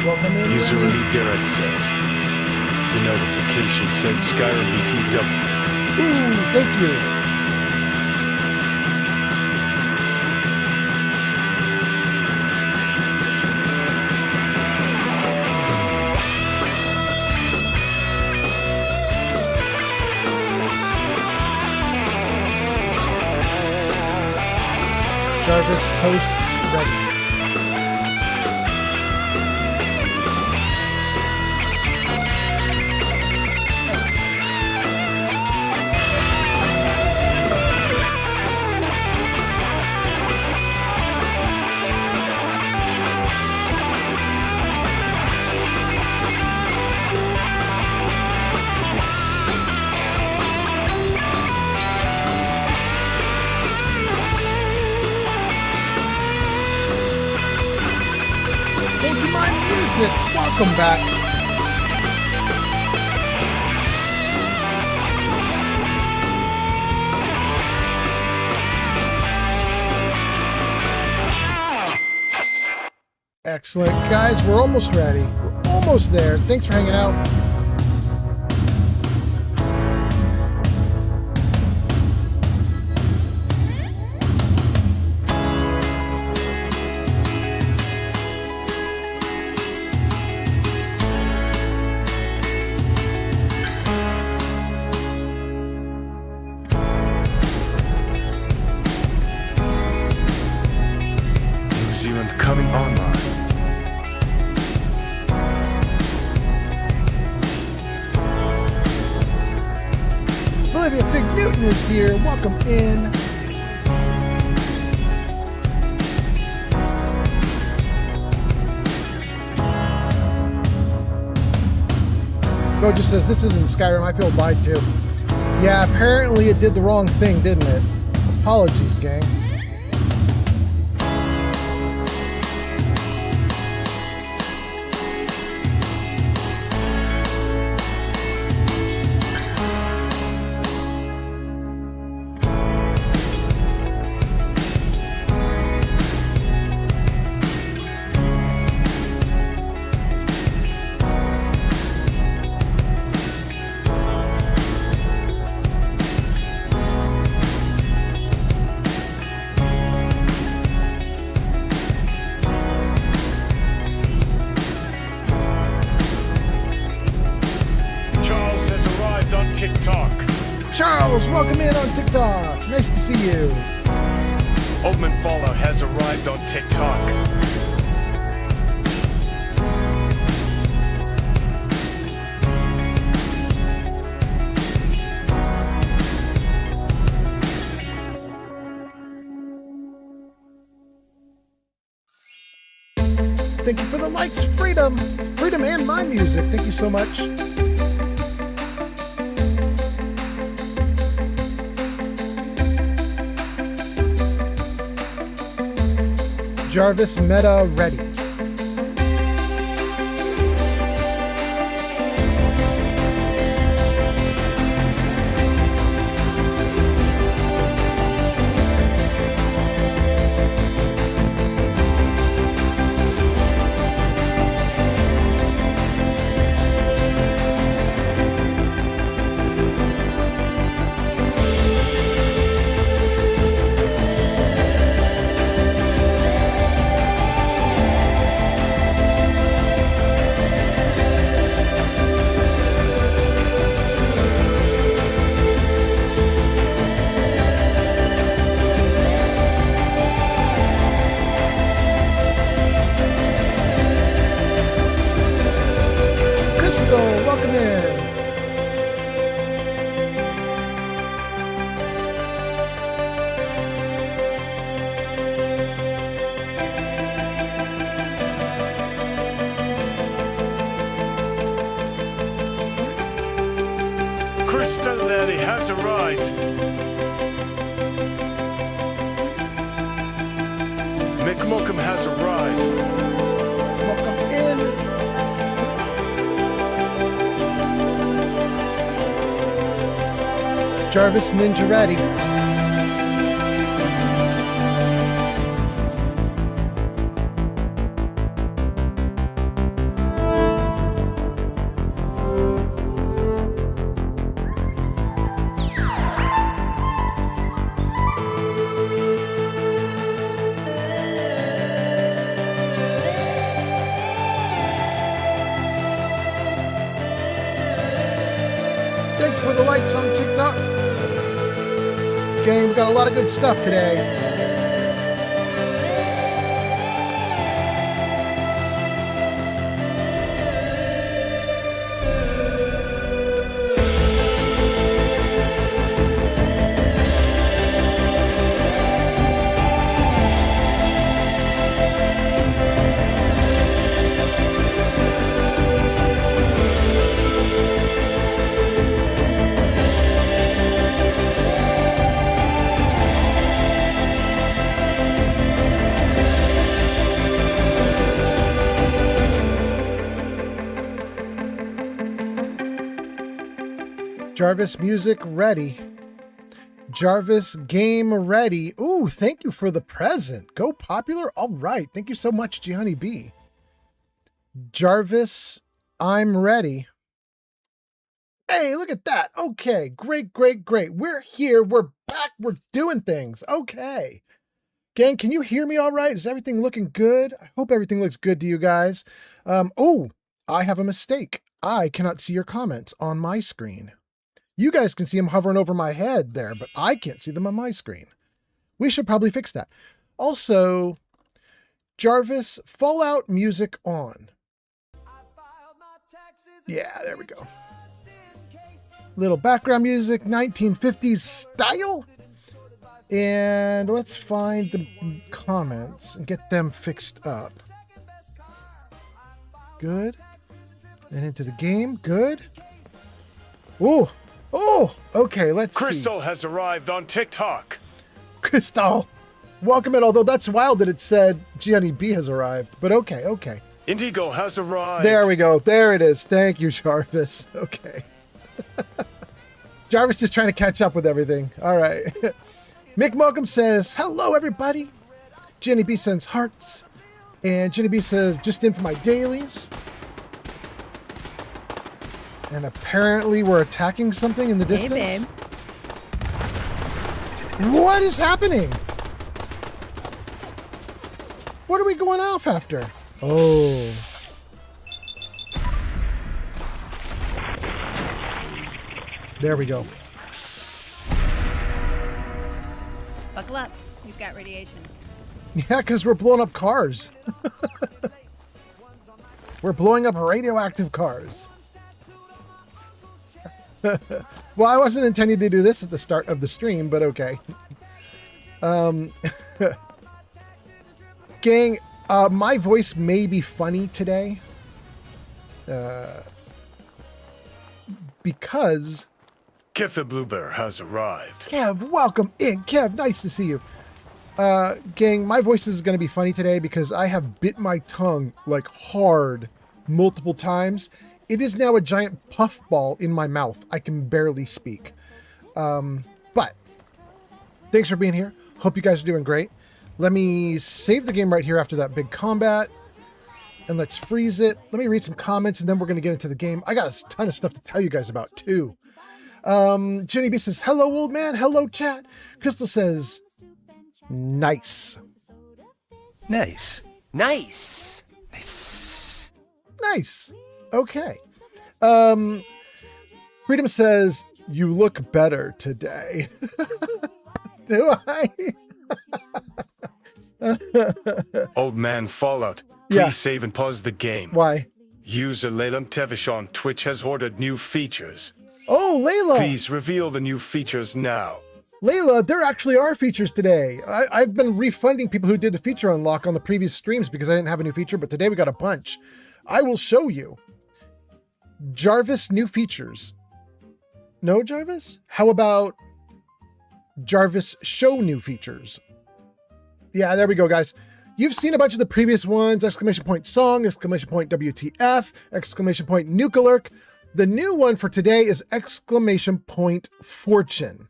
Welcome in. User Elite Derek says, the notification said Skyrim BTW. Ooh, thank you. Jarvis posts ready. Welcome back. Excellent. Guys, we're almost ready. We're almost there. Thanks for hanging out. Coming online. Olivia Big Newton is here. Welcome in. Go just says this isn't Skyrim. I feel lied to. Yeah, apparently it did the wrong thing, didn't it? Apologies, gang. Charles, welcome in on TikTok. Nice to see you. Oldman Fallout has arrived on TikTok. Thank you for the likes, Freedom. Freedom and my music. Thank you so much. Jarvis Meta ready. Welcome in. Crystal Lady has arrived. McMokum has arrived. Welcome in. Jarvis Ninja ready. thank you for the likes on TikTok. Gang, we got a lot of good stuff today. Jarvis music ready. Jarvis game ready. Ooh, thank you for the present. Go popular. All right. Thank you so much, Gianni B. Jarvis, I'm ready. Hey, look at that. Okay. Great, great, great. We're here. We're back. We're doing things. Okay. Gang, can you hear me all right? Is everything looking good? I hope everything looks good to you guys. Oh, I have a mistake. I cannot see your comments on my screen. You guys can see them hovering over my head there, but I can't see them on my screen. We should probably fix that. Also, Jarvis, Fallout music on. Yeah, there we go. Little background music, 1950s style. And let's find the comments and get them fixed up. Good. And into the game. Good. Ooh. Oh, okay, let's Crystal has arrived on TikTok. Crystal, welcome in, although that's wild that it said Gianni B has arrived, but okay, okay. Indigo has arrived. There we go, there it is. Thank you, Jarvis. Okay. Jarvis just trying to catch up with everything. All right. Mick Malcolm says, hello, everybody. Gianni B sends hearts. And Gianni B says, just in for my dailies. And apparently we're attacking something in the distance. Hey, babe. What is happening? What are we going off after? Oh. There we go. Buckle up. You've got radiation. Yeah, because we're blowing up cars. We're blowing up radioactive cars. Well, I wasn't intending to do this at the start of the stream, but okay. Gang, my voice may be funny today. Because... Kev the Bluebear has arrived. Kev, welcome in. Kev, nice to see you. Gang, my voice is going to be funny today because I have bit my tongue like hard multiple times. It is now a giant puffball in my mouth. I can barely speak. But thanks for being here. Hope you guys are doing great. Let me save the game right here after that big combat. And let's freeze it. Let me read some comments and then we're going to get into the game. I got a ton of stuff to tell you guys about too. Jenny B says, hello, old man. Hello, chat. Crystal says, nice. Nice. Nice. Nice. Nice. Okay. Freedom says, you look better today. Do I? Old man Fallout, please Yeah. save and pause the game. Why? User Leyland Tevish on Twitch has ordered new features. Oh, Layla. Please reveal the new features now. Layla, there actually are features today. I've been refunding people who did the feature unlock on the previous streams because I didn't have a new feature, but today we got a bunch. I will show you. Jarvis new features. No, Jarvis? How about Jarvis show new features? Yeah, there we go, guys. You've seen a bunch of the previous ones. Exclamation point song, exclamation point WTF, exclamation point nuke alert. The new one for today is exclamation point fortune.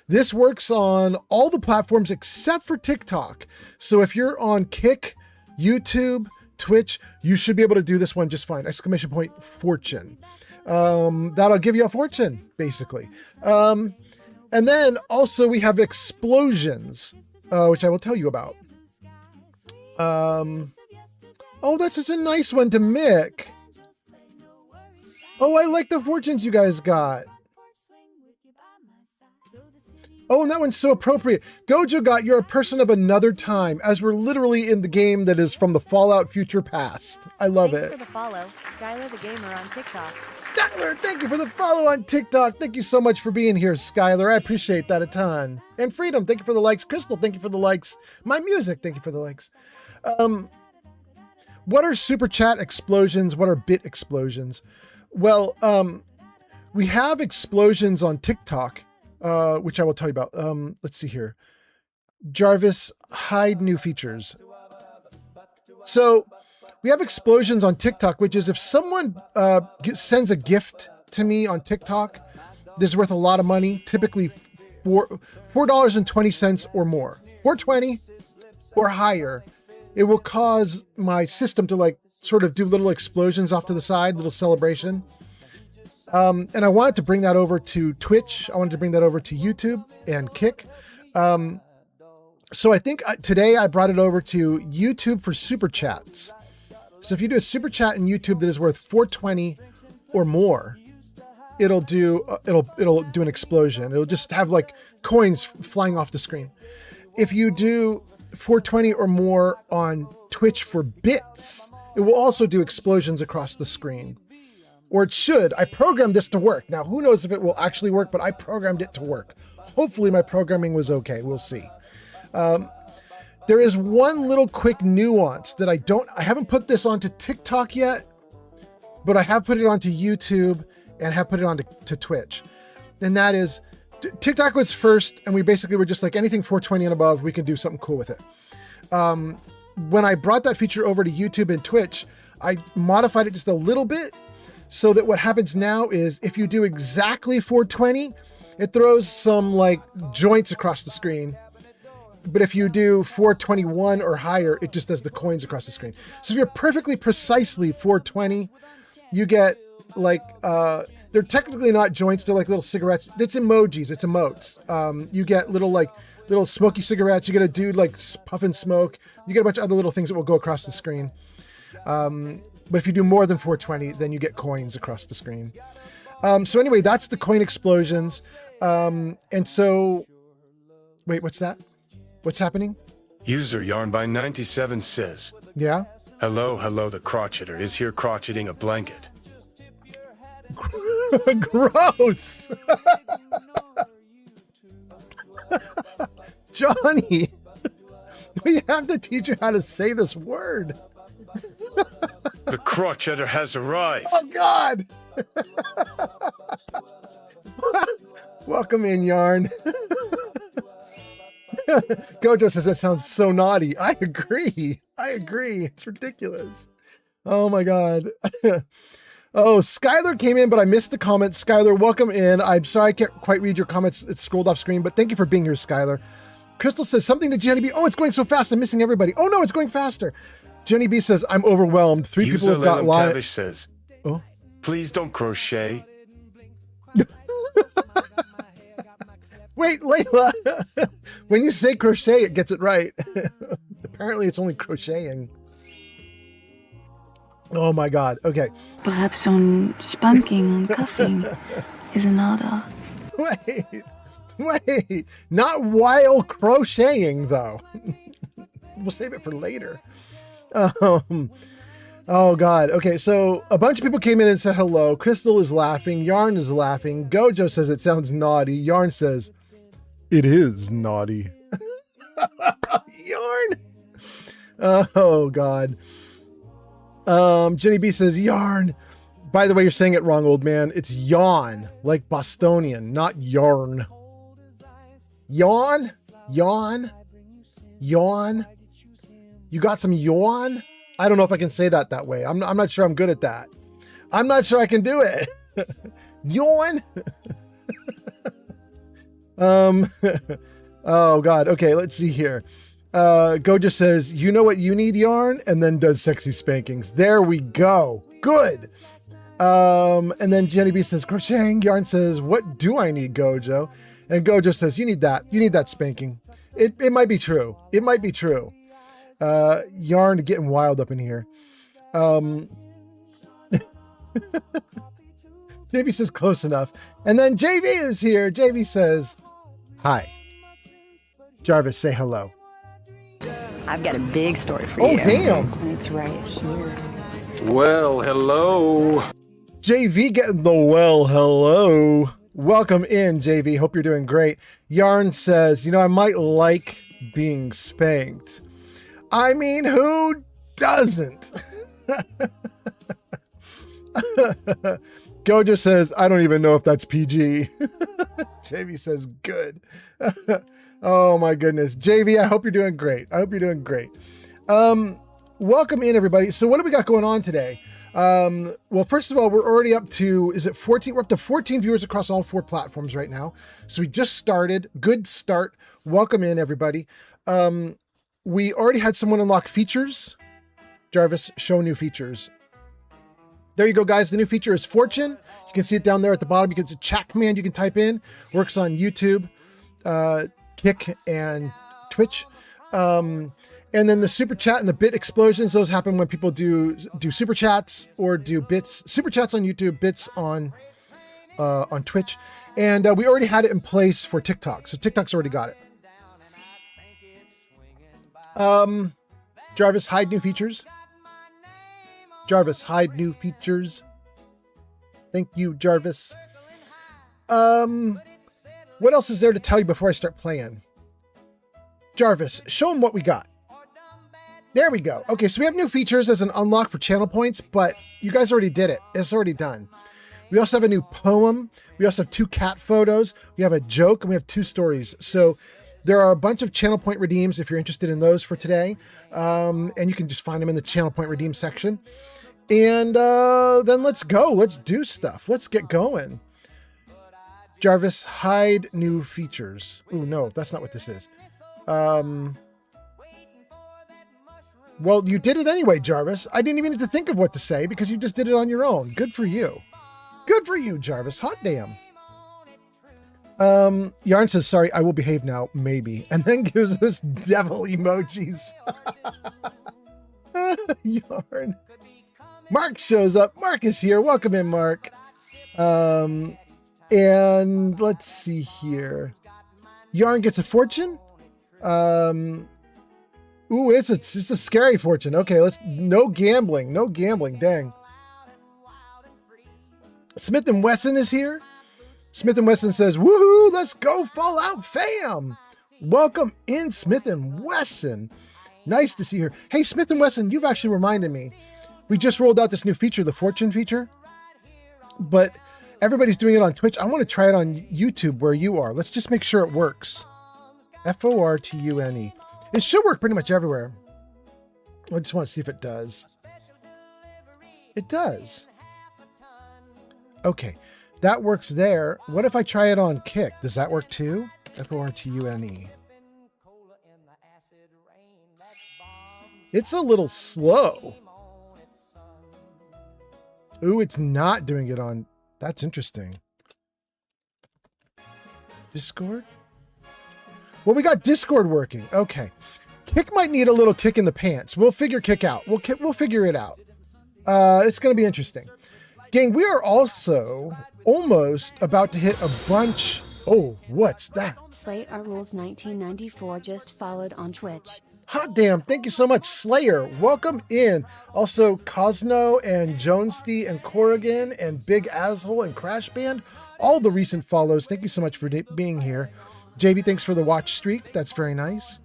This works on all the platforms except for TikTok. So if you're on Kick, YouTube, Twitch, you should be able to do this one just fine. Exclamation point fortune. That'll give you a fortune, basically. And then also we have explosions, which I will tell you about. Oh, that's such a nice one to Mick. Oh, I like the fortunes you guys got. Oh, and that one's so appropriate. Gojo got You're a Person of Another Time, as we're literally in the game that is from the Fallout future past. I love Thanks it. for the follow, Skylar the Gamer on TikTok. Skylar, thank you for the follow on TikTok. Thank you so much for being here, Skylar. I appreciate that a ton. And Freedom, thank you for the likes. Crystal, thank you for the likes. My Music, thank you for the likes. What are super chat explosions? What are bit explosions? Well, we have explosions on TikTok, which I will tell you about. Let's see here. Jarvis, hide new features. So we have explosions on TikTok, which is if someone sends a gift to me on TikTok, this is worth a lot of money, typically $4.20 or more, $4.20 or higher. It will cause my system to like sort of do little explosions off to the side, little celebration. And I wanted to bring that over to Twitch. I wanted to bring that over to YouTube and Kick. So I think today I brought it over to YouTube for super chats. So if you do a super chat in YouTube that is worth $4.20 or more, it'll do an explosion. It'll just have like coins flying off the screen. If you do $4.20 or more on Twitch for bits, it will also do explosions across the screen. Or it should. I programmed this to work. Now, who knows if it will actually work, but I programmed it to work. Hopefully my programming was okay. We'll see. There is one little quick nuance that I haven't put this onto TikTok yet, but I have put it onto YouTube and have put it onto Twitch. And that is, TikTok was first, and we basically were just like anything 420 and above, we can do something cool with it. When I brought that feature over to YouTube and Twitch, I modified it just a little bit so that what happens now is if you do exactly 420, it throws some like joints across the screen. But if you do 421 or higher, it just does the coins across the screen. So if you're perfectly precisely 420, you get like, they're technically not joints. They're like little cigarettes. It's emojis. It's emotes. You get little smoky cigarettes. You get a dude like puffing smoke. You get a bunch of other little things that will go across the screen. But if you do more than 420, then you get coins across the screen. So anyway, that's the coin explosions. And so, wait, what's that? What's happening? User Yarn by 97 says, Yeah? Hello, the crotcheter is here crotcheting a blanket. Gross! Johnny, we have to teach you how to say this word. The crotcheter has arrived. Oh, God! Welcome in, Yarn. Gojo says that sounds so naughty. I agree. It's ridiculous. Oh, my God. Oh, Skylar came in, but I missed the comments. Skylar, welcome in. I'm sorry I can't quite read your comments. It's scrolled off screen, but thank you for being here, Skylar. Crystal says something to Jenny B. Oh, it's going so fast. I'm missing everybody. Oh, no, it's going faster. Jenny B says, I'm overwhelmed. 3 people have got live. Tavish says, oh, please don't crochet. Wait, Layla. When you say crochet, it gets it right. Apparently, it's only crocheting. Oh my God. Okay. Perhaps some spanking and cuffing is in order. Wait. Not while crocheting, though. We'll save it for later. Oh God. Okay, so a bunch of people came in and said hello. Crystal is laughing. Yarn is laughing. Gojo says it sounds naughty. Yarn says it is naughty. Yarn. Oh God. Jenny B says yarn. By the way, you're saying it wrong, old man. It's yawn, like Bostonian, not yarn. Yawn. You got some yawn? I don't know if I can say that way. I'm not sure I'm good at that. I'm not sure I can do it. Yawn. Oh God. Okay, let's see here. Gojo says, you know what you need, Yarn? And then does sexy spankings. There we go. Good. And then Jenny B says, crocheting. Yarn says, what do I need, Gojo? And Gojo says, you need that. You need that spanking. It might be true. It might be true. Yarn getting wild up in here. JV says close enough. And then JV is here. JV says, hi. Jarvis, say hello. I've got a big story for Oh, you. damn. And it's right here. Well, hello. JV getting the well, hello. Welcome in, JV. Hope you're doing great. Yarn says, you know, I might like being spanked. I mean, who doesn't? Gojo says, I don't even know if that's PG. JV says, good. Oh my goodness. JV, I hope you're doing great. Welcome in, everybody. So what do we got going on today? Well, first of all, we're already up to, is it 14? We're up to 14 viewers across all 4 platforms right now. So we just started. Good start. Welcome in, everybody. We already had someone unlock features. Jarvis, show new features. There you go, guys. The new feature is Fortune. You can see it down there at the bottom. It's a chat command you can type in. Works on YouTube, Kick, and Twitch. And then the super chat and the bit explosions, those happen when people do super chats or do bits. Super chats on YouTube, bits on Twitch. And we already had it in place for TikTok. So TikTok's already got it. Jarvis, hide new features. Jarvis, hide new features. Thank you, Jarvis. What else is there to tell you before I start playing? Jarvis, show them what we got. There we go. Okay, so we have new features as an unlock for channel points, but you guys already did it. It's already done. We also have a new poem. We also have 2 cat photos. We have a joke, and we have 2 stories. So there are a bunch of channel point redeems if you're interested in those for today. And you can just find them in the channel point redeem section. And then let's go. Let's do stuff. Let's get going. Jarvis, hide new features. Oh, no, that's not what this is. Well, you did it anyway, Jarvis. I didn't even need to think of what to say because you just did it on your own. Good for you. Good for you, Jarvis. Hot damn. Yarn says, sorry, I will behave now, maybe. And then gives us devil emojis. Yarn. Mark shows up. Mark is here. Welcome in, Mark. And let's see here. Yarn gets a fortune. Ooh, it's a scary fortune. Okay, no gambling. Dang. Smith & Wesson is here. Smith & Wesson says, woohoo, let's go Fallout fam. Welcome in, Smith & Wesson. Nice to see you here. Hey, Smith & Wesson, you've actually reminded me. We just rolled out this new feature, the Fortune feature. But everybody's doing it on Twitch. I want to try it on YouTube where you are. Let's just make sure it works. Fortune. It should work pretty much everywhere. I just want to see if it does. It does. Okay, that works there. What if I try it on Kick? Does that work too? Fortune. It's a little slow. Ooh, it's not doing it on... That's interesting. Discord? Well, we got Discord working. Okay. Kick might need a little kick in the pants. We'll figure Kick out. We'll figure it out. It's going to be interesting. Gang, we are also almost about to hit a bunch... Oh, what's that? Slate Our Rules 1994 just followed on Twitch. Hot damn. Thank you so much, Slayer. Welcome in. Also, Cosno and Jonesty and Corrigan and Big Asshole and Crash Band. All the recent follows. Thank you so much for being here. JV, thanks for the watch streak. That's very nice.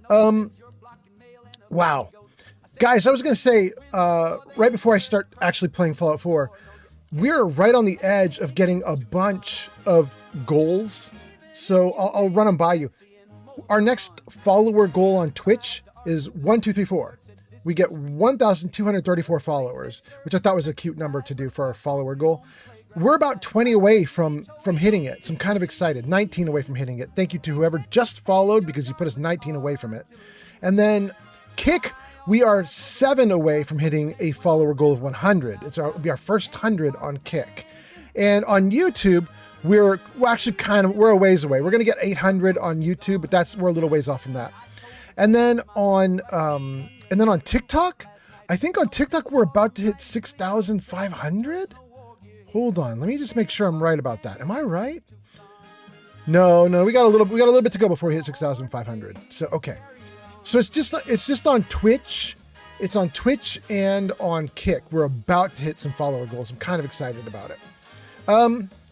Wow. Guys, I was going to say, right before I start actually playing Fallout 4, we're right on the edge of getting a bunch of goals. So I'll run them by you. Our next follower goal on Twitch is 1, 2, 3, 4. We get 1,234 followers, which I thought was a cute number to do for our follower goal. We're about 20 away from hitting it, so I'm kind of excited. 19 away from hitting it. Thank you to whoever just followed because you put us 19 away from it. And then Kick, we are 7 away from hitting a follower goal of 100. It'll be our first 100 on Kick. And on YouTube, we're a ways away. We're going to get 800 on YouTube, but we're a little ways off from that. And then on TikTok, I think on TikTok we're about to hit 6,500. Hold on, let me just make sure I'm right about that. Am I right? No, we got a little bit to go before we hit 6,500. So okay. So it's just on Twitch. It's on Twitch and on Kick. We're about to hit some follower goals. I'm kind of excited about it.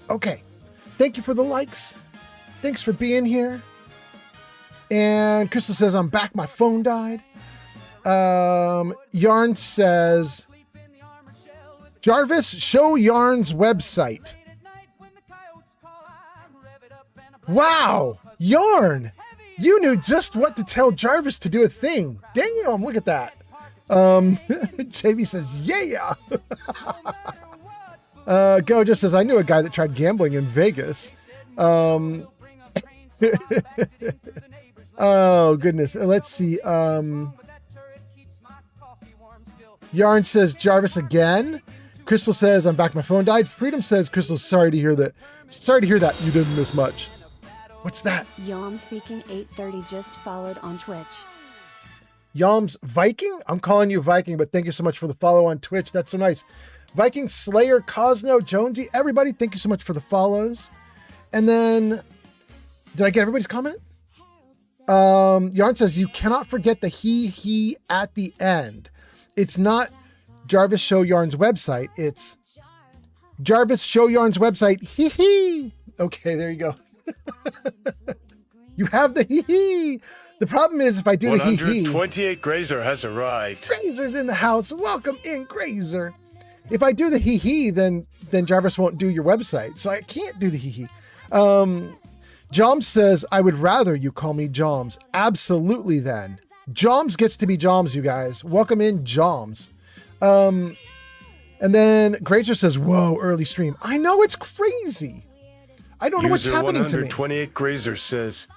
Okay. Thank you for the likes. Thanks for being here. And Crystal says, I'm back. My phone died. Yarn says, Jarvis, show Yarn's website. Wow, Yarn, you knew just what to tell Jarvis to do a thing. Damn, look at that. JV says, yeah. Go just says, I knew a guy that tried gambling in Vegas. Oh, goodness. Let's see. Yarn says, Jarvis again. Crystal says, I'm back. My phone died. Freedom says, Crystal, sorry to hear that. Sorry to hear that. You didn't miss much. What's that? Yom Speaking 830 just followed on Twitch. Yom's Viking? I'm calling you Viking, but thank you so much for the follow on Twitch. That's so nice. Viking, Slayer, Cosno, Jonesy, everybody, thank you so much for the follows. And then, did I get everybody's comment? Yarn says, you cannot forget the he at the end. It's not Jarvis Show Yarn's website. It's Jarvis Show Yarn's website. Hee. Okay, there you go. You have the hee. The problem is if I do the hee. 128 Grazer has arrived. Grazer's in the house. Welcome in, Grazer. If I do the hee, then Jarvis won't do your website. So I can't do the hee. Joms says, I would rather you call me Joms. Absolutely then. Joms gets to be Joms, you guys. Welcome in, Joms. And then Grazer says, whoa, early stream. I know, it's crazy. I don't know what's happening to me. 128 Grazer says,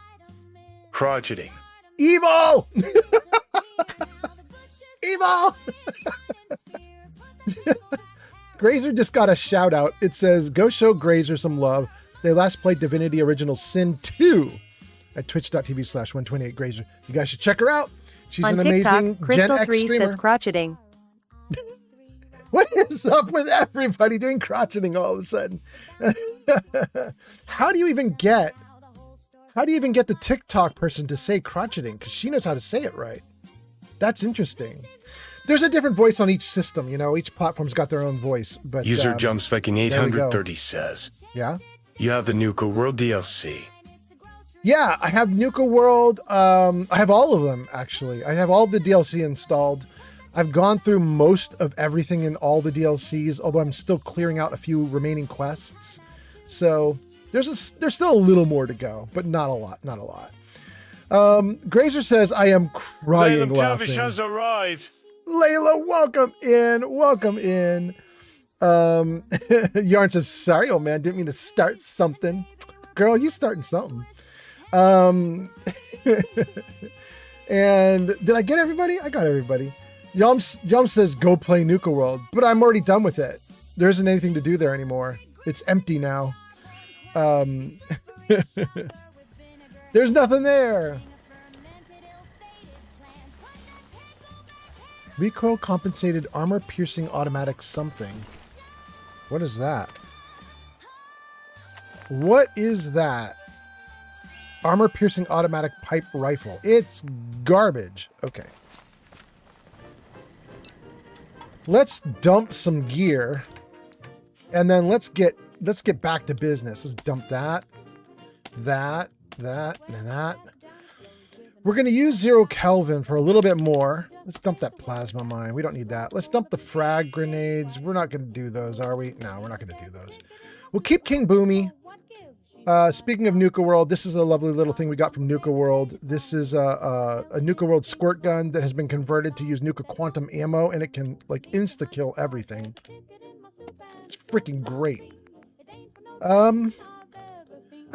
crotcheting. Evil! Evil! Grazer just got a shout out. It says, go show Grazer some love. They last played Divinity Original Sin 2 at twitch.tv/128Grazer. You guys should check her out. She's on an TikTok, amazing Crystal Gen X 3 streamer. says crotcheting. What is up with everybody doing crotcheting all of a sudden? How do you even get the TikTok person to say crotcheting? Because she knows how to say it right. That's interesting. There's a different voice on each system, you know. Each platform's got their own voice. But User Jumps Viking 830 says, yeah, you have the Nuka World DLC. Yeah, I have Nuka World. I have all of them, actually. I have all the DLC installed. I've gone through most of everything in all the DLCs, although I'm still clearing out a few remaining quests. So there's still a little more to go, but not a lot. Grazer says, I am crying laughing. Tavish has arrived. Layla, welcome in. Yarn says, sorry, old man, didn't mean to start something. Girl, you starting something. And did I get everybody? I got everybody. Yum says, go play Nuka World, but I'm already done with it. There isn't anything to do there anymore. It's empty now. There's nothing there. Recoil compensated armor piercing automatic something. What is that? What is that? Armor piercing automatic pipe rifle. It's garbage. Okay. Let's dump some gear. And then let's get back to business. Let's dump that. And that. We're going to use 0 Kelvin for a little bit more. Let's dump that plasma mine. We don't need that. Let's dump the frag grenades. We're not going to do those, are we? No, we're not going to do those. We'll keep King Boomy. Speaking of Nuka World, this is a lovely little thing we got from Nuka World. This is a Nuka World squirt gun that has been converted to use Nuka Quantum ammo, and it can like insta-kill everything. It's freaking great. I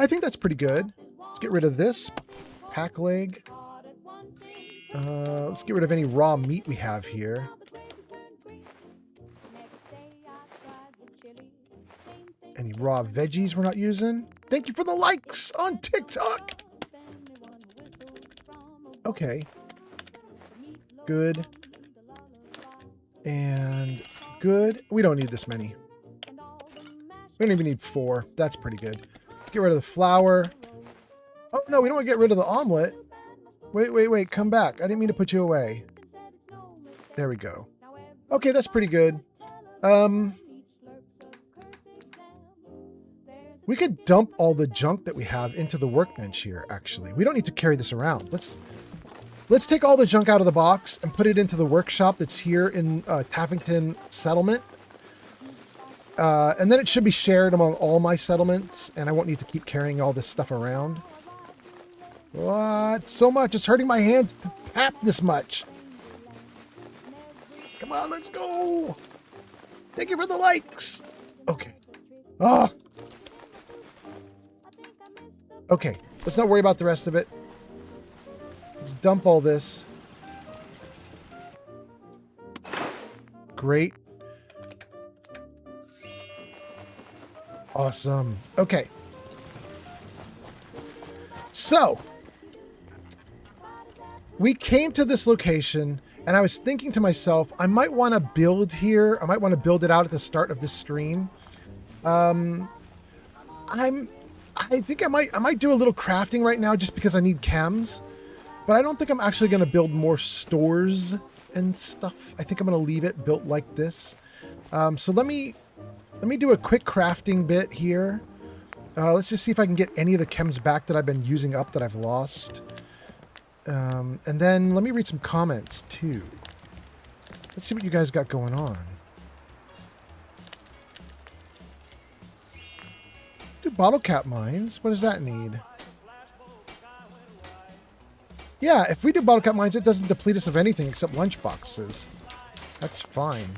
think that's pretty good. Let's get rid of this pack leg. Let's get rid of any raw meat we have here. Any raw veggies we're not using. Thank you for the likes on TikTok. Okay. Good. And good. We don't need this many. We don't even need 4. That's pretty good. Let's get rid of the flour. Oh, no, we don't want to get rid of the omelet. Wait, come back. I didn't mean to put you away. There we go. Okay, that's pretty good. We could dump all the junk that we have into the workbench here, actually. We don't need to carry this around. Let's take all the junk out of the box and put it into the workshop that's here in Taffington Settlement. And then it should be shared among all my settlements, and I won't need to keep carrying all this stuff around. What? So much. It's hurting my hand to tap this much. Come on, let's go. Thank you for the likes. Okay. Oh. Okay. Let's not worry about the rest of it. Let's dump all this. Great. Awesome. Okay. So, we came to this location, and I was thinking to myself, I might want to build here. I might want to build it out at the start of this stream. I think I might do a little crafting right now just because I need chems. But I don't think I'm actually going to build more stores and stuff. I think I'm going to leave it built like this. So let me do a quick crafting bit here. Let's just see if I can get any of the chems back that I've been using up that I've lost. And then let me read some comments too. Let's see what you guys got going on. Do bottle cap mines? What does that need? Yeah, if we do bottle cap mines, it doesn't deplete us of anything except lunch boxes. That's fine.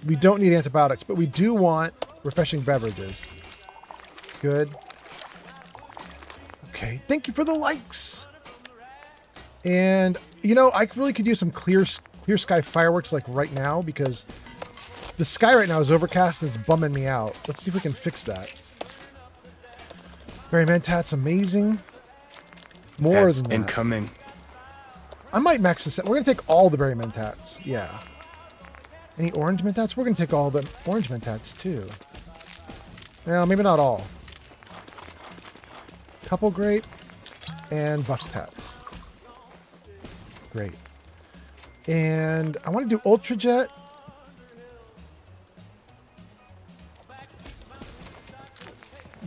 We don't need antibiotics, but we do want refreshing beverages. Good. Okay, thank you for the likes. And, you know, I really could use some clear sky fireworks like right now because the sky right now is overcast and it's bumming me out. Let's see if we can fix that. Berry mentats, amazing. More than that. Incoming. I might max this out. We're going to take all the berry mentats. Yeah. Any orange mentats? We're going to take all the orange mentats too. Well, maybe not all. Couple grape and buff tats. Great. And I want to do ultra jet.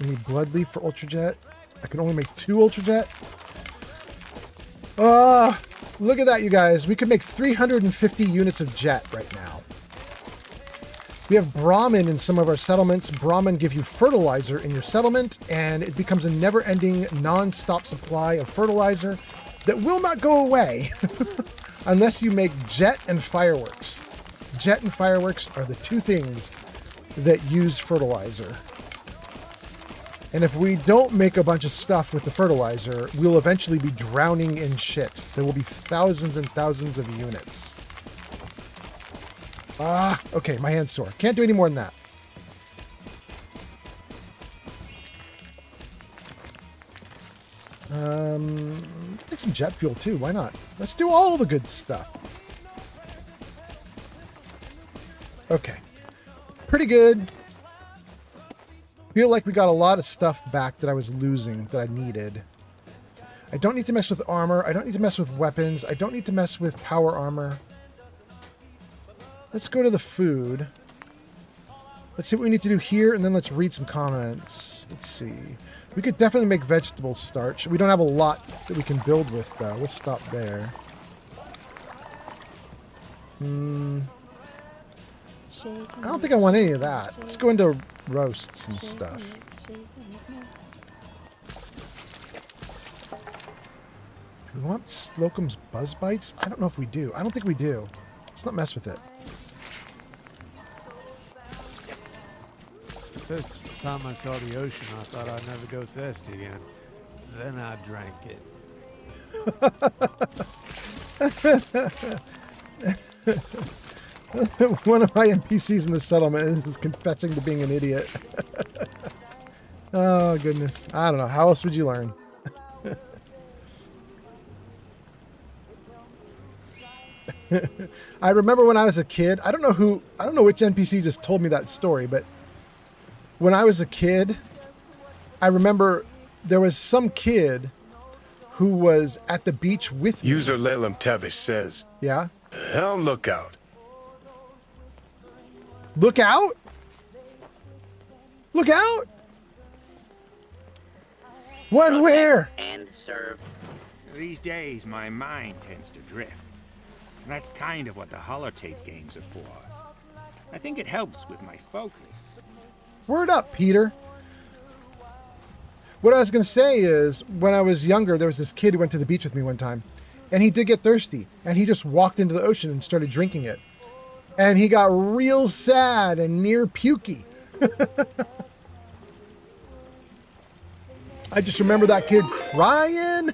We need blood leaf for ultra jet. I can only make 2 ultra jet. Look at that, you guys. We could make 350 units of jet right now. We have Brahmin in some of our settlements. Brahmin give you fertilizer in your settlement, and it becomes a never-ending, non-stop supply of fertilizer that will not go away unless you make jet and fireworks. Jet and fireworks are the 2 things that use fertilizer. And if we don't make a bunch of stuff with the fertilizer, we'll eventually be drowning in shit. There will be thousands and thousands of units. Okay, my hand's sore. Can't do any more than that. Take some jet fuel too, why not? Let's do all the good stuff. Okay. Pretty good. Feel like we got a lot of stuff back that I was losing that I needed. I don't need to mess with armor. I don't need to mess with weapons. I don't need to mess with power armor. Let's go to the food. Let's see what we need to do here, and then let's read some comments. Let's see. We could definitely make vegetable starch. We don't have a lot that we can build with, though. Let's stop there. I don't think I want any of that. Let's go into roasts and stuff. Do we want Slocum's Buzz Bites? I don't know if we do. I don't think we do. Let's not mess with it. First time I saw the ocean, I thought I'd never go thirsty again. Then I drank it. One of my NPCs in the settlement is confessing to being an idiot. Oh, goodness. I don't know. How else would you learn? I remember when I was a kid, I don't know which NPC just told me that story, but when I was a kid, I remember there was some kid who was at the beach with me. User Lelam Tavish says, Yeah? helm lookout. Look out? Look out? What, where? And serve. These days, my mind tends to drift. And that's kind of what the holotape games are for. I think it helps with my focus. Word up, Peter. What I was going to say is, when I was younger, there was this kid who went to the beach with me one time. And he did get thirsty. And he just walked into the ocean and started drinking it. And he got real sad and near pukey. I just remember that kid crying.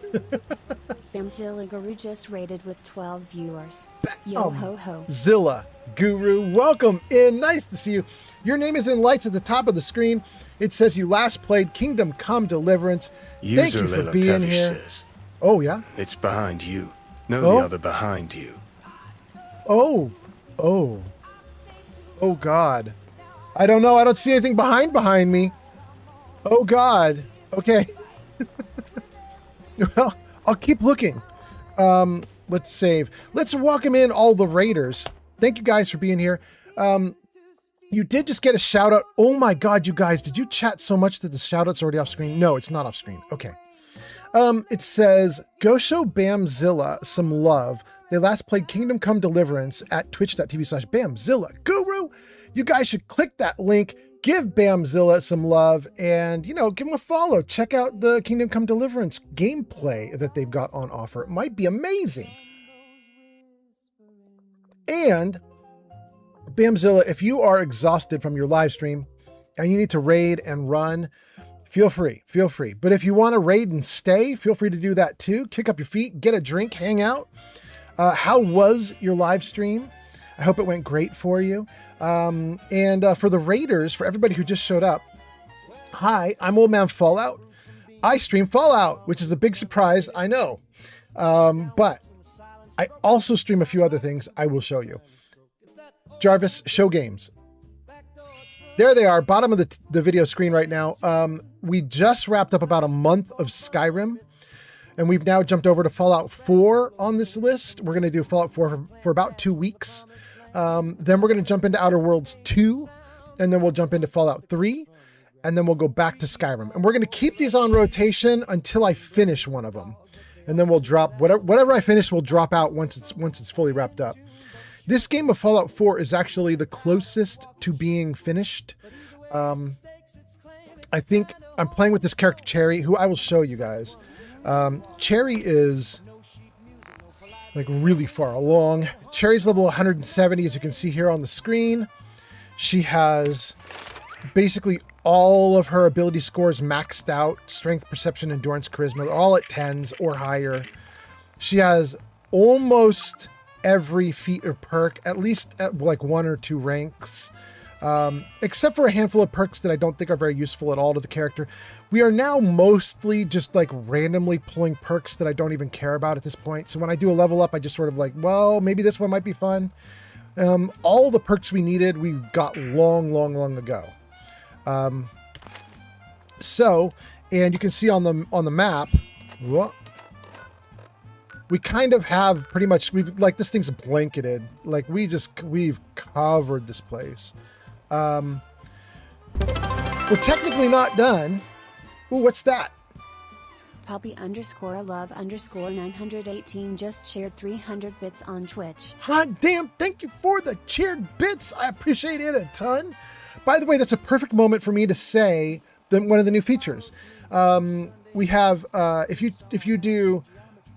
Bamzilla Guru just rated with 12 viewers. Yo ho ho. Zilla Guru, welcome in. Nice to see you. Your name is in lights at the top of the screen. It says you last played Kingdom Come Deliverance. Thank you for being here. Says, oh, yeah? it's behind you. No, Oh? the other behind you. Oh. Oh. Oh, God. I don't know. I don't see anything behind me. Oh, God. Okay. Well, I'll keep looking. Let's save. Let's welcome in all the raiders. Thank you guys for being here. You did just get a shout out. Oh my God, you guys, did you chat so much that the shout out's already off screen? No, it's not off screen. Okay. It says, go show Bamzilla some love. They last played Kingdom Come Deliverance at twitch.tv/Bamzilla Guru. You guys should click that link, give Bamzilla some love, and, you know, give them a follow. Check out the Kingdom Come Deliverance gameplay that they've got on offer. It might be amazing. And Bamzilla, if you are exhausted from your live stream and you need to raid and run, feel free. But if you want to raid and stay, feel free to do that too. Kick up your feet, get a drink, hang out. How was your live stream? I hope it went great for you. And for the raiders, for everybody who just showed up, hi, I'm Old Man Fallout. I stream Fallout, which is a big surprise, I know. But I also stream a few other things I will show you. Jarvis, show games. There they are, bottom of the video screen right now. We just wrapped up about a month of Skyrim, and we've now jumped over to Fallout 4 on this list. We're going to do Fallout 4 for about 2 weeks. Then we're going to jump into Outer Worlds 2, and then we'll jump into Fallout 3, and then we'll go back to Skyrim. And we're going to keep these on rotation until I finish one of them. And then we'll drop, whatever I finish will drop out once it's fully wrapped up. This game of Fallout 4 is actually the closest to being finished. I think I'm playing with this character, Cherry, who I will show you guys. Cherry is like really far along. Cherry's level 170, as you can see here on the screen. She has basically all of her ability scores maxed out. Strength, perception, endurance, charisma, they're all at 10s or higher. She has almost every feat or perk, at least at like 1 or 2 ranks, except for a handful of perks that I don't think are very useful at all to the character. We are now mostly just like randomly pulling perks that I don't even care about at this point. So when I do a level up, I just sort of like, well, maybe this one might be fun. All the perks we needed, we got long ago. And you can see on the map, we kind of have pretty much, this thing's blanketed. Like we've covered this place. We're technically not done. Ooh, what's that? Poppy_love_918 just shared 300 bits on Twitch. Hot damn, thank you for the cheered bits. I appreciate it a ton. By the way, that's a perfect moment for me to say one of the new features. We have, if you do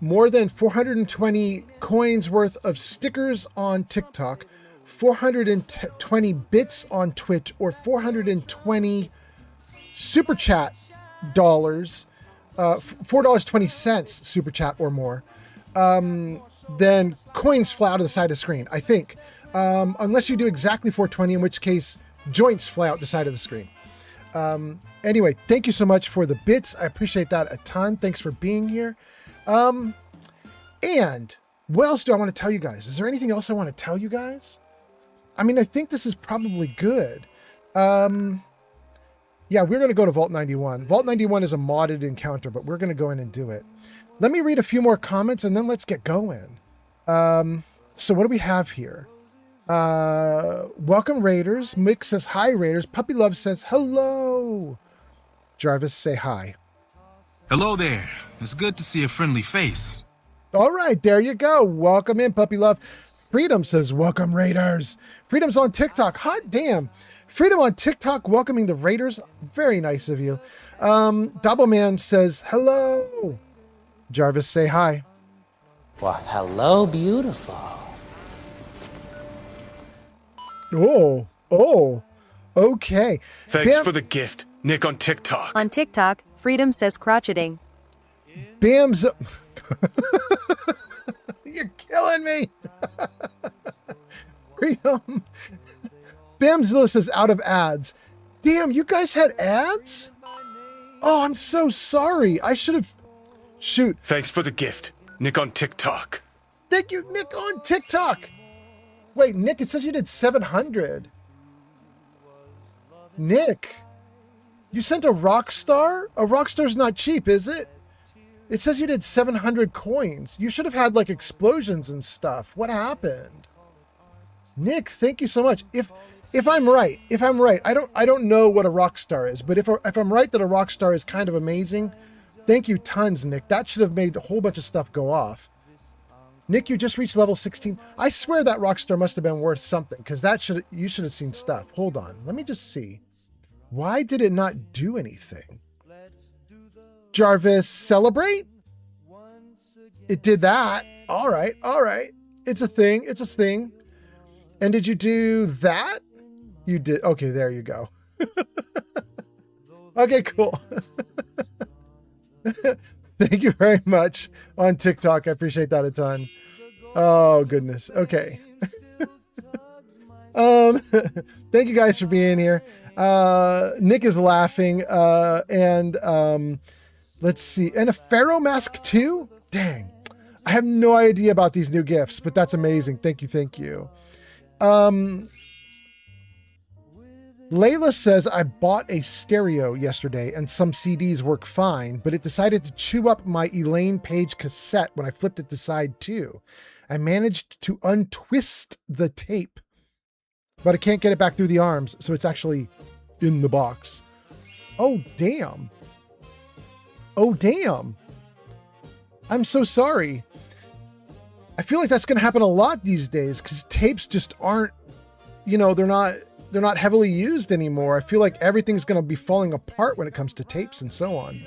more than 420 coins worth of stickers on TikTok, 420 bits on Twitch, or 420 super chat dollars, $4.20 super chat or more, then coins fly out of the side of the screen, I think. Unless you do exactly 420, in which case joints fly out the side of the screen. Anyway, thank you so much for the bits. I appreciate that a ton. Thanks for being here. And what else do I want to tell you guys? Is there anything else I want to tell you guys? I mean, I think this is probably good. Yeah, we're going to go to Vault 91. Vault 91 is a modded encounter, but we're going to go in and do it. Let me read a few more comments and then let's get going. So what do we have here? Welcome, Raiders. Mick says, hi, Raiders. Puppy Love says, hello. Jarvis, say hi. Hello there. It's good to see a friendly face. All right, there you go. Welcome in, Puppy Love. Freedom says, welcome, Raiders. Freedom's on TikTok. Hot damn. Freedom on TikTok welcoming the Raiders. Very nice of you. Doubleman says, hello. Jarvis, say hi. Well, hello, beautiful. Oh, okay. Thanks for the gift. Nick on TikTok. On TikTok, Freedom says crotcheting. Bam's... You're killing me. Freedom. Bamzilla says out of ads. Damn, you guys had ads? Oh, I'm so sorry. I should have... Shoot. Thanks for the gift. Nick on TikTok. Thank you, Nick on TikTok. Wait, Nick, it says you did 700. Nick, you sent a rock star? A rock star's not cheap, is it? It says you did 700 coins. You should have had like explosions and stuff. What happened? Nick, thank you so much. If I'm right, I don't know what a rock star is, but if I'm right that a rock star is kind of amazing, thank you tons, Nick. That should have made a whole bunch of stuff go off. Nick, you just reached level 16. I swear that rock star must have been worth something because you should have seen stuff. Hold on, let me just see. Why did it not do anything? Jarvis, celebrate? It did that. All right. It's a thing. And did you do that? You did. Okay, there you go. Okay, cool. Thank you very much on TikTok. I appreciate that a ton. Oh, goodness. Okay. Thank you guys for being here. Nick is laughing. Let's see. And a Pharaoh mask too? Dang. I have no idea about these new gifts, but that's amazing. Thank you. Layla says, I bought a stereo yesterday and some CDs work fine, but it decided to chew up my Elaine Page cassette when I flipped it to side 2. I managed to untwist the tape, but I can't get it back through the arms, so it's actually in the box. Oh, damn. I'm so sorry. I feel like that's going to happen a lot these days because tapes just aren't, they're not heavily used anymore. I feel like everything's going to be falling apart when it comes to tapes and so on.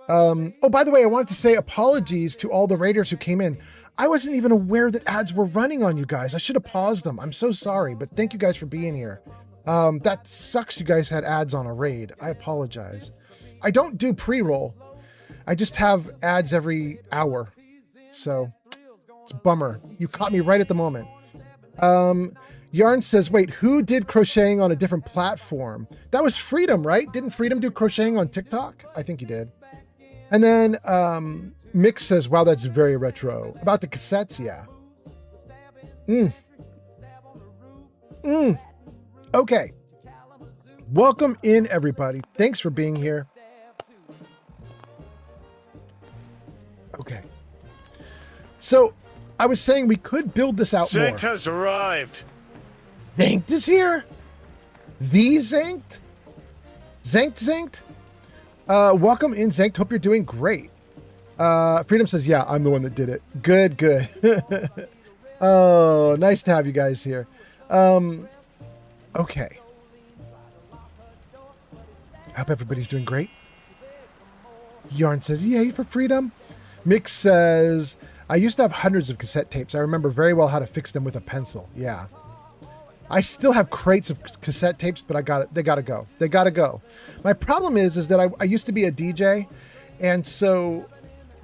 Oh, by the way, I wanted to say apologies to all the Raiders who came in. I wasn't even aware that ads were running on you guys. I should have paused them. I'm so sorry, but thank you guys for being here. That sucks you guys had ads on a raid. I apologize. I don't do pre-roll. I just have ads every hour. So it's a bummer. You caught me right at the moment. Yarn says, wait, who did crocheting on a different platform? That was Freedom, right? Didn't Freedom do crocheting on TikTok? I think he did. And then Mick says, wow, that's very retro. About the cassettes, yeah. Okay. Welcome in, everybody. Thanks for being here. Okay. So I was saying we could build this out more. Zankt has arrived. Zankt is here? The Zankt? Zankt? Welcome in, Zankt. Hope you're doing great. Freedom says, yeah, I'm the one that did it. Good. Oh, nice to have you guys here. Okay. I hope everybody's doing great. Yarn says, yay for Freedom. Mick says, I used to have hundreds of cassette tapes. I remember very well how to fix them with a pencil. Yeah. I still have crates of cassette tapes, but they gotta go. My problem is that I used to be a DJ, and so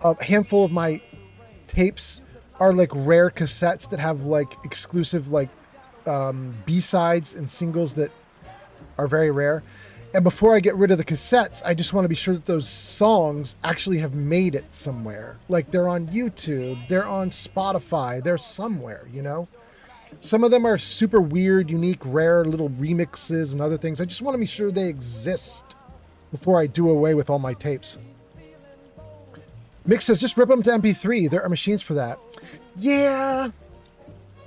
a handful of my tapes are like rare cassettes that have like exclusive like B-sides and singles that are very rare. And before I get rid of the cassettes, I just want to be sure that those songs actually have made it somewhere. Like they're on YouTube, they're on Spotify, they're somewhere, Some of them are super weird, unique, rare little remixes and other things. I just want to be sure they exist before I do away with all my tapes. Mick says, just rip them to MP3. There are machines for that. Yeah,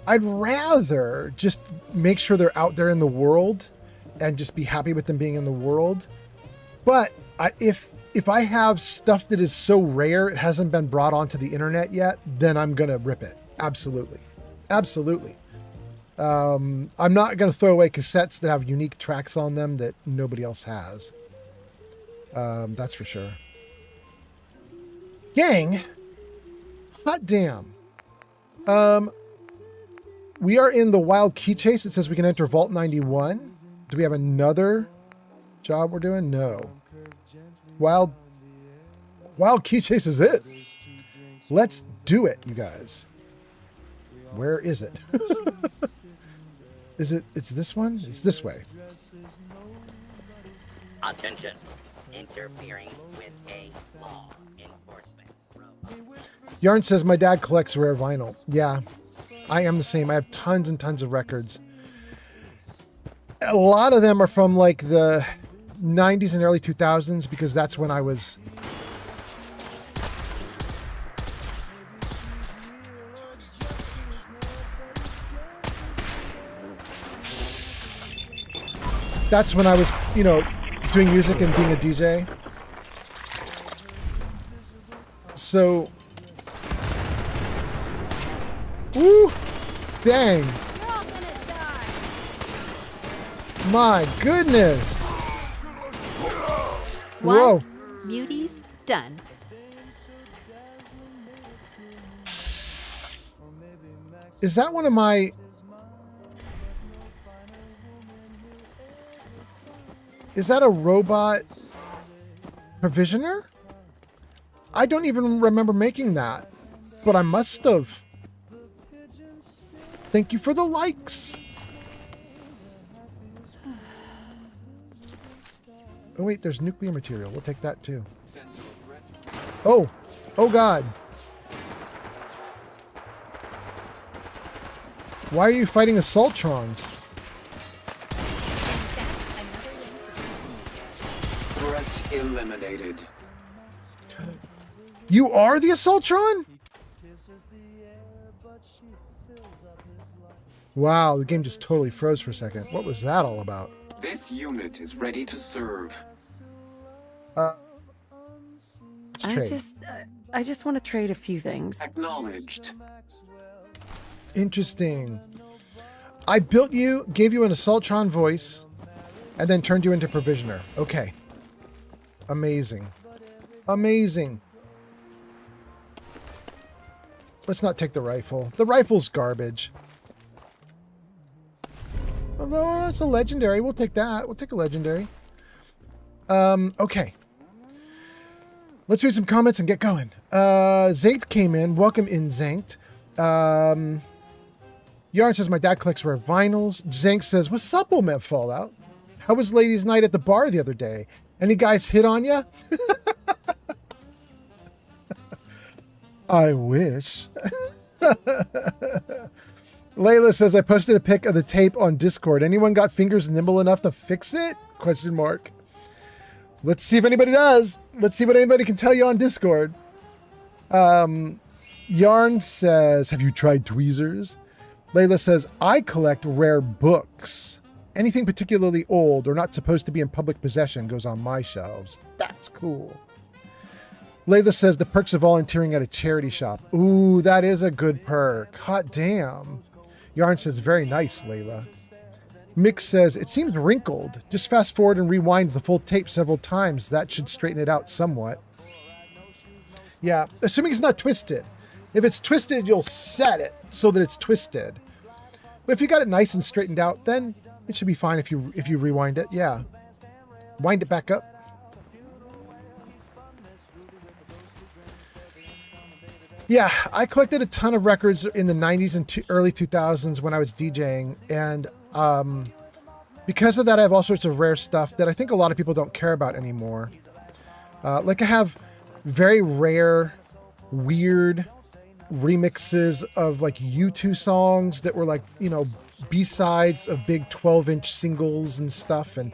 I'd rather just make sure they're out there in the world and just be happy with them being in the world. But if I have stuff that is so rare it hasn't been brought onto the internet yet, then I'm going to rip it. Absolutely. Absolutely. I'm not going to throw away cassettes that have unique tracks on them that nobody else has. That's for sure. Gang, hot damn. We are in the wild key chase. It says we can enter Vault 91. Do we have another job we're doing? No. Wild key chase is it. Let's do it, you guys. Where is it? It's this one? It's this way. Attention. Interfering with a law enforcement robot. Yarn says my dad collects rare vinyl. Yeah, I am the same. I have tons and tons of records. A lot of them are from like the 90s and early 2000s because that's when I was... That's when I was, you know, doing music and being a DJ. So... Woo! Dang. My goodness. Whoa. Beauties done. Is that one of my... Is that a robot provisioner? I don't even remember making that, but I must have. Thank you for the likes. Oh wait, there's nuclear material. We'll take that too. Oh, oh God. Why are you fighting Assaultrons? Threat eliminated. You are the Assaultron? Wow, the game just totally froze for a second. What was that all about? This unit is ready to serve. I just want to trade a few things. Acknowledged. Interesting. I built you, gave you an Assaultron voice, and then turned you into Provisioner. Okay. Amazing. Amazing. Let's not take the rifle. The rifle's garbage. Although that's a legendary. We'll take that. We'll take a legendary. Okay. Let's read some comments and get going. Zankt came in. Welcome in, Zankt. Yarn says, my dad collects rare vinyls. Zankt says, what's up, OMF Fallout? How was ladies' night at the bar the other day? Any guys hit on ya? I wish. Layla says, I posted a pic of the tape on Discord. Anyone got fingers nimble enough to fix it? Question mark. Let's see if anybody does. Let's see what anybody can tell you on Discord. Yarn says, have you tried tweezers? Layla says, I collect rare books. Anything particularly old or not supposed to be in public possession goes on my shelves. That's cool. Layla says, the perks of volunteering at a charity shop. Ooh, that is a good perk. Hot damn. Yarn says, very nice, Layla. Mick says, it seems wrinkled. Just fast forward and rewind the full tape several times. That should straighten it out somewhat. Yeah, assuming it's not twisted. If it's twisted, you'll set it so that it's twisted. But if you got it nice and straightened out, then it should be fine if you rewind it. Yeah. Wind it back up. Yeah, I collected a ton of records in the 90s and early 2000s when I was DJing. And because of that, I have all sorts of rare stuff that I think a lot of people don't care about anymore. Like I have very rare, weird remixes of like U2 songs that were like, you know, B-sides of big 12-inch singles and stuff. And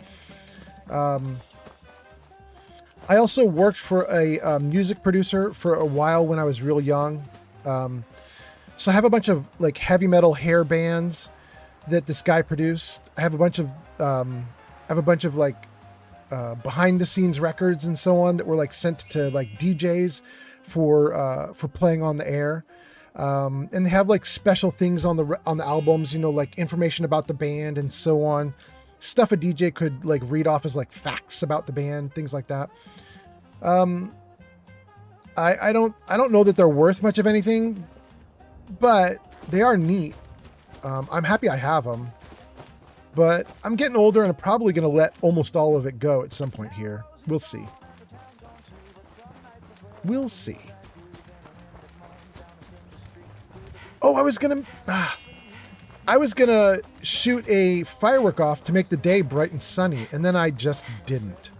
I also worked for a music producer for a while when I was real young. So I have a bunch of like heavy metal hair bands that this guy produced. I have a bunch of like behind the scenes records and so on that were like sent to like DJs for playing on the air. And they have like special things on the albums, you know, like information about the band and so on. Stuff a DJ could like read off as like facts about the band, things like that. I don't know that they're worth much of anything, but they are neat. I'm happy I have them, but I'm getting older and I'm probably going to let almost all of it go at some point here. We'll see. We'll see. Oh, I was gonna shoot a firework off to make the day bright and sunny, and then I just didn't.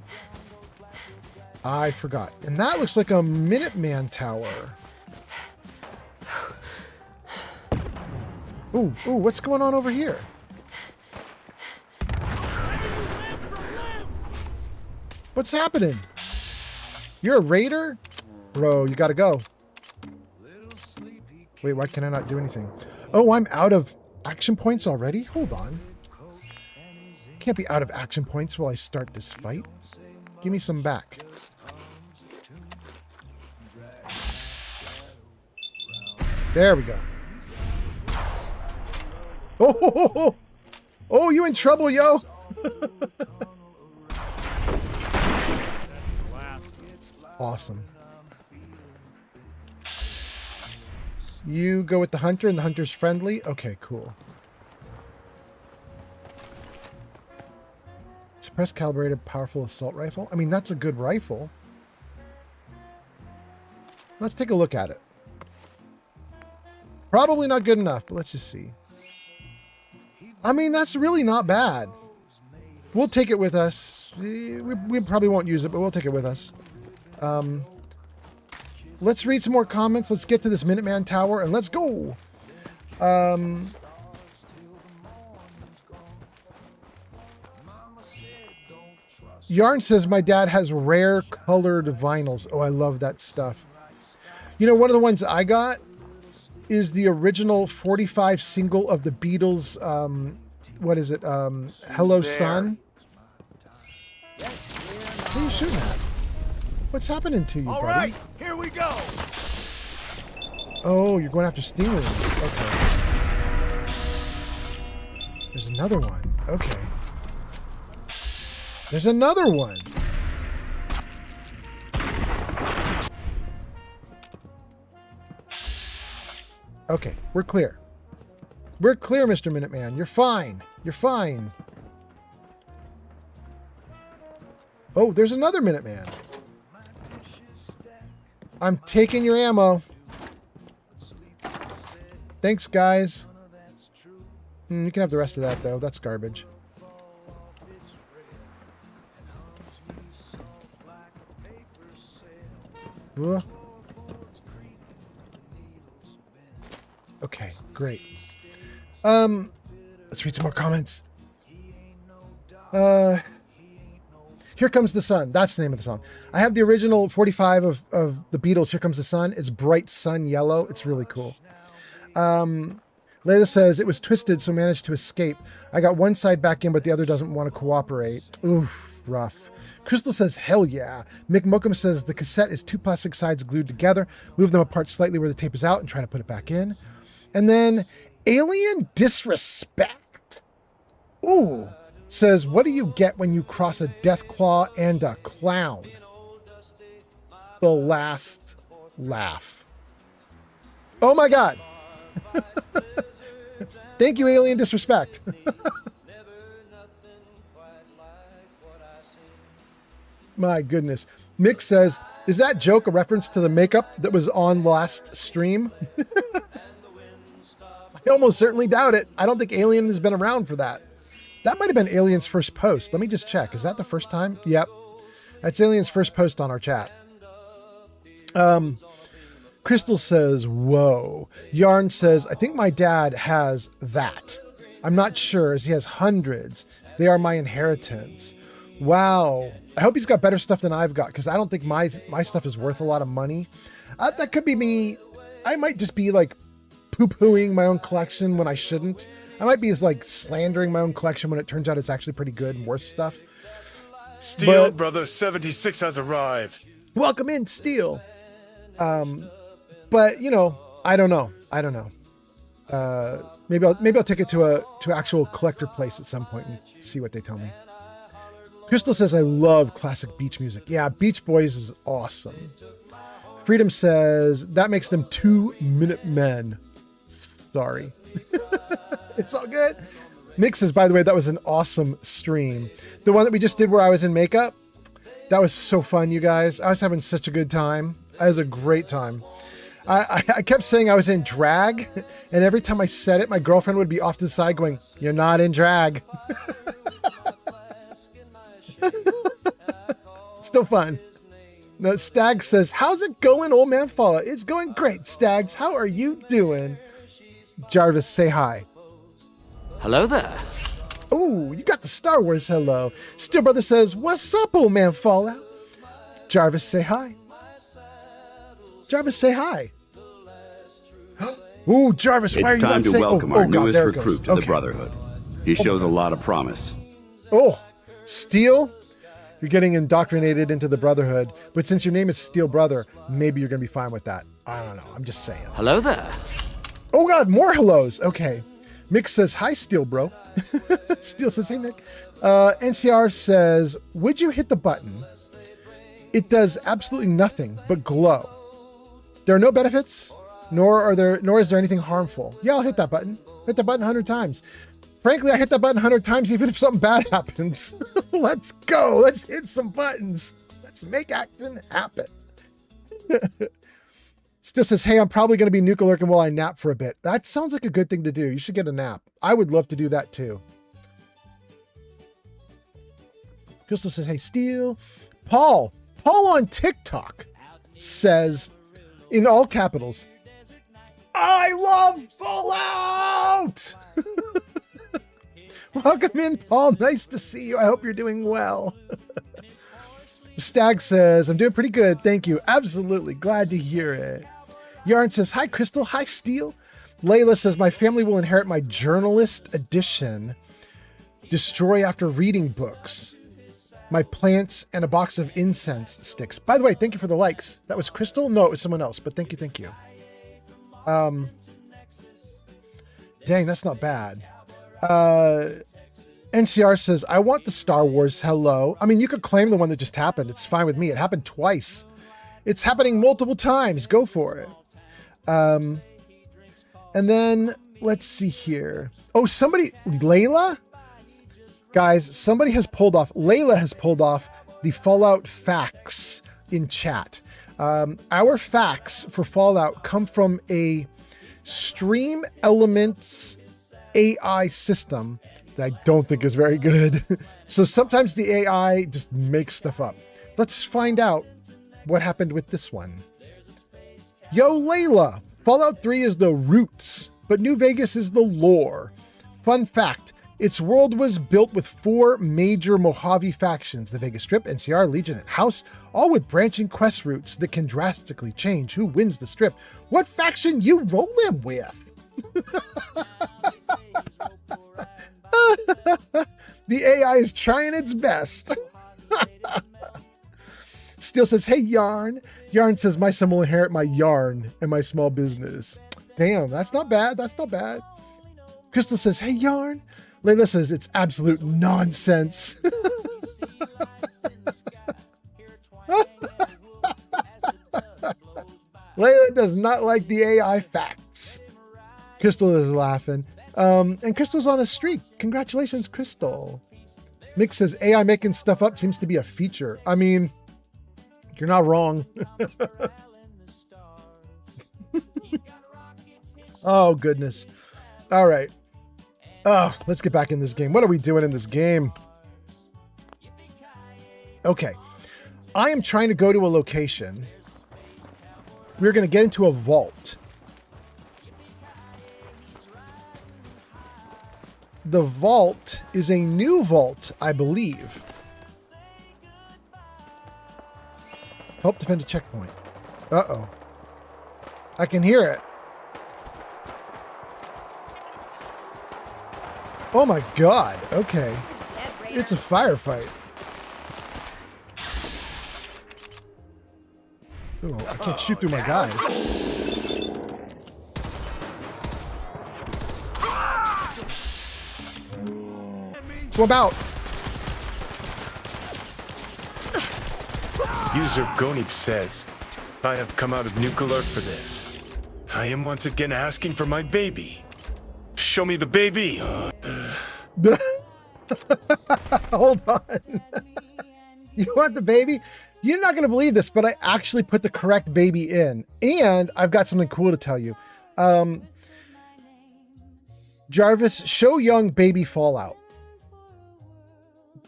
I forgot. And that looks like a Minuteman tower. Ooh, what's going on over here? What's happening? You're a raider? Bro, you gotta go. Wait, why can I not do anything? Oh, I'm out of action points already? Hold on. Can't be out of action points while I start this fight. Give me some back. There we go. Oh, you in trouble, yo. Awesome. You go with the hunter, and the hunter's friendly? Okay, cool. Suppress calibrated powerful assault rifle? I mean, that's a good rifle. Let's take a look at it. Probably not good enough, but let's just see. I mean, that's really not bad. We'll take it with us. We probably won't use it, but we'll take it with us. Let's read some more comments. Let's get to this Minuteman Tower, and let's go. Yarn says, my dad has rare colored vinyls. Oh, I love that stuff. You know, one of the ones I got is the original 45 single of the Beatles. What is it? Hello, Sun. What are you shooting at? What's happening to you, buddy? All right, here we go. Oh, you're going after stingrays. Okay. There's another one. Okay. There's another one. Okay, we're clear. We're clear, Mr. Minuteman. You're fine. You're fine. Oh, there's another Minuteman. I'm taking your ammo. Thanks, guys. You can have the rest of that, though. That's garbage. Okay, great. Let's read some more comments. Here Comes the Sun. That's the name of the song. I have the original 45 of the Beatles, Here Comes the Sun. It's bright sun yellow. It's really cool. Layla says, it was twisted, so managed to escape. I got one side back in, but the other doesn't want to cooperate. Oof, rough. Crystal says, hell yeah. Mick Mookum says, the cassette is 2 plastic sides glued together. Move them apart slightly where the tape is out and try to put it back in. And then Alien Disrespect. Ooh. Says, what do you get when you cross a Deathclaw and a clown? The last laugh. Oh my God. Thank you, Alien Disrespect. My goodness. Mick says, is that joke a reference to the makeup that was on last stream? I almost certainly doubt it. I don't think Alien has been around for that. That might have been Alien's first post. Let me just check. Is that the first time? Yep. That's Alien's first post on our chat. Crystal says, whoa. Yarn says, I think my dad has that. I'm not sure, as he has hundreds. They are my inheritance. Wow. I hope he's got better stuff than I've got, because I don't think my stuff is worth a lot of money. That could be me. I might just be like poo-pooing my own collection when I shouldn't. I might be like slandering my own collection when it turns out it's actually pretty good and worth stuff. Steel Brother 76 has arrived. Welcome in, Steel. But you know, I don't know. Maybe I'll take it to actual collector place at some point and see what they tell me. Crystal says, I love classic beach music. Yeah, Beach Boys is awesome. Freedom says, that makes them 2-minute men. Sorry. It's all good. Nick says, by the way, that was an awesome stream. The one that we just did where I was in makeup, that was so fun, you guys. I was having such a good time. It was a great time. I kept saying I was in drag, and every time I said it, my girlfriend would be off to the side going, you're not in drag. Still fun. No, Stag says, how's it going, old man Fallout? It's going great, Stags. How are you doing? Jarvis, say hi. Hello there. Oh, you got the Star Wars hello. Steel Brother says, what's up, old man Fallout? Jarvis, say hi. Jarvis, say hi. Ooh, Jarvis, why are you not saying... It's time to welcome our newest God, recruit to the Brotherhood. He shows a lot of promise. Oh, Steel, you're getting indoctrinated into the Brotherhood. But since your name is Steel Brother, maybe you're going to be fine with that. I don't know. I'm just saying. Hello there. Oh, God, more hellos. Okay. Mick says, hi, Steel Bro. Steel says, hey, Mick. NCR says, would you hit the button? It does absolutely nothing but glow. There are no benefits, nor is there anything harmful. Yeah, I'll hit that button. Hit the button 100 times. Frankly, I hit that button 100 times even if something bad happens. Let's go. Let's hit some buttons. Let's make action happen. Still says, hey, I'm probably going to be nuke-lurking while I nap for a bit. That sounds like a good thing to do. You should get a nap. I would love to do that too. Crystal says, hey, Steel. Paul on TikTok says, in all capitals, I love Fallout! Welcome in, Paul. Nice to see you. I hope you're doing well. Stag says, I'm doing pretty good. Thank you. Absolutely. Glad to hear it. Yarn says, hi, Crystal. Hi, Steel. Layla says, my family will inherit my journalist edition. Destroy after reading books. My plants and a box of incense sticks. By the way, thank you for the likes. That was Crystal? No, it was someone else, but thank you. Dang, that's not bad. NCR says, I want the Star Wars hello. I mean, you could claim the one that just happened. It's fine with me. It happened twice. It's happening multiple times. Go for it. And then let's see here. Oh, Layla? Guys, Layla has pulled off the Fallout facts in chat. Our facts for Fallout come from a Stream Elements AI system that I don't think is very good. So sometimes the AI just makes stuff up. Let's find out what happened with this one. Yo, Layla, Fallout 3 is the roots, but New Vegas is the lore. Fun fact, its world was built with 4 major Mojave factions, the Vegas Strip, NCR, Legion, and House, all with branching quest routes that can drastically change who wins the strip. What faction you rolling with? The AI is trying its best. Steel says, hey, Yarn. Yarn says, my son will inherit my yarn and my small business. Damn, that's not bad. Crystal says, hey, Yarn. Layla says, it's absolute nonsense. Layla does not like the AI facts. Crystal is laughing. And Crystal's on a streak. Congratulations, Crystal. Mick says, AI making stuff up seems to be a feature. I mean, you're not wrong. Oh, goodness. All right. Oh, let's get back in this game. What are we doing in this game? Okay. I am trying to go to a location we're going to get into a vault. The vault is a new vault, I believe. Help defend a checkpoint. Uh-oh. I can hear it. Oh my god. Okay. It's a firefight. Oh, I can't shoot through my guys. Swim out. User Gonip says, I have come out of Nuke Alert for this. I am once again asking for my baby. Show me the baby. Hold on. You want the baby? You're not going to believe this, but I actually put the correct baby in. And I've got something cool to tell you. Jarvis, show young baby Fallout.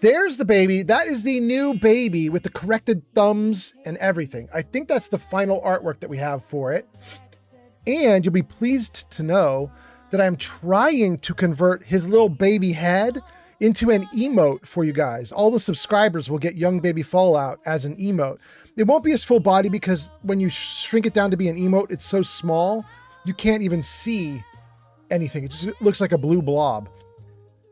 There's the baby. That is the new baby with the corrected thumbs and everything. I think that's the final artwork that we have for it. And you'll be pleased to know that I'm trying to convert his little baby head into an emote for you guys. All the subscribers will get young baby Fallout as an emote. It won't be his full body because when you shrink it down to be an emote, it's so small, you can't even see anything. It just looks like a blue blob.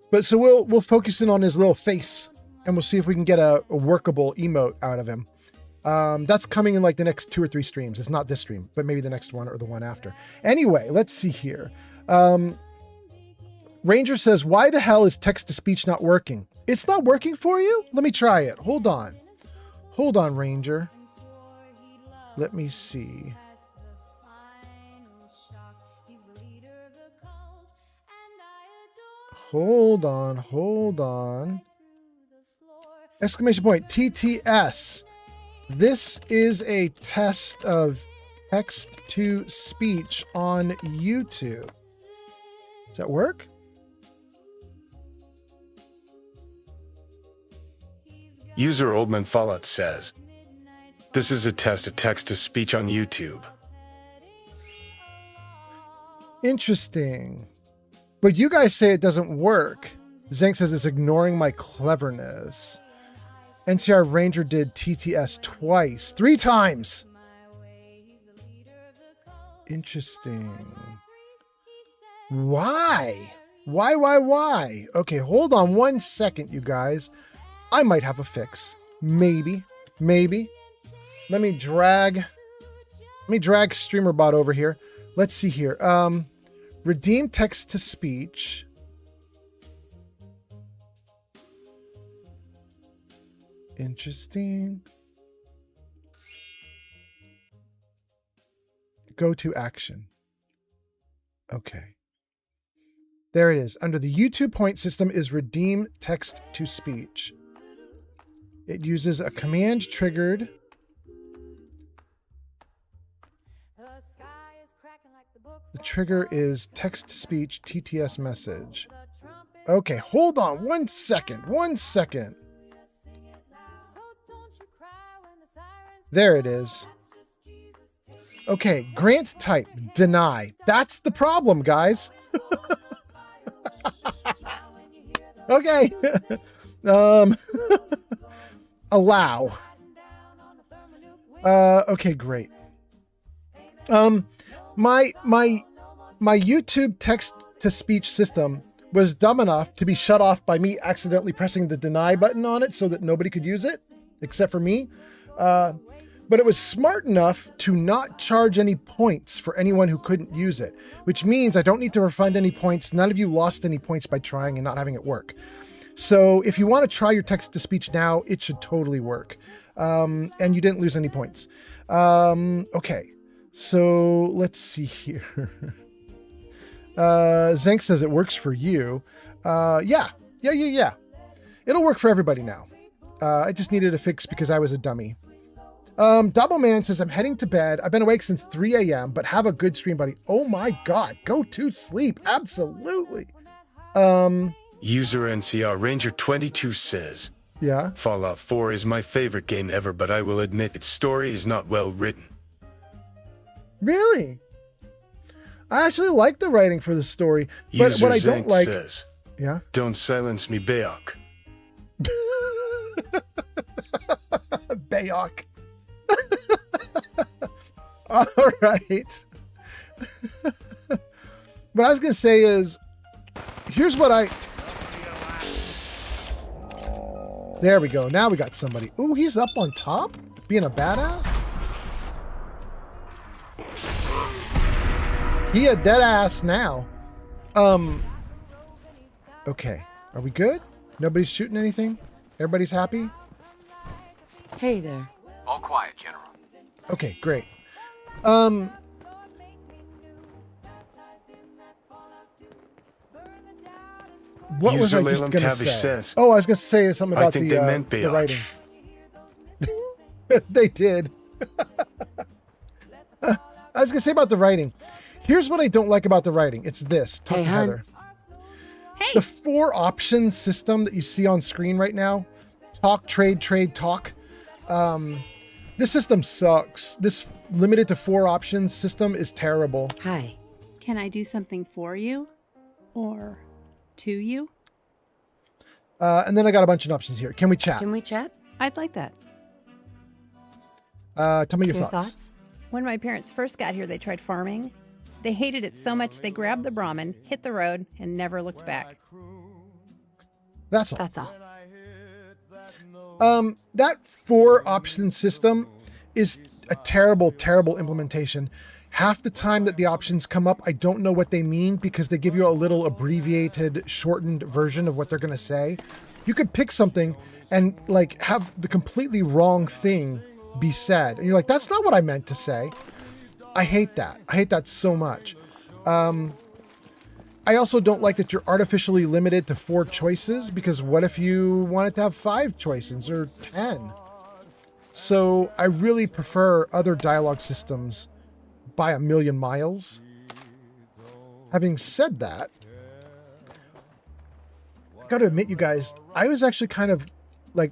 But so we'll focus in on his little face and we'll see if we can get a workable emote out of him. That's coming in like the next 2 or 3 streams. It's not this stream, but maybe the next one or the one after. Anyway, let's see here. Ranger says, why the hell is text-to-speech not working? It's not working for you? Let me try it. Hold on. Hold on, Ranger. Let me see. Hold on, hold on. Exclamation point, TTS. This is a test of text-to-speech on YouTube. Does that work? User Oldman Fallout says, this is a test of text-to-speech on YouTube. Interesting. But you guys say it doesn't work. Zank says it's ignoring my cleverness. NCR Ranger did TTS twice. 3 times. Interesting. Why? Why? Okay, hold on 1 second, you guys. I might have a fix. Maybe. Let me drag StreamerBot over here. Let's see here. Redeem text to speech. Interesting. Go to action. Okay. There it is. Under the YouTube point system is redeem text to speech. It uses a command triggered. The trigger is text to speech TTS message. Okay, hold on 1 second. 1 second. There it is. Okay, grant type, deny. That's the problem, guys. Okay. Allow. Okay, great. My YouTube text-to-speech system was dumb enough to be shut off by me accidentally pressing the deny button on it so that nobody could use it, except for me. But it was smart enough to not charge any points for anyone who couldn't use it, which means I don't need to refund any points. None of you lost any points by trying and not having it work. So if you want to try your text-to-speech now, it should totally work. And you didn't lose any points. Okay. So let's see here. Zank says it works for you. Yeah. It'll work for everybody now. I just needed a fix because I was a dummy. Double Man says, I'm heading to bed. I've been awake since 3 a.m., but have a good stream, buddy. Oh my God. Go to sleep. Absolutely. User NCR Ranger 22 says, yeah, Fallout 4 is my favorite game ever, but I will admit its story is not well written. Really? I actually like the writing for the story, but User what I don't Zank like... says, Yeah? don't silence me, Bayok. Bayok. All right. What I was going to say is, here's what I... There we go. Now we got somebody. Ooh, he's up on top? Being a badass? He a dead ass now. Okay. Are we good? Nobody's shooting anything? Everybody's happy? Hey there. All quiet, General. Okay, great. What was I User just Laylam going to Tavish say? says, Oh, I was going to say something about I think they meant the Bayok. writing. They did. I was going to say about the writing. Here's what I don't like about the writing. It's this. Talk Hey, to hon. Heather. Hey. The 4 option system that you see on screen right now, talk, trade, talk. This system sucks. This limited to 4 options system is terrible. Hi. Can I do something for you? Or to you? And then I got a bunch of options here. Can we chat? Can we chat? I'd like that. Tell me your Your thoughts. thoughts? When my parents first got here, they tried farming. They hated it so much they grabbed the Brahmin, hit the road, and never looked back. That's all. That's all. That 4 option system is a terrible, terrible implementation. Half the time that the options come up, I don't know what they mean because they give you a little abbreviated, shortened version of what they're going to say. You could pick something and like have the completely wrong thing be said. And you're like, that's not what I meant to say. I hate that. I hate that so much. I also don't like that you're artificially limited to 4 choices because what if you wanted to have 5 choices or 10? So I really prefer other dialogue systems by a million miles. Having said that, I gotta admit, you guys, I was actually kind of like,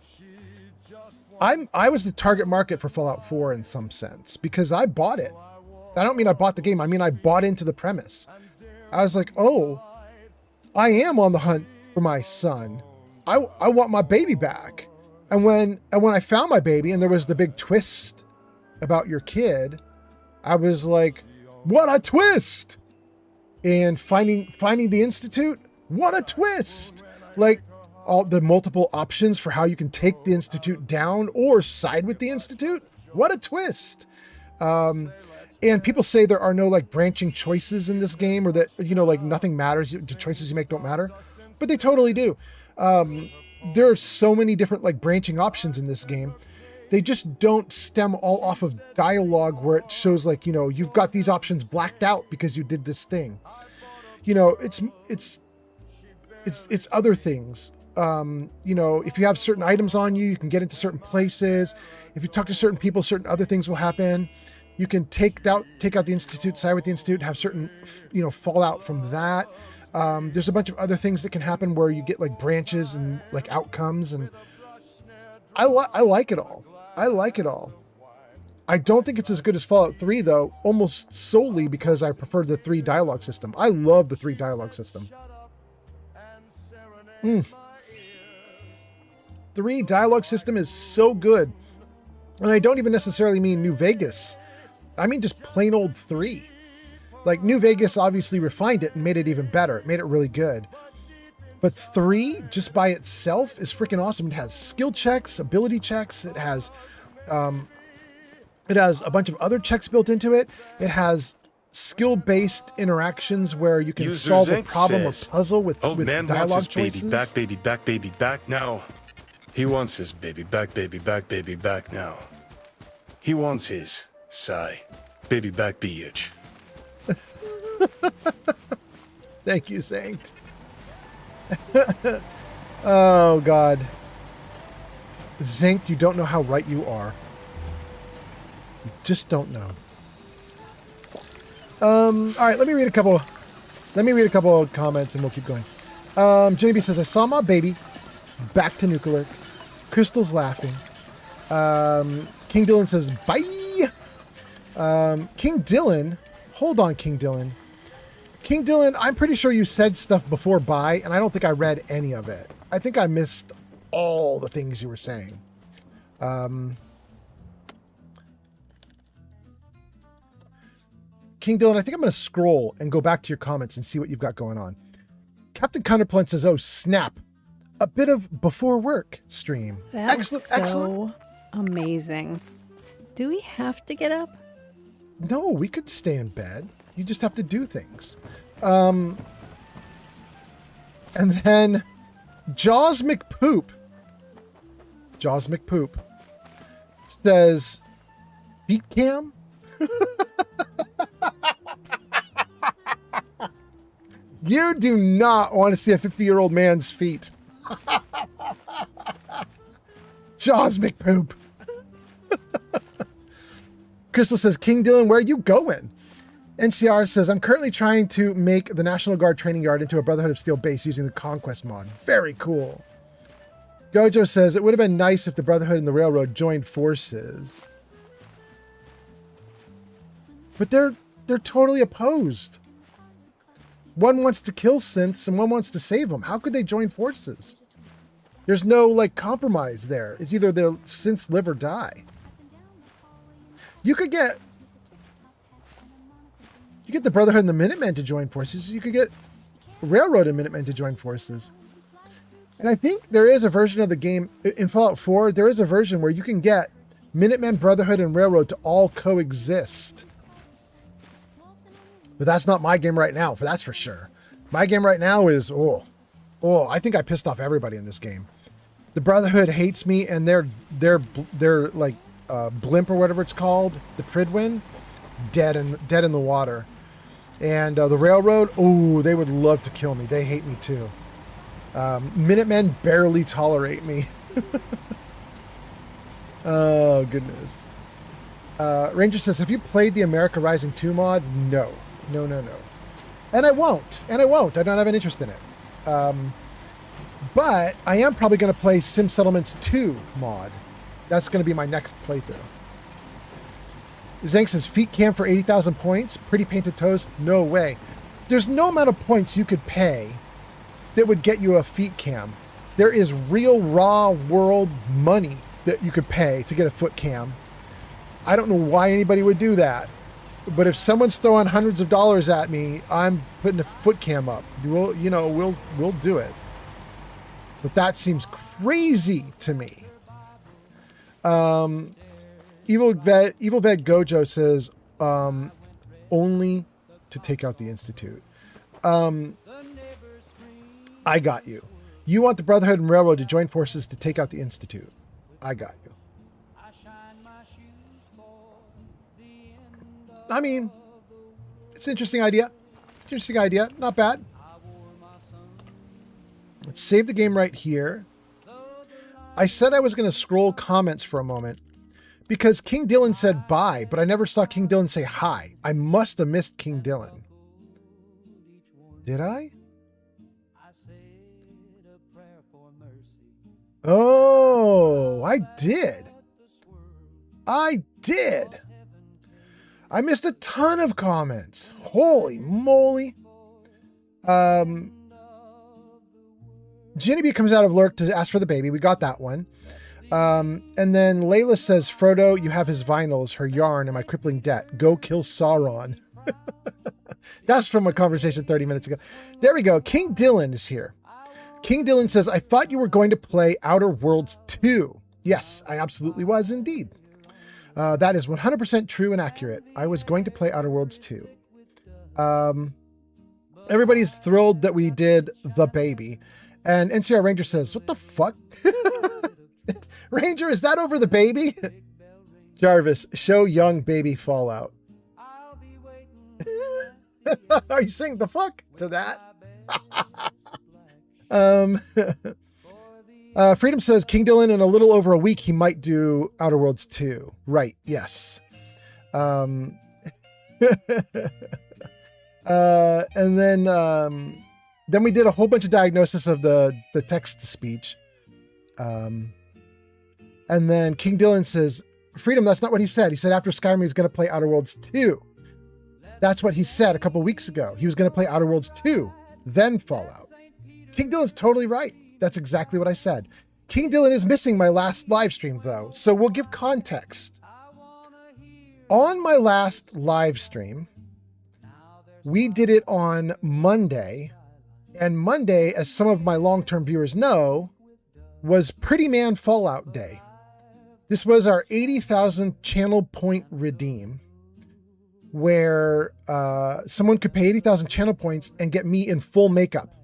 I was the target market for Fallout 4 in some sense because I bought it. I don't mean I bought the game. I mean, I bought into the premise. I was like, oh, I am on the hunt for my son. I want my baby back. And when I found my baby and there was the big twist about your kid, I was like, what a twist. And finding the Institute, what a twist. Like all the multiple options for how you can take the Institute down or side with the Institute. What a twist. And people say there are no like branching choices in this game or that, you know, like nothing matters. The choices you make don't matter, but they totally do. There are so many different like branching options in this game. They just don't stem all off of dialogue where it shows like, you know, you've got these options blacked out because you did this thing. You know, it's other things. You know, if you have certain items on you, you can get into certain places. If you talk to certain people, certain other things will happen. You can take out the Institute, side with the Institute, have certain, you know, fallout from that. There's a bunch of other things that can happen where you get like branches and like outcomes, and I like it all. I like it all. I don't think it's as good as Fallout 3 though, almost solely because I prefer the 3 dialogue system. I love the 3 dialogue system. 3 dialogue system is so good. And I don't even necessarily mean New Vegas. I mean just plain old 3. Like New Vegas obviously refined it and made it even better. It made it really good. But 3 just by itself is freaking awesome. It has skill checks, ability checks. It has a bunch of other checks built into it. It has skill-based interactions where you can User solve a Zank problem or says, puzzle with old man dialogue wants his choices. baby back now. He wants his baby back now. He wants his baby back bitch. Thank you, Saint. Oh, God. Zinc, you don't know how right you are. You just don't know. All right, let me read a couple of comments and we'll keep going. Jenny B says, I saw my baby back to nuclear. Crystal's laughing. King Dylan says, bye. King Dylan, hold on, King Dylan. King Dylan, I'm pretty sure you said stuff before bye, and I don't think I read any of it. I think I missed all the things you were saying. King Dylan, I think I'm going to scroll and go back to your comments and see what you've got going on. Captain Counterplant says, oh, snap. A bit of before work stream. That Excellent, was so excellent. amazing. Do we have to get up? No, we could stay in bed. You just have to do things. And then Jaws McPoop says, beat cam? You do not want to see a 50-year-old man's feet. Jaws McPoop. Crystal says, King Dylan, where are you going? NCR says, I'm currently trying to make the National Guard training yard into a Brotherhood of Steel base using the Conquest mod. Very cool. Gojo says, it would have been nice if the Brotherhood and the Railroad joined forces. But they're totally opposed. One wants to kill synths and one wants to save them. How could they join forces? There's no, like, compromise there. It's either the synths live or die. You get the Brotherhood and the Minutemen to join forces. You could get Railroad and Minutemen to join forces. And I think there is a version of the game in Fallout 4. There is a version where you can get Minutemen, Brotherhood, and Railroad to all coexist. But that's not my game right now, that's for sure. My game right now is, I think I pissed off everybody in this game. The Brotherhood hates me, and they're like blimp or whatever it's called, the Pridwin, dead in the water. And the Railroad, they would love to kill me. They hate me too. Minutemen barely tolerate me. Oh goodness. Ranger says, have you played the America Rising 2 mod? No. No. And I won't. I don't have an interest in it. But I am probably going to play Sim Settlements 2 mod. That's going to be my next playthrough. Zank says, feet cam for 80,000 points? Pretty painted toes? No way. There's no amount of points you could pay that would get you a feet cam. There is real raw world money that you could pay to get a foot cam. I don't know why anybody would do that. But if someone's throwing hundreds of dollars at me, I'm putting a foot cam up. We'll do it. But that seems crazy to me. Evil Vet Gojo says, only to take out the Institute. I got you. You want the Brotherhood and Railroad to join forces to take out the Institute. I got you. I mean, it's an interesting idea. Not bad. Let's save the game right here. I said I was going to scroll comments for a moment because King Dylan said bye, but I never saw King Dylan say hi. I must have missed King Dylan. Did I? Oh, I did. I missed a ton of comments. Holy moly. Ginny comes out of lurk to ask for the baby. We got that one. And then Layla says, Frodo, you have his vinyls, her yarn, and my crippling debt. Go kill Sauron. That's from a conversation 30 minutes ago. There we go. King Dylan is here. King Dylan says, I thought you were going to play Outer Worlds 2. Yes, I absolutely was indeed. That is 100% true and accurate. I was going to play Outer Worlds 2. Everybody's thrilled that we did The Baby. And NCR Ranger says, what the fuck? Ranger, is that over the baby? Jarvis, show young baby Fallout. Are you saying the fuck to that? Freedom says, King Dylan, in a little over a week, he might do Outer Worlds 2. Right, yes. And then we did a whole bunch of diagnosis of the text-to-speech. And then King Dylan says, Freedom, that's not what he said. He said after Skyrim, he was going to play Outer Worlds 2. That's what he said a couple weeks ago. He was going to play Outer Worlds 2, then Fallout. King Dylan's totally right. That's exactly what I said. King Dylan is missing my last live stream, though, so we'll give context. On my last live stream, we did it on Monday, and Monday, as some of my long-term viewers know, was Pretty Man Fallout Day. This was our 80,000 channel point redeem, where someone could pay 80,000 channel points and get me in full makeup,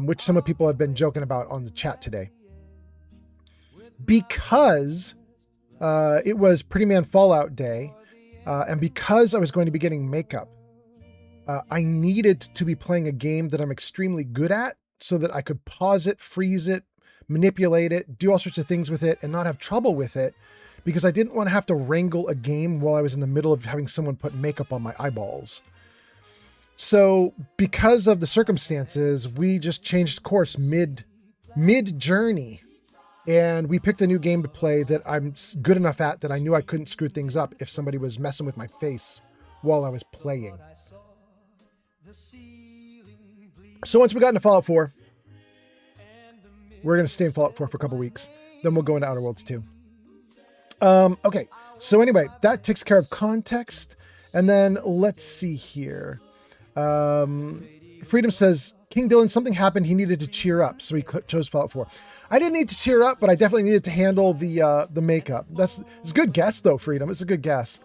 which some of people have been joking about on the chat today. Because it was Pretty Man Fallout Day, and because I was going to be getting makeup, I needed to be playing a game that I'm extremely good at so that I could pause it, freeze it, manipulate it, do all sorts of things with it, and not have trouble with it, because I didn't want to have to wrangle a game while I was in the middle of having someone put makeup on my eyeballs. So because of the circumstances, we just changed course mid-journey. And we picked a new game to play that I'm good enough at that I knew I couldn't screw things up if somebody was messing with my face while I was playing. So once we got into Fallout 4, we're going to stay in Fallout 4 for a couple weeks. Then we'll go into Outer Worlds 2. Okay, so anyway, that takes care of context. And then let's see here. Freedom says, King Dylan, something happened. He needed to cheer up, so he chose Fallout 4. I didn't need to cheer up, but I definitely needed to handle the makeup. It's a good guess, though, Freedom. It's a good guess.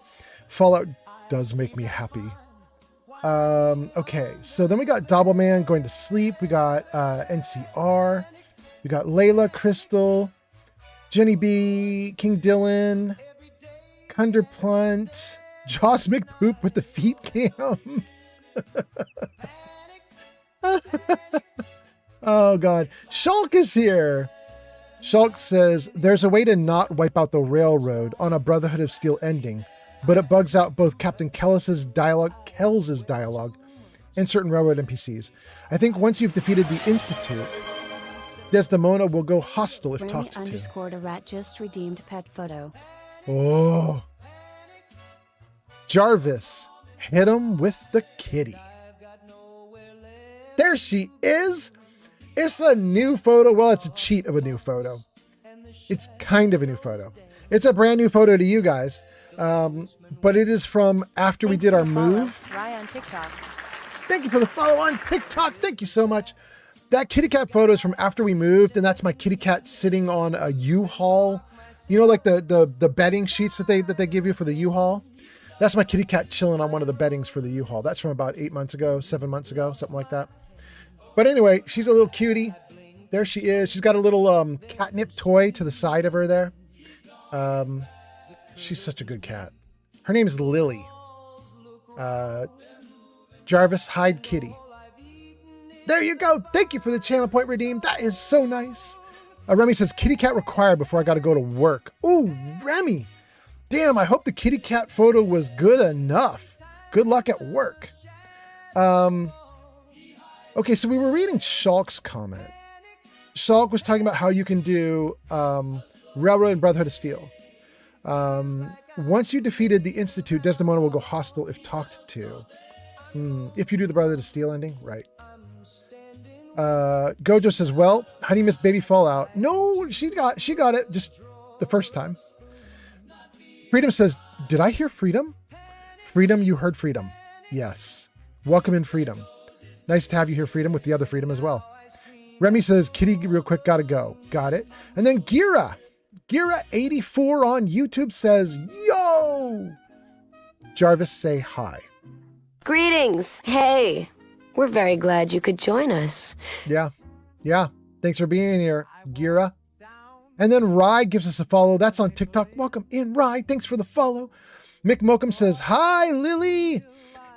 Fallout does make me happy. Okay, so then we got Dobbleman going to sleep. We got NCR. We got Layla, Crystal, Jenny B, King Dylan, Cunderplunt, Joss McPoop with the feet cam. Oh God, Shulk is here. Shulk says there's a way to not wipe out the railroad on a Brotherhood of Steel ending, but it bugs out both Captain Kells's dialogue, and certain railroad NPCs. I think once you've defeated the Institute, Desdemona will go hostile if talked to. _a rat just redeemed pet photo. Oh, Jarvis, hit him with the kitty. There she is. It's a new photo. Well, it's a cheat of a new photo. It's kind of a new photo. It's a brand new photo to you guys. But it is from after we did our move. Rye on TikTok. Thank you for the follow on TikTok. Thank you so much. That kitty cat photo is from after we moved, and that's my kitty cat sitting on a U-Haul. You know, like the bedding sheets that they give you for the U-Haul? That's my kitty cat chilling on one of the beddings for the U-Haul. That's from about 8 months ago, 7 months ago, something like that. But anyway, she's a little cutie. There she is. She's got a little catnip toy to the side of her there. She's such a good cat. Her name is Lily. Jarvis, hide kitty. There you go. Thank you for the channel point redeemed. That is so nice. Remy says, kitty cat required before I got to go to work. Ooh, Remy. Damn, I hope the kitty cat photo was good enough. Good luck at work. Okay, so we were reading Shulk's comment. Shulk was talking about how you can do Railroad and Brotherhood of Steel. Once you defeated the Institute, Desdemona will go hostile if talked to. If you do the Brotherhood of Steel ending, right. Gojo says, well, Honey missed Baby Fallout. No, she got it just the first time. Freedom says, did I hear Freedom? Freedom, you heard Freedom. Yes. Welcome in, Freedom. Nice to have you here, Freedom, with the other Freedom as well. Remy says, kitty, real quick, gotta go. Got it. And then Gira84 on YouTube says, yo! Jarvis, say hi. Greetings. Hey, we're very glad you could join us. Yeah. Thanks for being here, Gira. And then Rye gives us a follow. That's on TikTok. Welcome in, Rye. Thanks for the follow. Mick Mokum says, hi, Lily.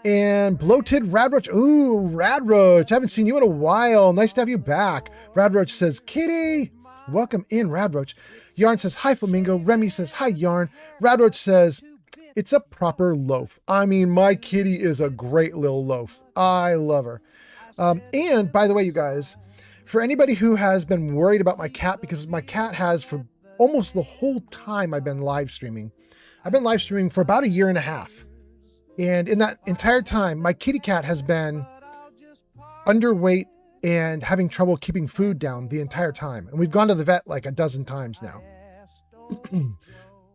And Bloated Radroach. Ooh, Radroach. I haven't seen you in a while. Nice to have you back. Radroach says, kitty. Welcome in, Radroach. Yarn says, hi, Flamingo. Remy says, hi, Yarn. Radroach says, it's a proper loaf. I mean, my kitty is a great little loaf. I love her. And by the way, you guys, for anybody who has been worried about my cat, because my cat has for almost the whole time I've been live streaming. I've been live streaming for about 1.5 years. And in that entire time, my kitty cat has been underweight and having trouble keeping food down the entire time. And we've gone to the vet like 12 times now.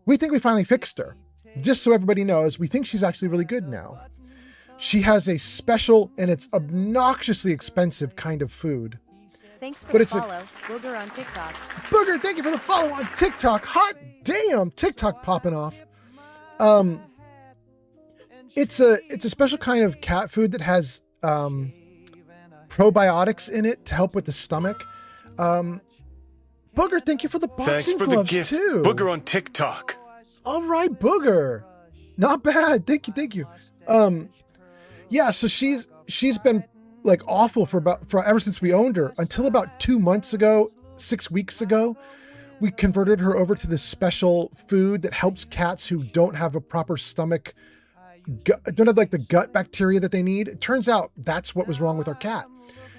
We think we finally fixed her. Just so everybody knows, we think she's actually really good now. She has a special, and it's obnoxiously expensive kind of food. Thanks for But the it's follow. Booger on TikTok. Booger, thank you for the follow on TikTok. Hot damn, TikTok popping off. It's a special kind of cat food that has probiotics in it to help with the stomach. Booger, thank you for the boxing Thanks for gloves the gift. too. Booger on TikTok. All right, Booger. Not bad. Thank you. Yeah, so she's been like awful for ever since we owned her until about 2 months ago, 6 weeks ago. We converted her over to this special food that helps cats who don't have a proper stomach, don't have like the gut bacteria that they need. It turns out that's what was wrong with our cat.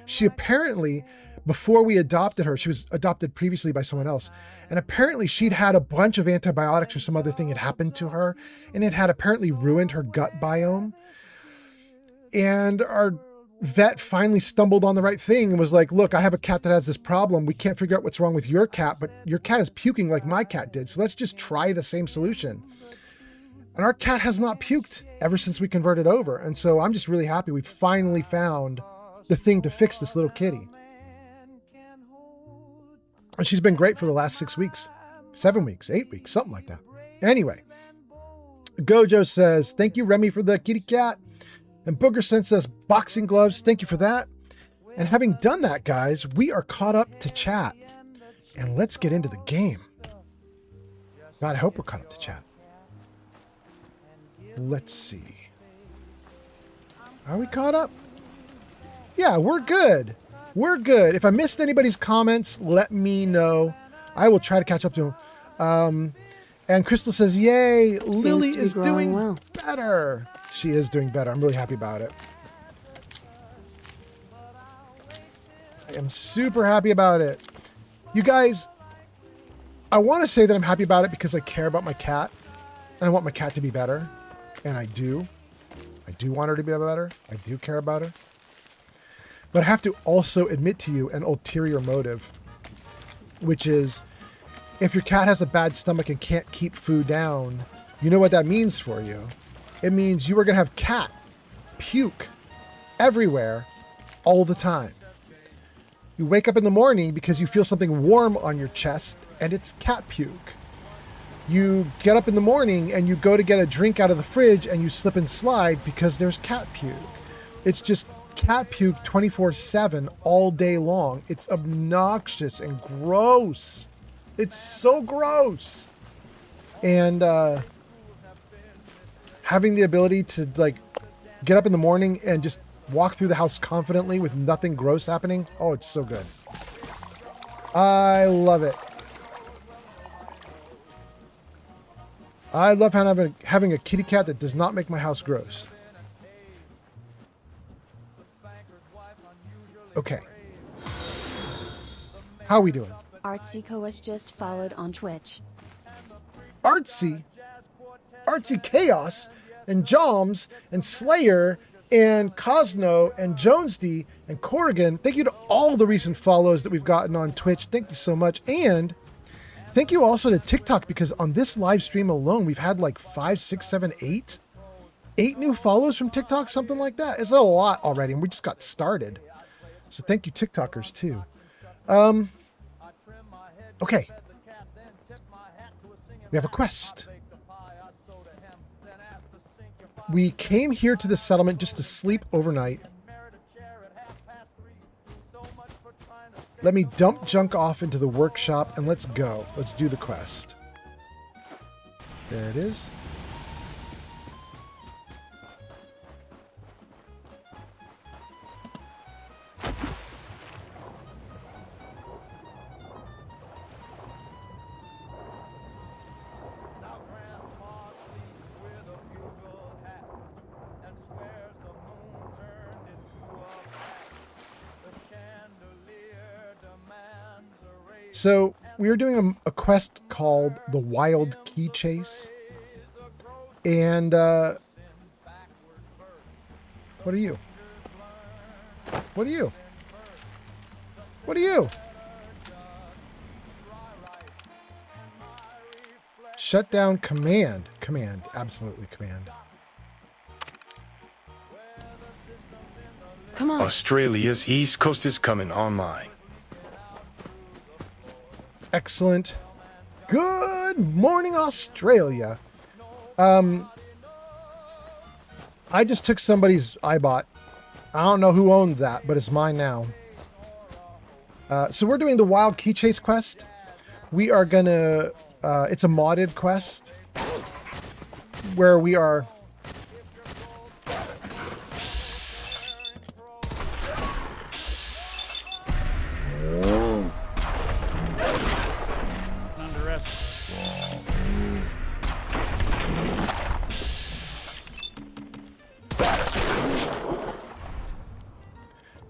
She apparently, before we adopted her, she was adopted previously by someone else. And apparently she'd had a bunch of antibiotics or some other thing had happened to her. And it had apparently ruined her gut biome. And our vet finally stumbled on the right thing and was like, look, I have a cat that has this problem. We can't figure out what's wrong with your cat, but your cat is puking like my cat did. So let's just try the same solution. And our cat has not puked ever since we converted over. And so I'm just really happy we finally found the thing to fix this little kitty. And she's been great for the last 6 weeks, 7 weeks, 8 weeks, something like that. Anyway, Gojo says, thank you, Remy, for the kitty cat. And Booger sends us boxing gloves. Thank you for that. And having done that, guys, we are caught up to chat. And let's get into the game. God, I hope we're caught up to chat. Let's see. Are we caught up? Yeah, we're good. We're good. If I missed anybody's comments, let me know. I will try to catch up to them. And Crystal says, yay, Lily is doing better. She is doing better. I'm really happy about it. I am super happy about it. You guys, I want to say that I'm happy about it because I care about my cat. And I want my cat to be better. And I do. I do want her to be better. I do care about her. But I have to also admit to you an ulterior motive, which is if your cat has a bad stomach and can't keep food down, you know what that means for you. It means you are going to have cat puke everywhere all the time. You wake up in the morning because you feel something warm on your chest and it's cat puke. You get up in the morning and you go to get a drink out of the fridge and you slip and slide because there's cat puke. It's just cat puke 24/7 all day long. It's obnoxious and gross. It's so gross. And having the ability to like get up in the morning and just walk through the house confidently with nothing gross happening. Oh, it's so good. I love it. I love having a kitty cat that does not make my house gross. Okay. How are we doing? Artsy was just followed on Twitch. Artsy Chaos, and Joms, and Slayer, and Cosno, and Jonesdy, and Corrigan. Thank you to all the recent follows that we've gotten on Twitch. Thank you so much. And thank you also to TikTok, because on this live stream alone, we've had like 5, 6, 7, 8 new follows from TikTok, something like that. It's a lot already, and we just got started. So thank you, TikTokers, too. Okay. We have a quest. We came here to the settlement just to sleep overnight. Let me dump junk off into the workshop and let's go. Let's do the quest. There it is. So we are doing a quest called the Wild Key Chase. And, what are you? What are you? What are you? Shut down command. Command. Absolutely command. Come on. Australia's east coast is coming online. Excellent. Good morning, Australia. I just took somebody's iBot. I don't know who owned that, but it's mine now. So we're doing the Wild Key Chase quest. We are gonna... it's a modded quest where we are...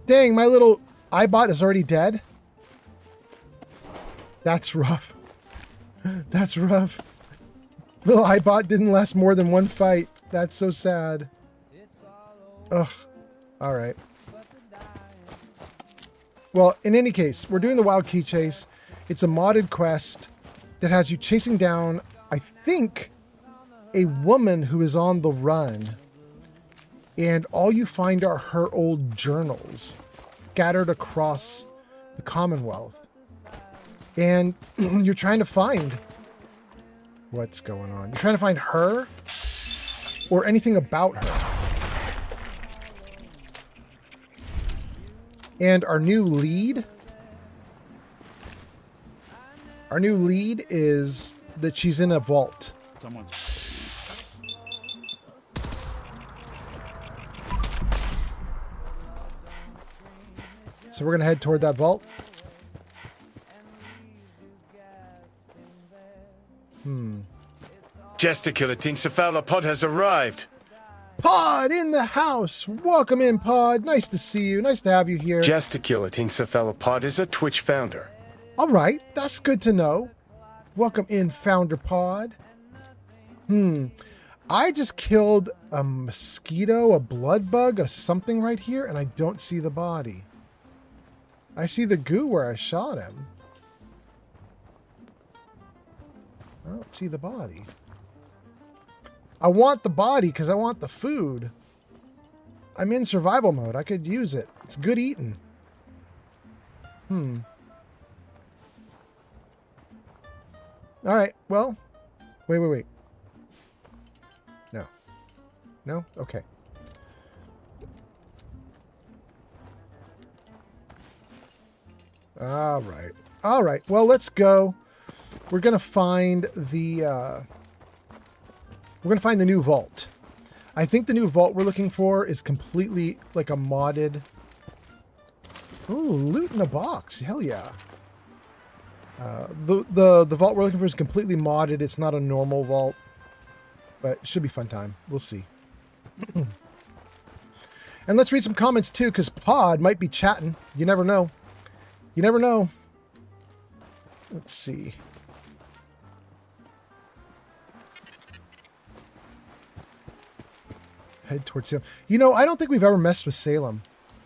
Dang, my little iBot is already dead. That's rough. That's rough. Little iBot didn't last more than one fight. That's so sad. Ugh. Alright. Well, in any case, we're doing the Wild Key Chase. It's a modded quest that has you chasing down, I think, a woman who is on the run. And all you find are her old journals scattered across the Commonwealth. And you're trying to find what's going on. You're trying to find her or anything about her. And our new lead is that she's in a vault. Someone's... So we're going to head toward that vault. Gesticulating cephalopod has arrived. Pod in the house. Welcome in, Pod. Nice to see you. Nice to have you here. Gesticulating cephalopod is a Twitch founder. All right. That's good to know. Welcome in, Founder Pod. I just killed a mosquito, a blood bug, a something right here, and I don't see the body. I see the goo where I shot him. I don't see the body. I want the body because I want the food. I'm in survival mode. I could use it. It's good eating. All right. Well, wait. No. No? Okay. All right. All right. Well, let's go. We're going to find the new vault. I think the new vault we're looking for is completely like a modded. Ooh, loot in a box. Hell yeah. The vault we're looking for is completely modded. It's not a normal vault, but it should be fun time. We'll see. And let's read some comments too, because Pod might be chatting. You never know. You never know. Let's see. Head towards Salem. You know, I don't think we've ever messed with Salem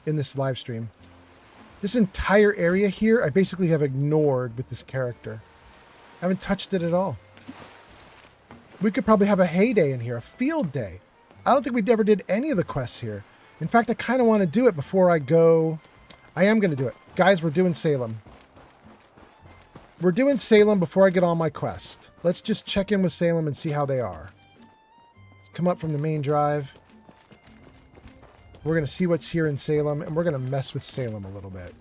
in this live stream. This entire area here, I basically have ignored with this character. I haven't touched it at all. We could probably have a heyday in here, a field day. I don't think we ever did any of the quests here. In fact, I kind of want to do it before I go. I am going to do it. Guys, we're doing Salem. We're doing Salem before I get on my quest. Let's just check in with Salem and see how they are. Let's come up from the main drive. We're going to see what's here in Salem, and we're going to mess with Salem a little bit.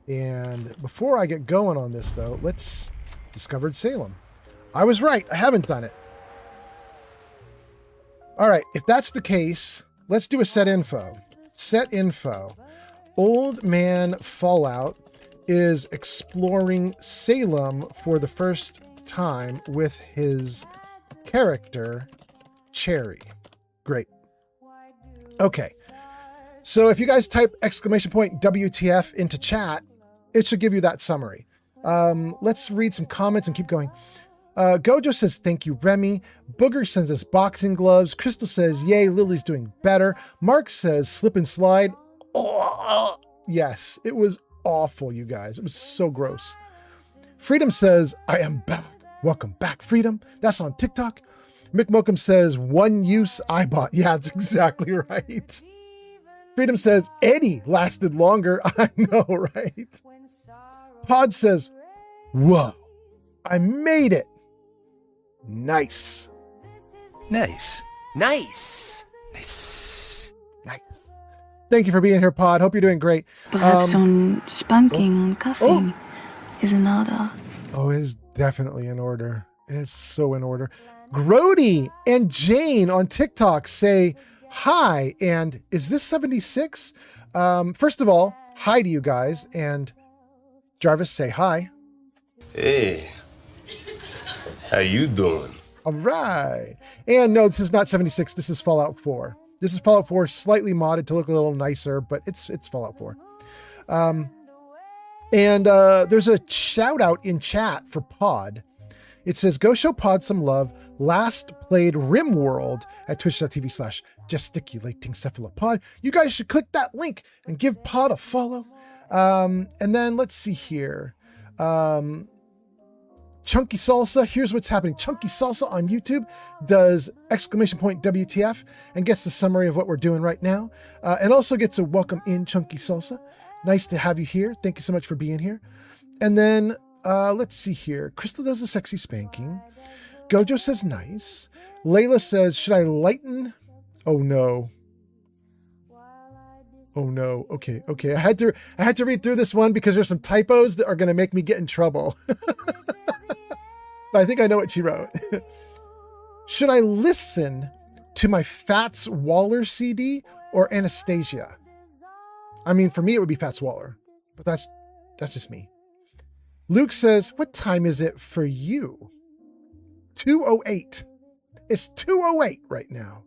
And before I get going on this, though, let's discover Salem. I was right. I haven't done it. All right. If that's the case, let's do a set info. Set info. Old Man Fallout is exploring Salem for the first time with his character, Cherry. Great. Okay. So if you guys type !WTF into chat, it should give you that summary. Let's read some comments and keep going. Gojo says, thank you, Remy. Booger sends us boxing gloves. Crystal says, yay, Lily's doing better. Mark says, slip and slide. Oh, yes, it was awful, you guys. It was so gross. Freedom says, I am back. Welcome back, Freedom. That's on TikTok. Mick Mokum says, one use I bought. Yeah, that's exactly right. Freedom says, Eddie lasted longer. I know, right? Pod says, whoa, I made it. Nice. Nice. Nice. Nice. Nice. Thank you for being here, Pod. Hope you're doing great. Perhaps some spanking and cuffing is in order. Oh, it's definitely in order. It's so in order. Grody and Jane on TikTok say hi. And is this 76? First of all, hi to you guys. And Jarvis, say hi. Hey. How you doing? All right. And no, this is not 76. This is Fallout 4. This is Fallout 4 slightly modded to look a little nicer, but it's Fallout 4. And there's a shout out in chat for Pod. It says, go show Pod some love. Last played RimWorld at twitch.tv/gesticulatingcephalopod. You guys should click that link and give Pod a follow. And then let's see here. Chunky Salsa, here's what's happening. Chunky Salsa on YouTube does WTF and gets the summary of what we're doing right now. And also gets a welcome in, Chunky Salsa. Nice to have you here. Thank you so much for being here. And then let's see here. Crystal does the sexy spanking. Gojo says nice. Layla says, should I lighten? Oh no. Oh no. Okay. I had to read through this one because there's some typos that are going to make me get in trouble. But I think I know what she wrote. Should I listen to my Fats Waller CD or Anastasia? I mean, for me, it would be Fats Waller, but that's just me. Luke says, what time is it for you? 2:08. It's 2:08 right now.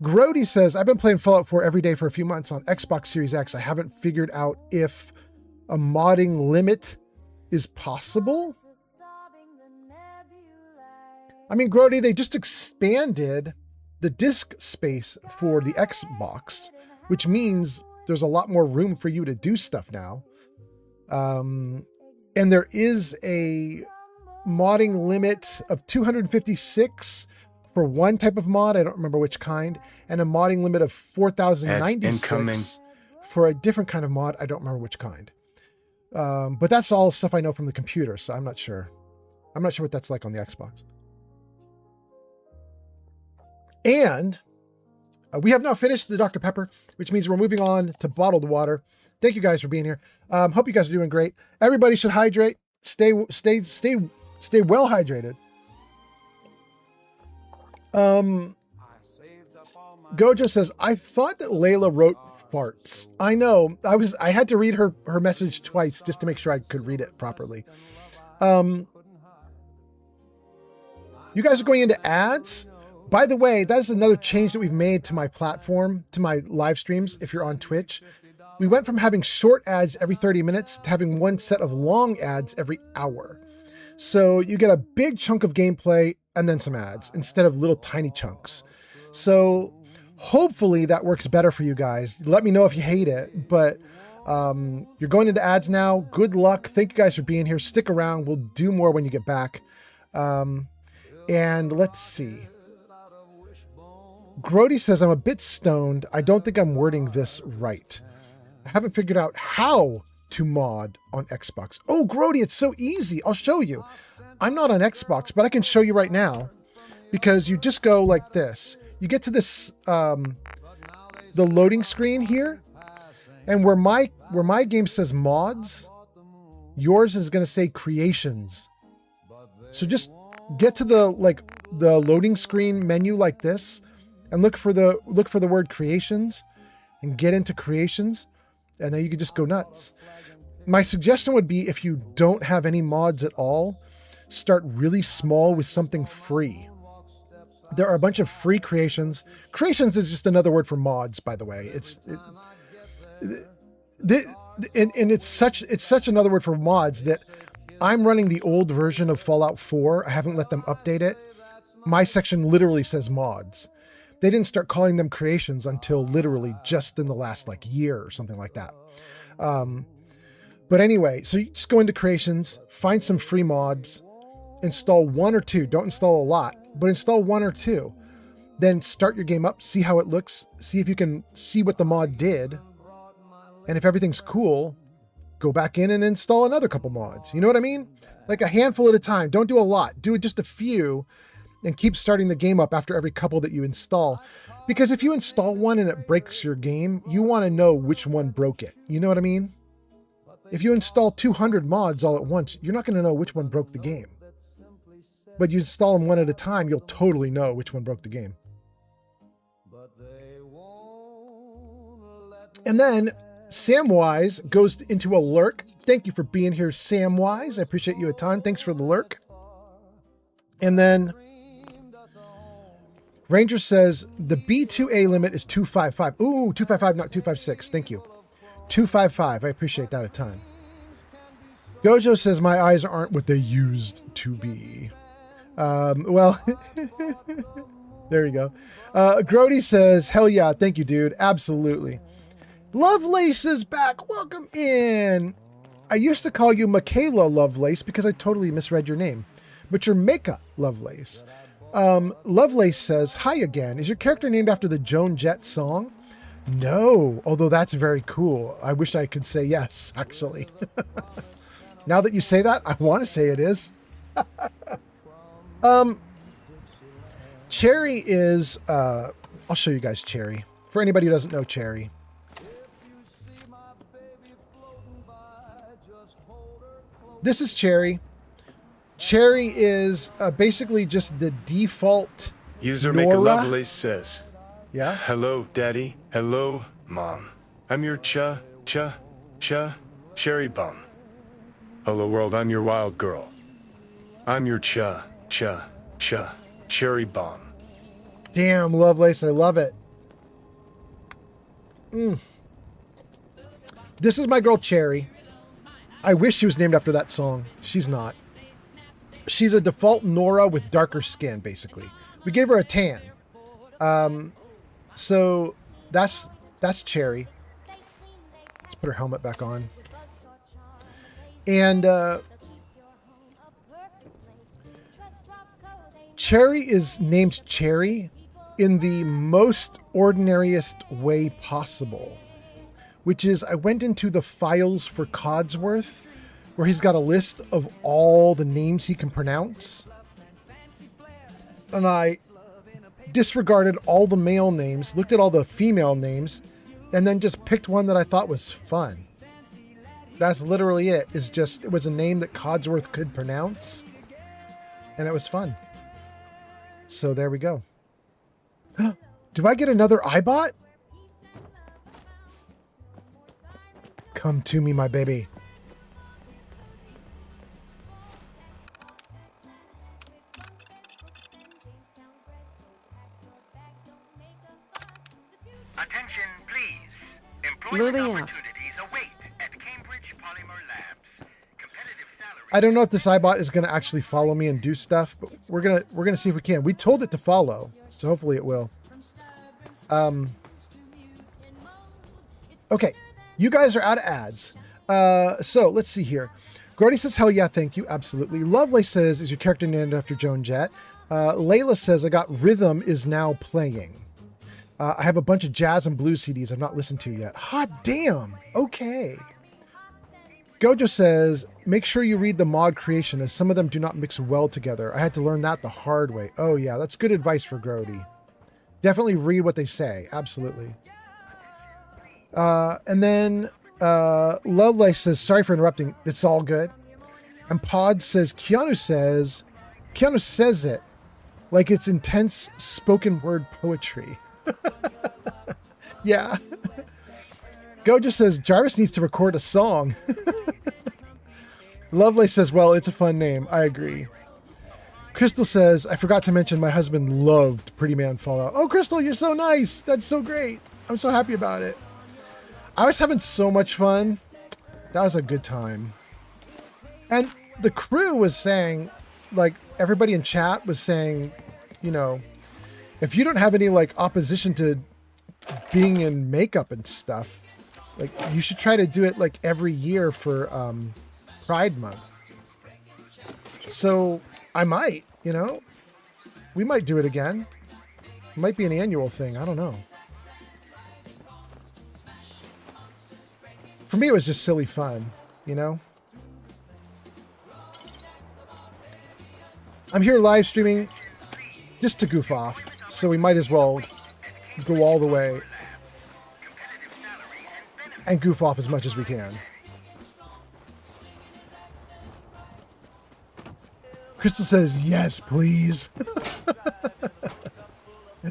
Grody says, I've been playing Fallout 4 every day for a few months on Xbox Series X. I haven't figured out if a modding limit is possible. I mean, Grody, they just expanded the disk space for the Xbox, which means there's a lot more room for you to do stuff now. And there is a modding limit of 256 for one type of mod. I don't remember which kind. And a modding limit of 4,096 for a different kind of mod. I don't remember which kind. But that's all stuff I know from the computer, so I'm not sure. I'm not sure what that's like on the Xbox. And we have now finished the Dr. Pepper, which means we're moving on to bottled water. Thank you guys for being here. Hope you guys are doing great. Everybody should hydrate. Stay well hydrated. Gojo says, I thought that Layla wrote farts. I know. I had to read her message twice just to make sure I could read it properly. You guys are going into ads. By the way, that is another change that we've made to my platform, to my live streams. If you're on Twitch, we went from having short ads every 30 minutes to having one set of long ads every hour. So you get a big chunk of gameplay and then some ads instead of little tiny chunks. So hopefully that works better for you guys. Let me know if you hate it, but you're going into ads now. Good luck. Thank you guys for being here. Stick around. We'll do more when you get back. And let's see. Grody says, I'm a bit stoned. I don't think I'm wording this right. I haven't figured out how to mod on Xbox. Oh, Grody, it's so easy. I'll show you. I'm not on Xbox, but I can show you right now because you just go like this. You get to this, the loading screen here, and where my game says mods, yours is going to say creations. So just get to the loading screen menu like this and look for the word creations and get into creations, and then you can just go nuts. My suggestion would be, if you don't have any mods at all, start really small with something free. There are a bunch of free creations. Creations is just another word for mods, by the way. It's such another word for mods that I'm running the old version of Fallout 4. I haven't let them update it. My section literally says mods. They didn't start calling them creations until literally just in the last like year or something like that. But anyway, so you just go into creations, find some free mods, install 1 or 2. Don't install a lot, but install 1 or 2. Then start your game up, see how it looks, see if you can see what the mod did. And if everything's cool, go back in and install another couple mods. You know what I mean? Like a handful at a time. Don't do a lot. Do just a few and keep starting the game up after every couple that you install. Because if you install one and it breaks your game, you want to know which one broke it. You know what I mean? If you install 200 mods all at once, you're not going to know which one broke the game. But you install them one at a time, you'll totally know which one broke the game. And then Samwise goes into a lurk. Thank you for being here, Samwise. I appreciate you a ton. Thanks for the lurk. And then Ranger says the B2A limit is 255. Ooh, 255, not 256. Thank you. 255. I appreciate that a ton. Gojo says my eyes aren't what they used to be. Well, there you go. Grody says, hell yeah, thank you, dude. Absolutely. Lovelace is back. Welcome in. I used to call you Michaela Lovelace because I totally misread your name, but you're Mika Lovelace. Lovelace says, hi again. Is your character named after the Joan Jett song? No, although that's very cool. I wish I could say yes, actually. Now that you say that, I want to say it is. Cherry is, I'll show you guys Cherry. For anybody who doesn't know Cherry. This is Cherry. Cherry is basically just the default User Nora. Make a Lovelace says, yeah? Hello, Daddy. Hello, Mom. I'm your cherry bum. Hello, world. I'm your wild girl. I'm your cherry bomb. Damn, Lovelace. I love it. This is my girl, Cherry. I wish she was named after that song. She's not. She's a default Nora with darker skin, basically. We gave her a tan. So that's Cherry. Let's put her helmet back on. And Cherry is named Cherry in the most ordinariest way possible, which is I went into the files for Codsworth, where he's got a list of all the names he can pronounce. And I disregarded all the male names, looked at all the female names, and then just picked one that I thought was fun. That's literally it. It was a name that Codsworth could pronounce, and it was fun. So there we go. Do I get another iBot? Come to me, my baby. Attention, please. Moving out. Opportunities await at Cambridge Polymer Labs. Competitive salary. I don't know if this iBot is going to actually follow me and do stuff, but we're gonna see if we can. We told it to follow, so hopefully it will. Okay, you guys are out of ads. So let's see here. Grody says, hell yeah, thank you. Absolutely. Lovely says, is your character named after Joan Jett? Layla says, I got Rhythm is now playing. I have a bunch of jazz and blues CDs I've not listened to yet. Hot damn. Okay. Gojo says, make sure you read the mod creation as some of them do not mix well together. I had to learn that the hard way. Oh yeah, that's good advice for Grody. Definitely read what they say. Absolutely. And then Lovelace says, sorry for interrupting. It's all good. And Pod says, Keanu says it like it's intense spoken word poetry. Yeah. Gojo says, Jarvis needs to record a song. Lovelace says, well, it's a fun name. I agree. Crystal says, I forgot to mention my husband loved Pretty Man Fallout. Oh, Crystal, you're so nice. That's so great. I'm so happy about it. I was having so much fun. That was a good time. And the crew was saying, like, everybody in chat was saying, you know, if you don't have any like opposition to being in makeup and stuff, like, you should try to do it like every year for Pride Month. So I might, you know, we might do it again. It might be an annual thing. I don't know. For me, it was just silly fun, you know? I'm here live streaming just to goof off, so we might as well go all the way and goof off as much as we can. Crystal says, yes, please.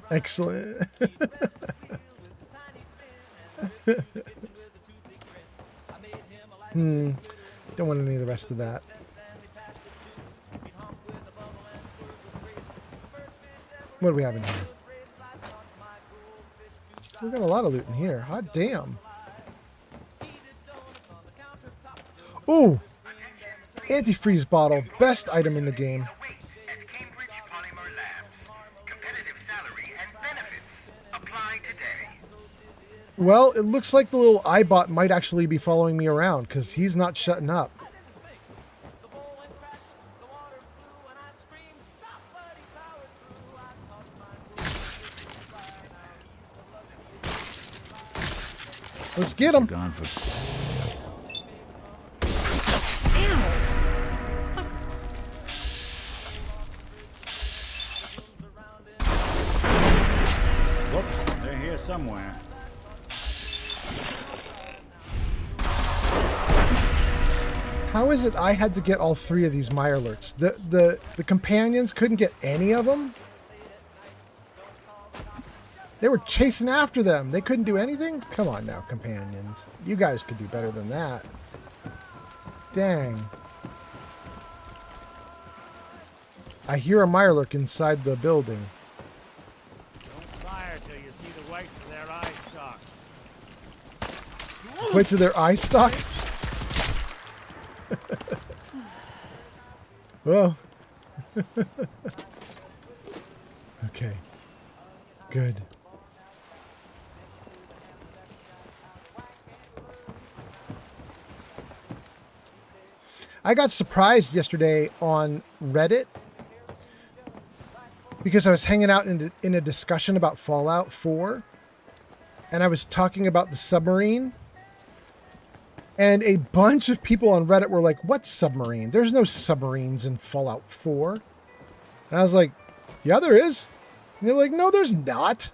Excellent. Don't want any of the rest of that. What do we have in here? We got a lot of loot in here. Hot damn. Ooh! Antifreeze bottle. Best item in the game. Well, it looks like the little iBot might actually be following me around because he's not shutting up. Let's get him. Gone for... Whoops, they're here somewhere. How is it I had to get all three of these Mirelurks? The companions couldn't get any of them? They were chasing after them. They couldn't do anything? Come on now, companions. You guys could do better than that. Dang. I hear a Mirelurk inside the building. Don't fire till you see the whites of their eye stalk. Whites of their eye stalk? Well. Okay. Good. I got surprised yesterday on Reddit because I was hanging out in a discussion about Fallout 4 and I was talking about the submarine. And a bunch of people on Reddit were like, what submarine? There's no submarines in Fallout 4. And I was like, yeah, there is. And they're like, no, there's not.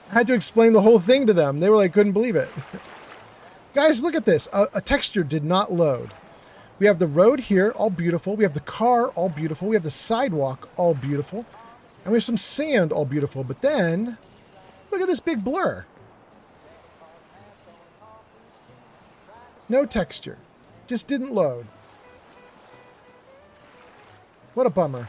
I had to explain the whole thing to them. They were like, couldn't believe it. Guys, look at this. A texture did not load. We have the road here, all beautiful. We have the car, all beautiful. We have the sidewalk, all beautiful. And we have some sand, all beautiful. But then, look at this big blur. No texture. Just didn't load. What a bummer.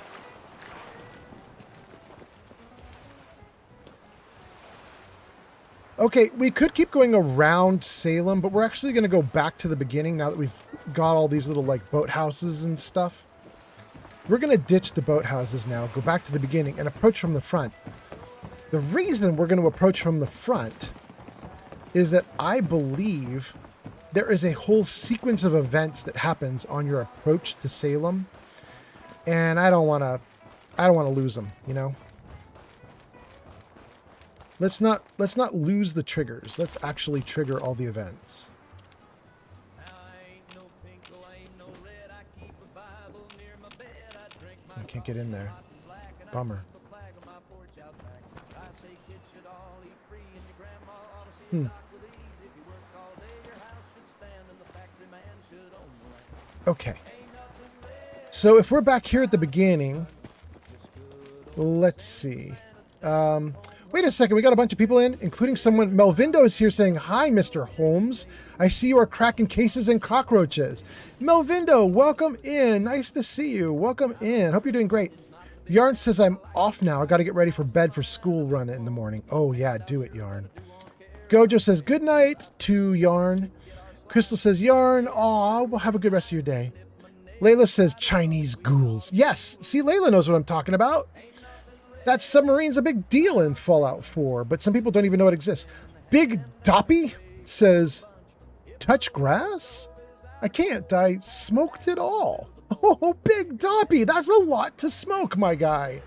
Okay, we could keep going around Salem, but we're actually going to go back to the beginning now that we've got all these little, like, boathouses and stuff. We're going to ditch the boathouses now, go back to the beginning, and approach from the front. The reason we're going to approach from the front is that I believe there is a whole sequence of events that happens on your approach to Salem, and I don't want to lose them, you know? Let's not lose the triggers. Let's actually trigger all the events. I can't get in there. Bummer. Okay. So if we're back here at the beginning, let's see. Wait a second, we got a bunch of people in, including someone. Melvindo is here saying, hi, Mr. Holmes. I see you are cracking cases and cockroaches. Melvindo, welcome in. Nice to see you. Welcome in. Hope you're doing great. Yarn says I'm off now. I got to get ready for bed for school run in the morning. Oh, yeah, do it, Yarn. Gojo says good night to Yarn. Crystal says Yarn. Aw, well, have a good rest of your day. Layla says Chinese ghouls. Yes, see, Layla knows what I'm talking about. That submarine's a big deal in Fallout 4, but some people don't even know it exists. Big Doppy says, touch grass? I can't. I smoked it all. Oh, Big Doppy, that's a lot to smoke, my guy.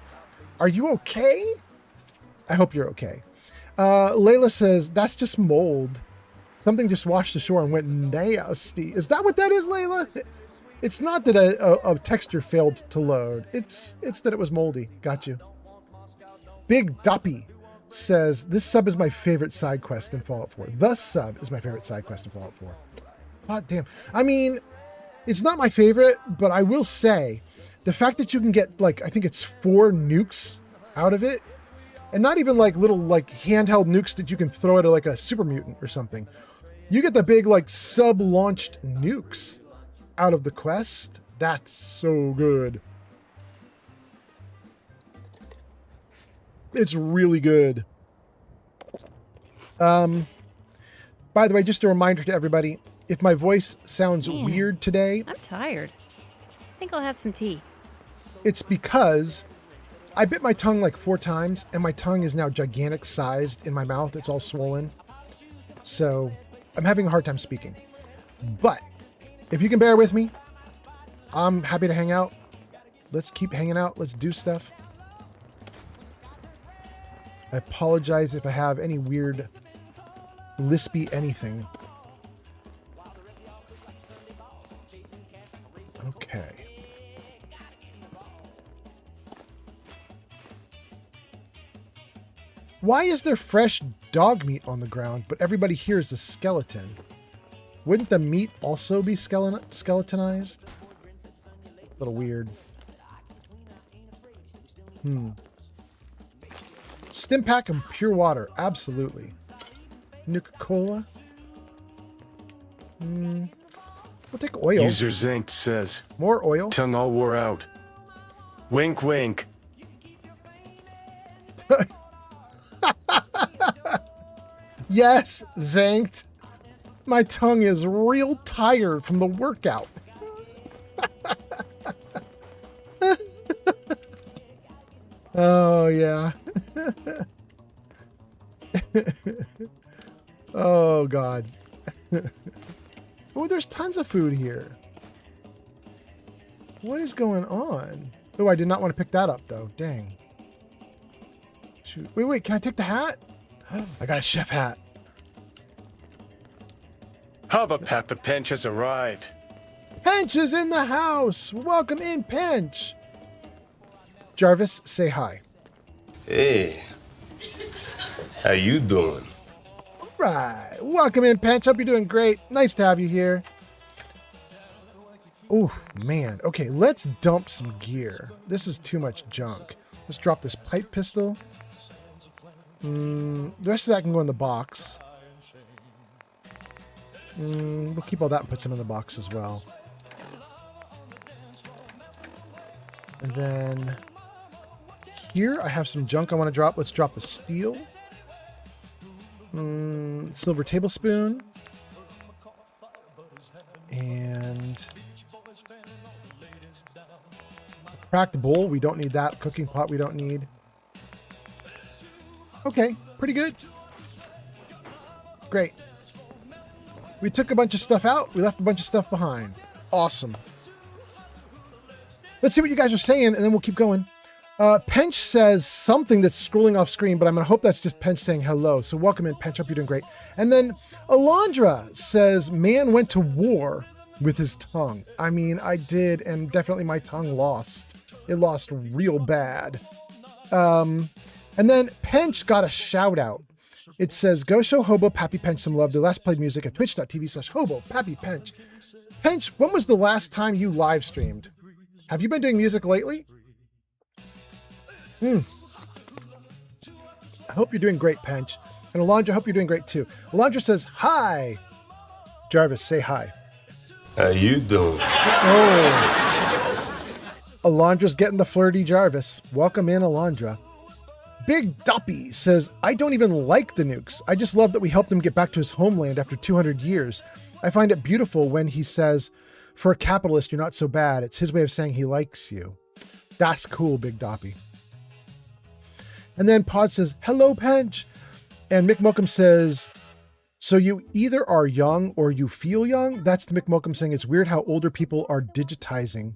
Are you okay? I hope you're okay. Layla says, that's just mold. Something just washed ashore and went nasty. Is that what that is, Layla? It's not that a texture failed to load. It's that it was moldy. Got you. Big Doppy says, this sub is my favorite side quest in Fallout 4. The sub is my favorite side quest in Fallout 4. God damn. I mean, it's not my favorite, but I will say, the fact that you can get, like, I think it's 4 nukes out of it, and not even like little like handheld nukes that you can throw at like a super mutant or something. You get the big like sub-launched nukes out of the quest. That's so good. It's really good. By the way, just a reminder to everybody, if my voice sounds weird today, I'm tired. I think I'll have some tea. It's because I bit my tongue like 4 times, and my tongue is now gigantic sized in my mouth. It's all swollen. So I'm having a hard time speaking. But if you can bear with me, I'm happy to hang out. Let's keep hanging out. Let's do stuff. I apologize if I have any weird lispy anything. Okay. Why is there fresh dog meat on the ground, but everybody here is a skeleton? Wouldn't the meat also be skeletonized? A little weird. Stim pack and pure water. Absolutely. Nuka-Cola. We'll take oil. User Zinked says, more oil. Tongue all wore out. Wink, wink. Yes, Zanked. My tongue is real tired from the workout. Oh, yeah. Oh, God. Oh, there's tons of food here. What is going on? Oh, I did not want to pick that up, though. Dang. Shoot. Wait, can I take the hat? I got a chef hat. Hubba Peppa Pinch has arrived. Pench is in the house. Welcome in, Pench. Jarvis, say hi. Hey. How you doing? All right. Welcome in, Pench. Hope you're doing great. Nice to have you here. Oh, man. Okay, let's dump some gear. This is too much junk. Let's drop this pipe pistol. The rest of that can go in the box. We'll keep all that and put some in the box as well. And then here I have some junk I want to drop. Let's drop the steel. Silver tablespoon. And a cracked bowl. We don't need that. Cooking pot we don't need. Okay, pretty good. Great. We took a bunch of stuff out. We left a bunch of stuff behind. Awesome. Let's see what you guys are saying, and then we'll keep going. Pench says something that's scrolling off screen, but I'm going to hope that's just Pench saying hello. So welcome in, Pench. Hope you're doing great. And then Alondra says, man went to war with his tongue. I mean, I did, and definitely my tongue lost. It lost real bad. And then Pench got a shout out. It says, go show Hobo Pappy Pench some love. The last played music at twitch.tv/Hobo Pappy Pench. Pench, when was the last time you live streamed? Have you been doing music lately? I hope you're doing great, Pench. And Alondra, I hope you're doing great too. Alondra says, hi. Jarvis, say hi. How you doing? Oh. Alondra's getting the flirty Jarvis. Welcome in, Alondra. Big Doppy says, I don't even like the nukes. I just love that we helped him get back to his homeland after 200 years. I find it beautiful when he says, for a capitalist, you're not so bad. It's his way of saying he likes you. That's cool, Big Doppy. And then Pod says, hello, Pench. And Mick Mokum says, so you either are young or you feel young? That's the Mick Mokum saying, it's weird how older people are digitizing,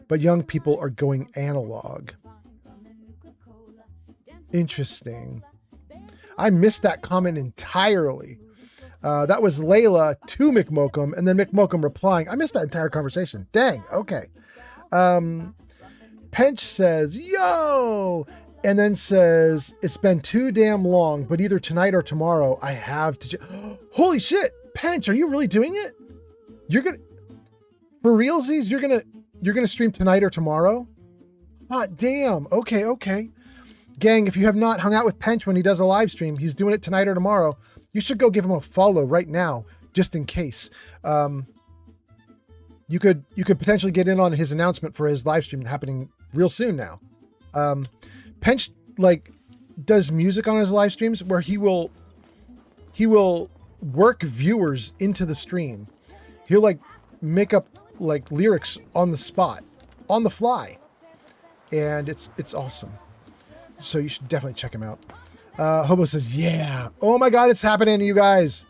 but young people are going analog. Interesting. I missed that comment entirely. That was Layla to Mick Mokum, and then Mick Mokum replying. I missed that entire conversation. Dang, okay. Pench says, yo! And then says, it's been too damn long, but either tonight or tomorrow, I have to... Holy shit! Pench, are you really doing it? You're gonna... For realsies, you're gonna stream tonight or tomorrow? Hot damn. Okay. Gang, if you have not hung out with Pench when he does a live stream, he's doing it tonight or tomorrow. You should go give him a follow right now, just in case. You could potentially get in on his announcement for his live stream happening real soon now. Pench does music on his live streams where he will work viewers into the stream. He'll make up lyrics on the spot, on the fly, and it's awesome. So you should definitely check him out. Hobo says, yeah. Oh my God, it's happening, you guys.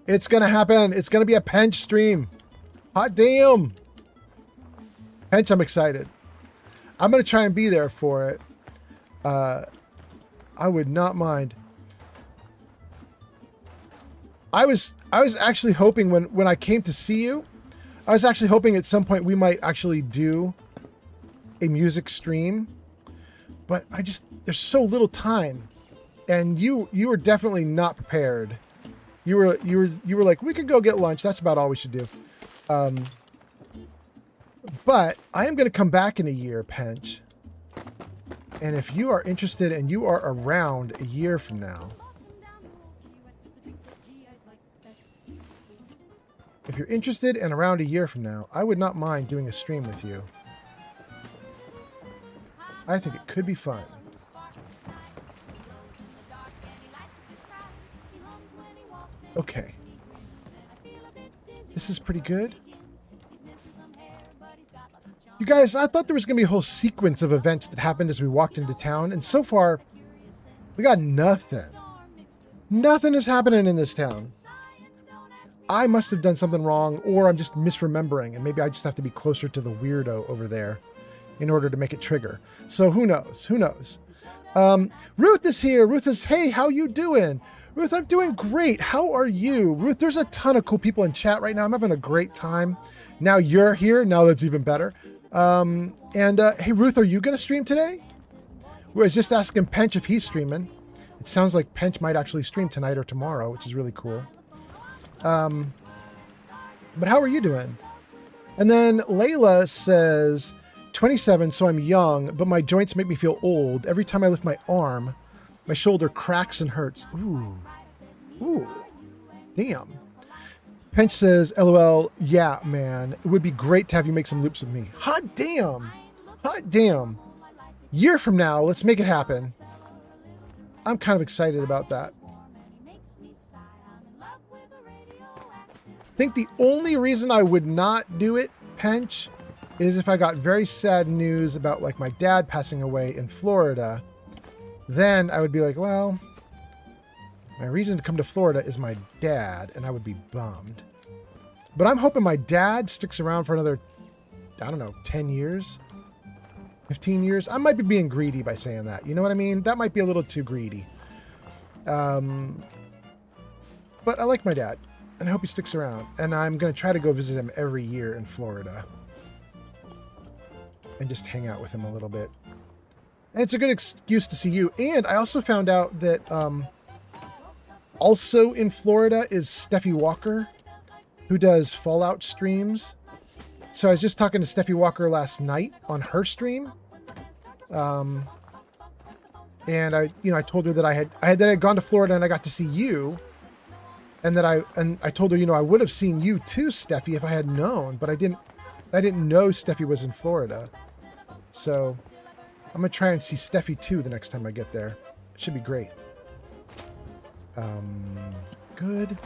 It's going to happen. It's going to be a Pench stream. Hot damn. Pench, I'm excited. I'm going to try and be there for it. I would not mind. I was actually hoping when I came to see you, I was actually hoping at some point we might actually do a music stream, but there's so little time, and you were definitely not prepared. You were like, we could go get lunch. That's about all we should do. But I am going to come back in a year, Pench. And if you are interested and you are around a year from now, if you're interested and around a year from now, I would not mind doing a stream with you. I think it could be fun. Okay. This is pretty good. You guys, I thought there was going to be a whole sequence of events that happened as we walked into town, and so far, we got nothing. Nothing is happening in this town. I must have done something wrong, or I'm just misremembering, and maybe I just have to be closer to the weirdo over there in order to make it trigger. So who knows? Who knows? Ruth is here. Ruth is, hey, how you doing? Ruth, I'm doing great. How are you? Ruth, there's a ton of cool people in chat right now. I'm having a great time. Now you're here. Now that's even better. Hey, Ruth, are you going to stream today? I was just asking Pench if he's streaming. It sounds like Pench might actually stream tonight or tomorrow, which is really cool. But how are you doing? And then Layla says, 27, so I'm young, but my joints make me feel old. Every time I lift my arm, my shoulder cracks and hurts. Ooh. Damn. Pench says, LOL, yeah, man. It would be great to have you make some loops with me. Hot damn. Hot damn. Year from now, let's make it happen. I'm kind of excited about that. I think the only reason I would not do it, Pench, is if I got very sad news about my dad passing away in Florida. Then I would be like, well, my reason to come to Florida is my dad, and I would be bummed. But I'm hoping my dad sticks around for another, I don't know, 10 years? 15 years? I might be being greedy by saying that. You know what I mean? That might be a little too greedy. But I like my dad, and I hope he sticks around. And I'm going to try to go visit him every year in Florida. And just hang out with him a little bit. And it's a good excuse to see you. And I also found out that also in Florida is Steffi Walker, who does Fallout streams. So I was just talking to Steffi Walker last night on her stream. And I told her that I had gone to Florida and I got to see you. And that I told her, I would have seen you too, Steffi, if I had known, but I didn't know Steffi was in Florida. So I'm going to try and see Steffi too the next time I get there. Should be great. Good.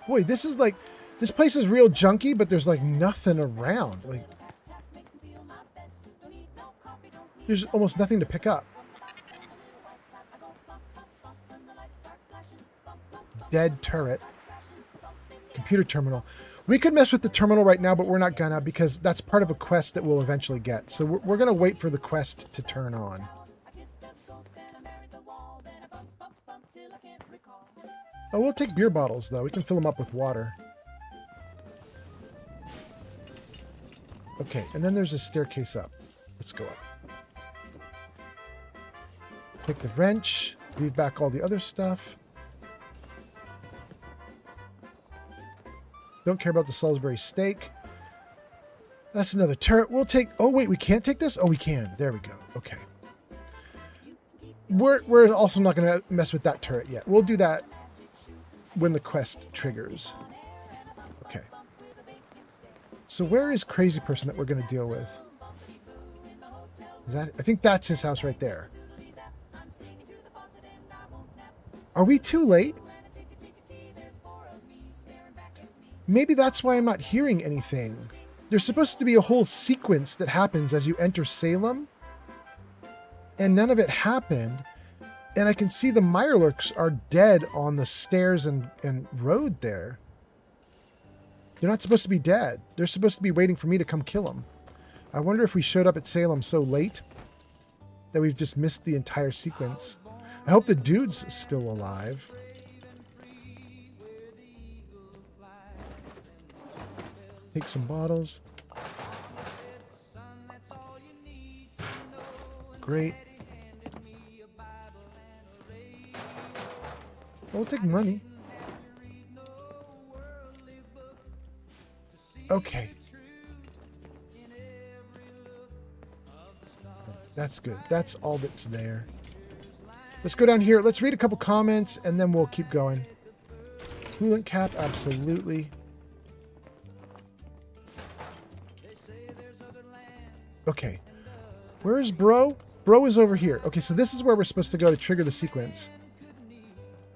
Boy, this is like, this place is real junky, but there's like nothing around. Like, there's almost nothing to pick up. Dead turret. Computer terminal. We could mess with the terminal right now, but we're not gonna, because that's part of a quest that we'll eventually get. So we're gonna wait for the quest to turn on. Oh, we'll take beer bottles, though. We can fill them up with water. Okay, and then there's a staircase up. Let's go up. Take the wrench. Leave back all the other stuff. Don't care about the Salisbury steak. That's another turret. We'll take... Oh, wait, we can't take this? Oh, we can. There we go. Okay. We're also not going to mess with that turret yet. We'll do that when the quest triggers. Okay. So where is Crazy Person that we're going to deal with? Is that... I think that's his house right there. Are we too late? Maybe that's why I'm not hearing anything. There's supposed to be a whole sequence that happens as you enter Salem, and none of it happened. And I can see the Mirelurks are dead on the stairs and road there. They're not supposed to be dead. They're supposed to be waiting for me to come kill them. I wonder if we showed up at Salem so late that we've just missed the entire sequence. I hope the dude's still alive. Take some bottles. Great. We'll take money. Okay. That's good. That's all that's there. Let's go down here. Let's read a couple comments and then we'll keep going. Coolant cap, absolutely. Okay. Where's Bro? Bro is over here. Okay, so this is where we're supposed to go to trigger the sequence.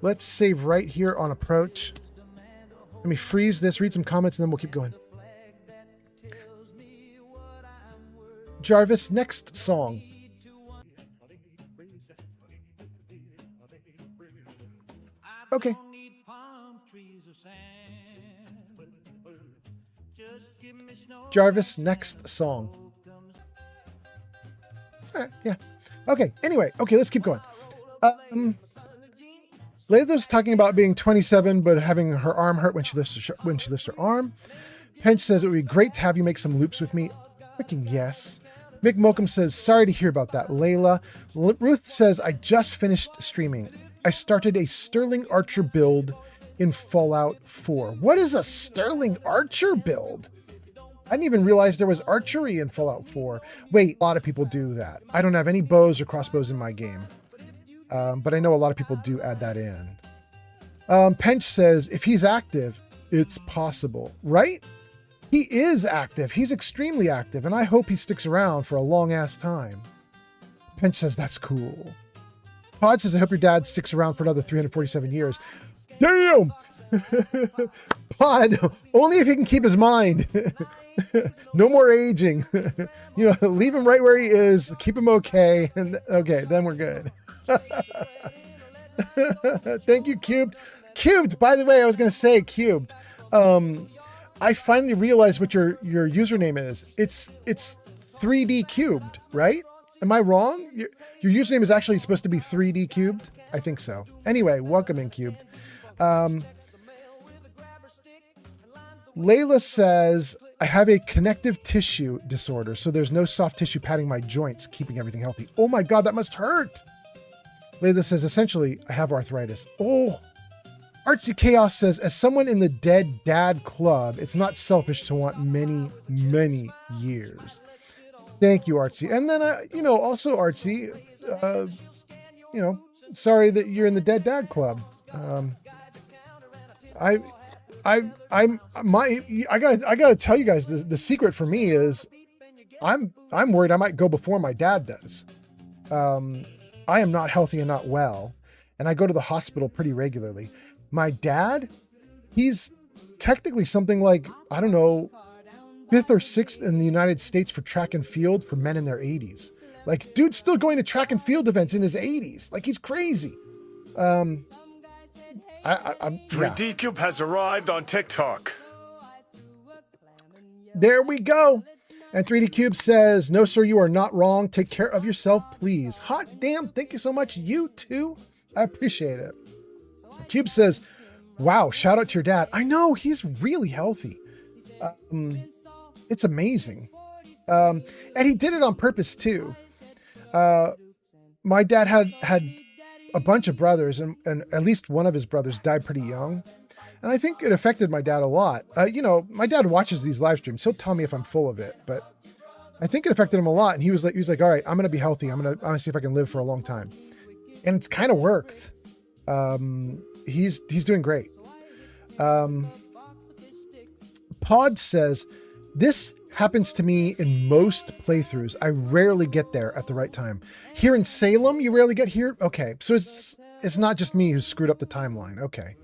Let's save right here on approach. Let me freeze this, read some comments, and then we'll keep going. Jarvis, next song. Okay. Jarvis, next song. All right, yeah. Okay, anyway. Okay, let's keep going. Layla's talking about being 27 but having her arm hurt when she lifts her arm. Pench says it would be great to have you make some loops with me. Freaking yes. Mick Mokum says, sorry to hear about that, Layla. Ruth says, I just finished streaming. I started a Sterling Archer build in Fallout 4. What is a Sterling Archer build? I didn't even realize there was archery in Fallout 4. Wait, a lot of people do that. I don't have any bows or crossbows in my game. But I know a lot of people do add that in. Pench says, if he's active, it's possible. Right? He is active. He's extremely active, and I hope he sticks around for a long-ass time. Pench says, that's cool. Pod says, I hope your dad sticks around for another 347 years. Damn! Pod, only if he can keep his mind. No more aging. Leave him right where he is. Keep him okay. And okay, then we're good. Thank you, Cubed. Cubed, by the way, I was going to say Cubed. I finally realized what your username is. It's 3D Cubed, right? Am I wrong? Your username is actually supposed to be 3D Cubed? I think so. Anyway, welcome in, Cubed. Layla says, I have a connective tissue disorder, so there's no soft tissue padding my joints, keeping everything healthy. Oh my God, that must hurt. Layla says, essentially, I have arthritis. Oh, Artsy Chaos says, as someone in the Dead Dad Club, it's not selfish to want many, many years. Thank you, Artsy. And then, also Artsy, sorry that you're in the Dead Dad Club. I gotta tell you guys, the secret for me is I'm worried I might go before my dad does. I am not healthy and not well, and I go to the hospital pretty regularly. My dad, he's technically something like, I don't know, 5th or 6th in the United States for track and field for men in their 80s. Like, dude's still going to track and field events in his 80s. Like, he's crazy. I'm 3D Cube has arrived on TikTok. There we go. And 3D Cube says, no, sir, you are not wrong. Take care of yourself, please. Hot damn. Thank you so much. You too. I appreciate it. Cube says, wow, shout out to your dad. I know, he's really healthy. It's amazing. And he did it on purpose too. My dad had a bunch of brothers, and at least one of his brothers died pretty young. And I think it affected my dad a lot. My dad watches these live streams. He'll tell me if I'm full of it, but I think it affected him a lot. And he was like, all right, I'm going to be healthy. I'm going to see if I can live for a long time. And it's kind of worked. He's doing great. Pod says, this happens to me in most playthroughs. I rarely get there at the right time. Here in Salem, you rarely get here? Okay, so it's not just me who screwed up the timeline. Okay.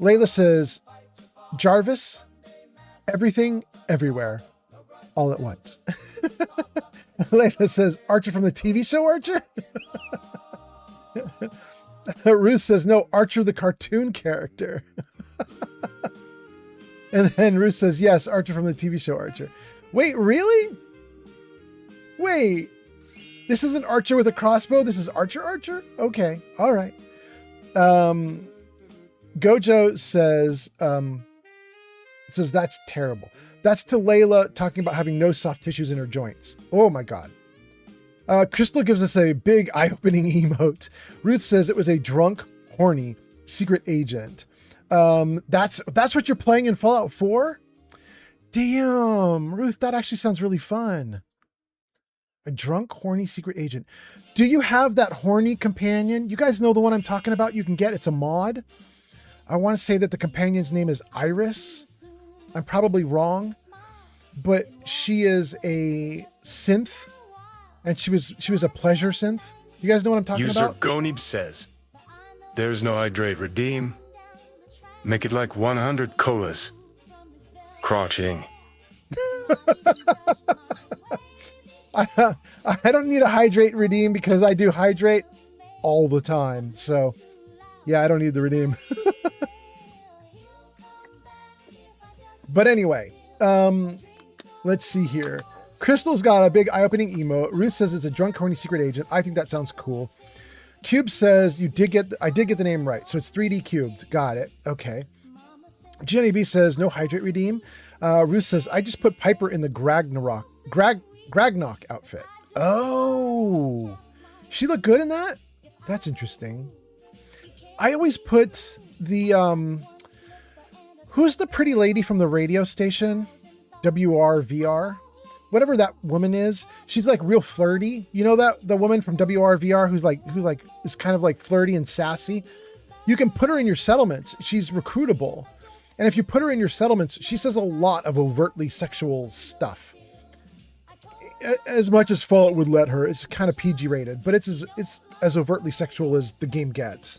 Layla says, Jarvis, everything, everywhere, all at once. Layla says, Archer from the TV show Archer? Ruth says, no, Archer the cartoon character. And then Ruth says, yes, Archer from the TV show Archer. Wait, really? Wait, this isn't Archer with a crossbow. This is Archer? Okay, all right. Gojo says, that's terrible. That's to Layla talking about having no soft tissues in her joints. Oh my God. Crystal gives us a big eye-opening emote. Ruth says it was a drunk, horny secret agent. That's what you're playing in Fallout 4? Damn, Ruth, that actually sounds really fun. A drunk, horny secret agent. Do you have that horny companion? You guys know the one I'm talking about you can get. It's a mod. I want to say that the companion's name is Iris. I'm probably wrong, but she is a synth, and she was a pleasure synth. You guys know what I'm talking about? User Gonib says, there's no hydrate redeem. Make it like 100 colas. Crouching. I don't need a hydrate redeem because I do hydrate all the time. So yeah, I don't need the redeem. But anyway, let's see here. Crystal's got a big eye-opening emote. Ruth says it's a drunk, horny secret agent. I think that sounds cool. Cube says I did get the name right. So it's 3D cubed. Got it. Okay. Jenny B says no hydrate redeem. Ruth says I just put Piper in the Gragnok outfit. Oh, she looked good in that? That's interesting. I always put the, who's the pretty lady from the radio station? WRVR? Whatever that woman is, she's like real flirty. You know that the woman from WRVR who is kind of like flirty and sassy. You can put her in your settlements. She's recruitable. And if you put her in your settlements, she says a lot of overtly sexual stuff. As much as Fallout would let her, it's kind of PG rated, but it's as overtly sexual as the game gets.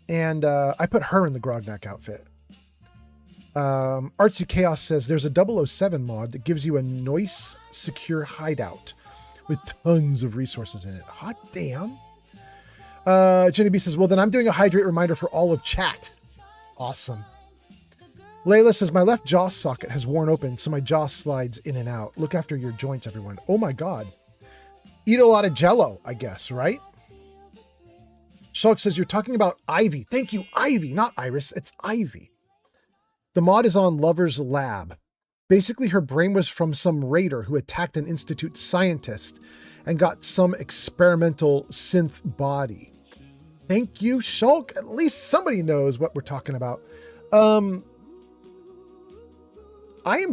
And I put her in the Grognak outfit. Artsy Chaos says there's a 007 mod that gives you a nice, secure hideout with tons of resources in it. Hot damn. Jenny B says, well, then I'm doing a hydrate reminder for all of chat. Awesome. Layla says, my left jaw socket has worn open, so my jaw slides in and out. Look after your joints, everyone. Oh my God. Eat a lot of Jell-O, I guess, right? Shulk says, you're talking about Ivy. Thank you, Ivy, not Iris. It's Ivy. The mod is on Lover's Lab. Basically, her brain was from some raider who attacked an Institute scientist and got some experimental synth body. Thank you, Shulk. At least somebody knows what we're talking about. I'm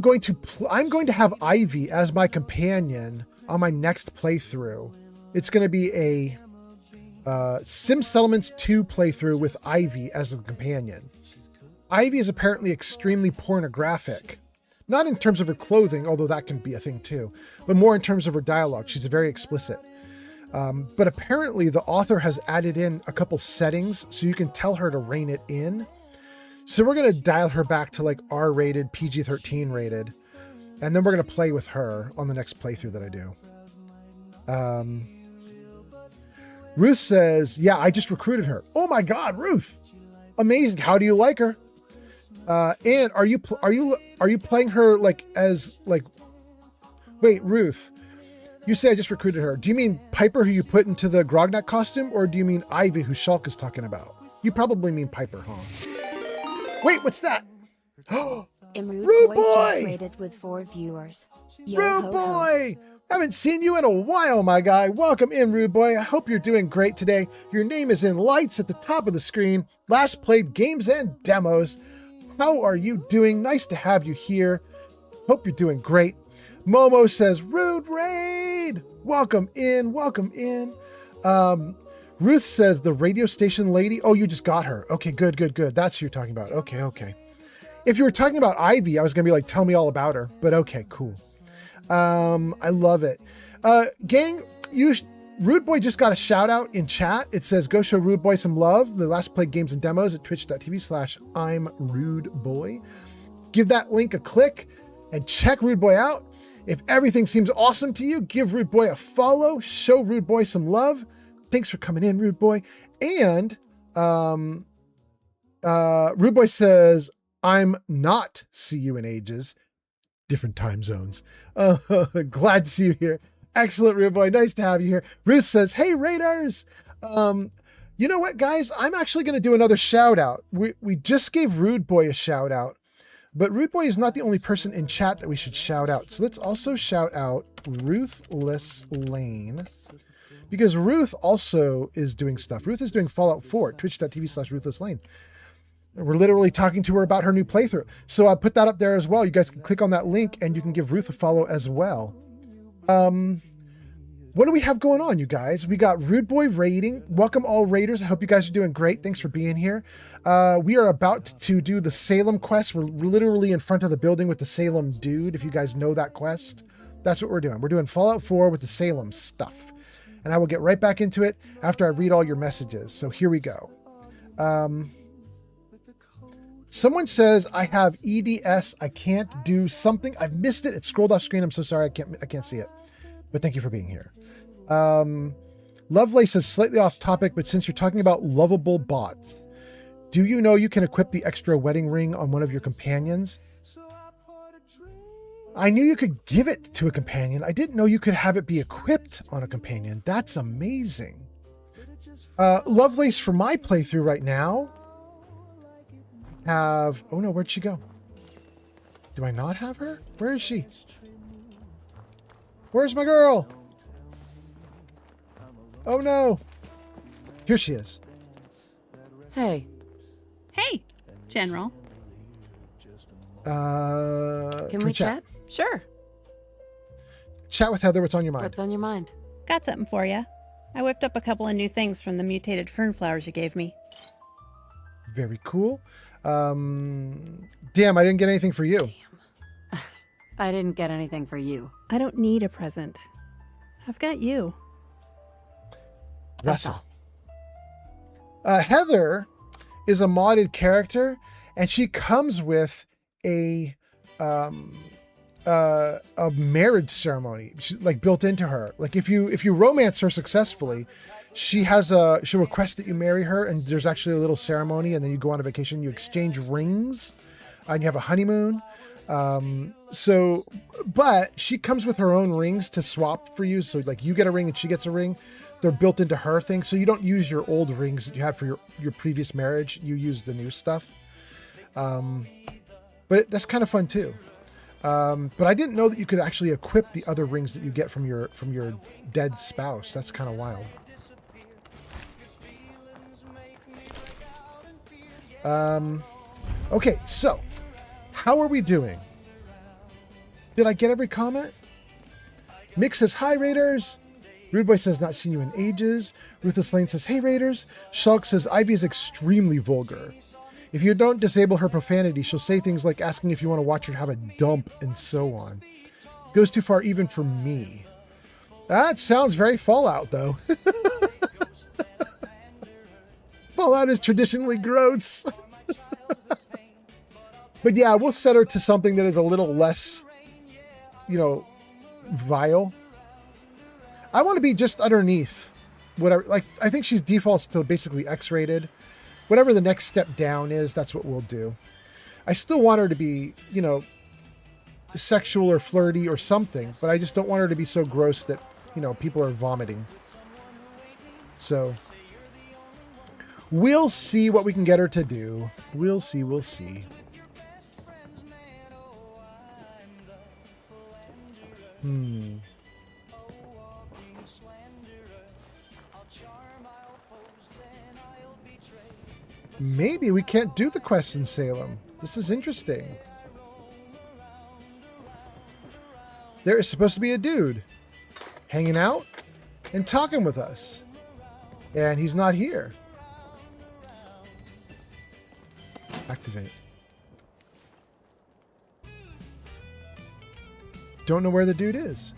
going to have Ivy as my companion on my next playthrough. It's going to be a Sim Settlements 2 playthrough with Ivy as a companion. Ivy is apparently extremely pornographic. Not in terms of her clothing, although that can be a thing too, but more in terms of her dialogue. She's very explicit. But apparently the author has added in a couple settings so you can tell her to rein it in. So we're going to dial her back to like R-rated, PG-13 rated. And then we're going to play with her on the next playthrough that I do. Ruth says, yeah, I just recruited her. Oh my God, Ruth. Amazing. How do you like her? And are you playing her like as like, wait, Ruth, you say I just recruited her. Do you mean Piper, who you put into the Grognak costume? Or do you mean Ivy, who Shulk is talking about? You probably mean Piper, huh? Wait, what's that? Rude Boy just rated with 4 viewers. Rude Boy! Haven't seen you in a while, my guy. Welcome in, Rude Boy. I hope you're doing great today. Your name is in lights at the top of the screen. Last played games and demos. How are you doing? Nice to have you here. Hope you're doing great. Momo says, Rude Raid! Welcome in, welcome in. Ruth says, the radio station lady. Oh, you just got her. Okay, good. That's who you're talking about. Okay. If you were talking about Ivy, I was going to be like, tell me all about her. But okay, cool. I love it. Gang, Rude Boy just got a shout out in chat. It says, go show Rude Boy some love. The last played games and demos at twitch.tv/I'mRudeBoy. Give that link a click and check Rude Boy out. If everything seems awesome to you, give Rude Boy a follow. Show Rude Boy some love. Thanks for coming in, Rude Boy. And Rude Boy says, I'm not see you in ages. Different time zones. Glad to see you here. Excellent, Rude Boy. Nice to have you here. Ruth says, hey, Raiders. You know what, guys? I'm actually going to do another shout out. We just gave Rude Boy a shout out, but Rude Boy is not the only person in chat that we should shout out. So let's also shout out Ruthless Lane, because Ruth also is doing stuff. Ruth is doing Fallout 4, twitch.tv/RuthlessLane. We're literally talking to her about her new playthrough. So I put that up there as well. You guys can click on that link and you can give Ruth a follow as well. What do we have going on, you guys? We got Rude Boy raiding. Welcome all raiders. I hope you guys are doing great. Thanks for being here. We are about to do the Salem quest. We're literally in front of the building with the Salem dude. If you guys know that quest, that's what we're doing. We're doing Fallout 4 with the Salem stuff. And I will get right back into it after I read all your messages. So here we go. Someone says I have EDS. I can't do something. I've missed it. It scrolled off screen. I'm so sorry. I can't see it. But thank you for being here. Lovelace is slightly off topic, but since you're talking about lovable bots, do you know you can equip the extra wedding ring on one of your companions? I knew you could give it to a companion. I didn't know you could have it be equipped on a companion. That's amazing. Lovelace, for my playthrough right now, have... Oh no, where'd she go? Do I not have her? Where is she? Where's my girl? Oh no. Here she is. Hey. Hey, General. Can we chat? Sure. Chat with Heather. What's on your mind? What's on your mind? Got something for you. I whipped up a couple of new things from the mutated fern flowers you gave me. Very cool. Damn, I didn't get anything for you. Damn. I didn't get anything for you. I don't need a present. I've got you. That's all. Heather is a modded character, and she comes with a marriage ceremony, like built into her. Like if you romance her successfully, she'll request that you marry her, and there's actually a little ceremony, and then you go on a vacation, you exchange rings, and you have a honeymoon. But she comes with her own rings to swap for you. So like you get a ring and she gets a ring. They're built into her thing. So you don't use your old rings that you had for your previous marriage. You use the new stuff. But that's kind of fun too. But I didn't know that you could actually equip the other rings that you get from your dead spouse. That's kind of wild. Okay, so how are we doing? Did I get every comment? Mick says, hi, Raiders. Rude Boy says, not seen you in ages. Ruthless Lane says, hey, Raiders. Shulk says, Ivy is extremely vulgar. If you don't disable her profanity, she'll say things like asking if you want to watch her have a dump and so on. Goes too far even for me. That sounds very Fallout, though. Fallout is traditionally gross. But yeah, we'll set her to something that is a little less, you know, vile. I want to be just underneath whatever. Like, I think she defaults to basically X-rated. Whatever the next step down is, that's what we'll do. I still want her to be, you know, sexual or flirty or something, but I just don't want her to be so gross that, you know, people are vomiting. So we'll see what we can get her to do. We'll see. We'll see. Maybe we can't do the quest in Salem. This is interesting. There is supposed to be a dude hanging out and talking with us. And he's not here. Activate. Don't know where the dude is.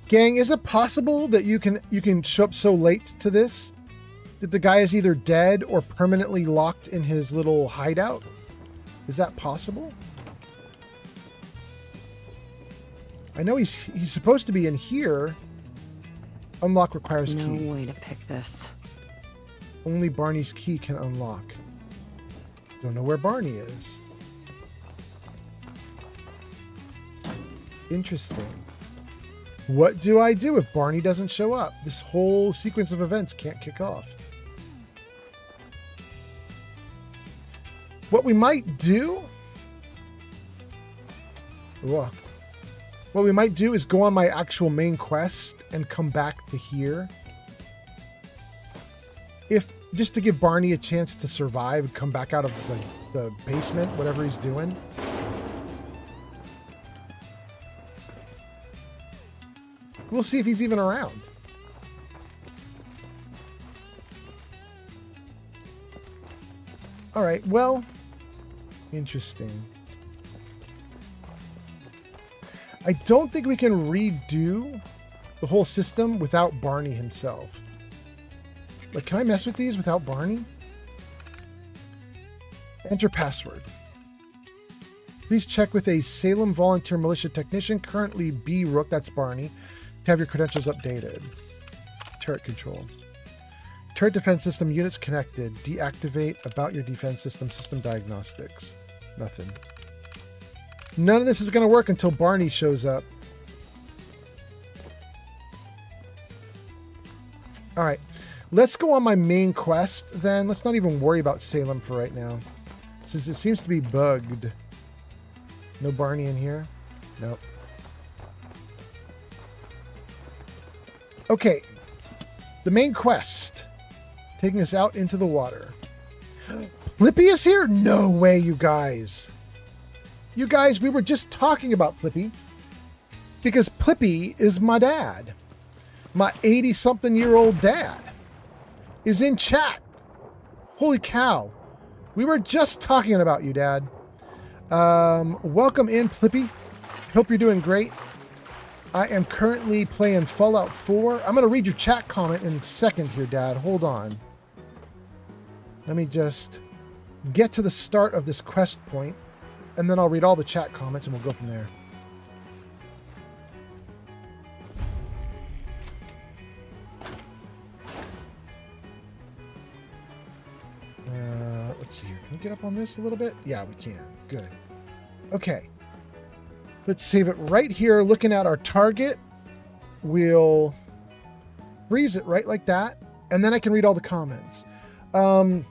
Gang, is it possible that you can show up so late to this that the guy is either dead or permanently locked in his little hideout? Is that possible? I know he's supposed to be in here. Unlock requires key. No way to pick this. Only Barney's key can unlock. Don't know where Barney is. Interesting. What do I do if Barney doesn't show up? This whole sequence of events can't kick off. What we might do... Whoa. What we might do is go on my actual main quest and come back to here. Just to give Barney a chance to survive and come back out of the basement, whatever he's doing. We'll see if he's even around. All right, well, interesting. I don't think we can redo the whole system without Barney himself. Like, can I mess with these without Barney? Enter password. Please check with a Salem Volunteer Militia Technician, currently B. Rook, that's Barney, to have your credentials updated. Turret control. Turret defense system units connected. Deactivate about your defense system, system diagnostics. Nothing. None of this is going to work until Barney shows up. All right. Let's go on my main quest then. Let's not even worry about Salem for right now, since it seems to be bugged. No Barney in here? Nope. Okay. The main quest. Taking us out into the water. Flippy is here? No way, you guys. You guys, we were just talking about Flippy. Because Flippy is my dad. My 80-something-year-old dad is in chat. Holy cow. We were just talking about you, Dad. Welcome in, Flippy. Hope you're doing great. I am currently playing Fallout 4. I'm going to read your chat comment in a second here, Dad. Hold on. Let me just get to the start of this quest point, and then I'll read all the chat comments, and we'll go from there. Let's see here. Can we get up on this a little bit? Yeah, we can. Good. Okay. Let's save it right here, looking at our target. We'll freeze it right like that, and then I can read all the comments. Gojo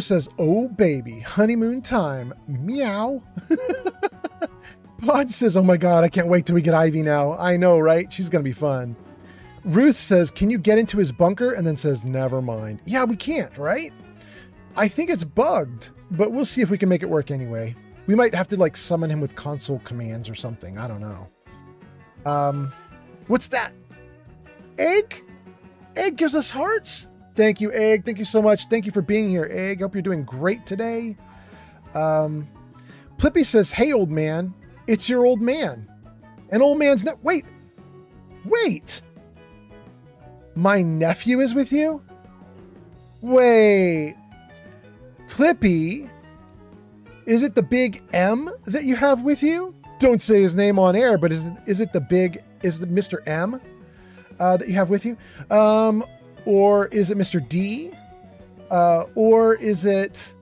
says, "Oh baby, honeymoon time, meow." Pod says, "Oh my god, I can't wait till we get Ivy now." I know, right? She's gonna be fun. Ruth says, "Can you get into his bunker?" And then says, "Never mind." Yeah, we can't, right? I think it's bugged, but we'll see if we can make it work anyway. We might have to like summon him with console commands or something. I don't know. What's that? Egg? Egg gives us hearts. Thank you, Egg. Thank you so much. Thank you for being here, Egg. Hope you're doing great today. Plippy says, "Hey, old man. It's your old man." An old man's wait. My nephew is with you? Wait. Clippy, is it the big M that you have with you? Don't say his name on air, but is it Mr. M that you have with you? Or is it Mr. D? Or is it,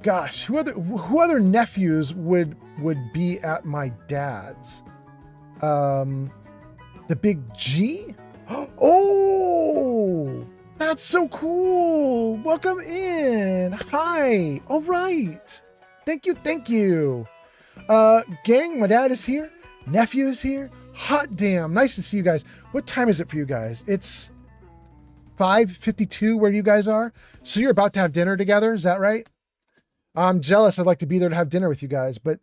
gosh, who other nephews would be at my dad's? The big G? Oh, that's so cool. Welcome in. Hi. All right. Thank you. Gang, my dad is here. Nephew is here. Hot damn. Nice to see you guys. What time is it for you guys? It's 5:52 where you guys are. So you're about to have dinner together. Is that right? I'm jealous. I'd like to be there to have dinner with you guys, but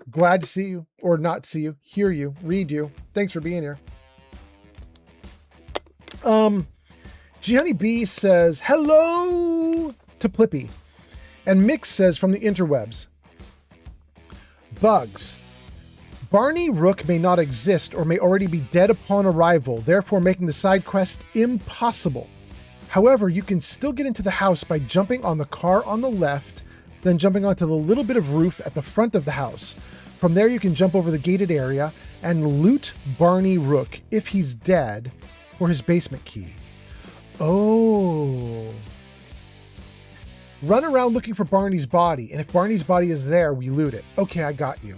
glad to see you, or not see you, hear you, read you. Thanks for being here. Gianni B says, hello to Plippy. And Mick says from the interwebs, bugs. Barney Rook may not exist or may already be dead upon arrival, therefore making the side quest impossible. However, you can still get into the house by jumping on the car on the left, then jumping onto the little bit of roof at the front of the house. From there, you can jump over the gated area and loot Barney Rook, if he's dead, for his basement key. Oh. Run around looking for Barney's body, and if Barney's body is there, we loot it. Okay, I got you.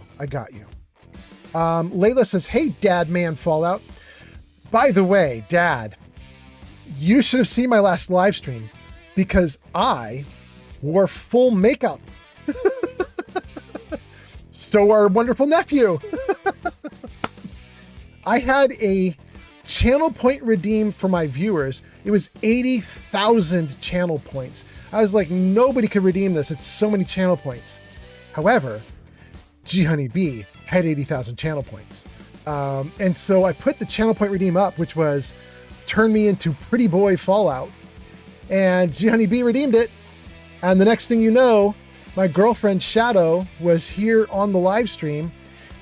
Layla says, hey, Dad Man Fallout. By the way, Dad, you should have seen my last live stream because I wore full makeup. So our wonderful nephew. I had a channel point redeemed for my viewers. It was 80,000 channel points. I was like, nobody could redeem this. It's so many channel points. However, G Honey B had 80,000 channel points. And so I put the channel point redeem up, which was turn me into Pretty Boy Fallout. And G Honey B redeemed it. And the next thing you know, my girlfriend Shadow was here on the live stream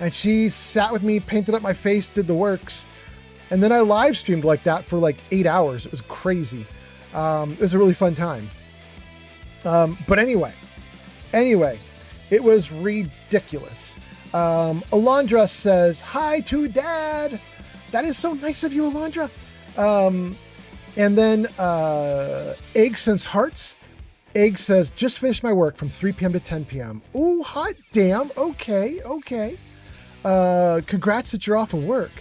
and she sat with me, painted up my face, did the works. And then I live streamed like that for like 8 hours. It was crazy. It was a really fun time. But anyway, it was ridiculous. Alondra says, hi to Dad. That is so nice of you, Alondra. And then Egg sends hearts. Egg says, just finished my work from 3 p.m. to 10 p.m. Ooh, hot damn. Okay. Congrats that you're off of work.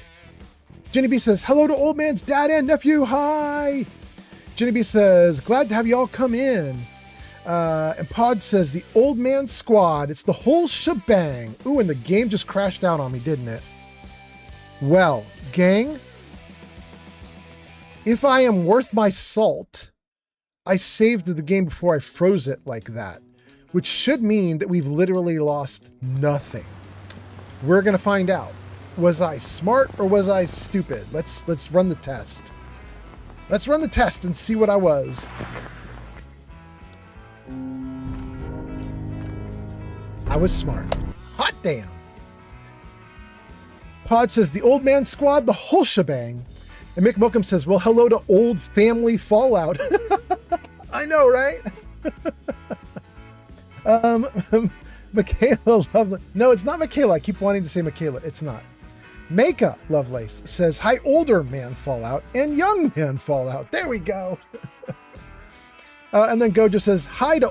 Jenny B says, hello to old man's dad and nephew. Hi. Jenny B says, glad to have you all come in. And Pod says, the old man squad. It's the whole shebang. Ooh, and the game just crashed out on me, didn't it? Well, gang, if I am worth my salt, I saved the game before I froze it like that, which should mean that we've literally lost nothing. We're going to find out. Was I smart or was I stupid? Let's run the test. Let's run the test and see what I was. I was smart. Hot damn. Pod says, the old man squad, the whole shebang. And Mick Mookum says, well, hello to old family Fallout. I know, right? Michaela Lovelace. No, it's not Michaela. I keep wanting to say Michaela. It's not. Maka Lovelace says, hi, older man Fallout and young man Fallout. There we go. And then Gojo says, hi to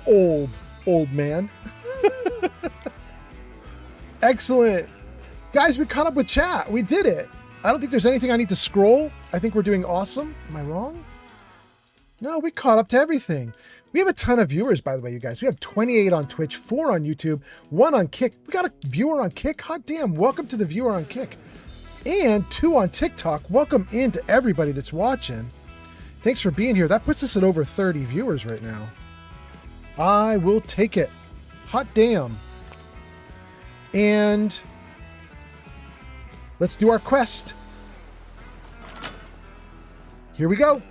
old man. Excellent. Guys, we caught up with chat. We did it. I don't think there's anything I need to scroll. I think we're doing awesome. Am I wrong? No, we caught up to everything. We have a ton of viewers, by the way, you guys. We have 28 on Twitch, 4 on YouTube, 1 on Kick. We got a viewer on Kick. Hot damn. Welcome to the viewer on Kick. And 2 on TikTok. Welcome in to everybody that's watching. Thanks for being here. That puts us at over 30 viewers right now. I will take it. Hot damn. And let's do our quest. Here we go.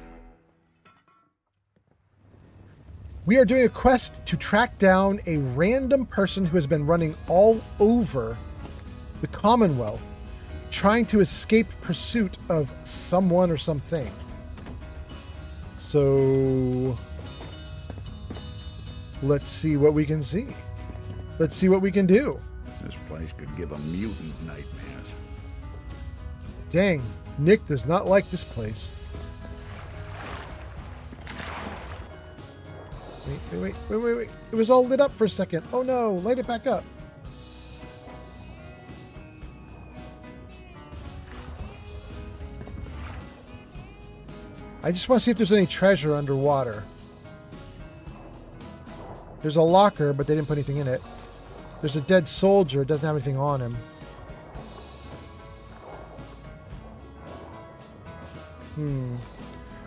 We are doing a quest to track down a random person who has been running all over the Commonwealth, trying to escape pursuit of someone or something. So let's see what we can see. Let's see what we can do. This place could give a mutant nightmares. Dang, Nick does not like this place. Wait. It was all lit up for a second. Oh no, light it back up. I just want to see if there's any treasure underwater. There's a locker, but they didn't put anything in it. There's a dead soldier. It doesn't have anything on him.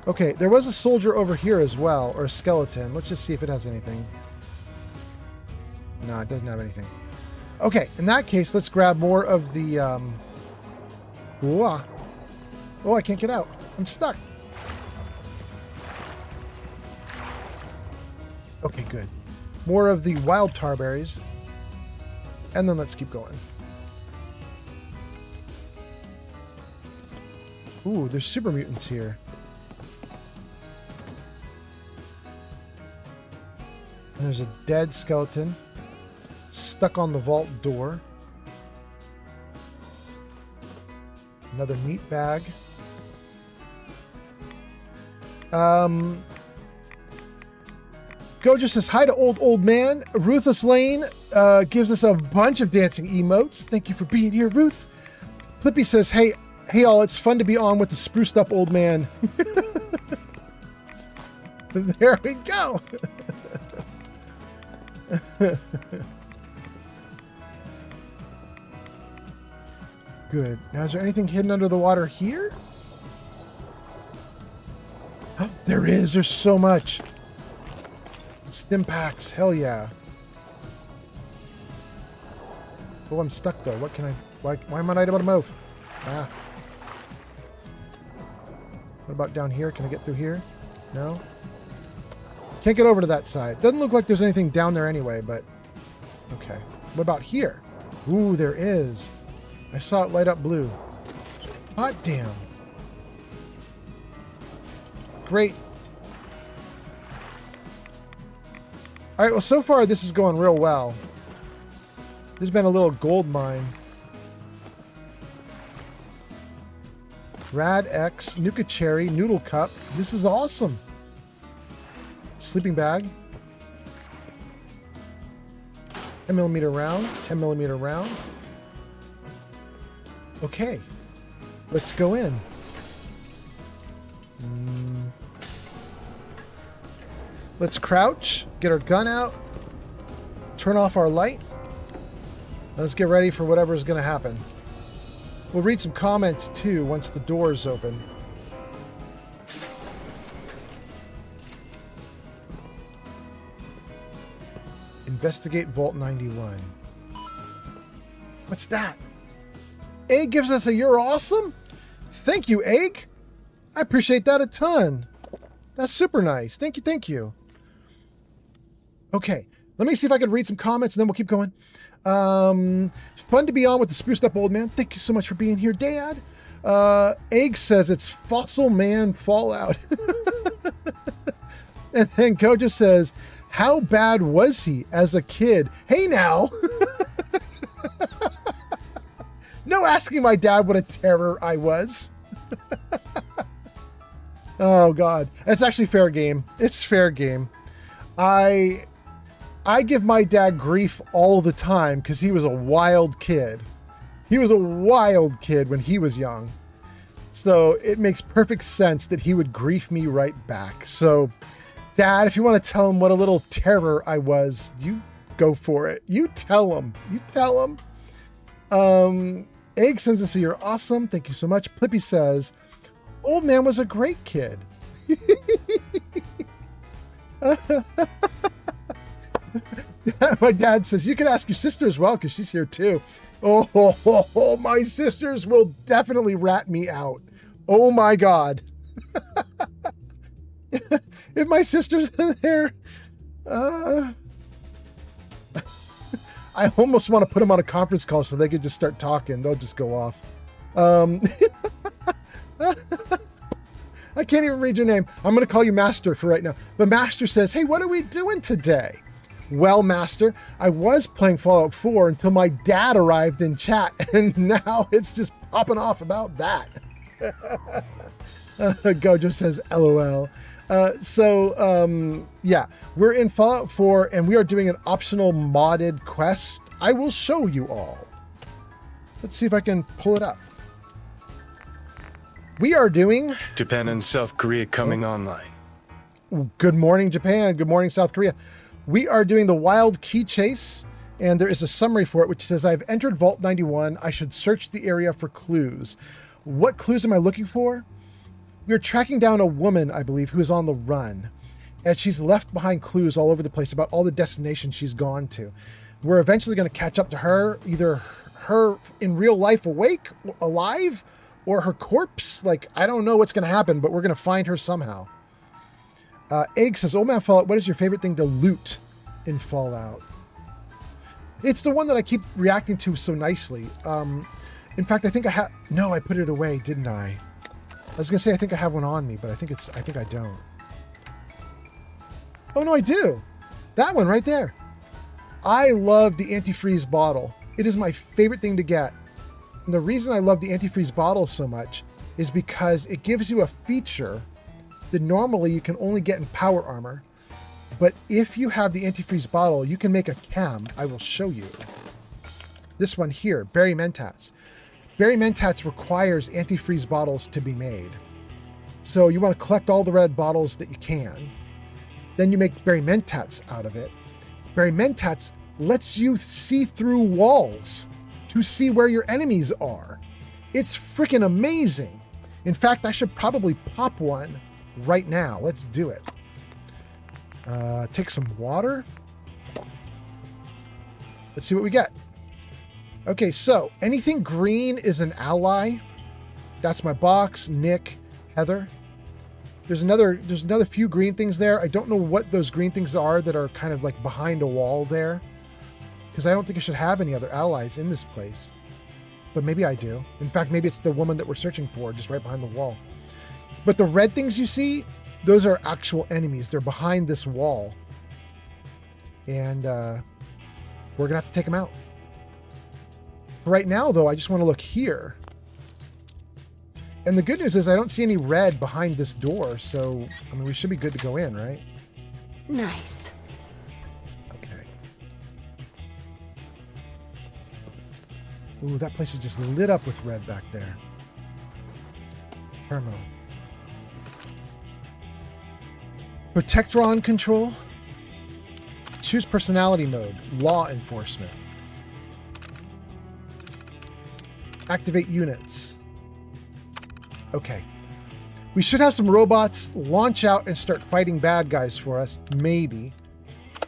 Okay, there was a soldier over here as well, or a skeleton. Let's just see if it has anything. No, it doesn't have anything. Okay, in that case, let's grab more of the... Oh, I can't get out. I'm stuck. Okay, good. More of the wild tar berries. And then let's keep going. Ooh, there's super mutants here. And there's a dead skeleton stuck on the vault door. Another meat bag. Gojo says, hi to old man. Ruthless Lane gives us a bunch of dancing emotes. Thank you for being here, Ruth. Flippy says, hey all, it's fun to be on with the spruced up old man. There we go. Good. Now, is there anything hidden under the water here? Oh, there is. There's so much. Stim packs. Hell yeah. Oh, I'm stuck though. What can I... Why am I not able to move? Ah. What about down here? Can I get through here? No? Can't get over to that side. Doesn't look like there's anything down there anyway, but... Okay. What about here? Ooh, there is. I saw it light up blue. Hot damn. Great. Alright, well, so far this is going real well. There's been a little gold mine. Rad X, Nuka Cherry, Noodle Cup. This is awesome. Sleeping bag. 10mm round. 10mm round. Okay. Let's go in. Let's crouch. Get our gun out. Turn off our light. Let's get ready for whatever's going to happen. We'll read some comments too once the door is open. Investigate Vault 91. What's that? Egg gives us a "You're awesome." Thank you, Egg. I appreciate that a ton. That's super nice. Thank you, thank you. Okay, let me see if I can read some comments and then we'll keep going. Fun to be on with the spruced up old man. Thank you so much for being here, Dad. Egg says it's Fossil Man Fallout. And then Gojo says, how bad was he as a kid? Hey now. No asking my dad what a terror I was. Oh God, it's actually fair game. It's fair game. I give my dad grief all the time because he was a wild kid. He was a wild kid when he was young. So it makes perfect sense that he would grief me right back. So Dad, if you want to tell him what a little terror I was, you go for it. You tell him. You tell him. Egg sends us a "You're awesome." Thank you so much. Plippy says, old man was a great kid. My dad says, you can ask your sister as well because she's here too. Oh, my sisters will definitely rat me out. Oh my God. If my sister's in there, I almost want to put them on a conference call so they could just start talking. They'll just go off. I can't even read your name. I'm going to call you Master for right now. But Master says, hey, what are we doing today? Well, Master, I was playing Fallout 4 until my dad arrived in chat, and now it's just popping off about that. Gojo says, LOL. Yeah, we're in Fallout 4, and we are doing an optional modded quest. I will show you all. Let's see if I can pull it up. We are doing... Japan and South Korea coming online. Good morning, Japan. Good morning, South Korea. We are doing the Wild Key Chase, and there is a summary for it, which says, I've entered Vault 91. I should search the area for clues. What clues am I looking for? We're tracking down a woman, I believe, who is on the run, and she's left behind clues all over the place about all the destinations she's gone to. We're eventually going to catch up to her, either her in real life alive, or her corpse. Like, I don't know what's going to happen, but we're going to find her somehow. Egg says, oh man, Fallout, what is your favorite thing to loot in Fallout? It's the one that I keep reacting to so nicely. In fact, I think I have... No, I put it away, didn't I? I was going to say I think I have one on me, but I think I don't. Oh, no, I do. That one right there. I love the antifreeze bottle. It is my favorite thing to get. And the reason I love the antifreeze bottle so much is because it gives you a feature that normally you can only get in power armor. But if you have the antifreeze bottle, you can make a cam. I will show you. This one here, Berry Mentats. Berry Mentats requires antifreeze bottles to be made. So you want to collect all the red bottles that you can. Then you make Berry Mentats out of it. Berry Mentats lets you see through walls to see where your enemies are. It's freaking amazing. In fact, I should probably pop one right now. Let's do it. Take some water. Let's see what we get. Okay, so anything green is an ally. That's my box, Nick, Heather. There's another few green things there. I don't know what those green things are that are kind of like behind a wall there, because I don't think I should have any other allies in this place. But maybe I do. In fact, maybe it's the woman that we're searching for, just right behind the wall. But the red things you see, those are actual enemies. They're behind this wall. And we're going to have to take them out. Right now, though, I just want to look here. And the good news is I don't see any red behind this door. So, I mean, we should be good to go in, right? Nice. Ooh, that place is just lit up with red back there. Thermo. Protectron control. Choose personality mode. Law enforcement. Activate units. Okay. We should have some robots launch out and start fighting bad guys for us. Maybe.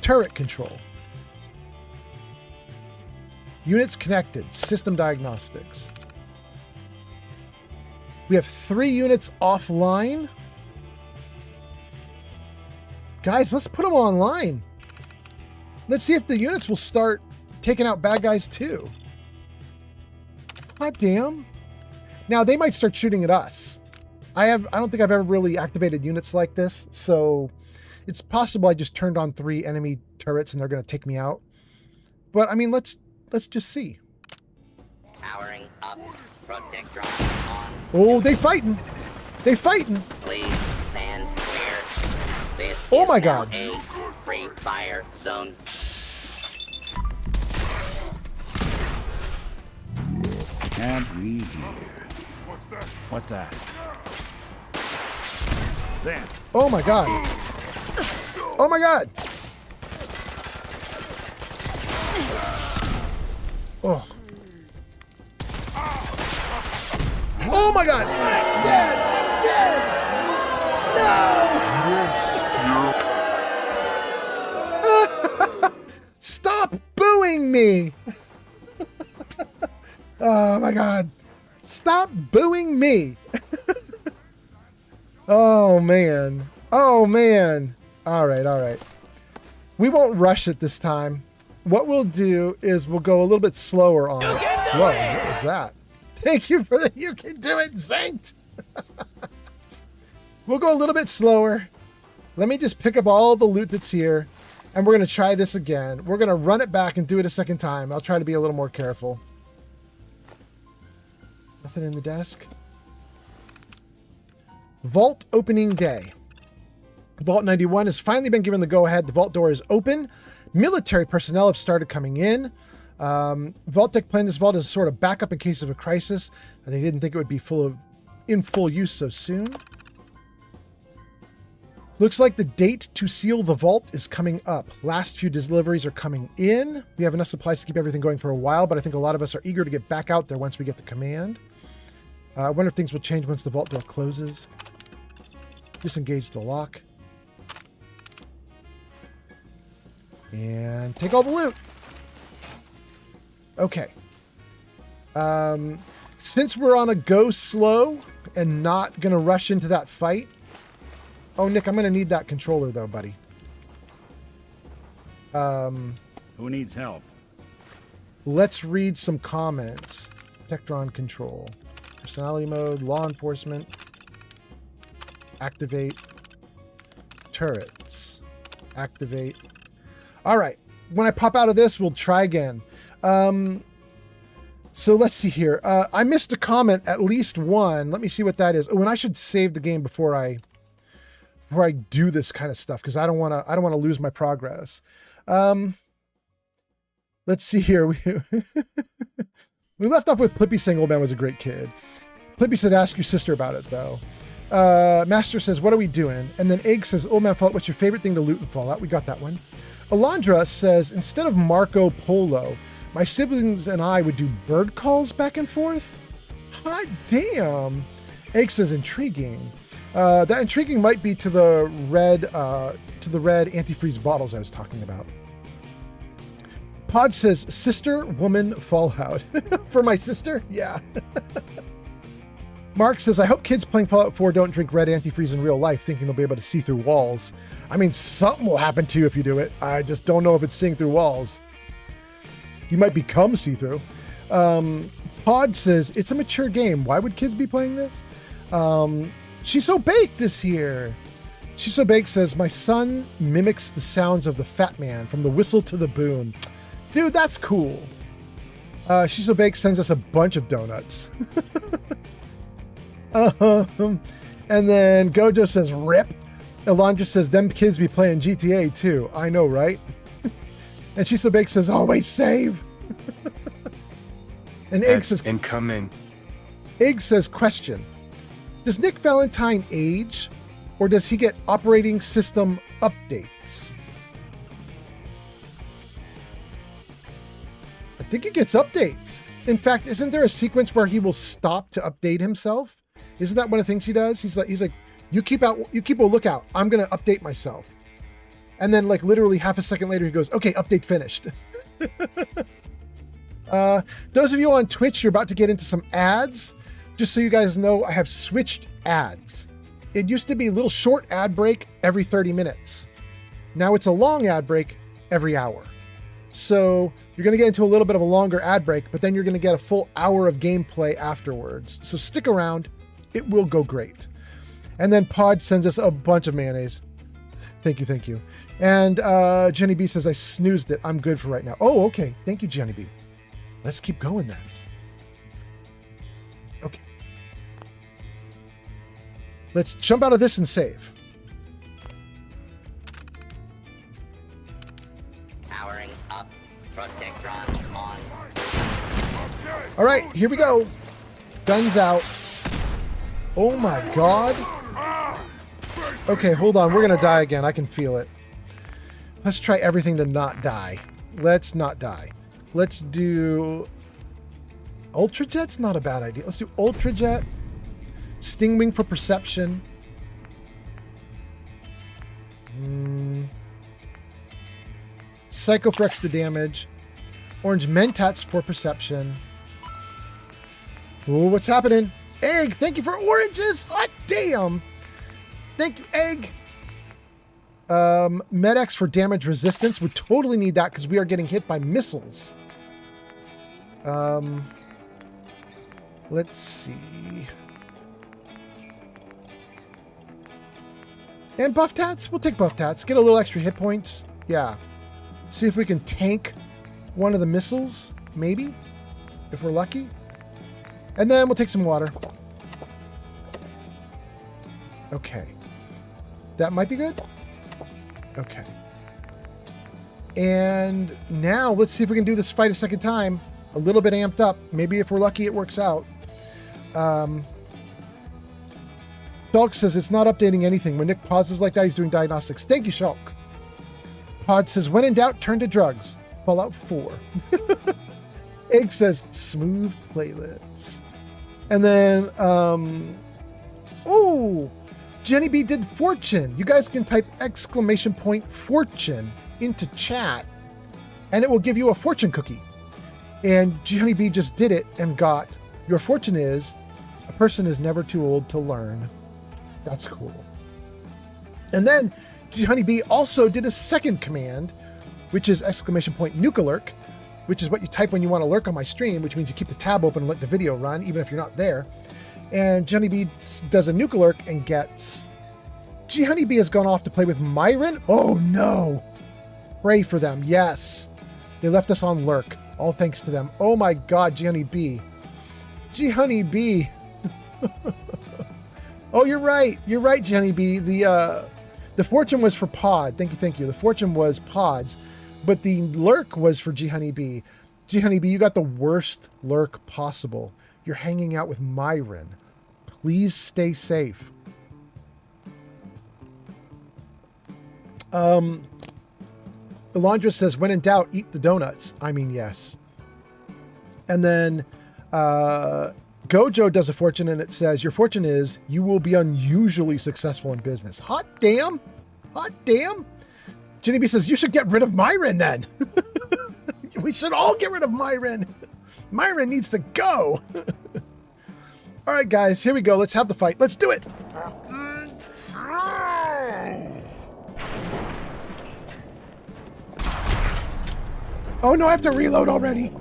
Turret control. Units connected. System diagnostics. We have 3 units offline. Guys, let's put them online. Let's see if the units will start taking out bad guys too. God damn. Now they might start shooting at us. I don't think I've ever really activated units like this, so it's possible I just turned on 3 enemy turrets and they're going to take me out. But I mean, let's just see. Powering up. Protectron on. Oh, they fighting. They fighting. Please stand clear. This oh is my now God. a free fire zone. Can't read here. What's that? There. Oh my God. Oh my God. Oh. Oh my God. I'm dead. I'm dead. No. Stop booing me. Oh my God. Stop booing me. Oh man. Oh man. All right. We won't rush it this time. What we'll do is we'll go a little bit slower on it. Whoa, what was that? Thank you for the you can do it, Zanked. We'll go a little bit slower. Let me just pick up all the loot that's here, and we're going to try this again. We're going to run it back and do it a second time. I'll try to be a little more careful. Nothing in the desk. Vault opening day. Vault 91 has finally been given the go-ahead. The vault door is open. Military personnel have started coming in. Vault Tech planned this vault as a sort of backup in case of a crisis, and they didn't think it would be in full use so soon. Looks like the date to seal the vault is coming up. Last few deliveries are coming in. We have enough supplies to keep everything going for a while, but I think a lot of us are eager to get back out there once we get the command. I wonder if things will change once the vault door closes. Disengage the lock. And take all the loot. Okay. Since we're on a go slow and not going to rush into that fight. Oh, Nick, I'm going to need that controller, though, buddy. Who needs help? Let's read some comments. Tectron control. Personality mode. Law enforcement. Activate. Turrets. Activate. All right. When I pop out of this, we'll try again. So let's see here. I missed a comment, at least one. Let me see what that is. Oh, and I should save the game before I do this kind of stuff, because I don't want to lose my progress. Let's see here. We left off with Plippy saying Old Man was a great kid. Plippy said, ask your sister about it, though. Master says, what are we doing? And then Egg says, Old Man Fallout, what's your favorite thing to loot in Fallout? We got that one. Alondra says, instead of Marco Polo, my siblings and I would do bird calls back and forth. Hot damn. Egg says, intriguing. That intriguing might be to the red antifreeze bottles I was talking about. Pod says, sister, woman, Fallout. For my sister? Yeah. Mark says, I hope kids playing Fallout 4 don't drink red antifreeze in real life thinking they'll be able to see through walls. I mean, something will happen to you if you do it. I just don't know if it's seeing through walls. You might become see-through. Pod says, it's a mature game. Why would kids be playing this? She's So Baked is here. She's So Baked says, my son mimics the sounds of the Fat Man from the whistle to the boom. Dude, that's cool. She's So Baked sends us a bunch of donuts. And then Gojo says, rip. Alondra says, them kids be playing GTA too. I know, right? And She's So Baked says, always save. And Egg says, and come in. Egg says, question. Does Nick Valentine age, or does he get operating system updates? I think he gets updates. In fact, isn't there a sequence where he will stop to update himself? Isn't that one of the things he does? He's like, you keep a lookout. I'm gonna update myself. And then like literally half a second later, he goes, okay, update finished. Those of you on Twitch, you're about to get into some ads. Just so you guys know, I have switched ads. It used to be a little short ad break every 30 minutes. Now it's a long ad break every hour. So you're going to get into a little bit of a longer ad break, but then you're going to get a full hour of gameplay afterwards. So stick around. It will go great. And then Pod sends us a bunch of mayonnaise. Thank you, thank you. And Jenny B says, I snoozed it. I'm good for right now. Oh, okay. Thank you, Jenny B. Let's keep going then. Okay. Let's jump out of this and save. Powering up. Protectron on. All right, here we go. Guns out. Oh my God. Okay, hold on. We're going to die again. I can feel it. Let's try everything to not die. Let's not die. Let's do... Ultrajet's not a bad idea. Let's do Ultrajet. Stingwing for perception. Psycho for extra damage. Orange Mentats for perception. Ooh, what's happening? Egg, thank you for oranges. Hot damn. Thank you, Egg. Med-X for damage resistance. We totally need that because we are getting hit by missiles. Let's see. And buff tats? We'll take buff tats. Get a little extra hit points. Yeah. See if we can tank one of the missiles, maybe, if we're lucky. And then we'll take some water. Okay. That might be good. Okay. And now let's see if we can do this fight a second time. A little bit amped up. Maybe if we're lucky, it works out. Shulk says it's not updating anything. When Nick pauses like that, he's doing diagnostics. Thank you, Shulk. Pod says, when in doubt, turn to drugs. Fallout 4. Egg says, smooth playlist. And then, oh, Jenny B did fortune. You guys can type !fortune into chat, and it will give you a fortune cookie. And Jenny B just did it and got, your fortune is, a person is never too old to learn. That's cool. And then Honeybee also did a second command, which is !nuke alert, which is what you type when you want to lurk on my stream, which means you keep the tab open and let the video run, even if you're not there. And Honeybee does a nuke alert and gets... Honeybee has gone off to play with Myron? Oh no! Pray for them, yes. They left us on lurk. All thanks to them. Oh my god, Honeybee. Honeybee. Oh, you're right. You're right, Honeybee. The fortune was for Pod. Thank you. The fortune was Pods, but the lurk was for Honeybee. Honeybee, you got the worst lurk possible. You're hanging out with Myron. Please stay safe. Alondra says, when in doubt, eat the donuts. I mean, yes. And then Gojo does a fortune, and it says, your fortune is you will be unusually successful in business. Hot damn. Hot damn. Jenny B says, you should get rid of Myron then. We should all get rid of Myron. Myron needs to go. All right, guys, here we go. Let's have the fight. Let's do it. Oh no, I have to reload already.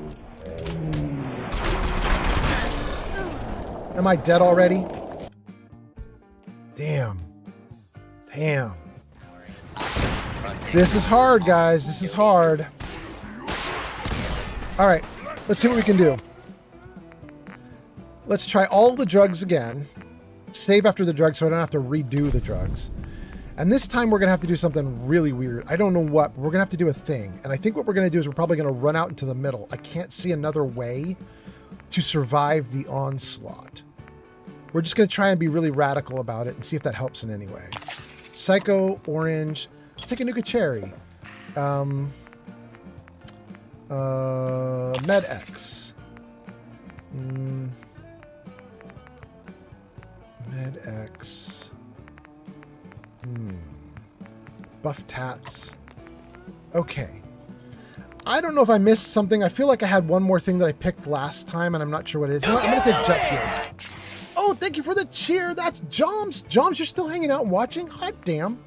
Am I dead already? Damn. Damn. This is hard, guys. This is hard. All right, let's see what we can do. Let's try all the drugs again. Save after the drugs so I don't have to redo the drugs. And this time we're going to have to do something really weird. I don't know what, but we're going to have to do a thing. And I think what we're going to do is we're probably going to run out into the middle. I can't see another way to survive the onslaught. We're just going to try and be really radical about it and see if that helps in any way. Psycho, orange. Let's take a Nuka Cherry. MedX. MedX. Buff Tats. Okay. I don't know if I missed something. I feel like I had one more thing that I picked last time, and I'm not sure what it is. You know what? I'm going to take Jet Fuel. Oh, thank you for the cheer. That's Joms. Joms, you're still hanging out and watching? Hot damn.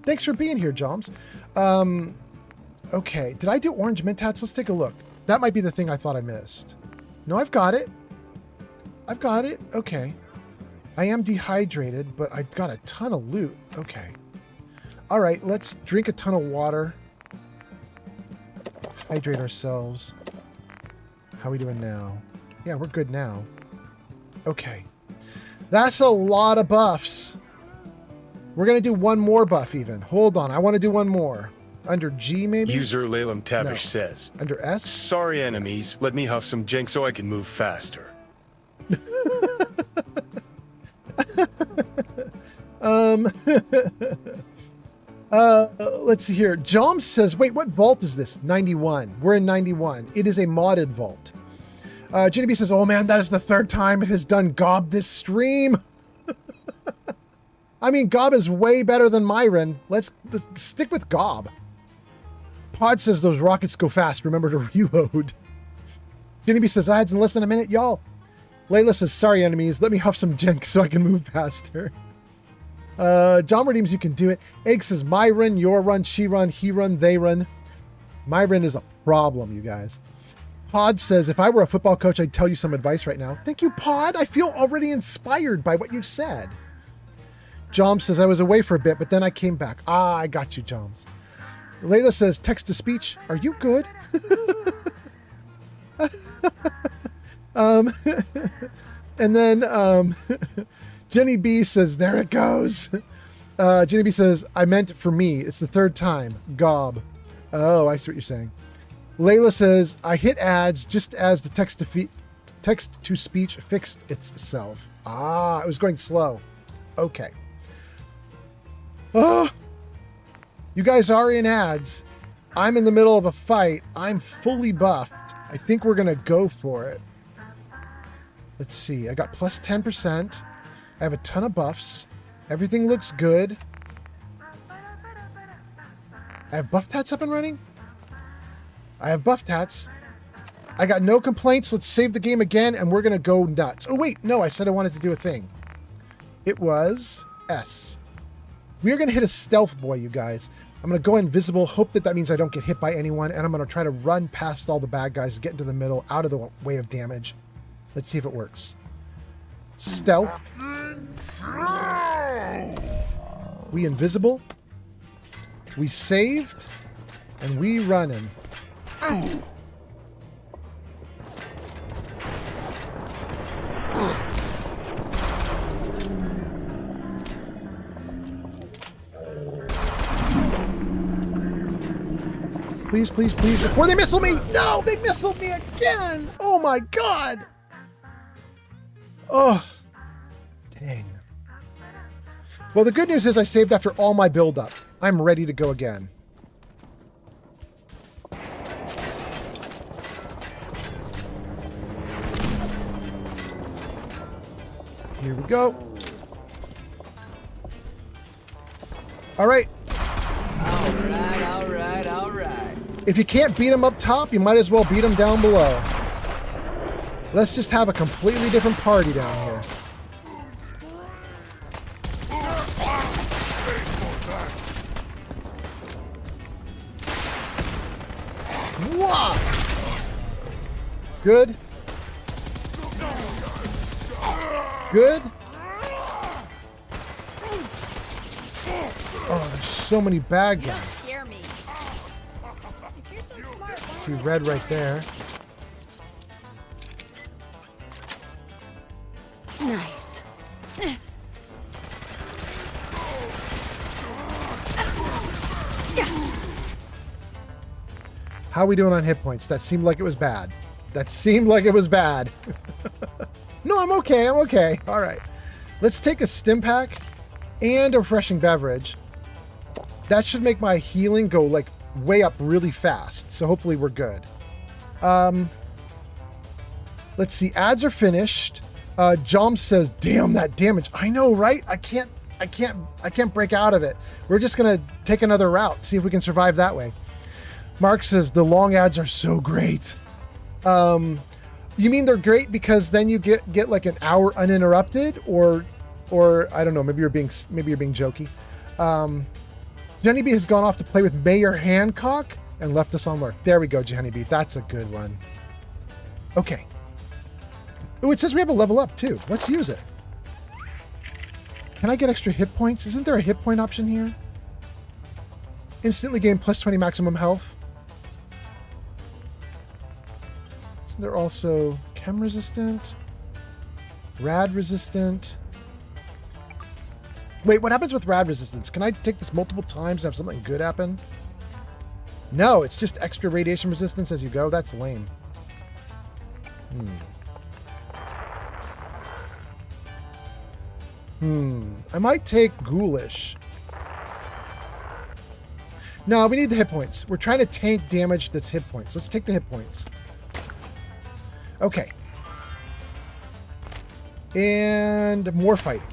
Thanks for being here, Joms. Okay. Did I do Orange Mint Tats? Let's take a look. That might be the thing I thought I missed. No, I've got it. I've got it. Okay. I am dehydrated, but I got a ton of loot. Okay. All right, let's drink a ton of water. Hydrate ourselves. How are we doing now? Yeah, we're good now. Okay. That's a lot of buffs. We're going to do one more buff even. Hold on. I want to do one more. Under G, maybe? User Laylam Tavish No. says, Under S? sorry, enemies. Let me huff some jank so I can move faster. Let's see here. Jom says, wait, what vault is this? 91. We're in 91. It is a modded vault. Jenny B says, oh man, that is the third time it has done Gob this stream. I mean, Gob is way better than Myron. Let's stick with Gob. Pod says those rockets go fast. Remember to reload. Jenny B says, I had in less than a minute, y'all. Layla says, sorry, enemies. Let me huff some jink so I can move faster. John redeems, you can do it. Egg says, my run, your run, she run, he run, they run. My run is a problem, you guys. Pod says, if I were a football coach, I'd tell you some advice right now. Thank you, Pod. I feel already inspired by what you said. Joms says, I was away for a bit, but then I came back. Ah, I got you, Joms. Layla says, text to speech. Are you good? And then Jenny B says, there it goes. Jenny B says, I meant it for me. It's the third time. Gob. Oh, I see what you're saying. Layla says, I hit ads just as the text-to-speech fixed itself. Ah, it was going slow. Okay. Oh, you guys are in ads. I'm in the middle of a fight. I'm fully buffed. I think we're going to go for it. Let's see. I got plus 10%. I have a ton of buffs. Everything looks good. I have buff tats up and running? I have buff tats. I got no complaints. Let's save the game again, and we're going to go nuts. Oh, wait. No, I said I wanted to do a thing. It was S. We are going to hit a stealth boy, you guys. I'm going to go invisible, hope that means I don't get hit by anyone, and I'm going to try to run past all the bad guys, get into the middle, out of the way of damage. Let's see if it works. Stealth. We invisible. We saved. And we running. Please, please, please. Before they missile me! No! They missiled me again! Oh my god! Oh. Dang. Well, the good news is I saved after all my build-up. I'm ready to go again. Here we go. All right. All right. If you can't beat them up top, you might as well beat them down below. Let's just have a completely different party down here. Whoa! Good. Good. Oh, there's so many bad guys. Scare me. If you're so smart, See red right there. Nice. How are we doing on hit points? That seemed like it was bad. That seemed like it was bad. No, I'm okay. I'm okay. All right. Let's take a stim pack and a refreshing beverage. That should make my healing go like way up really fast. So hopefully we're good. Let's see. Ads are finished. Jom says, damn that damage. I know, right? I can't break out of it. We're just going to take another route. See if we can survive that way. Mark says the long ads are so great. You mean they're great because then you get like an hour uninterrupted, or I don't know. Maybe you're being jokey. Jenny B has gone off to play with Mayor Hancock and left us on work. There we go, Jenny B. That's a good one. Okay. Oh, it says we have a level up too. Let's use it. Can I get extra hit points? Isn't there a hit point option here? Instantly gain plus 20 maximum health. Isn't there also chem resistant? Rad resistant? Wait, what happens with rad resistance? Can I take this multiple times and have something good happen? No, it's just extra radiation resistance as you go. That's lame. I might take ghoulish. No, we need the hit points. We're trying to tank damage that's hit points. Let's take the hit points. Okay. And more fighting.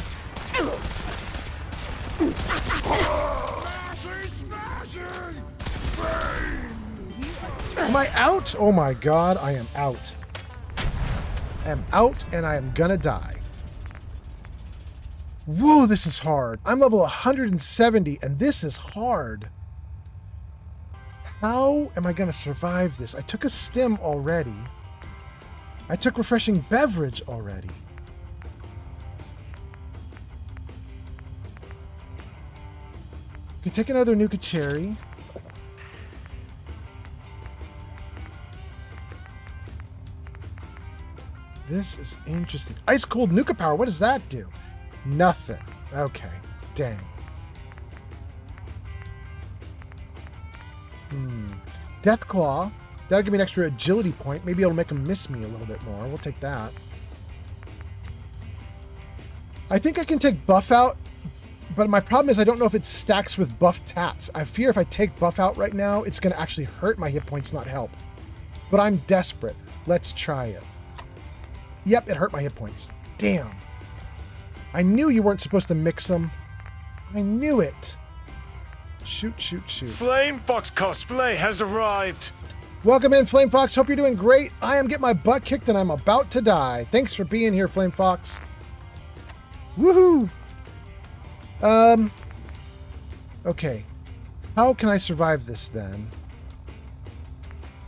Am I out? Oh my god, I am out. I am out and I am gonna die. Whoa, this is hard. I'm level 170 and this is hard. How am I going to survive this? I took a stim already. I took refreshing beverage already. You can take another Nuka Cherry. This is interesting. Ice cold Nuka Power. What does that do? Nothing. Okay. Dang. Death Claw. That'll give me an extra agility point. Maybe it'll make him miss me a little bit more. We'll take that. I think I can take Buff out, but my problem is I don't know if it stacks with Buff Tats. I fear if I take Buff out right now, it's going to actually hurt my hit points, not help. But I'm desperate. Let's try it. Yep, it hurt my hit points. Damn. I knew you weren't supposed to mix them. I knew it. Shoot, shoot, shoot. Flame Fox cosplay has arrived. Welcome in, Flame Fox. Hope you're doing great. I am getting my butt kicked and I'm about to die. Thanks for being here, Flame Fox. Woohoo! Okay. How can I survive this then?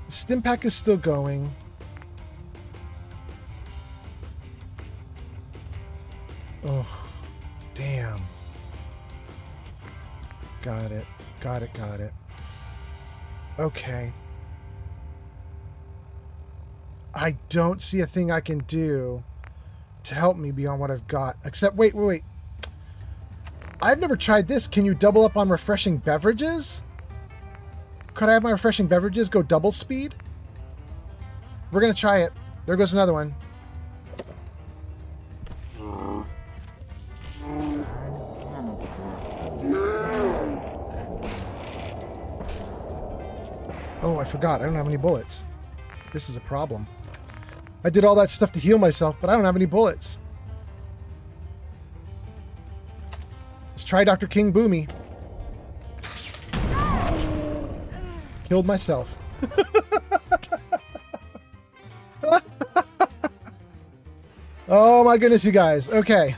The stim pack is still going. Oh, damn. Got it. Got it. Got it. Okay. I don't see a thing I can do to help me beyond what I've got. Except, wait. I've never tried this. Can you double up on refreshing beverages? Could I have my refreshing beverages go double speed? We're going to try it. There goes another one. Oh, I forgot. I don't have any bullets. This is a problem. I did all that stuff to heal myself, but I don't have any bullets. Let's try Dr. King Boomy. Killed myself. Oh my goodness, you guys. Okay.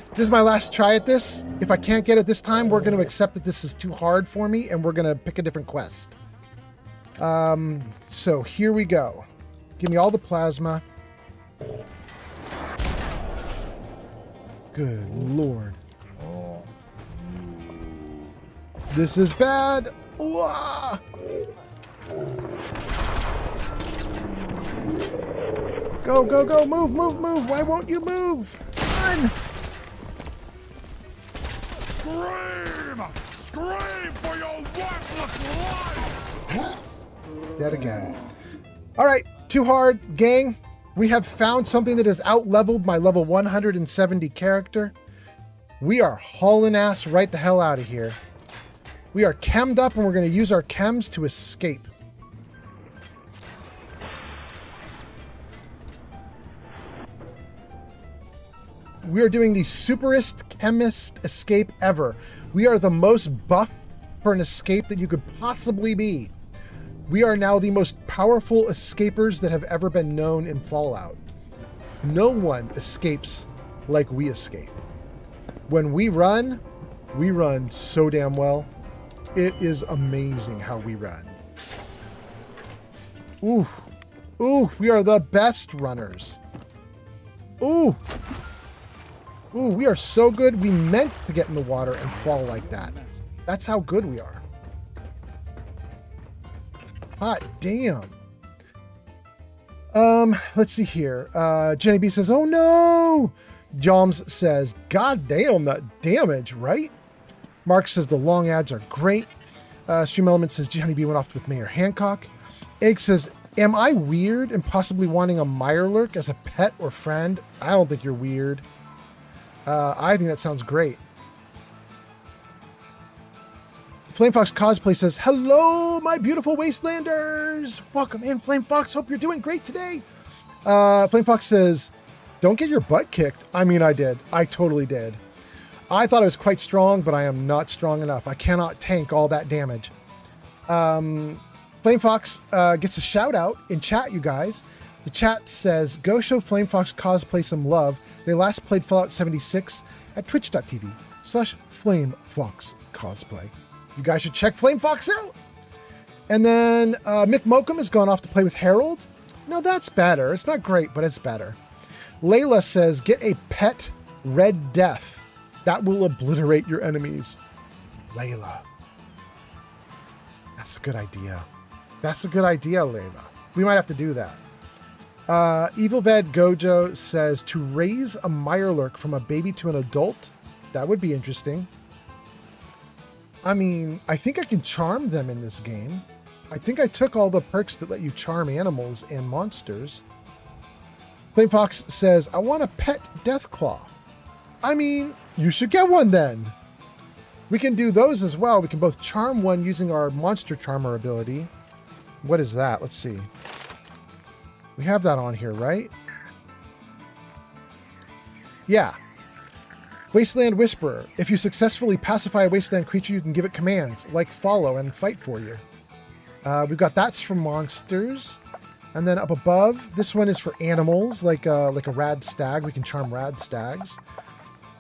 This is my last try at this. If I can't get it this time, we're going to accept that this is too hard for me, and we're going to pick a different quest. So here we go. Give me all the plasma. Good Lord. This is bad. Wah! Go, go, go. Move, move, move. Why won't you move? Run! Scream! Scream for your worthless life! Dead again. All right, too hard, gang. We have found something that has out-leveled my level 170 character. We are hauling ass right the hell out of here. We are chemmed up, and we're going to use our chems to escape. We are doing the superest chemist escape ever. We are the most buffed for an escape that you could possibly be. We are now the most powerful escapers that have ever been known in Fallout. No one escapes like we escape. When we run so damn well. It is amazing how we run. Ooh. Ooh, we are the best runners. Ooh. Ooh, we are so good. We meant to get in the water and fall like that. That's how good we are. Hot damn. Let's see here. Jenny B says, oh no. Joms says, god damn that damage, right? Mark says the long ads are great. Stream Element says Johnny B went off with Mayor Hancock. Egg says, am I weird and possibly wanting a Mirelurk as a pet or friend? I don't think you're weird. I think that sounds great. Flame Fox Cosplay says, hello, my beautiful Wastelanders. Welcome in, Flame Fox. Hope you're doing great today. Flame Fox says, don't get your butt kicked. I mean, I did. I totally did. I thought I was quite strong, but I am not strong enough. I cannot tank all that damage. Flame Fox gets a shout out in chat, you guys. The chat says, go show Flame Fox Cosplay some love. They last played Fallout 76 at twitch.tv. Flame Fox cosplay. You guys should check Flame Fox out. And then Mick Mokum has gone off to play with Harold. No, that's better. It's not great, but it's better. Layla says, get a pet Red Death. That will obliterate your enemies. Layla. That's a good idea. That's a good idea, Layla. We might have to do that. Evil Ved Gojo says, to raise a Mirelurk from a baby to an adult. That would be interesting. I mean, I think I can charm them in this game. I think I took all the perks that let you charm animals and monsters. Flame Fox says, I want a pet Deathclaw. I mean, you should get one then. We can do those as well. We can both charm one using our monster charmer ability. What is that? Let's see. We have that on here, right? Yeah. Wasteland Whisperer. If you successfully pacify a wasteland creature, you can give it commands, like follow and fight for you. We've got that's for monsters. And then up above, this one is for animals, like a rad stag. We can charm rad stags.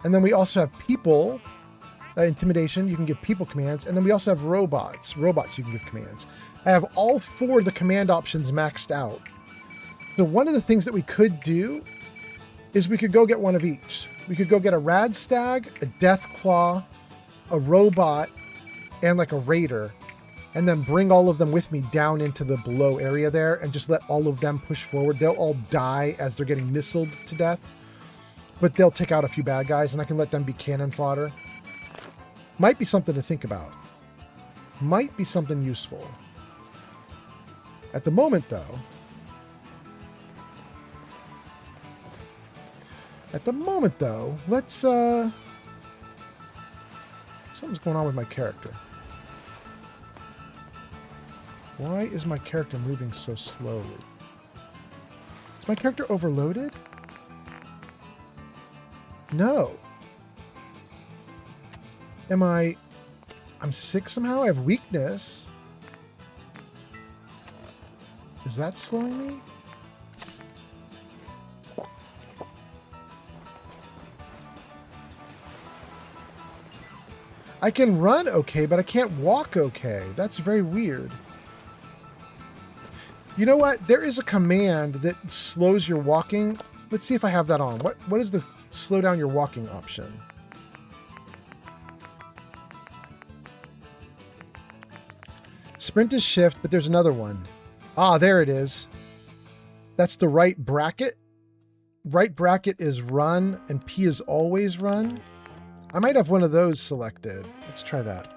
And then we also have people, intimidation. You can give people commands. And then we also have robots. Robots you can give commands. I have all 4 of the command options maxed out. So one of the things that we could do is we could go get one of each. We could go get a rad stag, a death claw, a robot, and like a raider, and then bring all of them with me down into the below area there and just let all of them push forward. They'll all die as they're getting missiled to death, but they'll take out a few bad guys and I can let them be cannon fodder. Might be something to think about. Might be something useful. At the moment though, let's, something's going on with my character. Why is my character moving so slowly? Is my character overloaded? No. I'm sick somehow? I have weakness. Is that slowing me? I can run okay, but I can't walk okay. That's very weird. You know what? There is a command that slows your walking. Let's see if I have that on. What is the slow down your walking option? Sprint is shift, but there's another one. Ah, there it is. That's the right bracket. Right bracket is run, and P is always run. I might have one of those selected. Let's try that.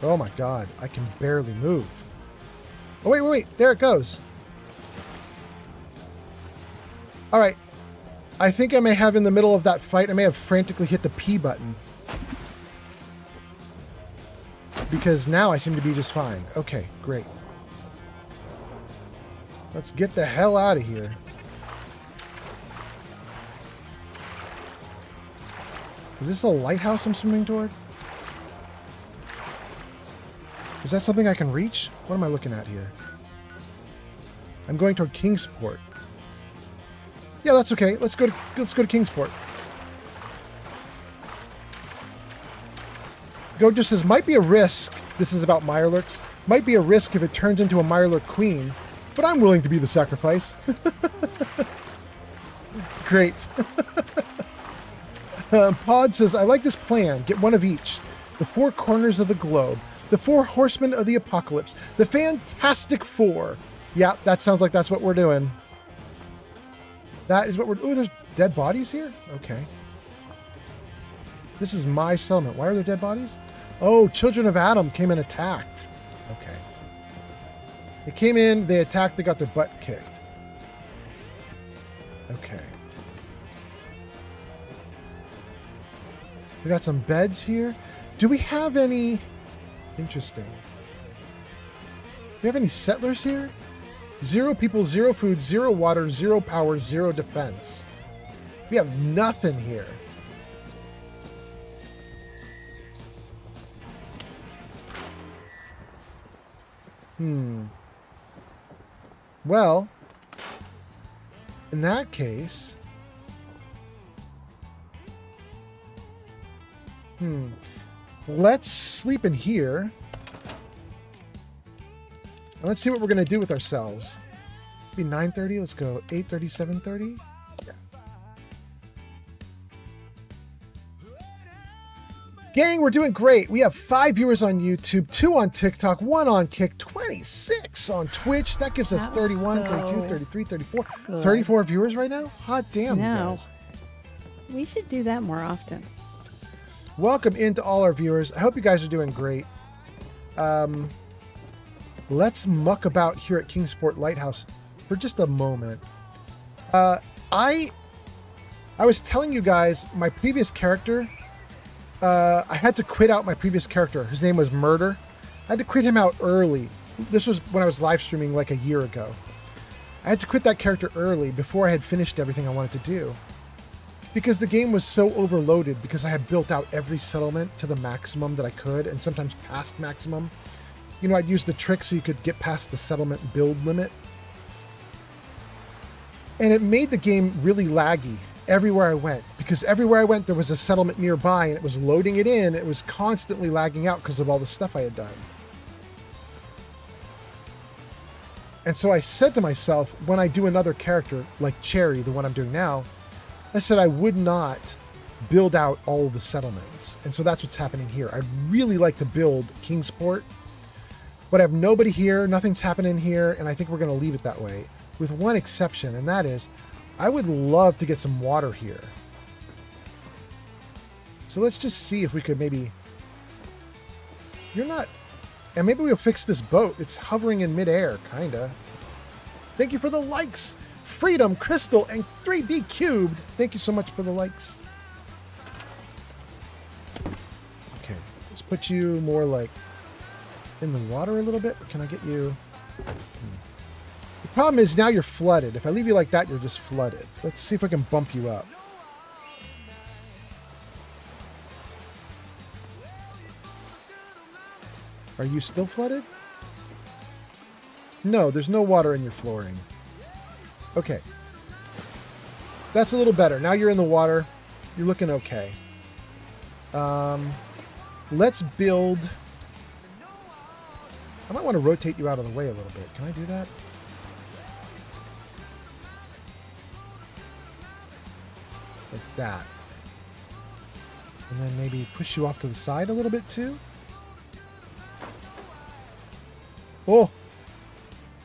Oh my god, I can barely move. Oh, wait, there it goes. Alright, I think I may have in the middle of that fight, I may have frantically hit the P button. Because now I seem to be just fine. Okay, great. Let's get the hell out of here. Is this a lighthouse I'm swimming toward? Is that something I can reach? What am I looking at here? I'm going toward Kingsport. Yeah, that's okay. Let's go to Kingsport. Gojo says, might be a risk. This is about Mirelurks. Might be a risk if it turns into a Mirelurk queen, but I'm willing to be the sacrifice. Great. Pod says, I like this plan. Get one of each. The 4 corners of the globe. The 4 horsemen of the apocalypse. The Fantastic Four. Yeah, that sounds like that's what we're doing. That is what we're... Oh, there's dead bodies here? Okay. This is my settlement. Why are there dead bodies? Oh, Children of Adam came and attacked. Okay. They came in, they attacked, they got their butt kicked. Okay. We got some beds here. Do we have any... Interesting. Do we have any settlers here? 0 people, 0 food, 0 water, 0 power, 0 defense. We have nothing here. Well, in that case... Let's sleep in here. And let's see what we're going to do with ourselves. Be 9:30. Let's go 8:30, 7:30. Yeah. Gang, we're doing great. We have 5 viewers on YouTube, 2 on TikTok, 1 on Kick, 26 on Twitch. That gives us 31, 32, 33, 34. 34 viewers right now? Hot damn, you guys. We should do that more often. Welcome into all our viewers. I hope you guys are doing great. Let's muck about here at Kingsport Lighthouse for just a moment. I was telling you guys my previous character. I had to quit out my previous character. His name was Murder. I had to quit him out early. This was when I was live streaming like a year ago. I had to quit that character early before I had finished everything I wanted to do. Because the game was so overloaded, because I had built out every settlement to the maximum that I could, and sometimes past maximum. You know, I'd use the trick so you could get past the settlement build limit. And it made the game really laggy everywhere I went, because everywhere I went there was a settlement nearby and it was loading it in. It was constantly lagging out because of all the stuff I had done. And so I said to myself, when I do another character like Cherry, the one I'm doing now, I said I would not build out all the settlements. And so that's what's happening here. I'd really like to build Kingsport, but I have nobody here, nothing's happening here, and I think we're going to leave it that way, with one exception, and that is, I would love to get some water here. So let's just see if we could maybe... You're not... And maybe we'll fix this boat. It's hovering in midair, kinda. Thank you for the likes! Freedom, Crystal, and 3D Cubed. Thank you so much for the likes. Okay, let's put you more like in the water a little bit. Can I get you? The problem is now you're flooded. If I leave you like that, you're just flooded. Let's see if I can bump you up. Are you still flooded? No, there's no water in your flooring. Okay. That's a little better. Now you're in the water. You're looking okay. Let's build... I might want to rotate you out of the way a little bit. Can I do that? Like that. And then maybe push you off to the side a little bit too. Oh!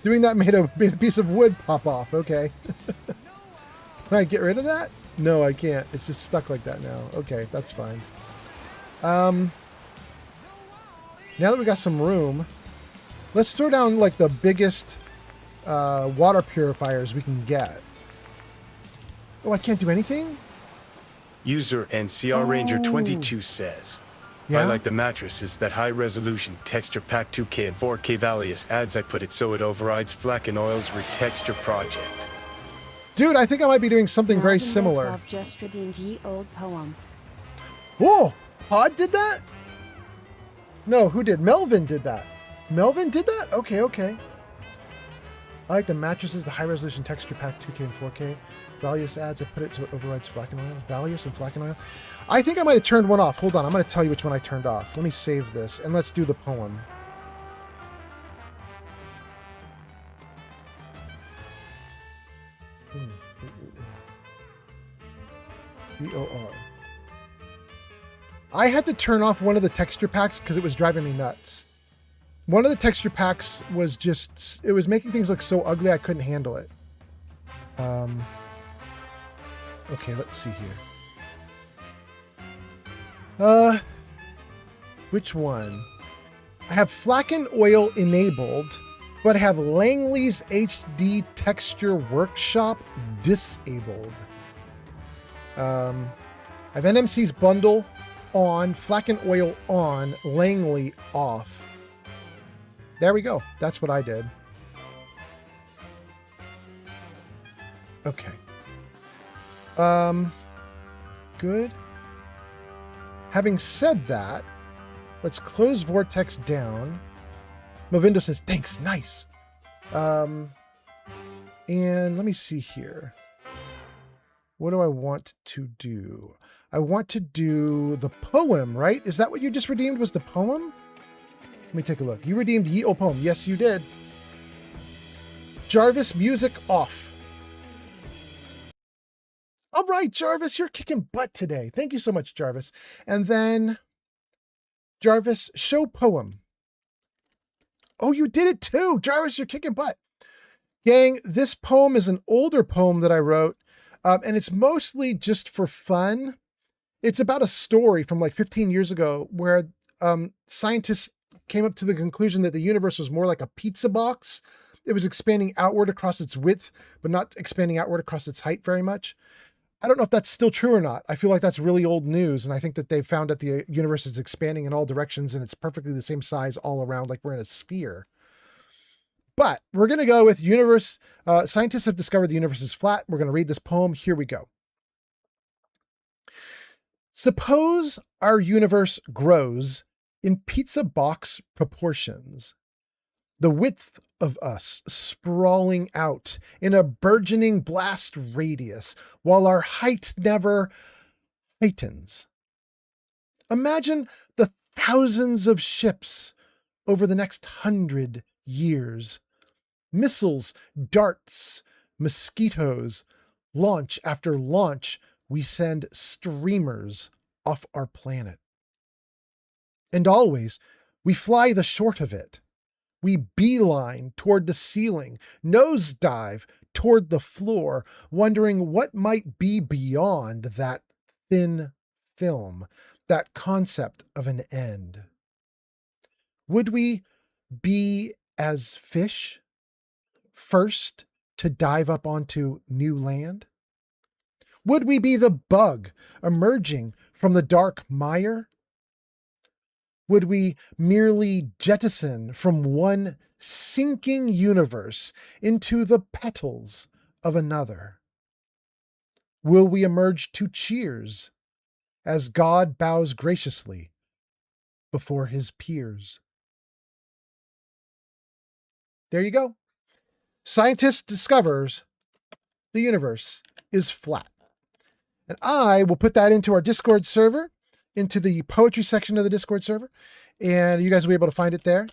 Doing that made a piece of wood pop off. Okay. Can I get rid of that? No, I can't. It's just stuck like that now. Okay, that's fine. Now that we got some room, let's throw down like the biggest water purifiers we can get. Oh, I can't do anything? User NCR Ranger 22 says, Yeah? I like the mattresses, that high-resolution texture pack 2K and 4K Valius adds. I put it so it overrides Flack and Oil's retexture project. Dude, I think I might be doing something very similar. I've just redeemed ye old poem. Whoa! Pod did that? No, who did? Melvin did that. Melvin did that? Okay, okay. I like the mattresses, the high-resolution texture pack 2K and 4K. Valius adds, I put it so it overrides Flack and Oil. Valius and Flack and Oil. I think I might have turned one off. Hold on, I'm going to tell you which one I turned off. Let me save this, and let's do the poem. VOR. I had to turn off one of the texture packs because it was driving me nuts. One of the texture packs was just... It was making things look so ugly I couldn't handle it. Okay, let's see here. Which one? I have Flack and Oil enabled, but I have Langley's HD Texture Workshop disabled. I have NMC's bundle on, Flack and Oil on, Langley off. There we go. That's what I did. Okay. Good. Having said that, let's close Vortex down. Movindo says, thanks, nice. And let me see here. What do I want to do? I want to do the poem, right? Is that what you just redeemed, was the poem? Let me take a look. You redeemed Ye Old Poem. Yes, you did. Jarvis, music off. All right, Jarvis, you're kicking butt today. Thank you so much, Jarvis. And then, Jarvis, show poem. Oh, you did it too. Jarvis, you're kicking butt. Gang, this poem is an older poem that I wrote, and it's mostly just for fun. It's about a story from like 15 years ago where scientists came up to the conclusion that the universe was more like a pizza box. It was expanding outward across its width, but not expanding outward across its height very much. I don't know if that's still true or not. I feel like that's really old news, and I think that they've found that the universe is expanding in all directions, and it's perfectly the same size all around, like we're in a sphere. But we're going to go with universe. Scientists have discovered the universe is flat. We're going to read this poem. Here we go. Suppose our universe grows in pizza box proportions. The width of us sprawling out in a burgeoning blast radius, while our height never heightens. Imagine the thousands of ships over the next 100 years. Missiles, darts, mosquitoes, launch after launch, we send streamers off our planet. And always, we fly the short of it. We beeline toward the ceiling, nosedive toward the floor, wondering what might be beyond that thin film, that concept of an end. Would we be as fish, first to dive up onto new land? Would we be the bug emerging from the dark mire? Would we merely jettison from one sinking universe into the petals of another? Will we emerge to cheers as God bows graciously before his peers? There you go. Scientist discovers the universe is flat. And I will put that into our Discord server, into the poetry section of the Discord server, and you guys will be able to find it there.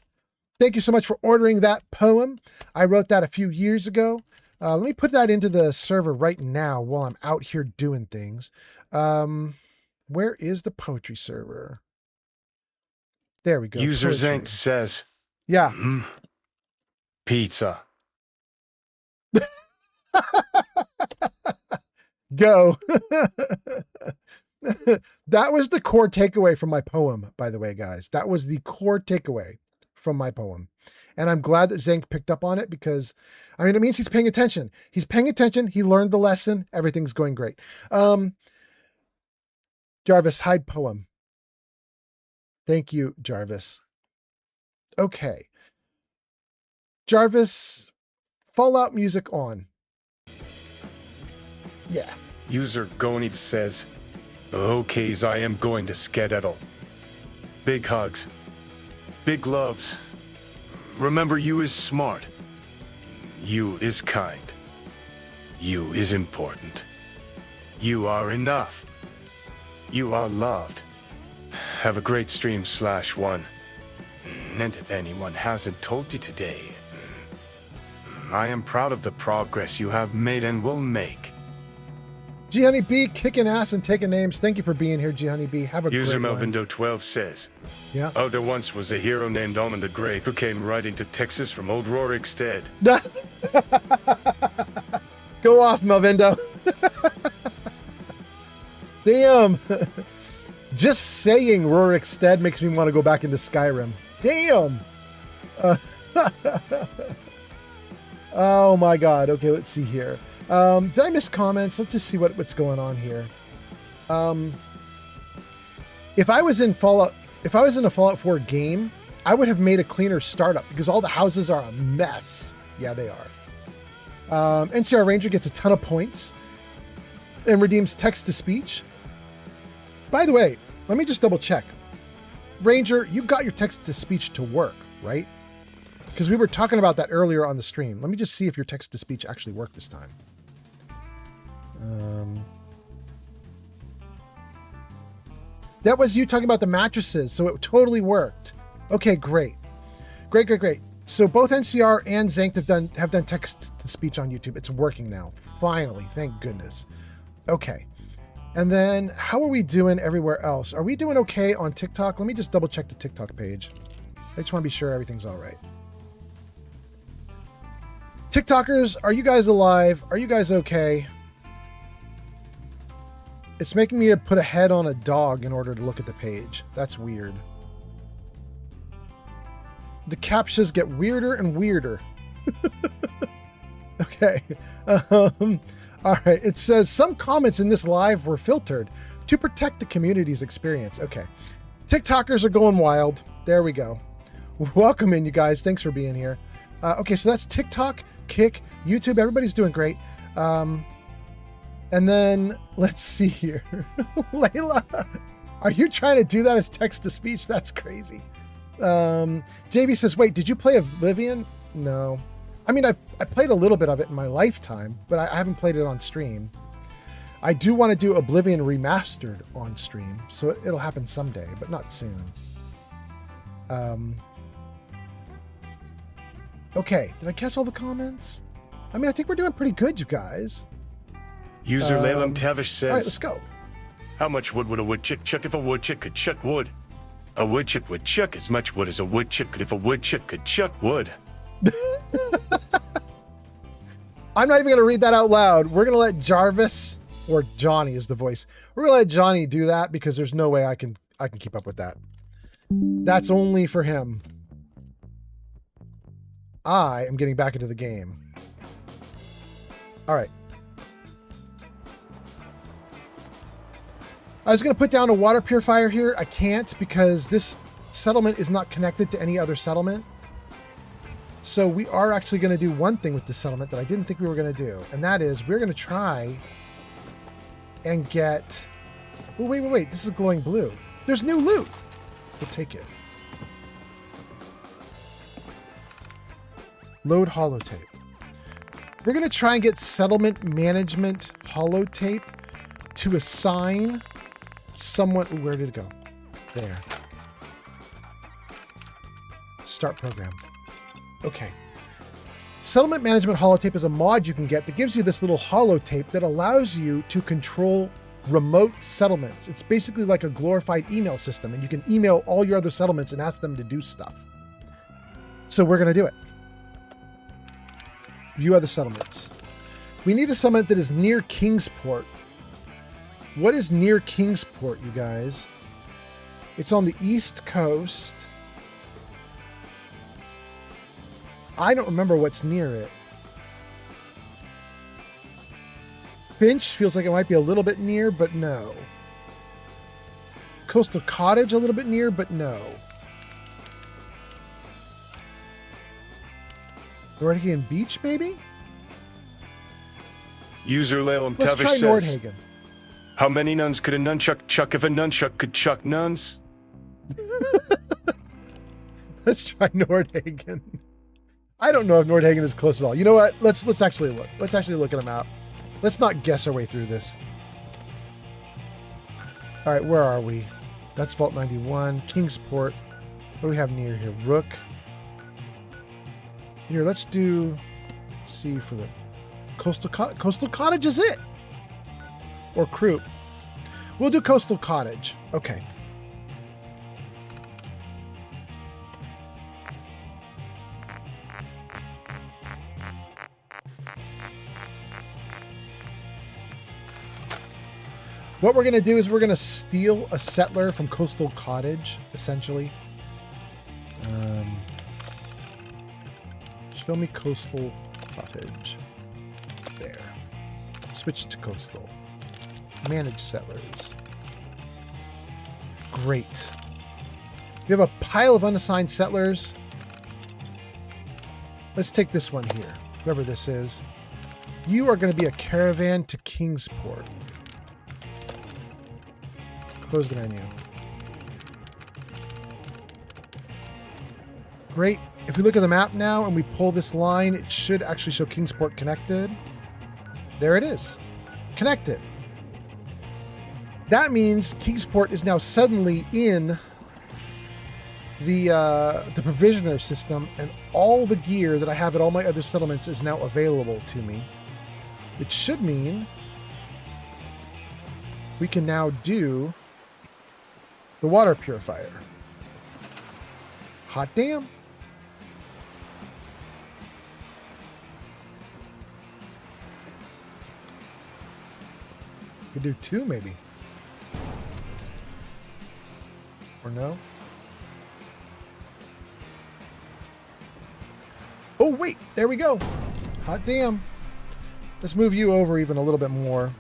Thank you so much for ordering that poem. I wrote that a few years ago. Let me put that into the server right now while I'm out here doing things. Where is the poetry server? There we go. User Poetry. Zank says, yeah. Pizza. Go. That was the core takeaway from my poem, by the way, guys. That was the core takeaway from my poem. And I'm glad that Zank picked up on it because, I mean, it means he's paying attention. He's paying attention. He learned the lesson. Everything's going great. Jarvis, hide poem. Thank you, Jarvis. Okay. Jarvis, Fallout music on. Yeah. User Gonid says, okays, I am going to skedaddle. Big hugs. Big loves. Remember, you is smart. You is kind. You is important. You are enough. You are loved. Have a great stream /1. And if anyone hasn't told you today, I am proud of the progress you have made and will make. G Honey B kicking ass and taking names. Thank you for being here, G Honey B. Have a User great one. Melvindo12 says, yeah. Oh, there once was a hero named Almond the Great who came riding to Texas from old Rorikstead. Go off, Melvindo. Damn. Just saying Rorikstead makes me want to go back into Skyrim. Damn. Oh my god. Okay, let's see here. Did I miss comments? Let's just see what's going on here. If I was in a Fallout 4 game, I would have made a cleaner startup because all the houses are a mess. Yeah, they are. NCR Ranger gets a ton of points and redeems text to speech. By the way, let me just double check. Ranger, you got your text to speech to work, right? Because we were talking about that earlier on the stream. Let me just see if your text-to-speech actually worked this time. That was you talking about the mattresses, so it totally worked. Okay, great. Great. So both NCR and Zank have done text-to-speech on YouTube. It's working now. Finally, thank goodness. Okay. And then how are we doing everywhere else? Are we doing okay on TikTok? Let me just double check the TikTok page. I just want to be sure everything's all right. TikTokers, are you guys alive? Are you guys okay? It's making me put a head on a dog in order to look at the page. That's weird. The captchas get weirder and weirder. Okay. All right. It says some comments in this live were filtered to protect the community's experience. Okay. TikTokers are going wild. There we go. Welcome in, you guys. Thanks for being here. Okay, so that's TikTok, Kick, YouTube. Everybody's doing great. And then let's see here. Layla, are you trying to do that as text-to-speech? That's crazy. JB says, wait, did you play Oblivion? No. I mean, I played a little bit of it in my lifetime, but I haven't played it on stream. I do want to do Oblivion Remastered on stream, so it'll happen someday, but not soon. Okay, did I catch all the comments? I mean, I think we're doing pretty good, you guys. User Laylam Tavish says, all right, let's go. How much wood would a woodchuck chuck if a woodchuck could chuck wood? A woodchuck would chuck as much wood as a woodchuck could if a woodchuck could chuck wood. I'm not even going to read that out loud. We're going to let Jarvis, or Johnny is the voice. We're going to let Johnny do that because there's no way I can keep up with that. That's only for him. I am getting back into the game. All right. I was going to put down a water purifier here. I can't because this settlement is not connected to any other settlement. So we are actually going to do one thing with this settlement that I didn't think we were going to do. And that is we're going to try and get... Oh, wait. This is glowing blue. There's new loot. We'll take it. Load holotape. We're going to try and get settlement management holotape to assign someone. Ooh, where did it go? There. Start program. Okay. Settlement management holotape is a mod you can get that gives you this little holotape that allows you to control remote settlements. It's basically like a glorified email system, and you can email all your other settlements and ask them to do stuff. So we're going to do it. View other settlements. We need a settlement that is near Kingsport. What is near Kingsport, you guys? It's on the East Coast. I don't remember what's near it. Finch feels like it might be a little bit near, but no. Coastal Cottage a little bit near, but no. Nordhagen Beach, maybe? User Laylam Let's Tavish try says, Nordhagen. how many nuns could a nunchuck chuck if a nunchuck could chuck nuns? Let's try Nordhagen. I don't know if Nordhagen is close at all. You know what? Let's actually look. Let's actually look at a map. Let's not guess our way through this. All right, where are we? That's Vault 91, Kingsport. What do we have near here? Rook. Here, let's do C for the Coastal Cottage. Coastal Cottage is it? Or Croup. We'll do Coastal Cottage. Okay. What we're going to do is we're going to steal a settler from Coastal Cottage, essentially. Show me Coastal Cottage. There. Switch to Coastal. Manage settlers. Great. We have a pile of unassigned settlers. Let's take this one here. Whoever this is. You are going to be a caravan to Kingsport. Close the menu. Great. If we look at the map now and we pull this line, it should actually show Kingsport connected. There it is. Connected. That means Kingsport is now suddenly in the provisioner system, and all the gear that I have at all my other settlements is now available to me. It should mean we can now do the water purifier. Hot damn. We could do 2 maybe. Or no? Oh, wait, there we go. Hot damn. Let's move you over even a little bit more.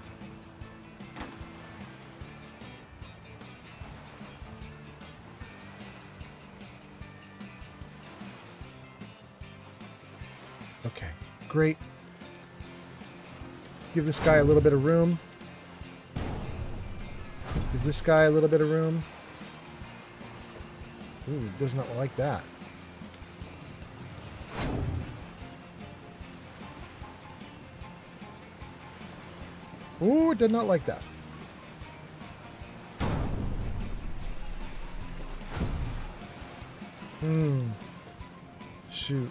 Okay, great. Give this guy a little bit of room. Give this guy a little bit of room. Ooh, does not like that. Ooh, it did not like that. Shoot.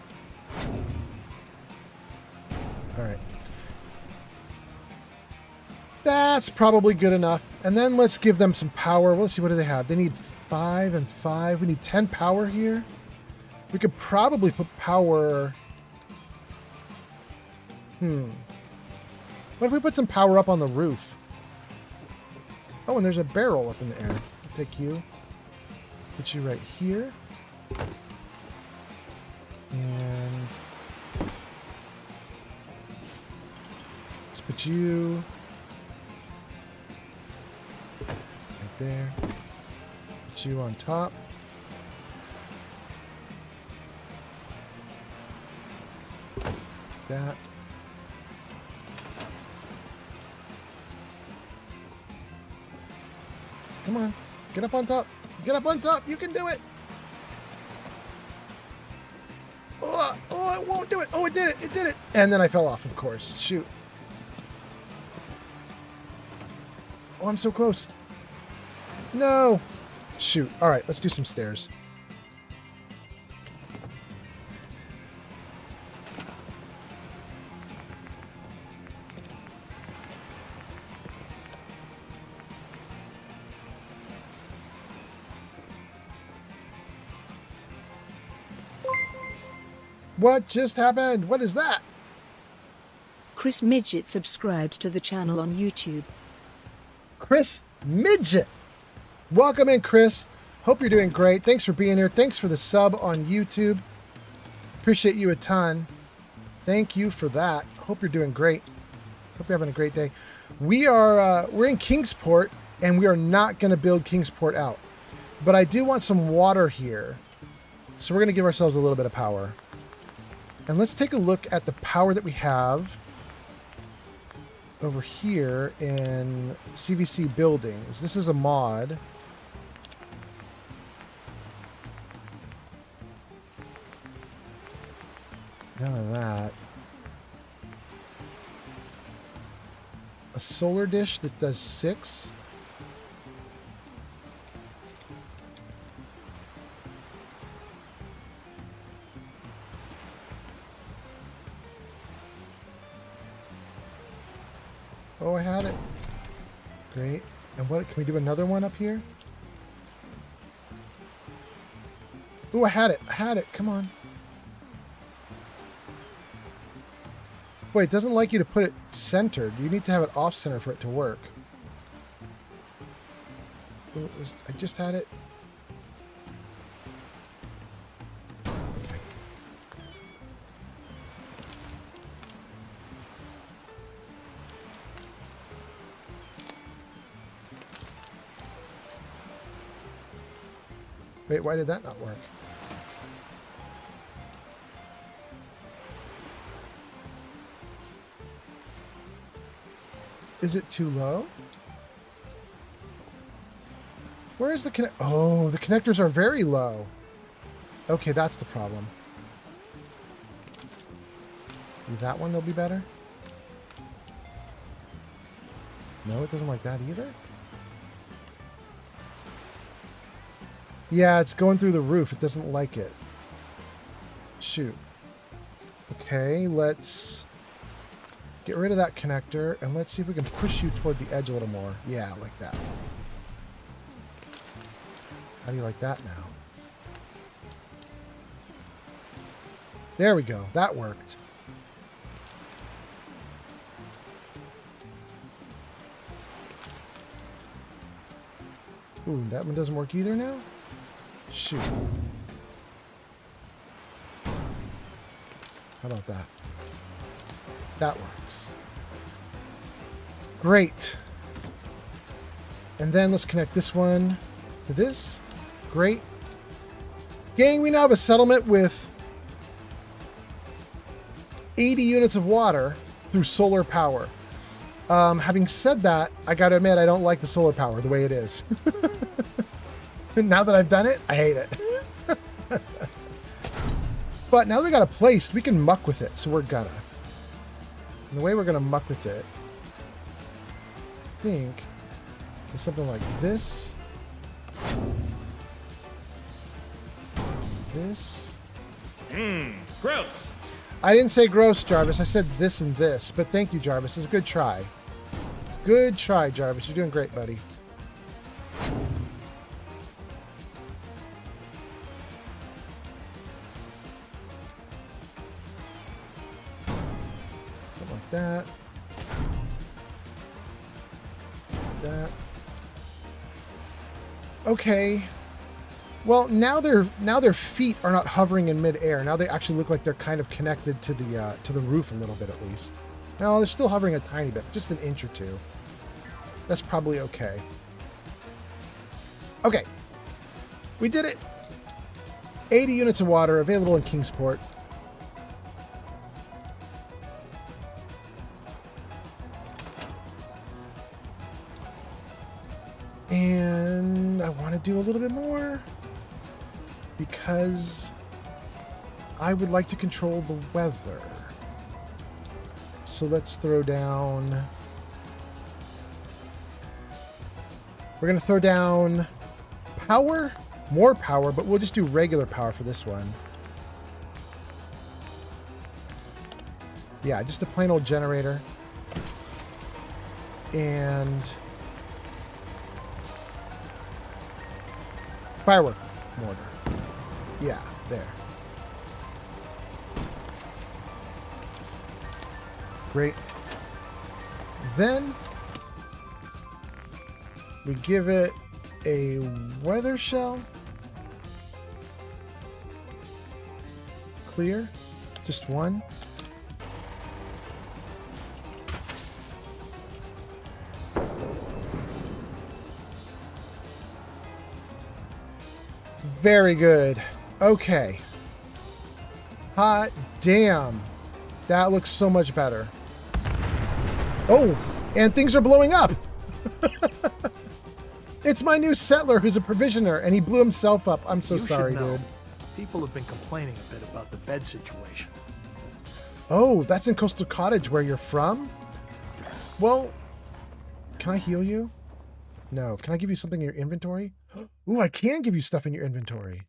All right. That's probably good enough. And then let's give them some power. Let's see, what do they have? They need 5 and 5. We need 10 power here. We could probably put power... What if we put some power up on the roof? Oh, and there's a barrel up in the air. I'll take you. Put you right here. And... let's put you... right there. Put you on top. That. Come on. Get up on top. Get up on top. You can do it. Oh, it won't do it. Oh, it did it. It did it. And then I fell off, of course. Shoot. Oh, I'm so close. No. Shoot. All right, let's do some stairs. What just happened? What is that? Chris Midget subscribed to the channel on YouTube. Chris Midget. Welcome in, Chris. Hope you're doing great. Thanks for being here. Thanks for the sub on YouTube. Appreciate you a ton. Thank you for that. Hope you're doing great. Hope you're having a great day. We're in Kingsport, and we are not going to build Kingsport out. But I do want some water here. So we're going to give ourselves a little bit of power. And let's take a look at the power that we have over here in CVC buildings. This is a mod. None of that. A solar dish that does 6. Oh, I had it. Great. And what, can we do another one up here? Oh, I had it. I had it. Come on. Wait, it doesn't like you to put it centered. You need to have it off center for it to work. Oh, I just had it. Okay. Wait, why did that not work? Is it too low? Where is the connect? Oh, the connectors are very low. Okay, that's the problem. That one will be better. No, it doesn't like that either. Yeah, it's going through the roof. It doesn't like it. Shoot. Okay, let's get rid of that connector, and let's see if we can push you toward the edge a little more. Yeah, like that. How do you like that now? There we go. That worked. Ooh, that one doesn't work either now? Shoot. How about that? That works. Great. And then let's connect this one to this. Great. Gang, we now have a settlement with 80 units of water through solar power. Having said that, I gotta admit, I don't like the solar power the way it is. Now that I've done it, I hate it. But now that we got a place, we can muck with it, so we're gonna. And the way we're gonna muck with it, I think, is something like this. This. Gross. I didn't say gross, Jarvis. I said this and this. But thank you, Jarvis. It's a good try. It's a good try, Jarvis. You're doing great, buddy. Something like that. That. Okay. Well, now their feet are not hovering in midair. Now they actually look like they're kind of connected to the roof a little bit at least. No, they're still hovering a tiny bit, just an inch or two. That's probably okay. Okay, we did it. 80 units of water available in Kingsport. And I want to do a little bit more, because I would like to control the weather. So let's throw down... We're going to throw down power, more power, but we'll just do regular power for this one. Yeah, just a plain old generator. And... firework mortar. Yeah, there. Great. Then we give it a weather shell. Clear. Just one. Very good. Okay. Hot damn. That looks so much better. Oh, and things are blowing up. It's my new settler who's a provisioner, and he blew himself up. I'm so sorry, dude. People have been complaining a bit about the bed situation. Oh, that's in Coastal Cottage where you're from? Well, can I heal you? No. Can I give you something in your inventory? Ooh, I can give you stuff in your inventory.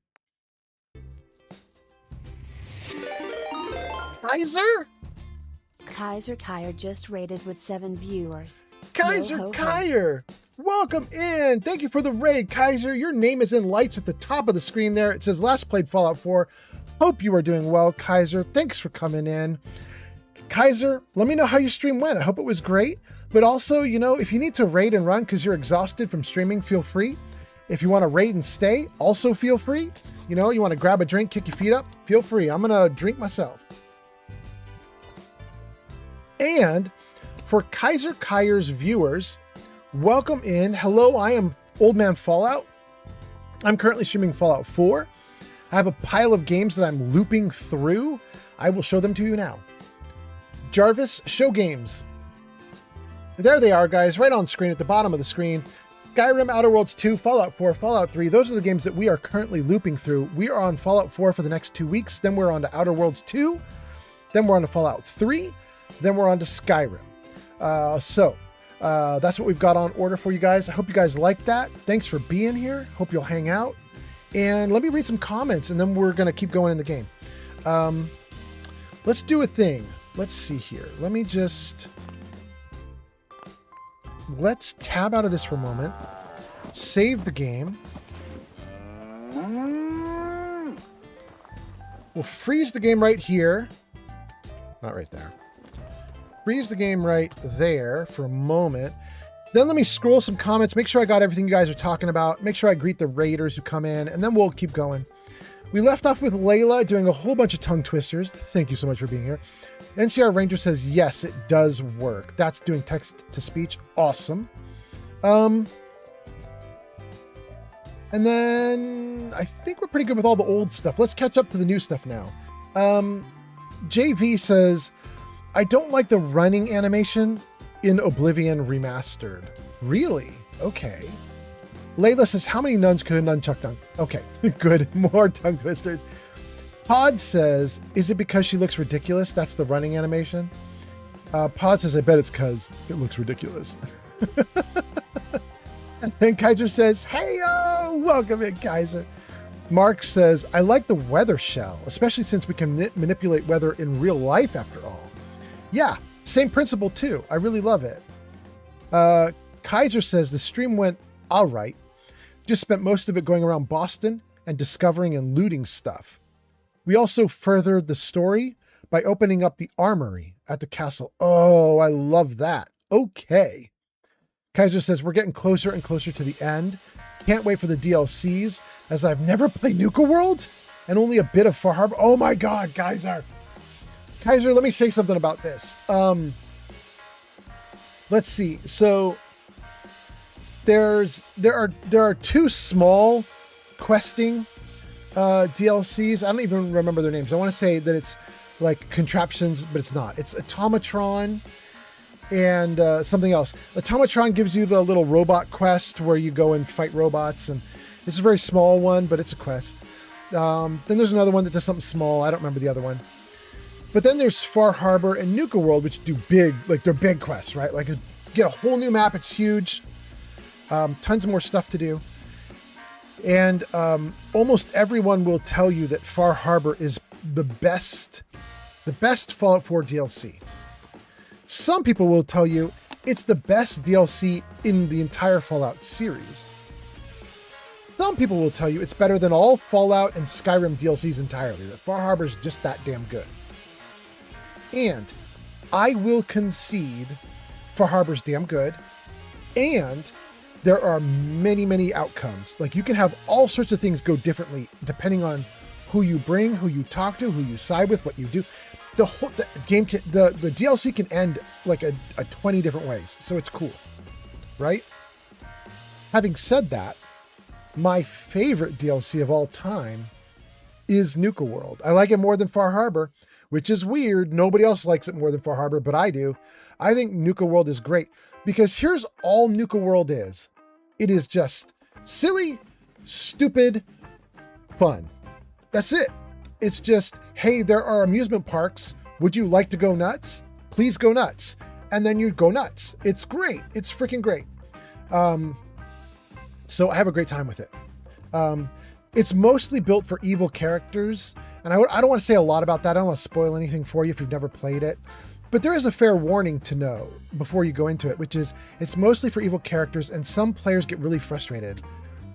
Kaiser? Kaiser Kyer just raided with 7 viewers. Kaiser Yo ho ho. Kyer! Welcome in! Thank you for the raid, Kaiser. Your name is in lights at the top of the screen there. It says last played Fallout 4. Hope you are doing well, Kaiser. Thanks for coming in. Kaiser, let me know how your stream went. I hope it was great. But also, you know, if you need to raid and run because you're exhausted from streaming, feel free. If you want to raid and stay, also feel free. You know, you want to grab a drink, kick your feet up, feel free. I'm going to drink myself. And for Kaiser Kyer's viewers, welcome in. Hello, I am Old Man Fallout. I'm currently streaming Fallout 4. I have a pile of games that I'm looping through. I will show them to you now. Jarvis, show games. There they are, guys, right on screen at the bottom of the screen. Skyrim, Outer Worlds 2, Fallout 4, Fallout 3, those are the games that we are currently looping through. We are on Fallout 4 for the next 2 weeks, then we're on to Outer Worlds 2, then we're on to Fallout 3, then we're on to Skyrim. That's what we've got on order for you guys. I hope you guys like that. Thanks for being here. Hope you'll hang out. And let me read some comments, and then we're going to keep going in the game. Let's do a thing. Let's see here. Let's tab out of this for a moment. Save the game. We'll freeze the game right here. Not right there. Freeze the game right there for a moment. Then let me scroll some comments, make sure I got everything you guys are talking about, make sure I greet the raiders who come in, and then we'll keep going. We left off with Layla doing a whole bunch of tongue twisters. Thank you so much for being here. NCR Ranger says, yes, it does work. That's doing text to speech. Awesome. And then I think we're pretty good with all the old stuff. Let's catch up to the new stuff now. JV says, I don't like the running animation in Oblivion Remastered. Really? Okay. Layla says, how many nuns could a nunchuck dunk? Okay, good. More tongue twisters. Pod says, is it because she looks ridiculous? That's the running animation. Pod says, I bet it's because it looks ridiculous. And then Kaiser says, hey, yo, welcome in, Kaiser. Mark says, I like the weather shell, especially since we can manipulate weather in real life after all. Yeah, same principle too. I really love it. Kaiser says the stream went all right. Just spent most of it going around Boston and discovering and looting stuff. We also furthered the story by opening up the armory at the castle. Oh, I love that. Okay. Kaiser says we're getting closer and closer to the end. Can't wait for the DLCs as I've never played Nuka World and only a bit of Far Harbor. Oh my God, Kaiser. Kaiser, let me say something about this. Let's see. So there are two small questing DLCs. I don't even remember their names. I want to say that it's like contraptions, but it's not. It's Automatron and something else. Automatron gives you the little robot quest where you go and fight robots, and it's a very small one, but it's a quest. Then there's another one that does something small. I don't remember the other one. But then there's Far Harbor and Nuka World, which do big, like they're big quests, right? Like get a whole new map. It's huge. Tons more stuff to do. And almost everyone will tell you that Far Harbor is the best Fallout 4 DLC. Some people will tell you it's the best DLC in the entire Fallout series. Some people will tell you it's better than all Fallout and Skyrim DLCs entirely, that Far Harbor is just that damn good. And I will concede Far Harbor's damn good, and there are many, many outcomes. Like you can have all sorts of things go differently depending on who you bring, who you talk to, who you side with, what you do. The game can, the DLC can end like a 20 different ways. So it's cool, right? Having said that, my favorite DLC of all time is Nuka World. I like it more than Far Harbor, which is weird. Nobody else likes it more than Far Harbor, but I do. I think Nuka World is great because here's all Nuka World is. It is just silly, stupid, fun. That's it. It's just, hey, there are amusement parks. Would you like to go nuts? Please go nuts. And then you go nuts. It's great. It's freaking great. So I have a great time with it. It's mostly built for evil characters. And I don't want to say a lot about that. I don't want to spoil anything for you if you've never played it. But there is a fair warning to know before you go into it, which is it's mostly for evil characters, and some players get really frustrated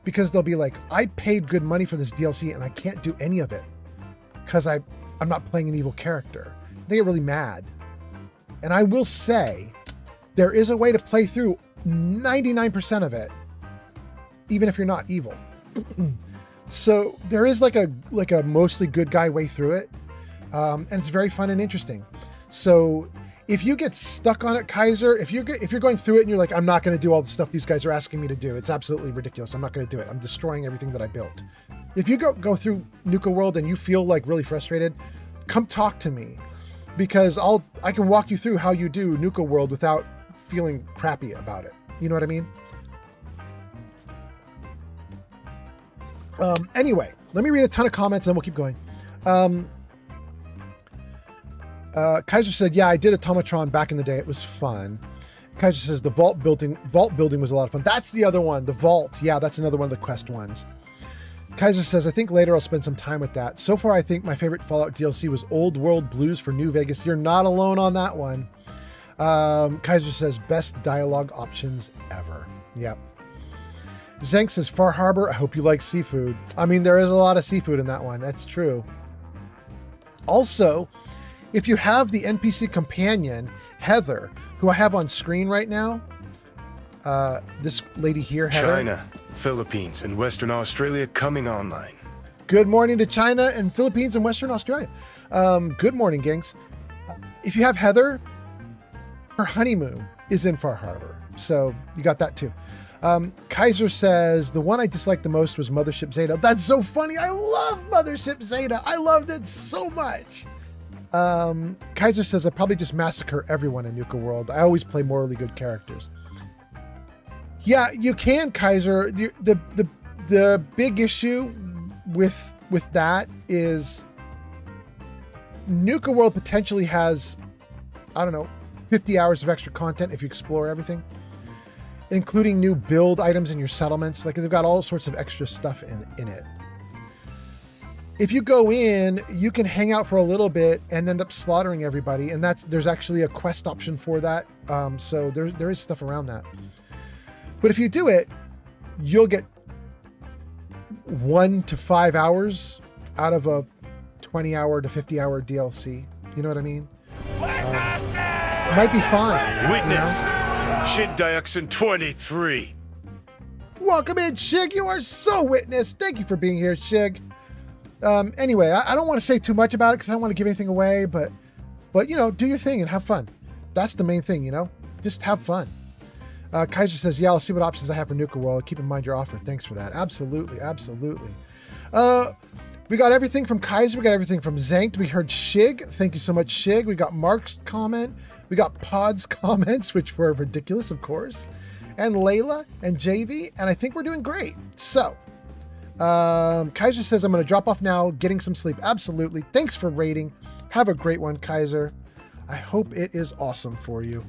because they'll be like, I paid good money for this DLC and I can't do any of it because I'm not playing an evil character. They get really mad. And I will say there is a way to play through 99% of it, even if you're not evil. So there is like a mostly good guy way through it. And it's very fun and interesting. So if you get stuck on it, Kaiser, if you're going through it and you're like, I'm not going to do all the stuff these guys are asking me to do, it's absolutely ridiculous. I'm not going to do it. I'm destroying everything that I built. If you go through Nuka World and you feel like really frustrated, come talk to me because I can walk you through how you do Nuka World without feeling crappy about it. You know what I mean? Anyway, let me read a ton of comments and then we'll keep going. Kaiser said, yeah, I did Automatron back in the day. It was fun. Kaiser says the vault building was a lot of fun. That's the other one, the vault. Yeah, that's another one of the quest ones. Kaiser says, I think later I'll spend some time with that. So far, I think my favorite Fallout DLC was Old World Blues for New Vegas. You're not alone on that one. Kaiser says, best dialogue options ever. Yep. Zank says, Far Harbor, I hope you like seafood. I mean, there is a lot of seafood in that one. That's true. Also, if you have the NPC companion, Heather, who I have on screen right now, this lady here, Heather. China, Philippines, and Western Australia coming online. Good morning to China and Philippines and Western Australia. Good morning, gangs. If you have Heather, her honeymoon is in Far Harbor. So you got that too. Kaiser says, the one I disliked the most was Mothership Zeta. That's so funny. I love Mothership Zeta. I loved it so much. Kaiser says, I probably just massacre everyone in Nuka World. I always play morally good characters. Yeah, you can, Kaiser. The big issue with that is Nuka World potentially has, I don't know, 50 hours of extra content if you explore everything, including new build items in your settlements. Like, they've got all sorts of extra stuff in it. If you go in, you can hang out for a little bit and end up slaughtering everybody, and there's actually a quest option for that. So there is stuff around that. But if you do it, you'll get 1 to 5 hours out of a 20-hour to 50-hour DLC. You know what I mean? It might be fine. Witness, Shid Dioxin 23. Welcome in, Shig. You are so witness. Thank you for being here, Shig. Anyway, I don't want to say too much about it because I don't want to give anything away, but you know, do your thing and have fun. That's the main thing, you know? Just have fun. Kaiser says, yeah, I'll see what options I have for Nuka World. Keep in mind your offer. Thanks for that. Absolutely, absolutely. We got everything from Kaiser. We got everything from Zanked. We heard Shig. Thank you so much, Shig. We got Mark's comment. We got Pod's comments, which were ridiculous, of course. And Layla and JV. And I think we're doing great. So, Kaiser says, I'm going to drop off now, getting some sleep. Absolutely. Thanks for rating. Have a great one, Kaiser. I hope it is awesome for you.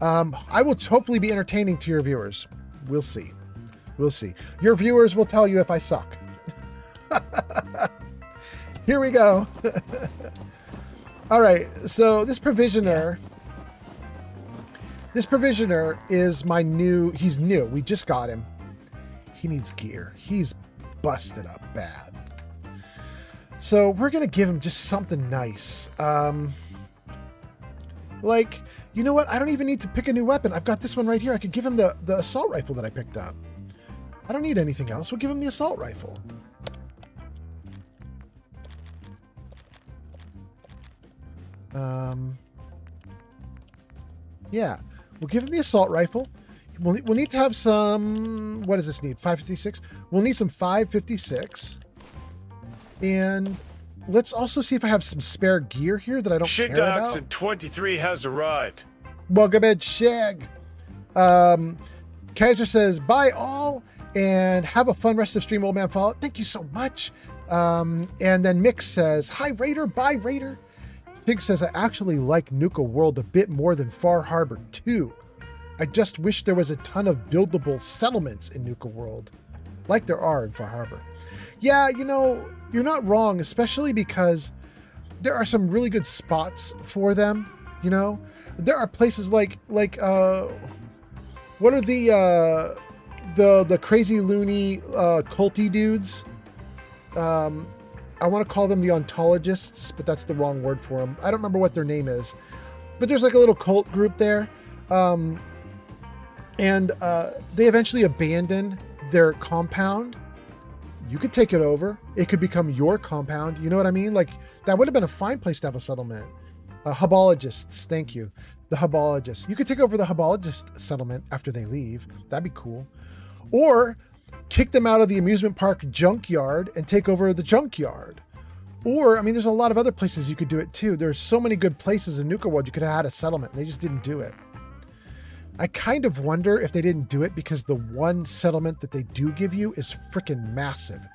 I will hopefully be entertaining to your viewers. We'll see. We'll see. Your viewers will tell you if I suck. Here we go. All right. So this provisioner is my new, he's new. We just got him. He needs gear. He's busted up bad. So we're going to give him just something nice. Like, you know what? I don't even need to pick a new weapon. I've got this one right here. I could give him the assault rifle that I picked up. I don't need anything else. We'll give him the assault rifle. Yeah, we'll give him the assault rifle. We'll need to have some, what does this need? 556? We'll need some 556. And let's also see if I have some spare gear here that I don't care about. Shig 23 has arrived. Welcome in, Shig. Kaiser says, bye all, and have a fun rest of stream, Old Man Fallout. Thank you so much. And then Mick says, hi, Raider. Bye, Raider. Pig says, I actually like Nuka World a bit more than Far Harbor 2. I just wish there was a ton of buildable settlements in Nuka World, like there are in Far Harbor. Yeah, you know, you're not wrong, especially because there are some really good spots for them, you know? There are places like what are the crazy loony culty dudes? I want to call them the ontologists, but that's the wrong word for them. I don't remember what their name is, but there's like a little cult group there. And they eventually abandon their compound. You could take it over. It could become your compound. You know what I mean? Like, that would have been a fine place to have a settlement. Hubologists, thank you. The hubologists. You could take over the hubologist settlement after they leave. That'd be cool. Or kick them out of the amusement park junkyard and take over the junkyard. Or, I mean, there's a lot of other places you could do it too. There's so many good places in Nuka World you could have had a settlement. They just didn't do it. I kind of wonder if they didn't do it because the one settlement that they do give you is freaking massive.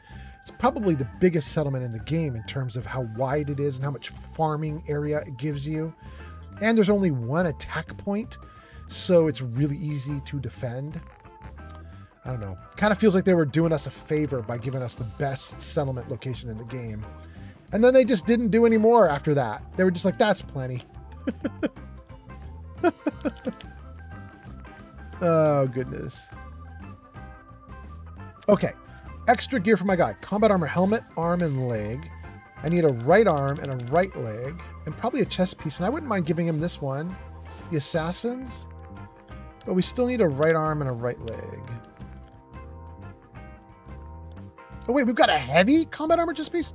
It's probably the biggest settlement in the game in terms of how wide it is and how much farming area it gives you. And there's only one attack point, so it's really easy to defend. I don't know. Kind of feels like they were doing us a favor by giving us the best settlement location in the game. And then they just didn't do any more after that. They were just like, that's plenty. Oh, goodness. Okay. Extra gear for my guy. Combat armor helmet, arm, and leg. I need a right arm and a right leg. And probably a chest piece. And I wouldn't mind giving him this one. The assassins. But we still need a right arm and a right leg. Oh, wait. We've got a heavy combat armor chest piece?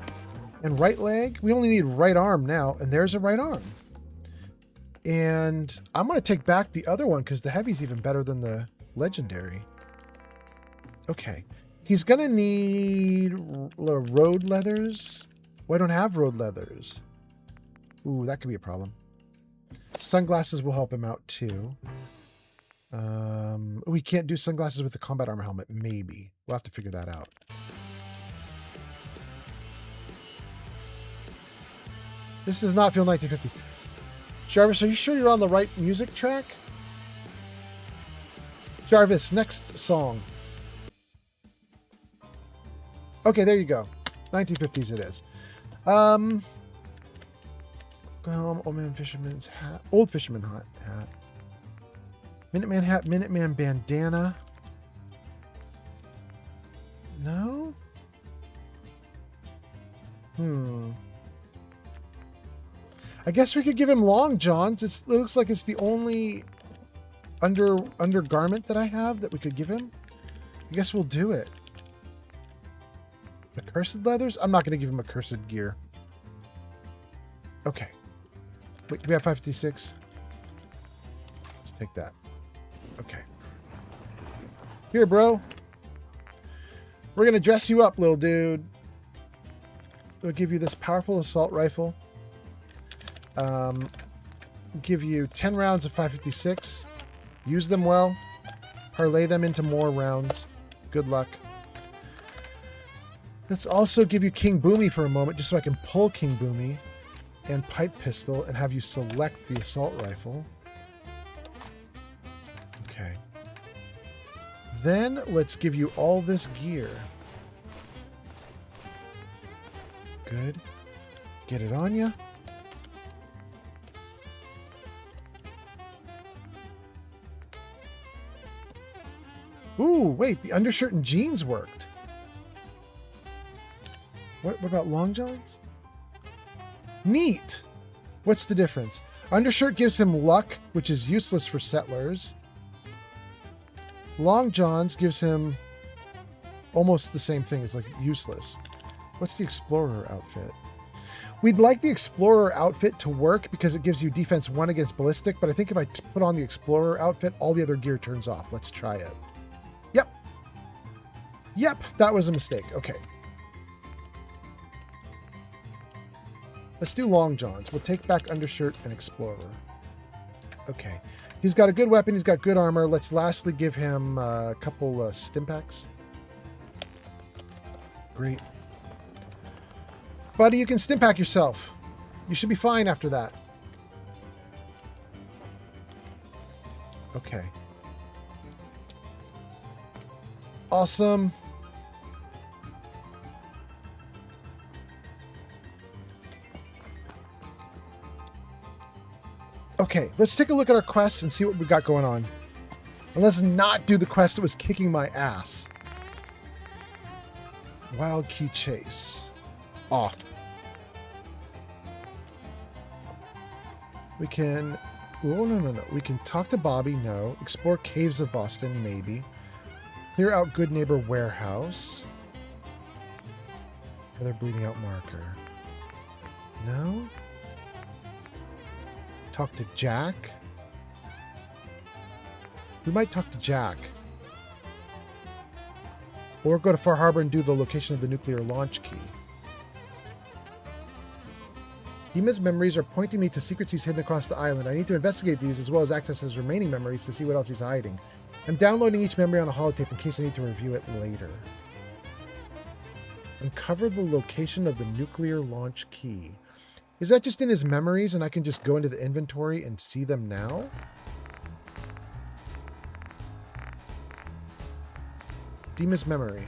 And right leg? We only need right arm now. And there's a right arm. And I'm going to take back the other one because the heavy's even better than the legendary. Okay. He's going to need road leathers. Well, I don't have road leathers. Ooh, that could be a problem. Sunglasses will help him out too. We can't do sunglasses with the combat armor helmet. Maybe. We'll have to figure that out. This does not feel 1950s. Jarvis, are you sure you're on the right music track? Jarvis, next song. Okay, there you go. 1950s it is. Old man fisherman's hat. Old fisherman hat. Minuteman hat, Minuteman bandana. No? I guess we could give him long johns. It looks like it's the only undergarment that I have that we could give him. I guess we'll do it. Accursed leathers? I'm not going to give him accursed gear. Okay. Wait, do we have 556? Let's take that. Okay. Here, bro. We're going to dress you up, little dude. We'll give you this powerful assault rifle. Give you 10 rounds of 556. Use them well. Parlay them into more rounds. Good luck. Let's also give you King Boomy for a moment, just so I can pull King Boomy and pipe pistol and have you select the assault rifle. Okay. Then let's give you all this gear. Good. Get it on ya. Ooh, wait, the undershirt and jeans worked. What about long johns? Neat! What's the difference? Undershirt gives him luck, which is useless for settlers. Long johns gives him almost the same thing. It's like useless. What's the explorer outfit? We'd like the explorer outfit to work because it gives you defense 1 against ballistic, but I think if I put on the explorer outfit, all the other gear turns off. Let's try it. Yep, that was a mistake. Okay. Let's do long johns. We'll take back undershirt and explorer. Okay. He's got a good weapon. He's got good armor. Let's lastly give him a couple stim packs. Great. Buddy, you can stim pack yourself. You should be fine after that. Okay. Awesome. Okay, let's take a look at our quests and see what we got going on. And let's not do the quest that was kicking my ass. Wild Key Chase. Off. We can... Oh, no. We can talk to Bobby, no. Explore Caves of Boston, maybe. Clear out Good Neighbor Warehouse. Another bleeding out marker. No? Talk to Jack. We might talk to Jack. Or go to Far Harbor and do the location of the nuclear launch key. Hima's memories are pointing me to secrets he's hidden across the island. I need to investigate these as well as access his remaining memories to see what else he's hiding. I'm downloading each memory on a holotape in case I need to review it later. Uncover the location of the nuclear launch key. Is that just in his memories and I can just go into the inventory and see them now? Demon's memory.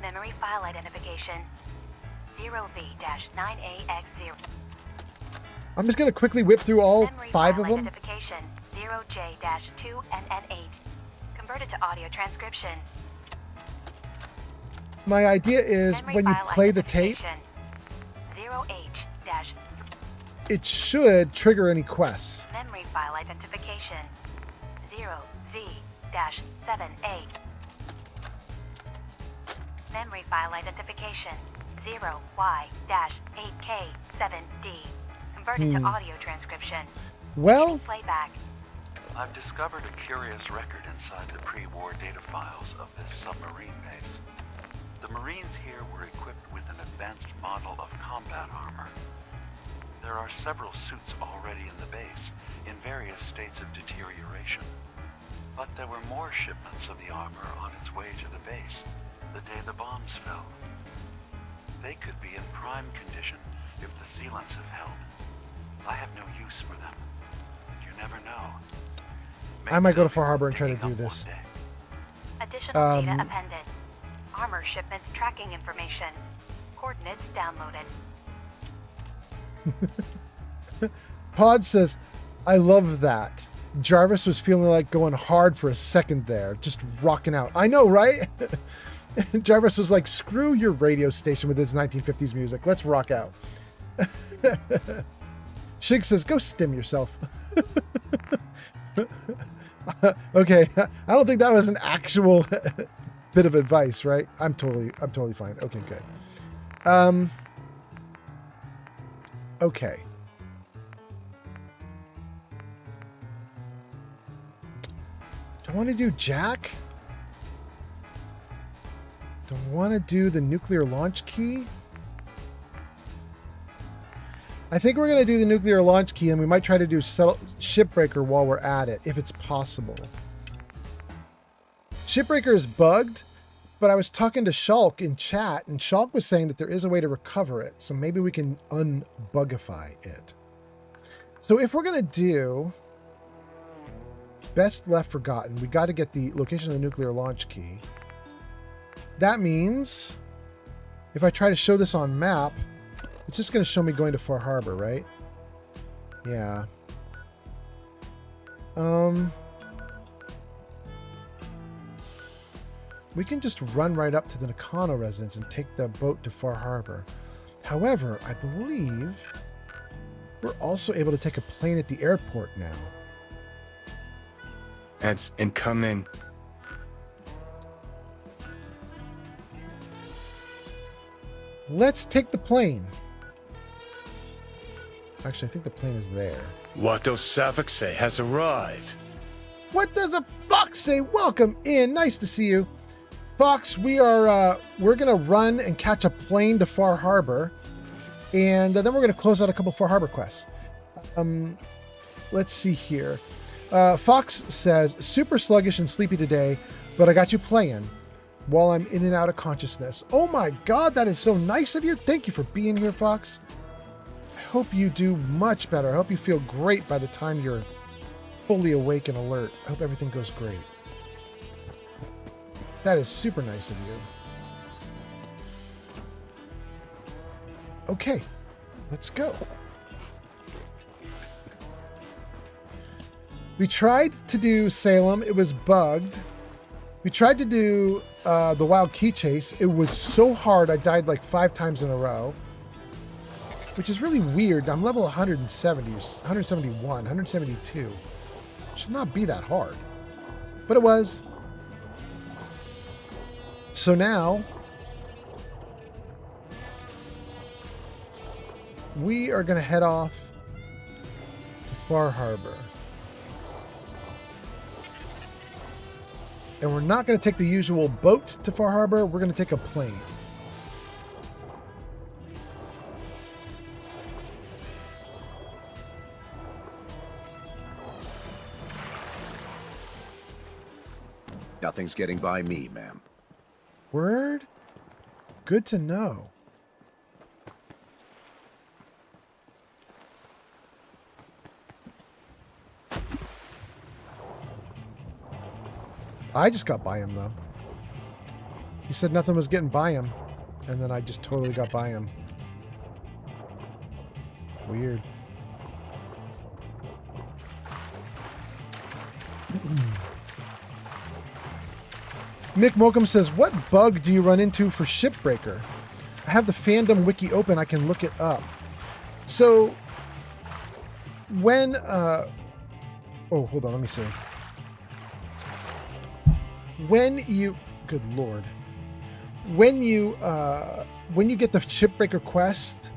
Memory file identification 0V-9AX0. I'm just going to quickly whip through all 5 of them. Identification 0J-2NN8. Converted to audio transcription. My idea is when you play the tape, 0H- it should trigger any quests. Memory file identification 0Z-7A. Memory file identification 0Y-8K7D. Converted to audio transcription. Well, Playback. I've discovered a curious record inside the pre-war data files of this submarine base. The Marines here were equipped with an advanced model of combat armor. There are several suits already in the base, in various states of deterioration. But there were more shipments of the armor on its way to the base the day the bombs fell. They could be in prime condition if the sealants have held. I have no use for them. You never know. I might go to Far Harbor and try to do this. Additional data appended. Armor shipments tracking information. Coordinates downloaded. Pod says, I love that. Jarvis was feeling like going hard for a second there, just rocking out. I know, right? Jarvis was like, screw your radio station with its 1950s music. Let's rock out. Shig says, go stim yourself. Okay, I don't think that was an actual bit of advice, right? I'm totally fine. Okay, good. Okay. Do I want to do Jack? Do I want to do the nuclear launch key? I think we're going to do the nuclear launch key, and we might try to do Shipbreaker while we're at it, if it's possible. Shipbreaker is bugged, but I was talking to Shulk in chat, and Shulk was saying that there is a way to recover it, so maybe we can unbugify it. So if we're going to do Best Left Forgotten, we got to get the location of the nuclear launch key. That means if I try to show this on map, it's just going to show me going to Far Harbor, right? Yeah. We can just run right up to the Nakano residence and take the boat to Far Harbor. However, I believe we're also able to take a plane at the airport now. And come in. Let's take the plane. Actually, I think the plane is there. Watto Savakse has arrived. What does a fox say? Welcome in. Nice to see you. Fox, we're going to run and catch a plane to Far Harbor. And then we're going to close out a couple Far Harbor quests. Let's see here. Fox says, super sluggish and sleepy today, but I got you playing while I'm in and out of consciousness. Oh my God, that is so nice of you. Thank you for being here, Fox. I hope you do much better. I hope you feel great by the time you're fully awake and alert. I hope everything goes great. That is super nice of you. Okay, let's go. We tried to do Salem. It was bugged. We tried to do the Wild Key Chase. It was so hard. I died like 5 times in a row, which is really weird. I'm level 170, 171, 172. Should not be that hard, but it was. So now we are going to head off to Far Harbor. And we're not going to take the usual boat to Far Harbor. We're going to take a plane. Nothing's getting by me, ma'am. Word? Good to know. I just got by him, though. He said nothing was getting by him, and then I just totally got by him. Weird. Mick Mokum says, what bug do you run into for Shipbreaker? I have the fandom wiki open. I can look it up. So, when... oh, hold on. Let me see. When you... Good Lord. When you get the Shipbreaker quest,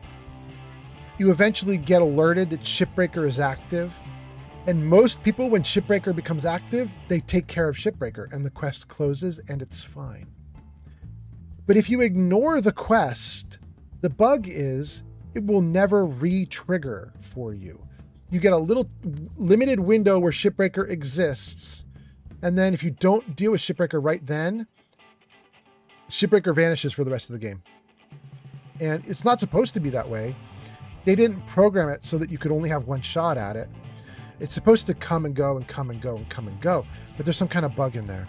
you eventually get alerted that Shipbreaker is active. And most people, when Shipbreaker becomes active, they take care of Shipbreaker and the quest closes and it's fine. But if you ignore the quest, the bug is it will never re-trigger for you. You get a little limited window where Shipbreaker exists. And then if you don't deal with Shipbreaker right then, Shipbreaker vanishes for the rest of the game. And it's not supposed to be that way. They didn't program it so that you could only have one shot at it. It's supposed to come and go and come and go and come and go. But there's some kind of bug in there.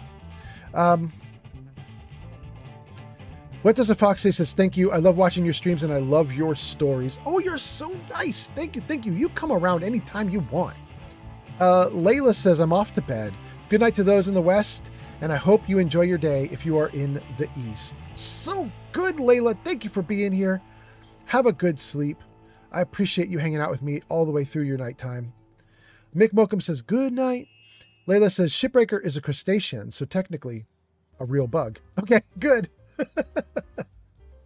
What Does a Fox Say says, thank you. I love watching your streams and I love your stories. Oh, you're so nice. Thank you. Thank you. You come around anytime you want. Layla says, I'm off to bed. Good night to those in the West. And I hope you enjoy your day if you are in the East. So good, Layla. Thank you for being here. Have a good sleep. I appreciate you hanging out with me all the way through your nighttime. Mick Mokum says, good night. Layla says, Shipbreaker is a crustacean, so technically a real bug. Okay, good.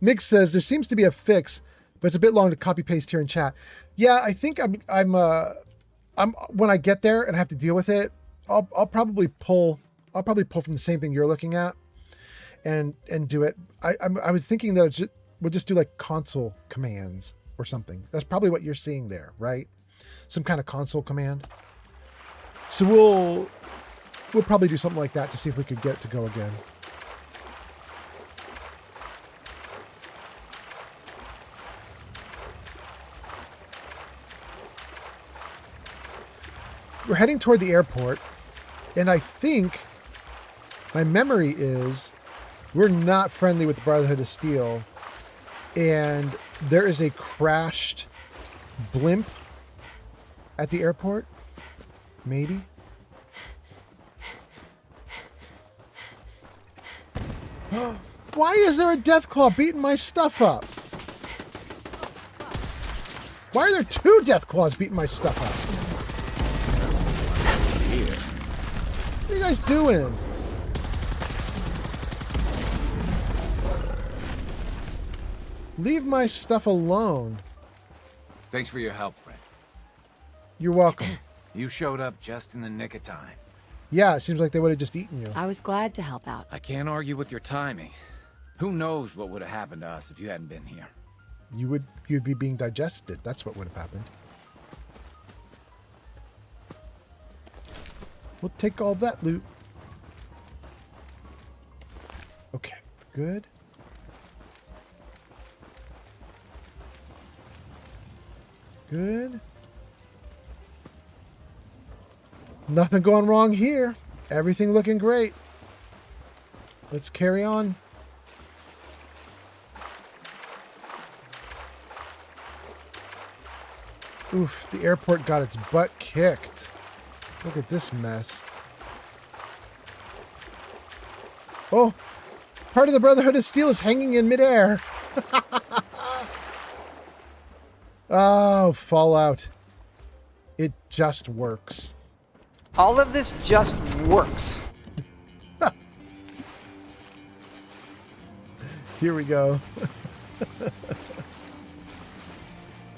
Mick says, there seems to be a fix, but it's a bit long to copy paste here in chat. Yeah, I think I'm when I get there and I have to deal with it, I'll probably pull from the same thing you're looking at and do it. I was thinking that we'll just do like console commands or something. That's probably what you're seeing there, right? Some kind of console command. So we'll probably do something like that to see if we could get it to go again. We're heading toward the airport, and I think my memory is we're not friendly with the Brotherhood of Steel, and there is a crashed blimp at the airport, maybe. Why is there a Deathclaw beating my stuff up? Why are there 2 Deathclaws beating my stuff up? What are you guys doing? Leave my stuff alone. Thanks for your help, friend. You're welcome. You showed up just in the nick of time. Yeah, it seems like they would have just eaten you. I was glad to help out. I can't argue with your timing. Who knows what would have happened to us if you hadn't been here. You'd be being digested. That's what would have happened. We'll take all that loot. Okay, good. Good. Nothing going wrong here. Everything looking great. Let's carry on. Oof, the airport got its butt kicked. Look at this mess. Oh, part of the Brotherhood of Steel is hanging in midair. Oh, Fallout. It just works. All of this just works. Here we go.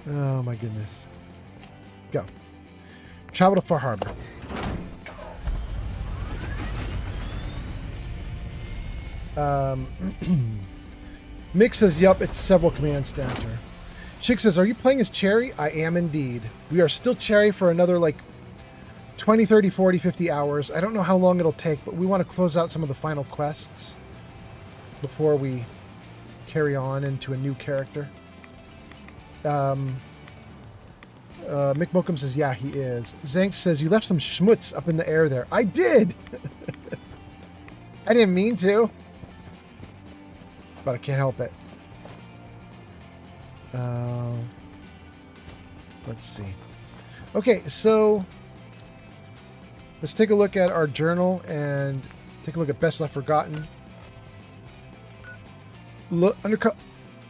Oh my goodness. Go. Travel to Far Harbor. Mick says, yup, it's several commands to enter. Chick says, are you playing as Cherry? I am indeed. We are still Cherry for another like 20, 30, 40, 50 hours. I don't know how long it'll take, but we want to close out some of the final quests. before we carry on into a new character. Mick Mokum says, yeah, he is. Zank says, you left some schmutz up in the air there. I did! I didn't mean to. But I can't help it. Let's see. Okay, so let's take a look at our journal and take a look at Best Left Forgotten.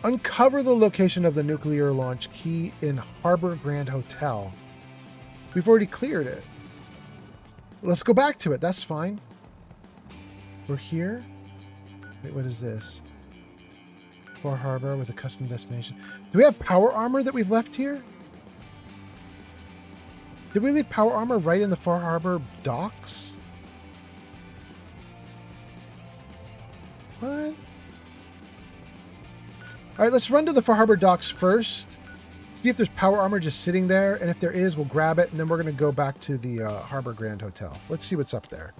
Uncover the location of the nuclear launch key in Harbor Grand Hotel. We've already cleared it. Let's go back to it. That's fine. We're here. Wait, what is this? Far Harbor with a custom destination. Do we have power armor that we've left here? Did we leave power armor right in the Far Harbor docks? What? All right, let's run to the Far Harbor docks first. See if there's power armor just sitting there, and if there is, we'll grab it, and then we're going to go back to the Harbor Grand Hotel. Let's see what's up there.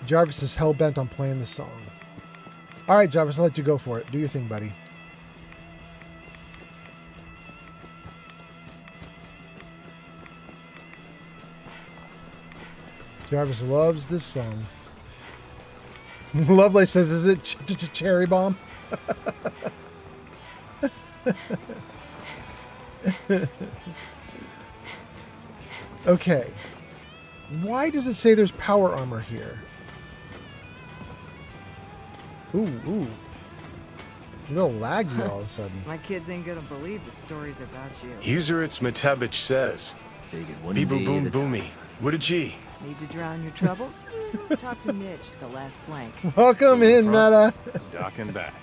Jarvis is hell-bent on playing this song. All right, Jarvis, I'll let you go for it. Do your thing, buddy. Jarvis loves this song. Lovelace says, is it Cherry Bomb? Okay. Why does it say there's power armor here? Ooh. A little laggy all of a sudden. My kids ain't gonna believe the stories about you. User it's Matavich says. Beebo boom boomy. What a G. Need to drown your troubles? Talk to Mitch, the last plank. Welcome in, Meta. Dock and back.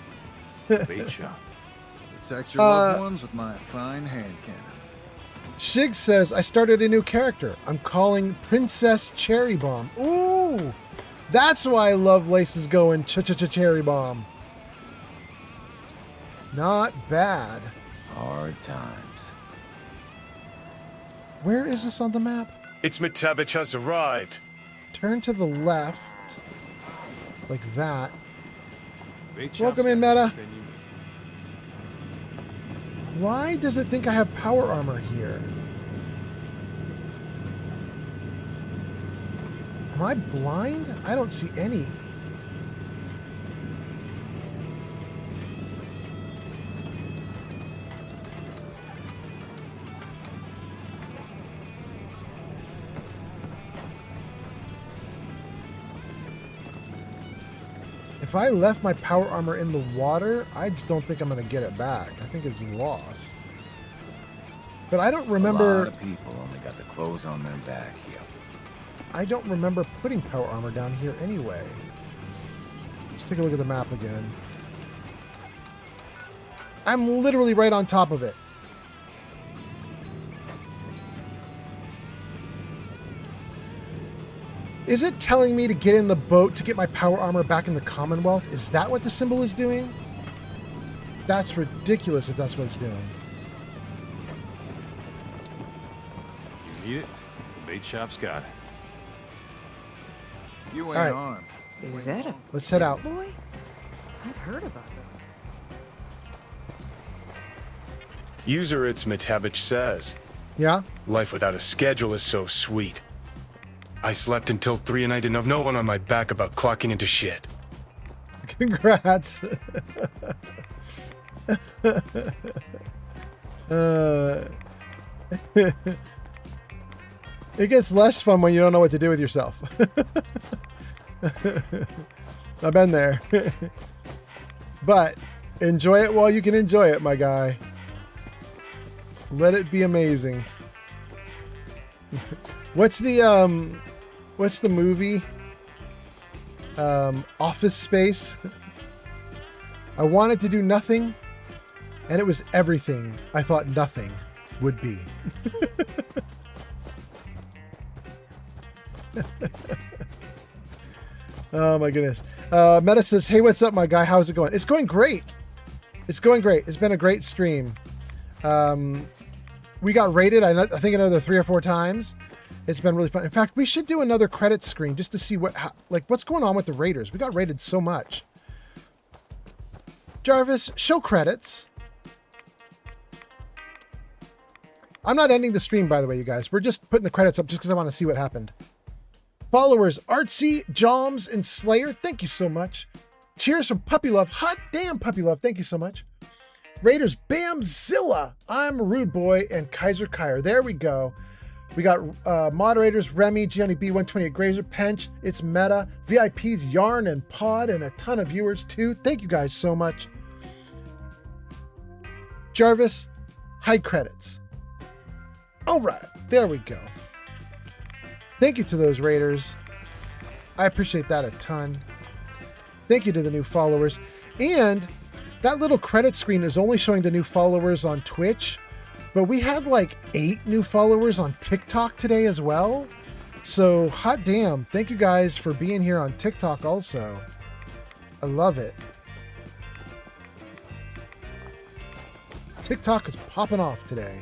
Bait shop. Protect your loved ones with my fine hand cannons. Shig says, I started a new character. I'm calling Princess Cherry Bomb. Ooh! That's why Lovelace is going Cherry Bomb. Not bad. Hard times. Where is this on the map? It's Matavich has arrived. Turn to the left. Like that. Welcome in, Meta. Why does it think I have power armor here? Am I blind? I don't see any. If I left my power armor in the water, I just don't think I'm going to get it back. I think it's lost. But I don't remember... A lot of people only got the clothes on their back here. I don't remember putting power armor down here anyway. Let's take a look at the map again. I'm literally right on top of it. Is it telling me to get in the boat to get my power armor back in the Commonwealth? Is that what the symbol is doing? That's ridiculous if that's what it's doing. You need it? The bait shop's got it. You ain't right. armed. Is that a Let's head out. boy? I've heard about those. User it's Matavich says. Yeah? Life without a schedule is so sweet. I slept until 3 and I didn't have no one on my back about clocking into shit. Congrats. It gets less fun when you don't know what to do with yourself. I've been there. But enjoy it while you can enjoy it, my guy. Let it be amazing. What's the movie? Office Space. I wanted to do nothing, and it was everything I thought nothing would be. Oh my goodness. Meta says, hey, what's up, my guy? How's it going? It's going great. It's going great. It's been a great stream. We got rated, I think, another 3 or 4 times. It's been really fun. In fact, we should do another credits screen just to see what's going on with the raiders. We got rated so much. Jarvis, show credits. I'm not ending the stream, by the way, you guys. We're just putting the credits up just because I want to see what happened. Followers, Artsy, Joms, and Slayer, thank you so much. Cheers from Puppy Love. Hot damn, Puppy Love. Thank you so much. Raiders, Bamzilla. I'm Rude Boy and Kaiser Kyer. There we go. We got moderators, Remy, Gianni B128, Grazer, Pench, It's Meta, VIPs, Yarn, and Pod, and a ton of viewers too. Thank you guys so much. Jarvis, hide credits. All right, there we go. Thank you to those Raiders. I appreciate that a ton. Thank you to the new followers. And that little credit screen is only showing the new followers on Twitch, but we had like 8 new followers on TikTok today as well. So hot damn. Thank you guys for being here on TikTok also. I love it. TikTok is popping off today.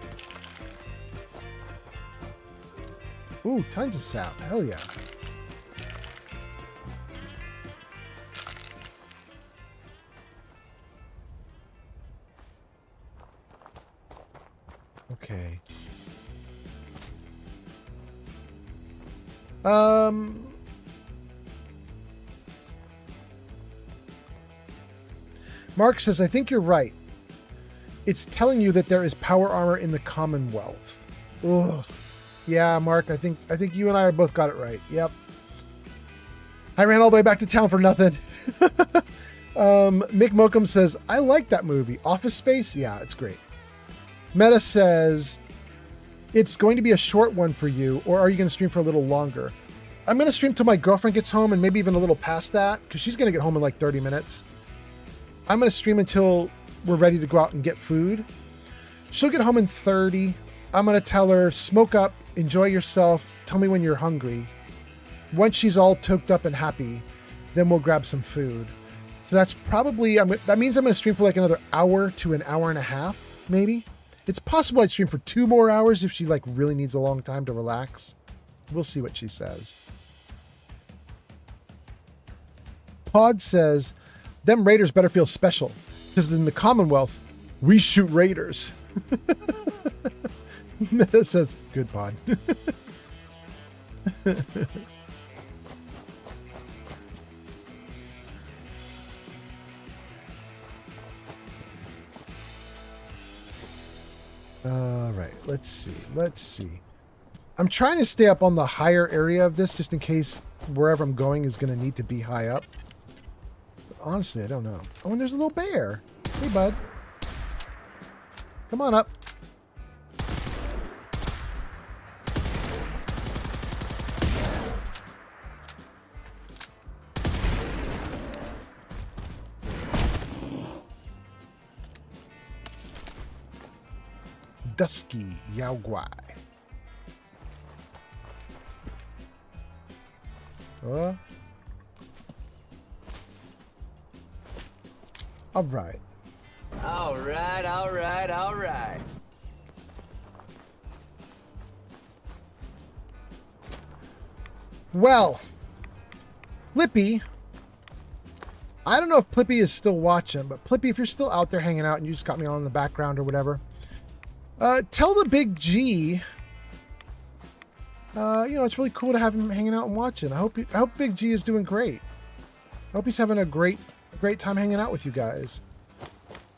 Ooh, tons of sap. Hell yeah. Okay. Mark says, I think you're right. It's telling you that there is power armor in the Commonwealth. Ugh. Yeah, Mark, I think you and I both got it right. Yep. I ran all the way back to town for nothing. Mick Mokum says, I like that movie. Office Space? Yeah, it's great. Meta says, it's going to be a short one for you, or are you going to stream for a little longer? I'm going to stream till my girlfriend gets home and maybe even a little past that, because she's going to get home in like 30 minutes. I'm going to stream until we're ready to go out and get food. She'll get home in 30. I'm going to tell her, smoke up, enjoy yourself, tell me when you're hungry. Once she's all toked up and happy, then we'll grab some food. So that's probably, that means I'm going to stream for like another hour to an hour and a half, maybe. It's possible I'd stream for 2 more hours if she like really needs a long time to relax. We'll see what she says. Pod says, them Raiders better feel special, because in the Commonwealth, we shoot Raiders. Meta says, good Pod. All right, let's see. I'm trying to stay up on the higher area of this just in case wherever I'm going is going to need to be high up. But honestly, I don't know. Oh, and there's a little bear. Hey, bud. Come on up. Dusky Yao Guai. All right. All right. Well, Plippy, I don't know if Plippy is still watching, but Plippy, if you're still out there hanging out and you just got me on in the background or whatever, tell the Big G, it's really cool to have him hanging out and watching. I hope Big G is doing great. I hope he's having a great time hanging out with you guys.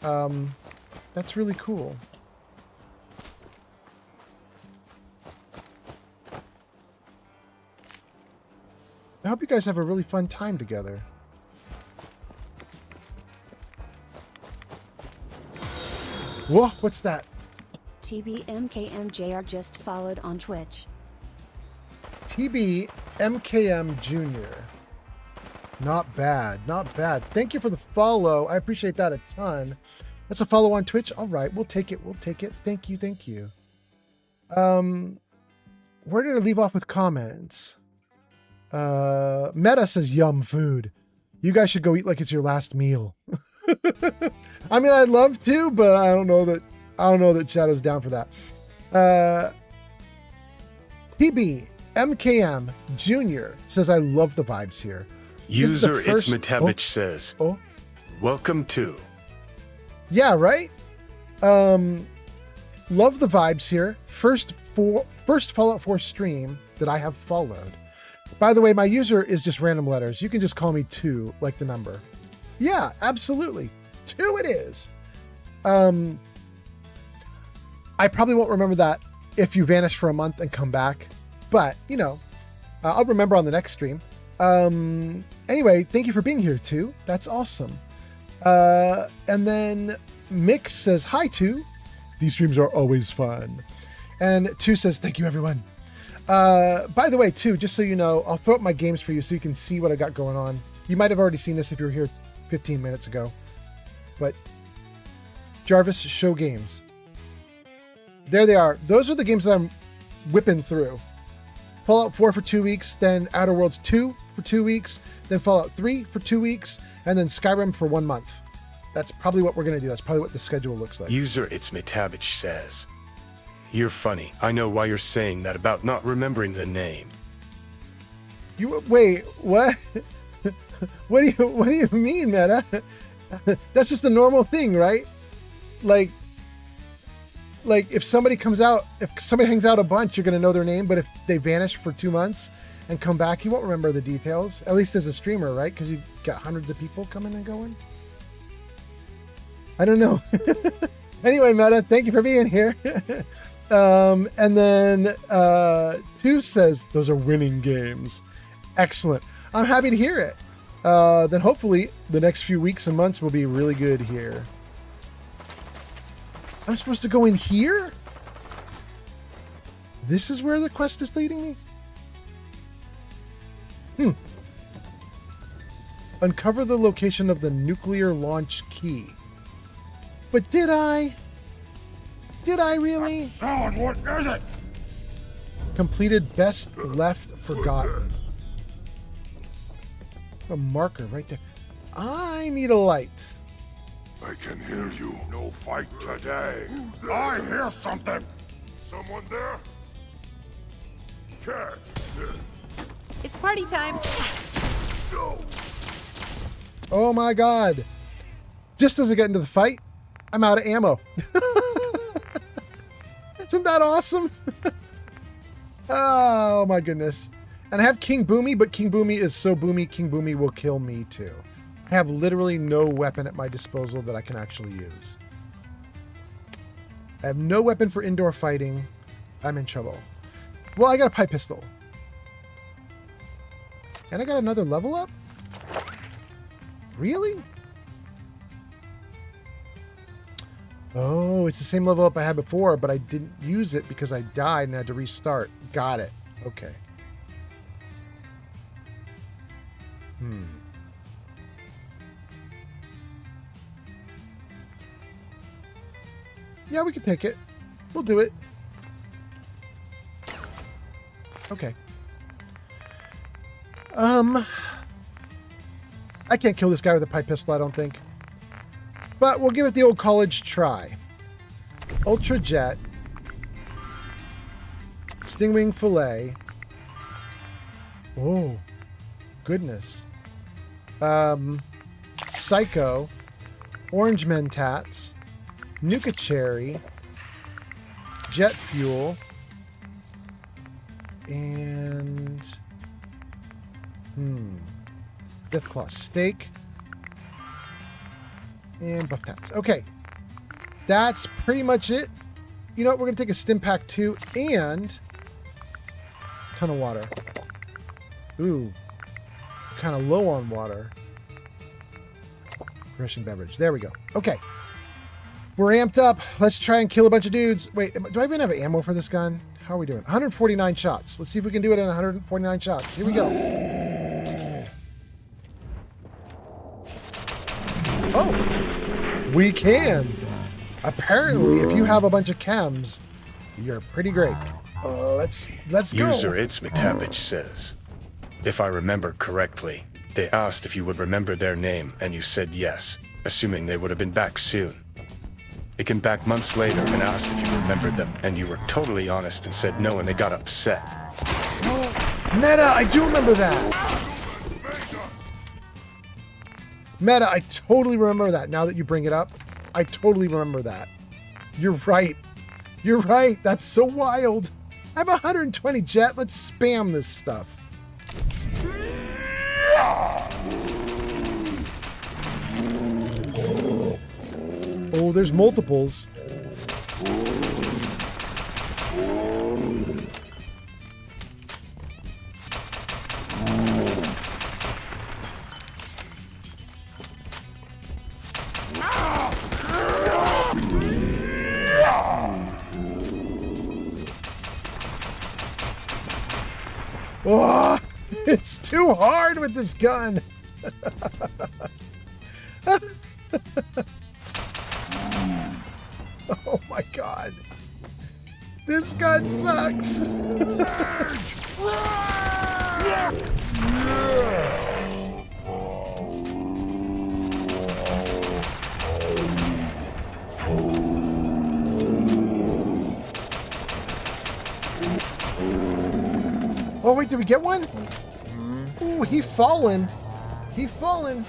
That's really cool. I hope you guys have a really fun time together. Whoa, what's that? TBMKMJR just followed on Twitch. TBMKM Jr. Not bad, not bad. Thank you for the follow. I appreciate that a ton. That's a follow on Twitch. All right, we'll take it. Thank you. Where did I leave off with comments? Meta says yum food. You guys should go eat like it's your last meal. I mean, I'd love to, but I don't know that Shadow's down for that. TB MKM Jr. says, I love the vibes here. User It's Matavich says, welcome to. Yeah, right? Love the vibes here. First Fallout 4 stream that I have followed. By the way, my user is just random letters. You can just call me 2, like the number. Yeah, absolutely. 2 it is. I probably won't remember that if you vanish for a month and come back. But, you know, I'll remember on the next stream. Anyway, thank you for being here, 2. That's awesome. And then Mick says, hi, 2. These streams are always fun. And 2 says, thank you, everyone. By the way, 2, just so you know, I'll throw up my games for you so you can see what I got going on. You might have already seen this if you were here 15 minutes ago. But Jarvis Show Games. There they are. Those are the games that I'm whipping through. Fallout 4 for 2 weeks, then Outer Worlds 2 for 2 weeks, then Fallout 3 for 2 weeks, and then Skyrim for 1 month. That's probably what we're going to do. That's probably what the schedule looks like. User It's Matavich says, you're funny. I know why you're saying that about not remembering the name. Wait, what? What do you mean, Meta? That's just a normal thing, right? Like if somebody hangs out a bunch, you're going to know their name, but if they vanish for 2 months and come back, you won't remember the details, at least as a streamer, right? Because you've got hundreds of people coming and going. I don't know. Anyway, Meta, thank you for being here. And then 2 says, those are winning games. Excellent. I'm happy to hear it. Then hopefully the next few weeks and months will be really good here. I'm supposed to go in here? This is where the quest is leading me? Uncover the location of the nuclear launch key. But did I? Did I really? Sound, what is it? Completed best left forgotten. A marker right there. I need a light. I can hear you. No fight today. I hear something. Someone there? Catch. It's party time. No. Oh my god. Just as I get into the fight, I'm out of ammo. Isn't that awesome? Oh my goodness. And I have King Boomy, but King Boomy is so boomy, King Boomy will kill me too. I have literally no weapon at my disposal that I can actually use. I have no weapon for indoor fighting. I'm in trouble. Well, I got a pipe pistol. And I got another level up? Really? Oh, it's the same level up I had before, but I didn't use it because I died and had to restart. Got it. Okay. Yeah, we can take it. We'll do it. Okay. I can't kill this guy with a pipe pistol, I don't think. But we'll give it the old college try. Ultra Jet. Stingwing Fillet. Oh, goodness. Psycho. Orange Mentats. Nuka Cherry. Jet Fuel. And... Deathclaw Steak. And Buff Tats. Okay. That's pretty much it. You know what? We're going to take a Stim Pack 2 and a ton of water. Ooh. Kind of low on water. Refreshing beverage. There we go. Okay. We're amped up. Let's try and kill a bunch of dudes. Wait, do I even have ammo for this gun? How are we doing? 149 shots. Let's see if we can do it in 149 shots. Here we go. Oh, we can. Apparently, if you have a bunch of chems, you're pretty great. Let's go. User It's Matavich says, If I remember correctly, they asked if you would remember their name, and you said yes, assuming they would have been back soon. They came back months later and asked if you remembered them, and you were totally honest and said no, and they got upset. Meta, I do remember that. Meta, I totally remember that. Now that you bring it up, I totally remember that. You're right. You're right. That's so wild. I have 120 jet. Let's spam this stuff. Oh, there's multiples. Oh, it's too hard with this gun. Oh my god. This gun sucks. Oh wait, did we get one? Ooh, he fallen. He fallen.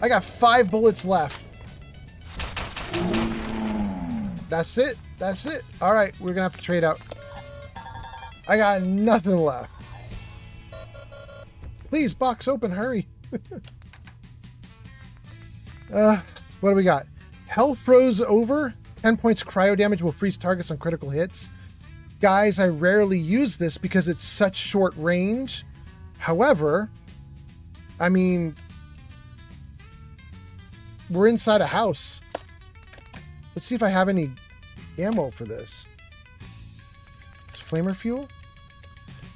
I got 5 bullets left. That's it. That's it. All right, we're gonna have to trade out. I got nothing left. Please, box open, hurry. What do we got? Hell froze over. 10 points cryo damage will freeze targets on critical hits. Guys, I rarely use this because it's such short range. However, I mean, we're inside a house. Let's see if I have any ammo for this. Flamer fuel?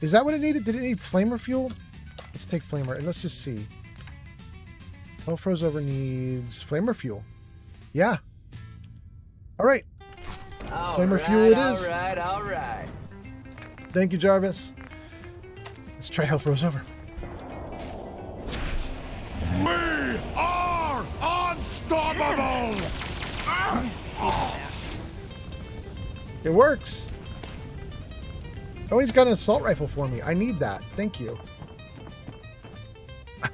Is that what it needed? Did it need flamer fuel? Let's take flamer and let's just see. Hell froze over needs flamer fuel. Yeah. All right. Flamer fuel it is. All right. Thank you, Jarvis. Let's try Hell froze over. We are unstoppable! It works. Oh, he's got an assault rifle for me. I need that. Thank you.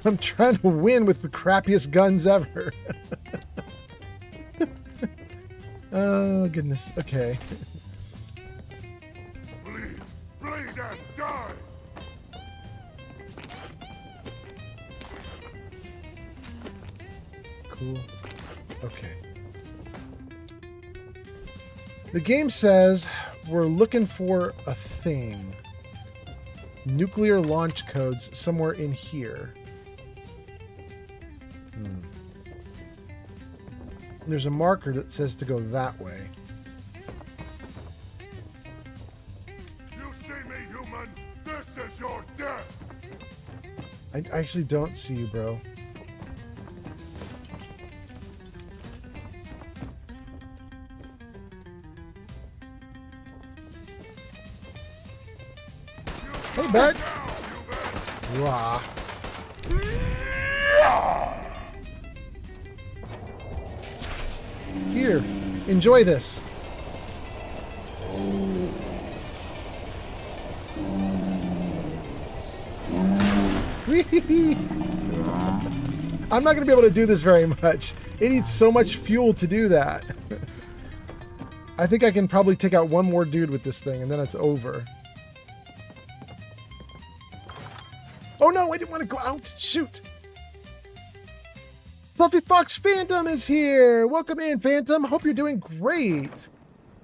I'm trying to win with the crappiest guns ever. Oh, goodness. Okay. Bleed and die! Cool. Okay. The game says we're looking for a thing. Nuclear launch codes somewhere in here. There's a marker that says to go that way. You see me, human? This is your death! I actually don't see you, bro. Hey, back! Rah. Here, enjoy this. I'm not going to be able to do this very much. It needs so much fuel to do that. I think I can probably take out one more dude with this thing, and then it's over. Oh no, I didn't want to go out. Shoot. Fluffy Fox Phantom is here. Welcome in, Phantom. Hope you're doing great.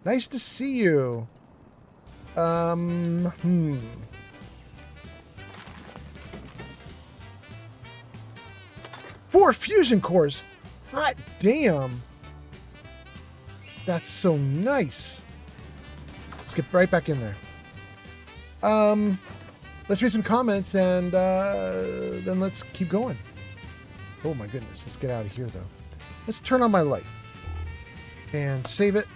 Nice to see you. 4 fusion cores. Hot damn. That's so nice. Let's get right back in there. Let's read some comments and then let's keep going. Oh my goodness. Let's get out of here though. Let's turn on my light. And save it.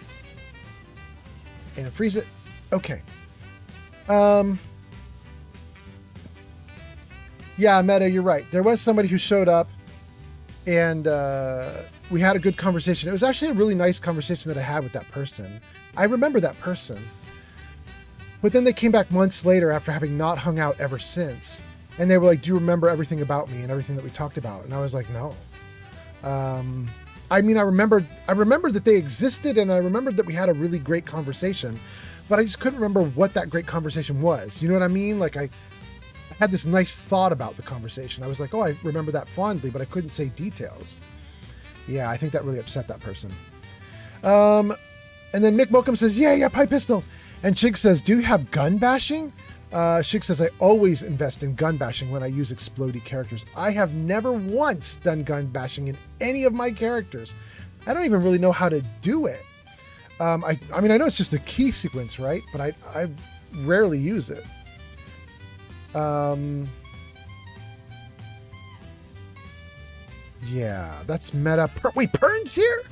And freeze it. Okay. Yeah, Meta, you're right. There was somebody who showed up and we had a good conversation. It was actually a really nice conversation that I had with that person. I remember that person. But then they came back months later after having not hung out ever since. And they were like, do you remember everything about me and everything that we talked about? And I was like, no. I mean, I remembered that they existed and I remembered that we had a really great conversation, but I just couldn't remember what that great conversation was. You know what I mean? Like I had this nice thought about the conversation. I was like, oh, I remember that fondly, but I couldn't say details. Yeah, I think that really upset that person. And then Mick Mokum says, yeah, pipe pistol. And Shig says, do you have gun bashing? Shig says, I always invest in gun bashing when I use explodey characters. I have never once done gun bashing in any of my characters. I don't even really know how to do it. I mean, I know it's just a key sequence, right? But I rarely use it. Yeah, that's meta. Wait, Pern's here?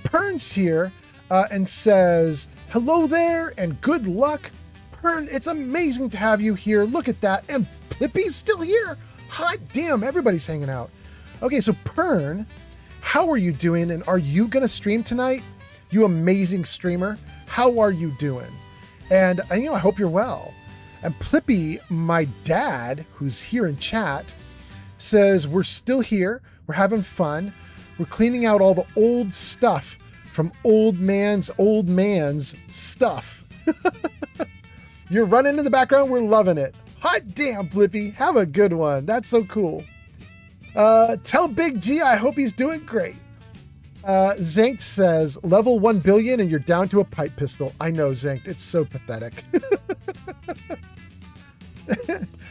Pern's here and says, hello there and good luck. Pern, it's amazing to have you here. Look at that. And Plippy's still here. Hot damn, everybody's hanging out. Okay, so Pern, how are you doing? And are you going to stream tonight? You amazing streamer. How are you doing? And I hope you're well. And Plippy, my dad, who's here in chat, says, we're still here. We're having fun. We're cleaning out all the old stuff from old man's stuff. You're running in the background. We're loving it. Hot damn, Plippy. Have a good one. That's so cool. Tell Big G I hope he's doing great. Zankt says, level 1 billion and you're down to a pipe pistol. I know, Zankt. It's so pathetic.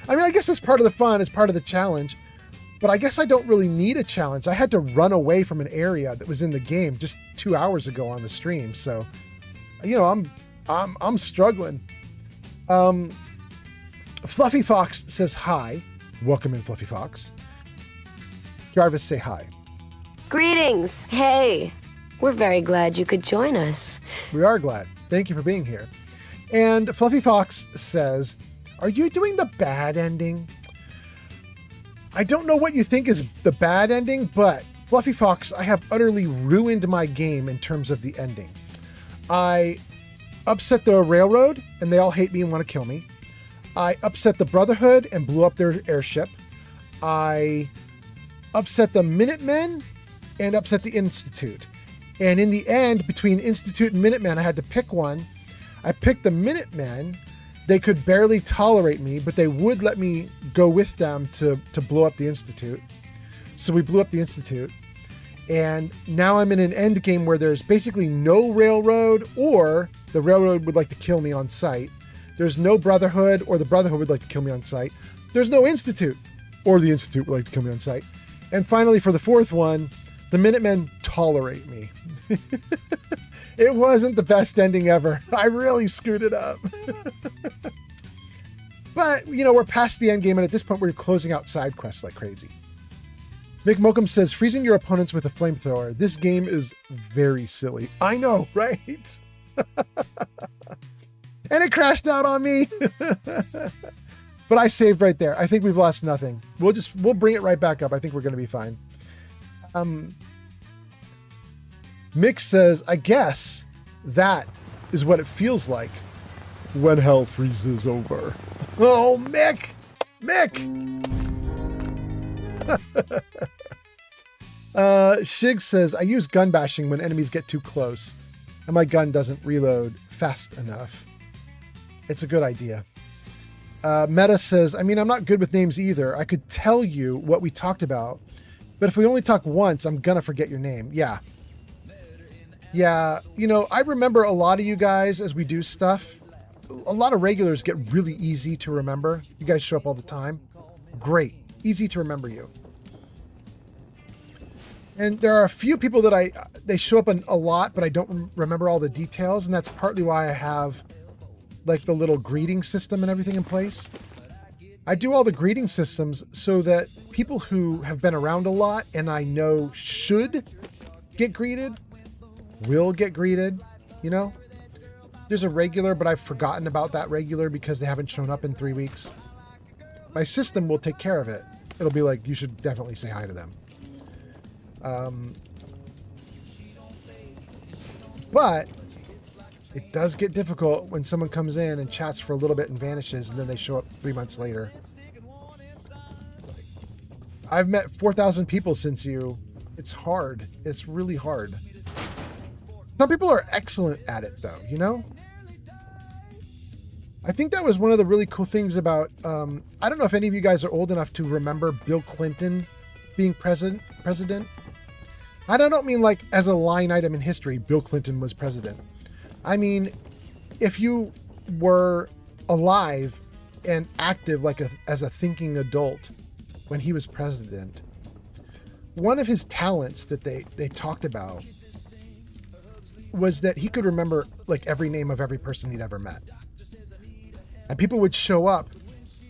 I mean, I guess it's part of the fun. It's part of the challenge. But I guess I don't really need a challenge. I had to run away from an area that was in the game just 2 hours ago on the stream. So, I'm struggling. Fluffy Fox says hi. Welcome in, Fluffy Fox. Jarvis, say hi. Greetings. Hey, we're very glad you could join us. We are glad. Thank you for being here. And Fluffy Fox says, are you doing the bad ending? I don't know what you think is the bad ending, but Fluffy Fox, I have utterly ruined my game in terms of the ending. I upset the railroad and they all hate me and want to kill me. I upset the Brotherhood and blew up their airship. I upset the Minutemen and upset the Institute. And in the end, between Institute and Minutemen, I had to pick one. I picked the Minutemen. They could barely tolerate me, but they would let me go with them to blow up the Institute. So we blew up the Institute. And now I'm in an end game where there's basically no railroad, or the railroad would like to kill me on sight. There's no Brotherhood, or the Brotherhood would like to kill me on sight. There's no Institute, or the Institute would like to kill me on sight. And finally, for the fourth one, the Minutemen tolerate me. It wasn't the best ending ever. I really screwed it up. But, we're past the end game, and at this point, we're closing out side quests like crazy. Mick Mokum says, freezing your opponents with a flamethrower. This game is very silly. I know, right? And it crashed out on me. But I saved right there. I think we've lost nothing. We'll bring it right back up. I think we're going to be fine. Mick says, I guess that is what it feels like when hell freezes over. Oh, Mick! Shig says, I use gun bashing when enemies get too close and my gun doesn't reload fast enough. It's a good idea. Meta says, I mean, I'm not good with names either. I could tell you what we talked about, but if we only talk once, I'm gonna forget your name. Yeah, I remember a lot of you guys as we do stuff. A lot of regulars get really easy to remember. You guys show up all the time. Great. Easy to remember you. And there are a few people that they show up a lot, but I don't remember all the details. And that's partly why I have like the little greeting system and everything in place. I do all the greeting systems so that people who have been around a lot and I know should get greeted will get greeted, you know? There's a regular, but I've forgotten about that regular because they haven't shown up in 3 weeks. My system will take care of it. It'll be like, you should definitely say hi to them. But it does get difficult when someone comes in and chats for a little bit and vanishes, and then they show up 3 months later. I've met 4,000 people since you. It's hard. It's really hard. Some people are excellent at it, though, you know? I think that was one of the really cool things about, I don't know if any of you guys are old enough to remember Bill Clinton being president. I don't mean like as a line item in history, Bill Clinton was president. I mean, if you were alive and active like as a thinking adult when he was president, one of his talents that they talked about was that he could remember like every name of every person he'd ever met. And people would show up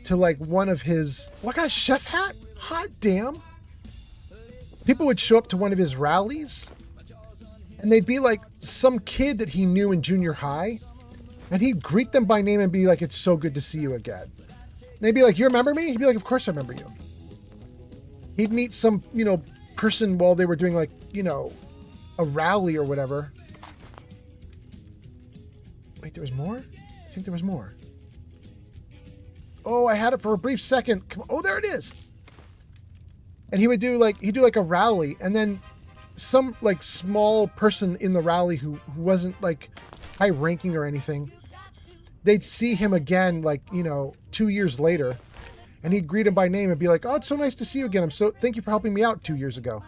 to like one of his, what kind of chef hat? Hot damn. People would show up to one of his rallies and they'd be like some kid that he knew in junior high, and he'd greet them by name and be like, it's so good to see you again. And they'd be like, you remember me? He'd be like, of course I remember you. He'd meet some, you know, person while they were doing like, you know, a rally or whatever. Wait, there was more? I think there was more. Oh, I had it for a brief second. Come on. Oh, there it is. And he'd do like a rally, and then some like small person in the rally who wasn't like high ranking or anything, they'd see him again, like, you know, 2 years later, and he'd greet him by name and be like, oh, it's so nice to see you again. Thank you for helping me out 2 years ago.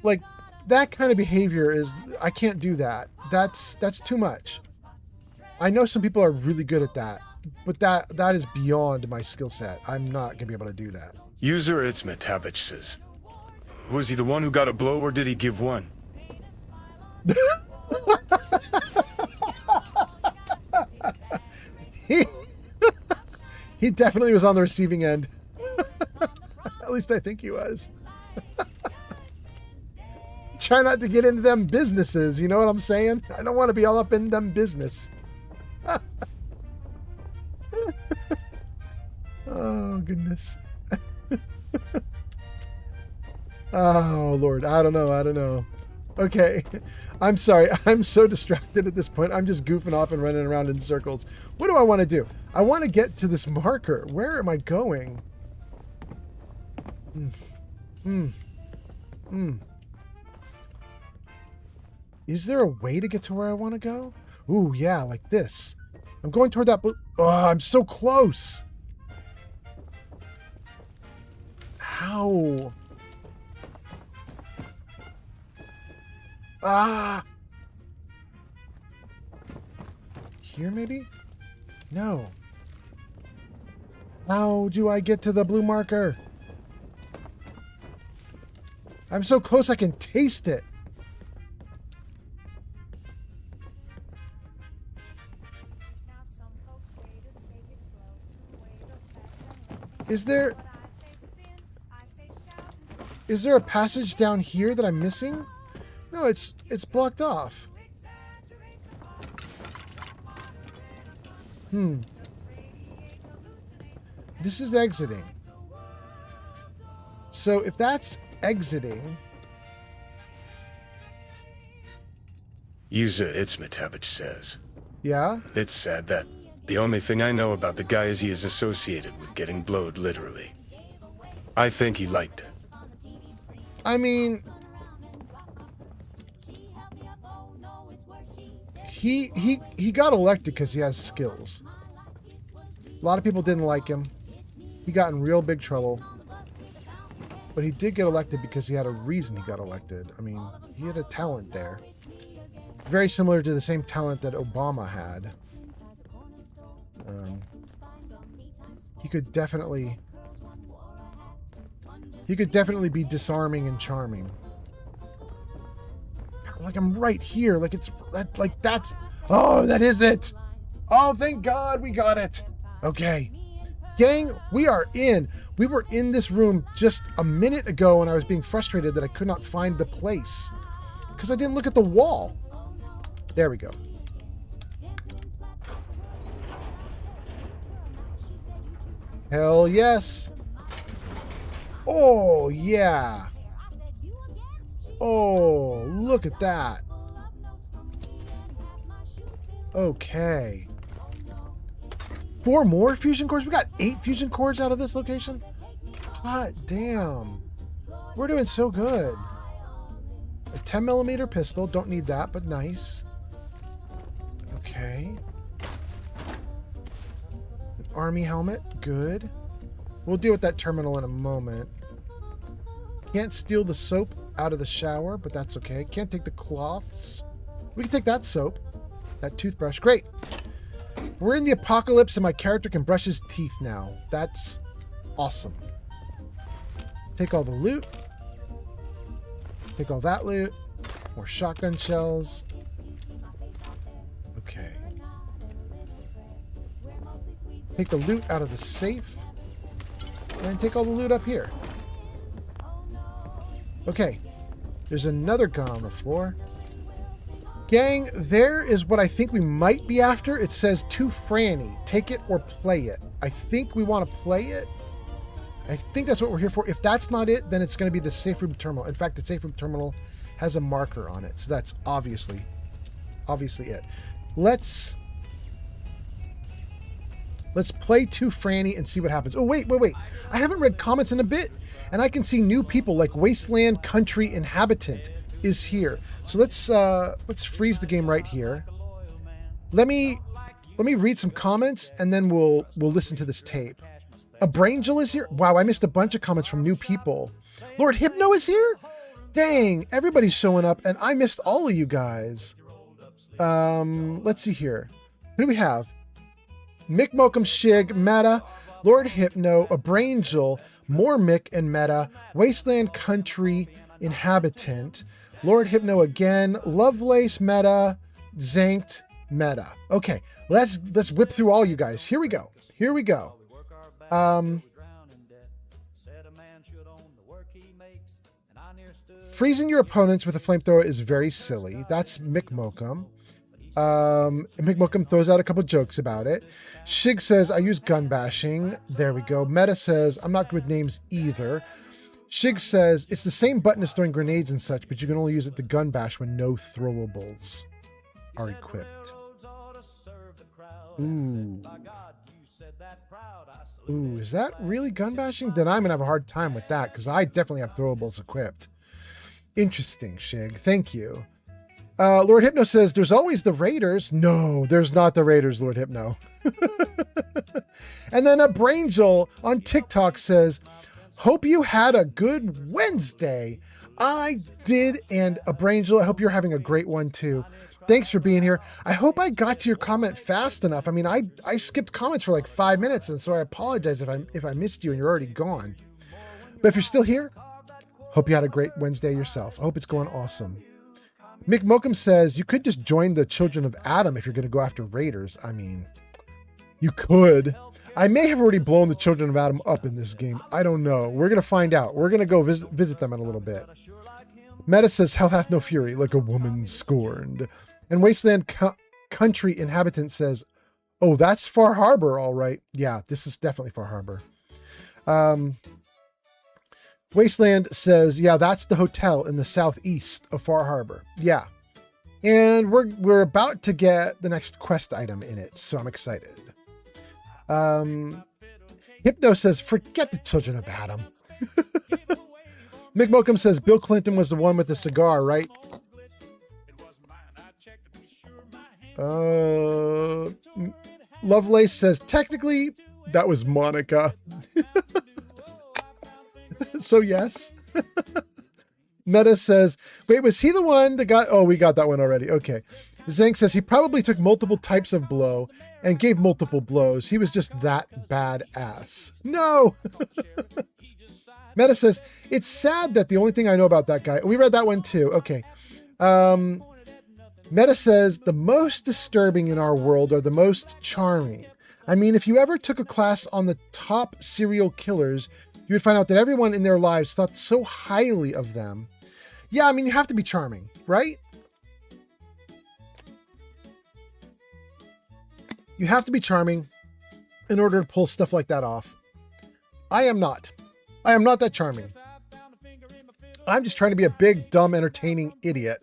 Like that kind of behavior is, I can't do that. That's too much. I know some people are really good at that, but that is beyond my skill set. I'm not gonna be able to do that. User It's Metavich says, was he the one who got a blow, or did he give one? He definitely was on the receiving end. At least I think he was. Try not to get into them businesses, you know what I'm saying? I don't want to be all up in them business. Oh, goodness. Oh, Lord. I don't know. Okay. I'm sorry. I'm so distracted at this point. I'm just goofing off and running around in circles. What do I want to do? I want to get to this marker. Where am I going? Is there a way to get to where I want to go? Ooh, yeah, like this. I'm going toward that blue. Oh, I'm so close. How? Ah! Here, maybe? No. How do I get to the blue marker? I'm so close I can taste it. Is there a passage down here that I'm missing? No, it's blocked off. This is exiting. So if that's exiting... User It's Metavich says, yeah? it's sad that the only thing I know about the guy is he is associated with getting blowed, literally. I think he liked it. I mean... He got elected because he has skills. A lot of people didn't like him. He got in real big trouble. But he did get elected because he had a reason he got elected. I mean, he had a talent there. Very similar to the same talent that Obama had. He could definitely be disarming and charming. Like I'm right here. Like that's. Oh, that is it. Oh, thank God we got it. Okay. Gang, we are in. We were in this room just a minute ago and I was being frustrated that I could not find the place because I didn't look at the wall. There we go. Hell yes. Oh, yeah. Oh, look at that. Okay. 4 more fusion cores? We got 8 fusion cores out of this location? Hot damn. We're doing so good. A 10mm pistol. Don't need that, but nice. Okay. An army helmet. Good. We'll deal with that terminal in a moment. Can't steal the soap out of the shower, but that's okay. Can't take the cloths. We can take that soap. That toothbrush. Great. We're in the apocalypse and my character can brush his teeth now. That's awesome. Take all the loot. Take all that loot. More shotgun shells. Okay. Take the loot out of the safe. And take all the loot up here. Okay. There's another gun on the floor. Gang, there is what I think we might be after. It says to Franny. Take it or play it. I think we want to play it. I think that's what we're here for. If that's not it, then it's going to be the safe room terminal. In fact, the safe room terminal has a marker on it. So that's obviously it. Let's play to Franny and see what happens. Oh, wait. I haven't read comments in a bit. And I can see new people like Wasteland Country Inhabitant is here. So let's freeze the game right here. Let me read some comments and then we'll listen to this tape. A Brangel is here. Wow, I missed a bunch of comments from new people. Lord Hypno is here? Dang, everybody's showing up and I missed all of you guys. Let's see here. Who do we have? Mick Mokum Shig, Meta, Lord Hypno, a Brangel, more Mick and Meta, Wasteland Country Inhabitant, Lord Hypno again, Lovelace, Meta, Zanked, Meta. Okay, let's whip through all you guys. Here we go. Freezing your opponents with a flamethrower is very silly. That's Mick Mokum. Mick Mokum throws out a couple jokes about it. Shig says, I use gun bashing. There we go. Meta says, I'm not good with names either. Shig says, it's the same button as throwing grenades and such, but you can only use it to gun bash when no throwables are equipped. Ooh, is that really gun bashing? Then I'm going to have a hard time with that, because I definitely have throwables equipped. Interesting, Shig. Thank you. Lord Hypno says, there's always the Raiders. No, there's not the Raiders, Lord Hypno. And then a Brangel on TikTok says, hope you had a good Wednesday. I did, and a Brangel, I hope you're having a great one too. Thanks for being here. I hope I got to your comment fast enough. I mean, I skipped comments for like 5 minutes, and so I apologize if I missed you and you're already gone. But if you're still here, hope you had a great Wednesday yourself. I hope it's going awesome. Mick Mokum says, you could just join the Children of Adam if you're going to go after Raiders. I mean, you could. I may have already blown the Children of Adam up in this game. I don't know. We're going to find out. We're going to go visit them in a little bit. Meta says, hell hath no fury, like a woman scorned. And Wasteland Country Inhabitant says, oh, that's Far Harbor, all right. Yeah, this is definitely Far Harbor. Wasteland says, yeah, that's the hotel in the southeast of Far Harbor. Yeah. And we're about to get the next quest item in it, so I'm excited. Hypno says, forget the Children of Adam. Mick Mokum says, Bill Clinton was the one with the cigar, right? Lovelace says, technically, that was Monica. So yes. Meta says, wait, was he the one that got... Oh, we got that one already. Okay. Zank says he probably took multiple types of blow and gave multiple blows. He was just that badass. No. Meta says, it's sad that the only thing I know about that guy... We read that one too. Okay. Meta says, the most disturbing in our world are the most charming. I mean, if you ever took a class on the top serial killers, you would find out that everyone in their lives thought so highly of them. Yeah, I mean, you have to be charming, right? You have to be charming in order to pull stuff like that off. I am not. I am not that charming. I'm just trying to be a big, dumb, entertaining idiot.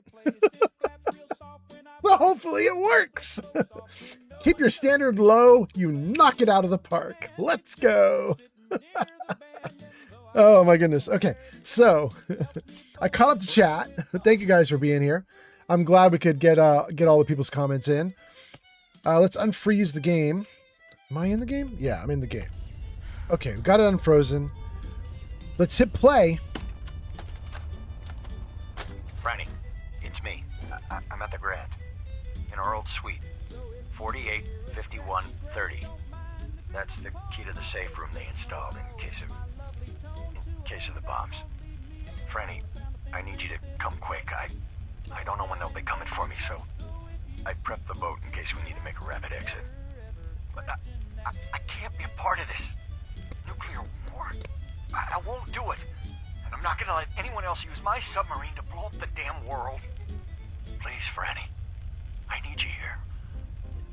Well, hopefully it works. Keep your standard low. You knock it out of the park. Let's go. Oh my goodness. Okay, so I caught up to chat. Thank you guys for being here. I'm glad we could get all the people's comments in. Let's unfreeze the game. Am I in the game? Yeah, I'm in the game. Okay, we got it unfrozen. Let's hit play. Franny, it's me. I'm at the Grand. In our old suite. 485130. That's the key to the safe room they installed in case of the bombs. Franny, I need you to come quick. I don't know when they'll be coming for me, so I prepped the boat in case we need to make a rapid exit. But I can't be a part of this. Nuclear war. I won't do it. And I'm not gonna let anyone else use my submarine to blow up the damn world. Please, Franny. I need you here.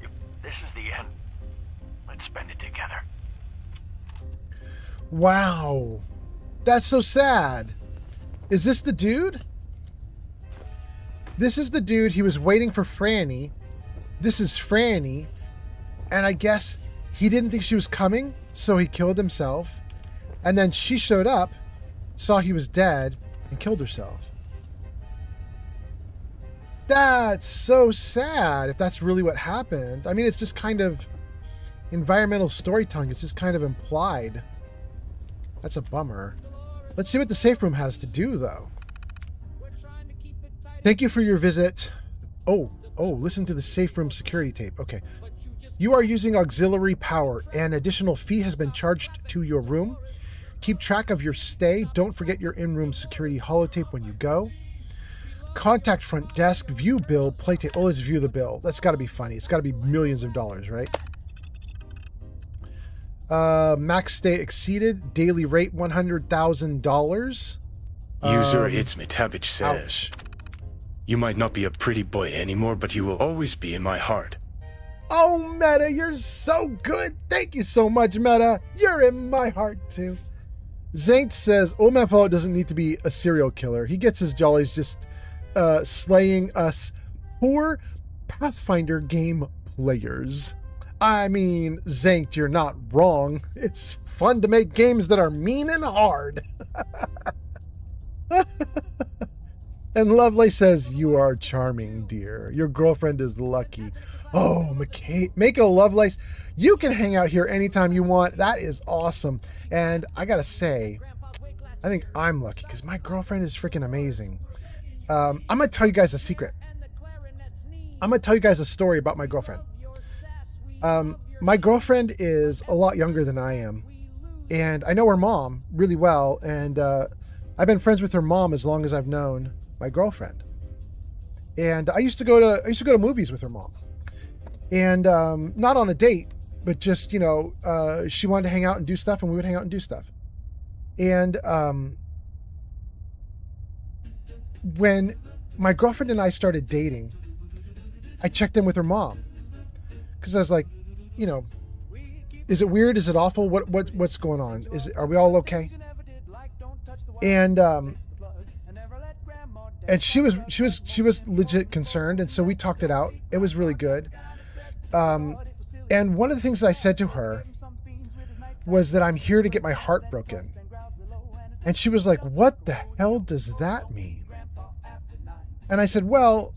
If this is the end, let's spend it together. Wow. That's so sad. Is this the dude? This is the dude. He was waiting for Franny. This is Franny. And I guess he didn't think she was coming, so he killed himself. And then she showed up, saw he was dead, and killed herself. That's so sad if that's really what happened. I mean, it's just kind of environmental storytelling. It's just kind of implied. That's a bummer. Let's see what the safe room has to do, though. Thank you for your visit. Oh, listen to the safe room security tape. Okay. You are using auxiliary power. An additional fee has been charged to your room. Keep track of your stay. Don't forget your in-room security holotape when you go. Contact front desk. View bill. Play tape. Oh, let's view the bill. That's got to be funny. It's got to be millions of dollars, right? Max stay exceeded. Daily rate $100,000. User Itzmitavich says, Ouch. You might not be a pretty boy anymore, but you will always be in my heart. Oh, Meta, you're so good. Thank you so much, Meta. You're in my heart, too. Zank says, OMF doesn't need to be a serial killer. He gets his jollies just slaying us poor Pathfinder game players. I mean, Zank, you're not wrong. It's fun to make games that are mean and hard. And Lovely says, you are charming, dear. Your girlfriend is lucky. Oh, make a Lovelace. You can hang out here anytime you want. That is awesome. And I gotta say, I think I'm lucky because my girlfriend is freaking amazing. I'm gonna tell you guys a secret. I'm gonna tell you guys a story about my girlfriend. My girlfriend is a lot younger than I am. And I know her mom really well. And I've been friends with her mom as long as I've known my girlfriend. And I used to go to movies with her mom. And not on a date, but just, you know, she wanted to hang out and do stuff, and we would hang out and do stuff. And when my girlfriend and I started dating, I checked in with her mom. Because I was like, you know, is it weird? Is it awful? What's going on? Are we all okay? And she was legit concerned, and so we talked it out. It was really good. And one of the things that I said to her was that I'm here to get my heart broken. And she was like, what the hell does that mean? And I said, well,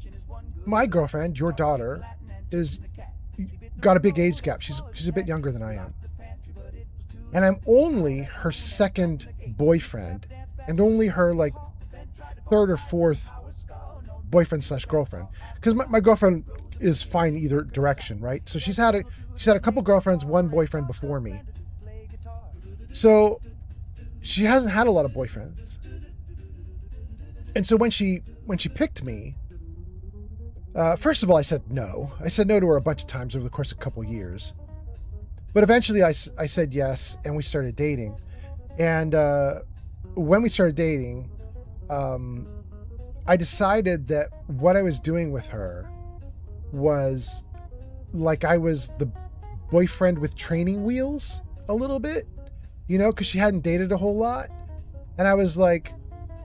my girlfriend, your daughter, is got a big age gap. She's a bit younger than I am. And I'm only her second boyfriend, and only her like third or fourth boyfriend / girlfriend. Because my girlfriend is fine either direction, right? So she's had a couple girlfriends, one boyfriend before me. So she hasn't had a lot of boyfriends. And so when she picked me, first of all, I said no. I said no to her a bunch of times over the course of a couple years. But eventually I said yes, and we started dating. And when we started dating, I decided that what I was doing with her was like I was the boyfriend with training wheels a little bit, you know, because she hadn't dated a whole lot. And I was like,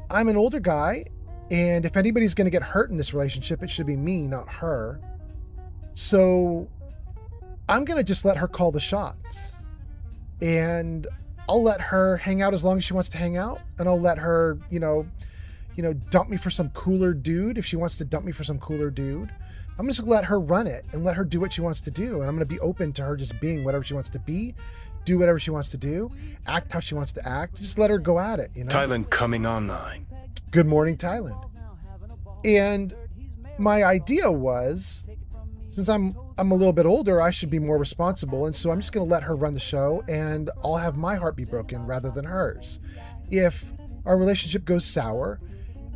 I'm an older guy, and if anybody's going to get hurt in this relationship, it should be me, not her. So I'm going to just let her call the shots. And I'll let her hang out as long as she wants to hang out. And I'll let her, you know, dump me for some cooler dude if she wants to dump me for some cooler dude. I'm just going to let her run it and let her do what she wants to do. And I'm going to be open to her just being whatever she wants to be, do whatever she wants to do, act how she wants to act. Just let her go at it, you know? Thailand coming online. Good morning, Thailand. And my idea was, since I'm a little bit older, I should be more responsible. And so I'm just going to let her run the show, and I'll have my heart be broken rather than hers. If our relationship goes sour,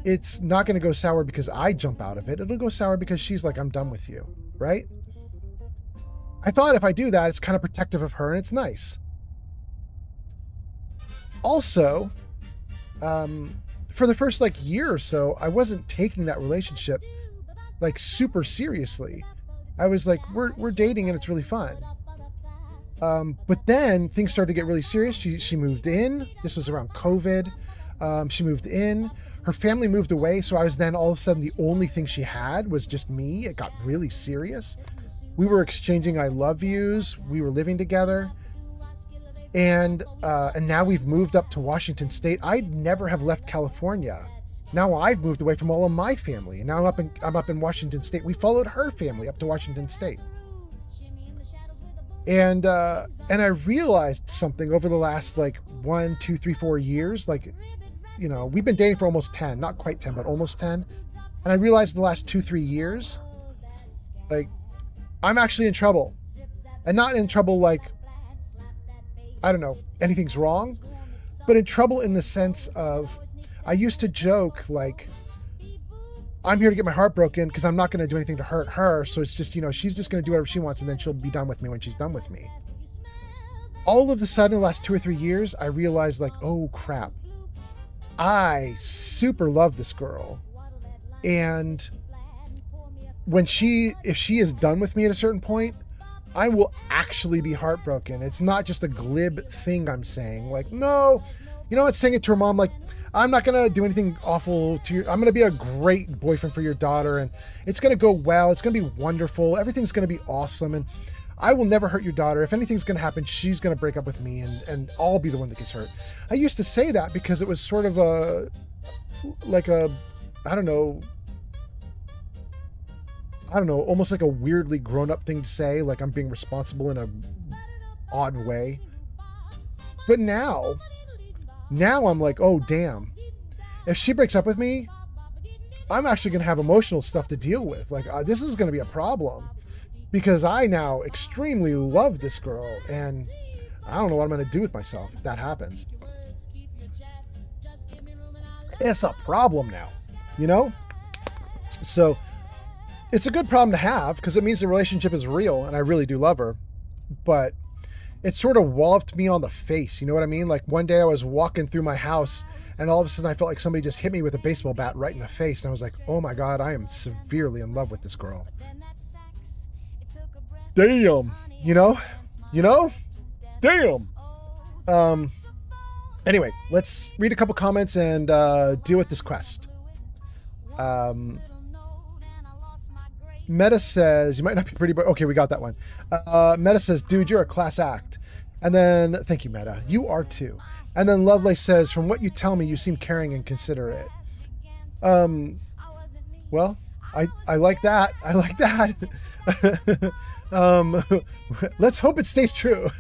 it's not going to go sour because I jump out of it. It'll go sour because she's like, I'm done with you, right? I thought if I do that, it's kind of protective of her, and it's nice. Also, for the first year or so, I wasn't taking that relationship super seriously. I was like, we're dating and it's really fun. But then things started to get really serious. She moved in. This was around COVID. She moved in. Her family moved away. So I was then all of a sudden the only thing she had was just me. It got really serious. We were exchanging I love yous. We were living together. And now we've moved up to Washington State. I'd never have left California. Now I've moved away from all of my family. And now I'm up in Washington State. We followed her family up to Washington State. And I realized something over the last 1, 2, 3, 4 years. We've been dating for almost 10, not quite 10, but almost 10. And I realized the last 2, 3 years, I'm actually in trouble. And not in trouble I don't know, anything's wrong, but in trouble in the sense of, I used to joke I'm here to get my heart broken because I'm not going to do anything to hurt her. So it's just, she's just going to do whatever she wants and then she'll be done with me when she's done with me. All of a sudden, the last 2 or 3 years, I realized oh crap, I super love this girl. And if she is done with me at a certain point, I will actually be heartbroken. It's not just a glib thing I'm saying. No, I'm saying it to her mom, I'm not going to do anything awful to you. I'm going to be a great boyfriend for your daughter, and it's going to go well. It's going to be wonderful. Everything's going to be awesome, and I will never hurt your daughter. If anything's going to happen, she's going to break up with me, and I'll be the one that gets hurt. I used to say that because it was sort of I don't know, almost like a weirdly grown-up thing to say, I'm being responsible in a odd way. But now I'm oh damn, if she breaks up with me, I'm actually going to have emotional stuff to deal with. This is going to be a problem because I now extremely love this girl, and I don't know what I'm going to do with myself if that happens. It's a problem now, So it's a good problem to have because it means the relationship is real and I really do love her, but it sort of walloped me on the face. You know what I mean? One day I was walking through my house and all of a sudden I felt like somebody just hit me with a baseball bat right in the face. And I was like, oh my God, I am severely in love with this girl. Damn, damn. Anyway, let's read a couple comments and deal with this quest. Meta says, you might not be pretty, but okay, we got that one. Meta says, dude, you're a class act. And then, thank you, Meta. You are too. And then Lovelace says, from what you tell me, you seem caring and considerate. Well, I like that. I like that. Let's hope it stays true.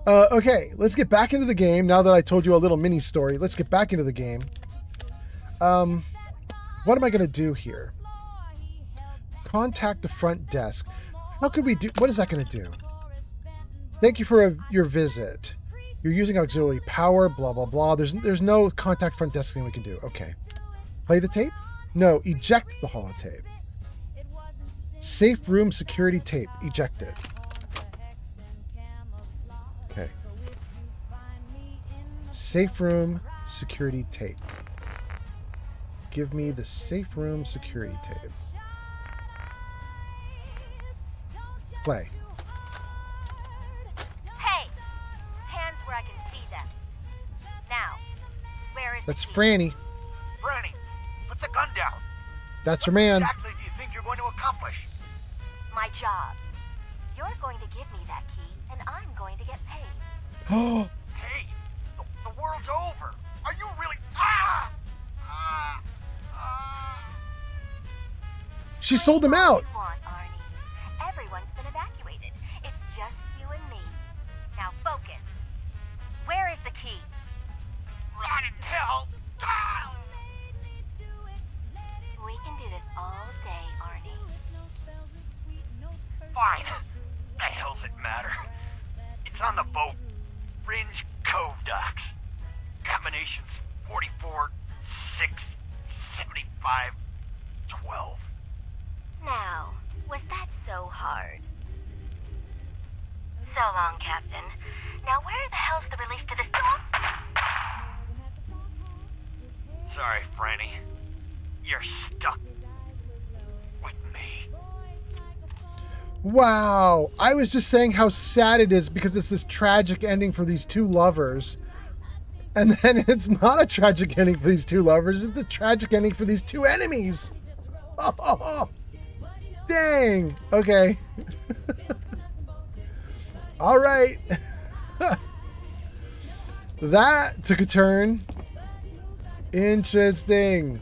Okay, let's get back into the game. Now that I told you a little mini story, let's get back into the game. What am I going to do here? Contact the front desk. How could we do? What is that going to do? Thank you for your visit. You're using auxiliary power, blah, blah, blah. There's no contact front desk thing we can do. Okay. Play the tape? No, eject the holotape. Safe room security tape ejected. Okay. Safe room security tape. Give me the safe room security tape. Play. Hey! Hands where I can see them. Now, where is That's Franny. Franny, put the gun down. That's her man. What exactly do you think you're going to accomplish? my job? You're going to give me that key, and I'm going to get paid. Hey, the world's over. Are you really? She sold him out. What do you want, Arnie? Everyone's been evacuated. It's just you and me. Now focus. Where is the key? Rot in hell! We can do this all day, Arnie. Fine. The hell's it matter? It's on the boat. Fringe Cove docks. Combinations 44, 6, 75, 12. Now, was that so hard? So long, Captain. Now where the hell's the release to this... Sorry, Franny. You're stuck with me. Wow. I was just saying how sad it is because it's this tragic ending for these two lovers. And then it's not a tragic ending for these two lovers. It's a tragic ending for these two enemies. Oh, dang. Okay. All right. That took a turn. Interesting.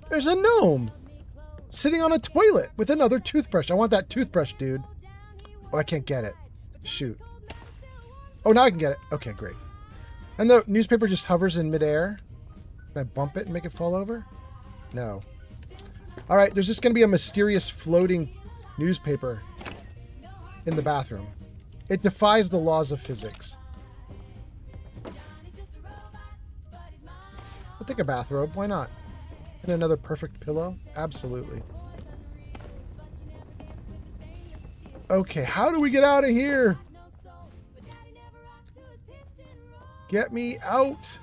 There's a gnome sitting on a toilet with another toothbrush. I want that toothbrush, dude. Oh, I can't get it. Shoot. Oh, now I can get it. Okay, great. And the newspaper just hovers in midair. Can I bump it and make it fall over? No. All right, there's just going to be a mysterious floating newspaper in the bathroom. It defies the laws of physics. I'll take a bathrobe. Why not? And another perfect pillow? Absolutely. Okay, how do we get out of here? Get me out.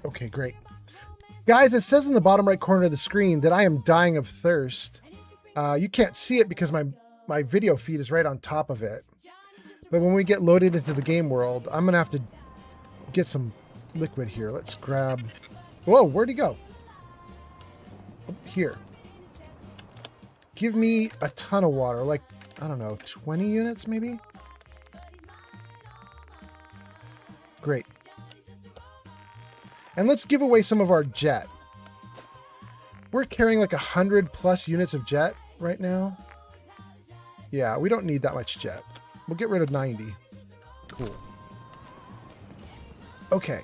Okay, great. Guys, it says in the bottom right corner of the screen that I am dying of thirst. You can't see it because my video feed is right on top of it. But when we get loaded into the game world, I'm going to have to get some liquid here. Let's grab... Whoa, where'd he go? Here. Give me a ton of water. Like, I don't know, 20 units maybe? Great. And let's give away some of our jet. We're carrying like 100+ units of jet right now. Yeah, we don't need that much jet. We'll get rid of 90. Cool. Okay.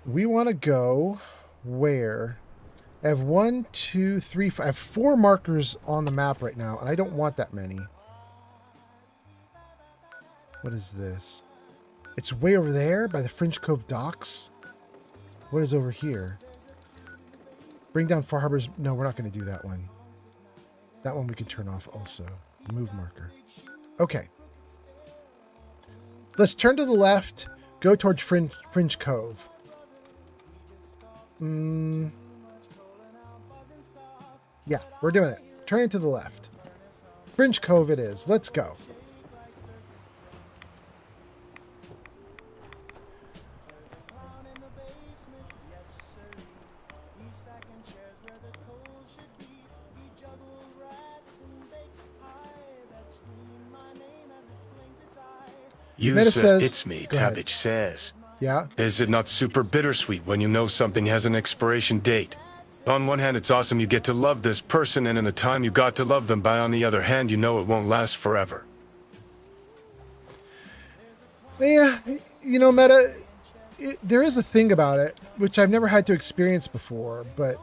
We want to go where? I have 1, 2, 3, 5. I have 4 markers on the map right now, and I don't want that many. What is this? It's way over there by the Fringe Cove docks. What is over here? Bring down Far Harbors. No, we're not going to do that one. That one we can turn off also. Move marker. Okay. Let's turn to the left. Go towards Fringe Cove. Yeah, we're doing it. Turning to the left. Fringe Cove it is. Let's go. You Meta said, says, it's me, go ahead. Tabbage says. Yeah? Is it not super bittersweet when you know something has an expiration date? On one hand, it's awesome you get to love this person, and in the time you got to love them by, on the other hand, you know it won't last forever. Yeah, you know, Meta, there is a thing about it, which I've never had to experience before, but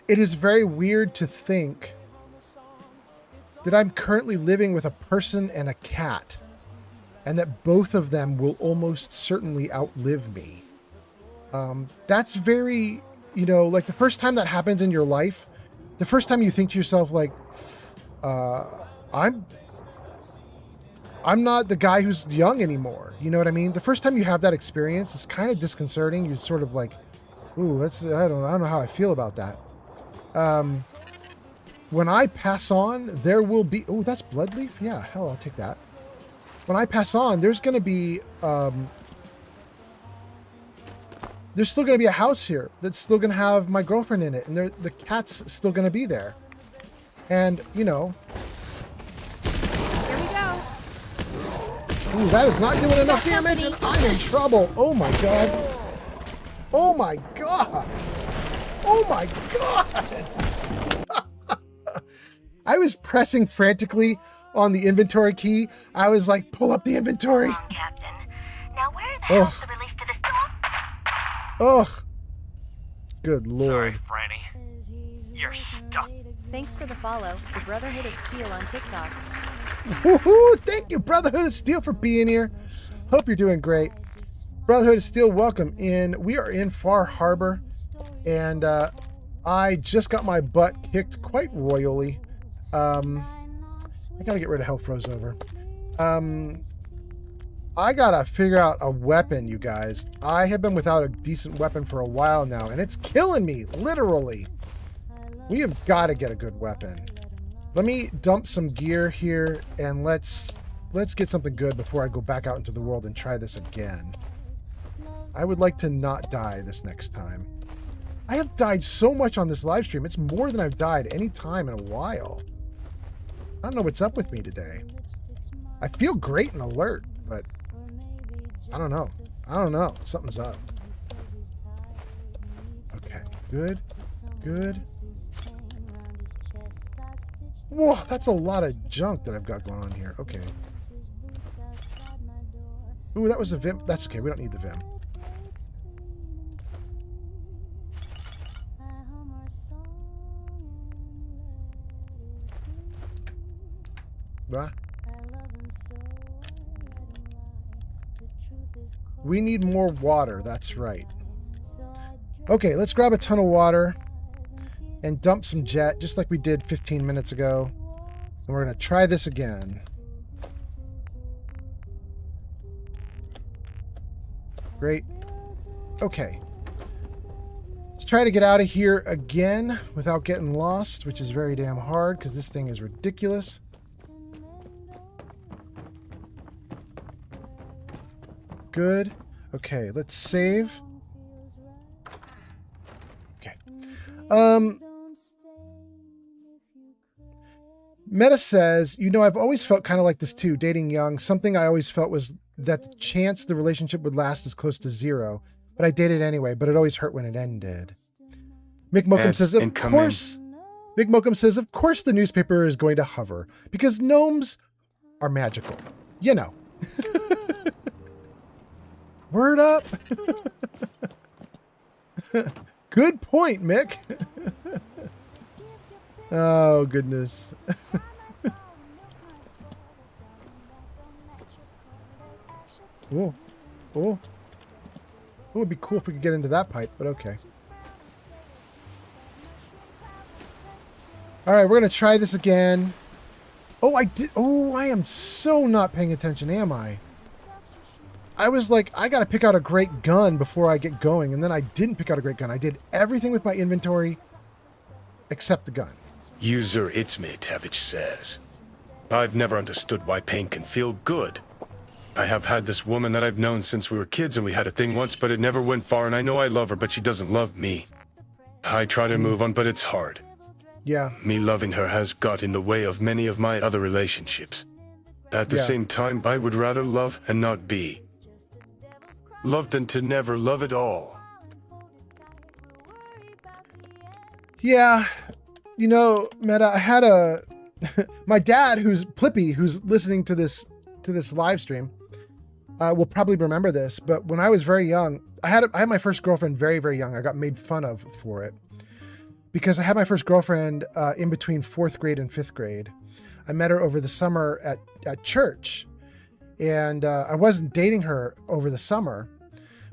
it is very weird to think that I'm currently living with a person and a cat, and that both of them will almost certainly outlive me. That's very, you know, like the first time that happens in your life, the first time you think to yourself, like, I'm not the guy who's young anymore. You know what I mean? The first time you have that experience, it's kind of disconcerting. You're sort of like, ooh, I don't know how I feel about that. When I pass on, there will be, oh, that's Bloodleaf? Yeah, hell, I'll take that. When I pass on, there's going to be, there's still going to be a house here that's still going to have my girlfriend in it. And the cat's still going to be there. And, you know. Here we go. Ooh, that is not doing enough damage, and I'm in trouble. Oh my god. Oh my god. Oh my god. I was pressing frantically on the inventory key. I was like, pull up the inventory. Captain. Now where the hell's the release to the storm? Ugh. Good lord. Sorry, Franny. You're stuck. Thanks for the follow. The Brotherhood of Steel on TikTok. Woohoo! Thank you, Brotherhood of Steel, for being here. Hope you're doing great. Brotherhood of Steel, welcome in. We are in Far Harbor, and I just got my butt kicked quite royally. I gotta get rid of Hell Froze Over. I gotta figure out a weapon, you guys. I have been without a decent weapon for a while now, and it's killing me, literally. We have got to get a good weapon. Let me dump some gear here, and let's get something good before I go back out into the world and try this again. I would like to not die this next time. I have died so much on this live stream. It's more than I've died any time in a while. I don't know what's up with me today. I feel great and alert, but I don't know. I don't know. Something's up. Okay, good, good. Whoa, that's a lot of junk that I've got going on here. Okay. Ooh, that was a Vim. That's okay. We don't need the Vim. What? We need more water. That's right. Okay, let's grab a ton of water and dump some jet, just like we did 15 minutes ago. And we're going to try this again. Great. Okay. Let's try to get out of here again without getting lost, which is very damn hard because this thing is ridiculous. Good. Okay, let's save. Okay. Meta says, you know, I've always felt kind of like this too, dating young. Something I always felt was that the chance the relationship would last is close to zero. But I dated anyway, but it always hurt when it ended. Mick Mokum says, of course. Mick Mokum says, of course the newspaper is going to hover because gnomes are magical. You know. Word up. Good point, Mick. Oh, goodness. Oh. Oh. It would be cool if we could get into that pipe, but okay. All right, we're going to try this again. Oh, I did. Oh, I am so not paying attention, am I? I was like, I got to pick out a great gun before I get going, and then I didn't pick out a great gun. I did everything with my inventory except the gun. User Itzmitevich says, I've never understood why pain can feel good. I have had this woman that I've known since we were kids, and we had a thing once, but it never went far, and I know I love her, but she doesn't love me. I try to move on, but it's hard. Yeah. Me loving her has got in the way of many of my other relationships. At the same time, I would rather love and not be loved than to never love at all. Yeah. You know, Meta, I had a... my dad, who's Plippy, who's listening to this live stream, will probably remember this, but when I was very young, I had my first girlfriend very, very young. I got made fun of for it because I had my first girlfriend in between 4th grade and 5th grade. I met her over the summer at church, and I wasn't dating her over the summer.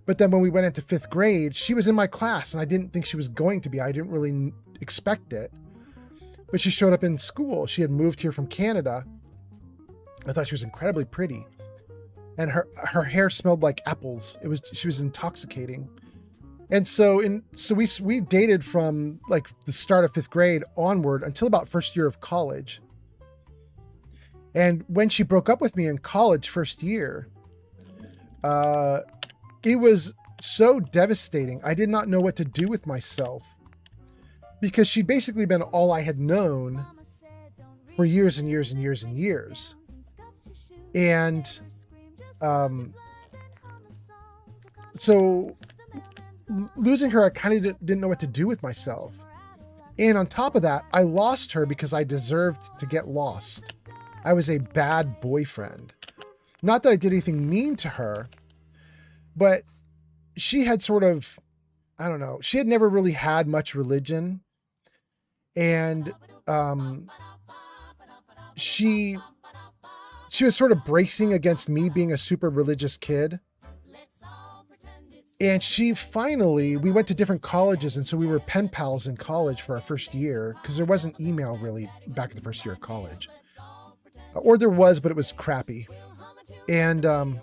But then when we went into 5th grade, she was in my class, and I didn't think she was going to be. I didn't really expect it. But she showed up in school. She had moved here from Canada. I thought she was incredibly pretty. And her hair smelled like apples. She was intoxicating. And so we dated from like the start of 5th grade onward until about first year of college. And when she broke up with me in college first year, it was so devastating. I did not know what to do with myself because she'd basically been all I had known for years and years and years and years. And so losing her, I kind of didn't know what to do with myself. And on top of that, I lost her because I deserved to get lost. I was a bad boyfriend. Not that I did anything mean to her, but she had sort of, I don't know, she had never really had much religion. And she was sort of bracing against me being a super religious kid. And we went to different colleges, and so we were pen pals in college for our first year, because there wasn't email really back in the first year of college. Or there was, but it was crappy. And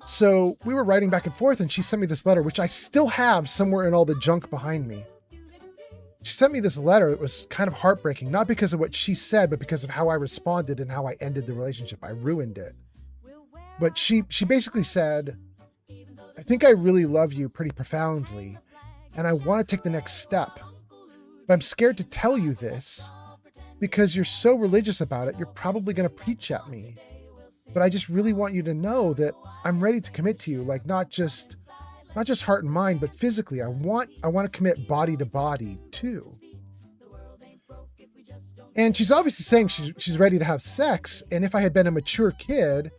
so we were writing back and forth, and she sent me this letter, which I still have somewhere in all the junk behind me. She sent me this letter. It was kind of heartbreaking, not because of what she said, but because of how I responded and how I ended the relationship. I ruined it. But she basically said, I think I really love you pretty profoundly, and I want to take the next step. But I'm scared to tell you this because you're so religious about it, you're probably going to preach at me. But I just really want you to know that I'm ready to commit to you, like not just heart and mind, but physically. I want to commit body to body too. And she's obviously saying she's ready to have sex. And if I had been a mature kid,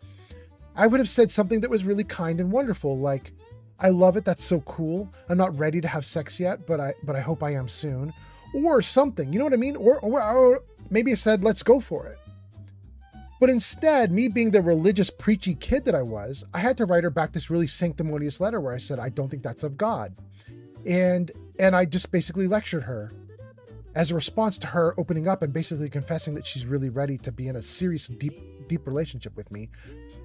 I would have said something that was really kind and wonderful, like, I love it. That's so cool. I'm not ready to have sex yet, but I hope I am soon, or something. You know what I mean? Or maybe I said, let's go for it. But instead, me being the religious, preachy kid that I was, I had to write her back this really sanctimonious letter where I said, I don't think that's of God. And I just basically lectured her as a response to her opening up and basically confessing that she's really ready to be in a serious, deep relationship with me.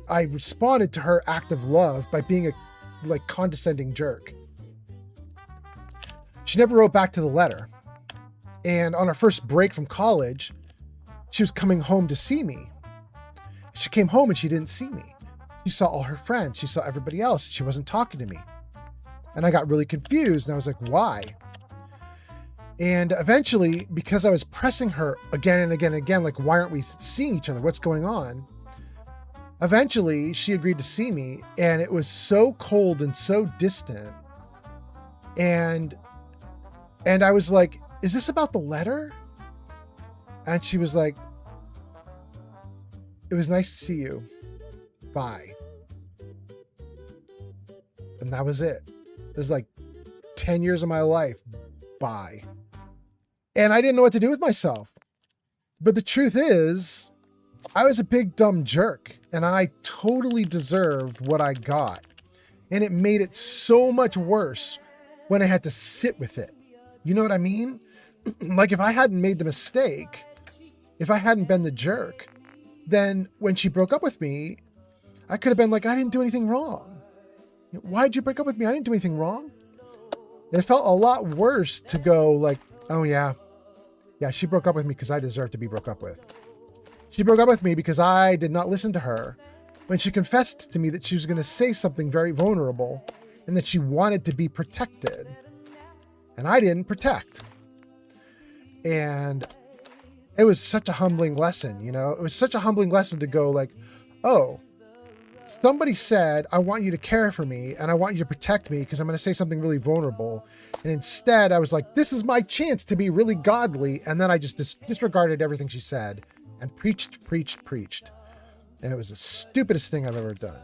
I responded to her act of love by being a condescending jerk. She never wrote back to the letter. And on our first break from college, she was coming home to see me. She came home and she didn't see me. She saw all her friends. She saw everybody else. She wasn't talking to me. And I got really confused and I was like, why? And eventually, because I was pressing her again and again and again, like, why aren't we seeing each other? What's going on? Eventually, she agreed to see me, and it was so cold and so distant. And I was like, is this about the letter? And she was like, it was nice to see you. Bye. And that was it. It was like 10 years of my life. Bye. And I didn't know what to do with myself. But the truth is, I was a big dumb jerk, and I totally deserved what I got. And it made it so much worse when I had to sit with it. You know what I mean? Like, if I hadn't made the mistake, if I hadn't been the jerk, then when she broke up with me, I could have been like, I didn't do anything wrong. Why'd you break up with me? I didn't do anything wrong. And it felt a lot worse to go like, oh yeah, she broke up with me because I deserve to be broke up with. She broke up with me because I did not listen to her when she confessed to me that she was going to say something very vulnerable and that she wanted to be protected. And I didn't protect. And it was such a humbling lesson, you know? It was such a humbling lesson to go like, oh, somebody said, I want you to care for me and I want you to protect me because I'm going to say something really vulnerable. And instead I was like, this is my chance to be really godly. And then I just disregarded everything she said and preached. And it was the stupidest thing I've ever done.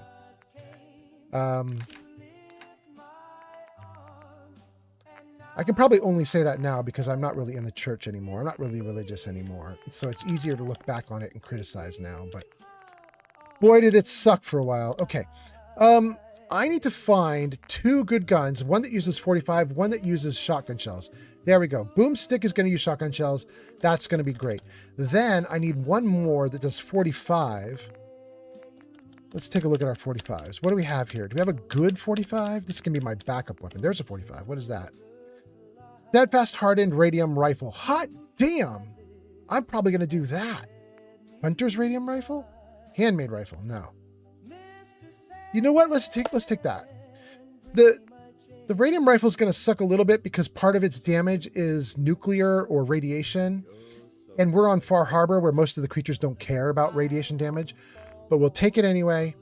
I can probably only say that now because I'm not really in the church anymore. I'm not really religious anymore. So it's easier to look back on it and criticize now. But boy, did it suck for a while. Okay. I need to find 2 good guns. One that uses 45, one that uses shotgun shells. There we go. Boomstick is going to use shotgun shells. That's going to be great. Then I need one more that does 45. Let's take a look at our 45s. What do we have here? Do we have a good 45? This can be my backup weapon. There's a 45. What is that? Steadfast hardened radium rifle. Hot damn! I'm probably going to do that. Hunter's radium rifle? Handmade rifle. No. You know what? Let's take that. The radium rifle is going to suck a little bit because part of its damage is nuclear or radiation. And we're on Far Harbor where most of the creatures don't care about radiation damage. But we'll take it anyway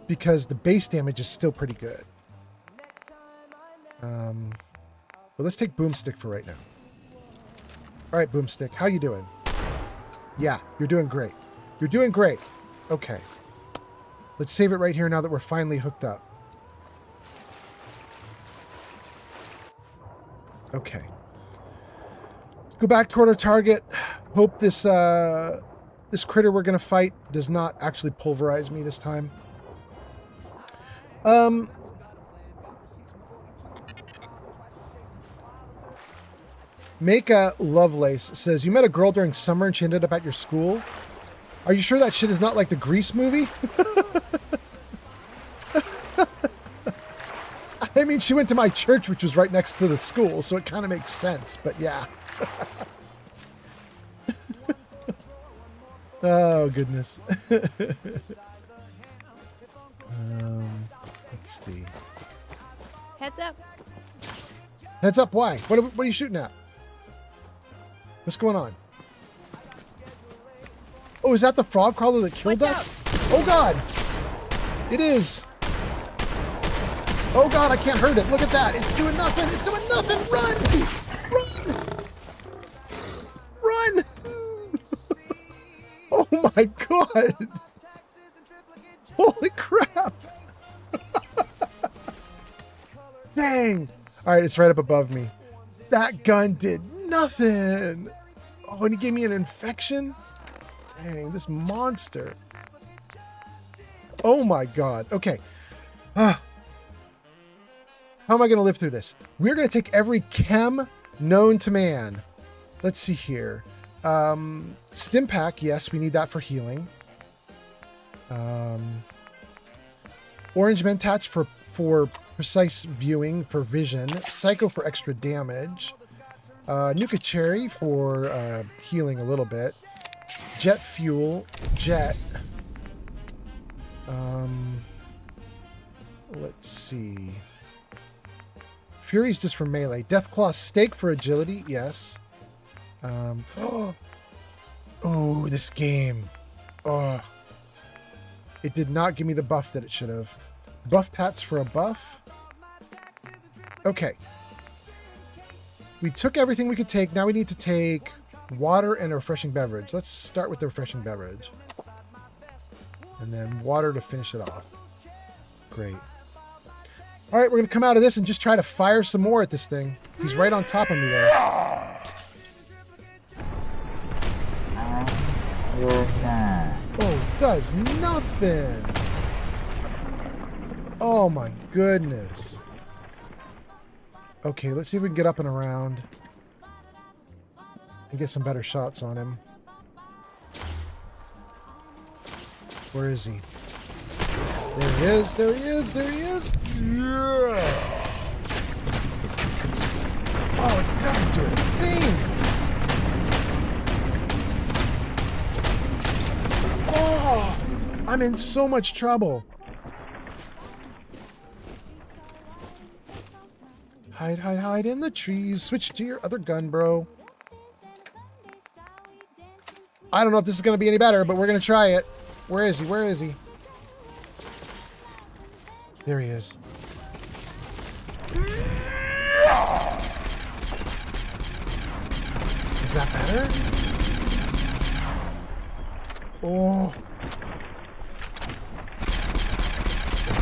because the base damage is still pretty good. But let's take Boomstick for right now. All right, Boomstick, how you doing? Yeah, you're doing great. You're doing great. Okay. Let's save it right here now that we're finally hooked up. Okay. Go back toward our target. Hope this this critter we're going to fight does not actually pulverize me this time. Maka Lovelace says, you met a girl during summer and she ended up at your school? Are you sure that shit is not like the Grease movie? I mean, she went to my church, which was right next to the school, so it kind of makes sense, but yeah. Oh, goodness. Let's see. Heads up. Heads up, why? What are you shooting at? What's going on? Oh, is that the frog crawler that killed us? Oh, God. It is. Oh, God, I can't hurt it. Look at that. It's doing nothing. It's doing nothing. Run. Run. Run. Oh, my God. Holy crap. Dang. All right, it's right up above me. That gun did nothing. Oh, and he gave me an infection? Dang, this monster. Oh my God. Okay. How am I going to live through this? We're going to take every chem known to man. Let's see here. Stim pack. Yes, we need that for healing. Orange mentats for precise viewing, for vision. Psycho for extra damage. Nuka Cherry for healing a little bit. Jet fuel. Jet. Let's see. Fury's just for melee. Deathclaw Stake for agility. Yes. Oh, this game. Oh. It did not give me the buff that it should have. Buff tats for a buff. Okay. We took everything we could take. Now we need to take water and a refreshing beverage. Let's start with the refreshing beverage. And then water to finish it off. Great. All right, we're going to come out of this and just try to fire some more at this thing. He's right on top of me there. Oh, does nothing. Oh my goodness. Okay, let's see if we can get up and around and get some better shots on him. Where is he? There he is, there he is, there he is. Yeah. Oh, it doesn't do a thing. Oh, I'm in so much trouble. Hide, hide, hide in the trees. Switch to your other gun, bro. I don't know if this is going to be any better, but we're going to try it. Where is he? Where is he? There he is. Is that better? Oh.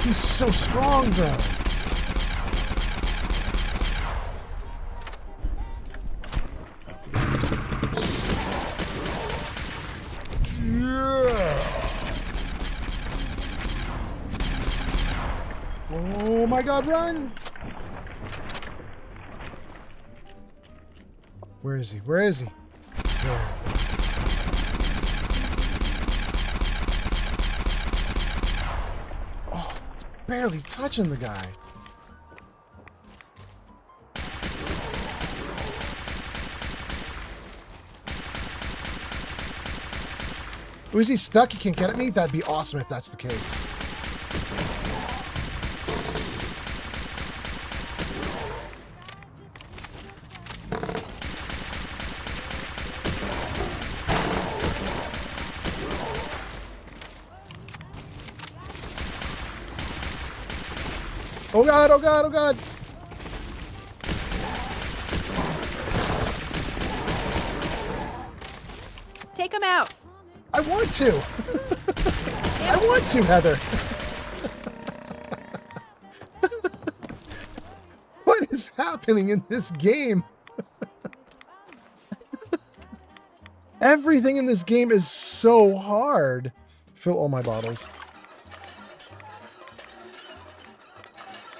He's so strong, though. Yeah. Oh my god, run! Where is he? Where is he? There. Oh, it's barely touching the guy. Oh, is he stuck? He can't get at me? That'd be awesome if that's the case. Oh god, oh god, oh god! Take him out! I want to! I want to, Heather! What is happening in this game? Everything in this game is so hard. Fill all my bottles.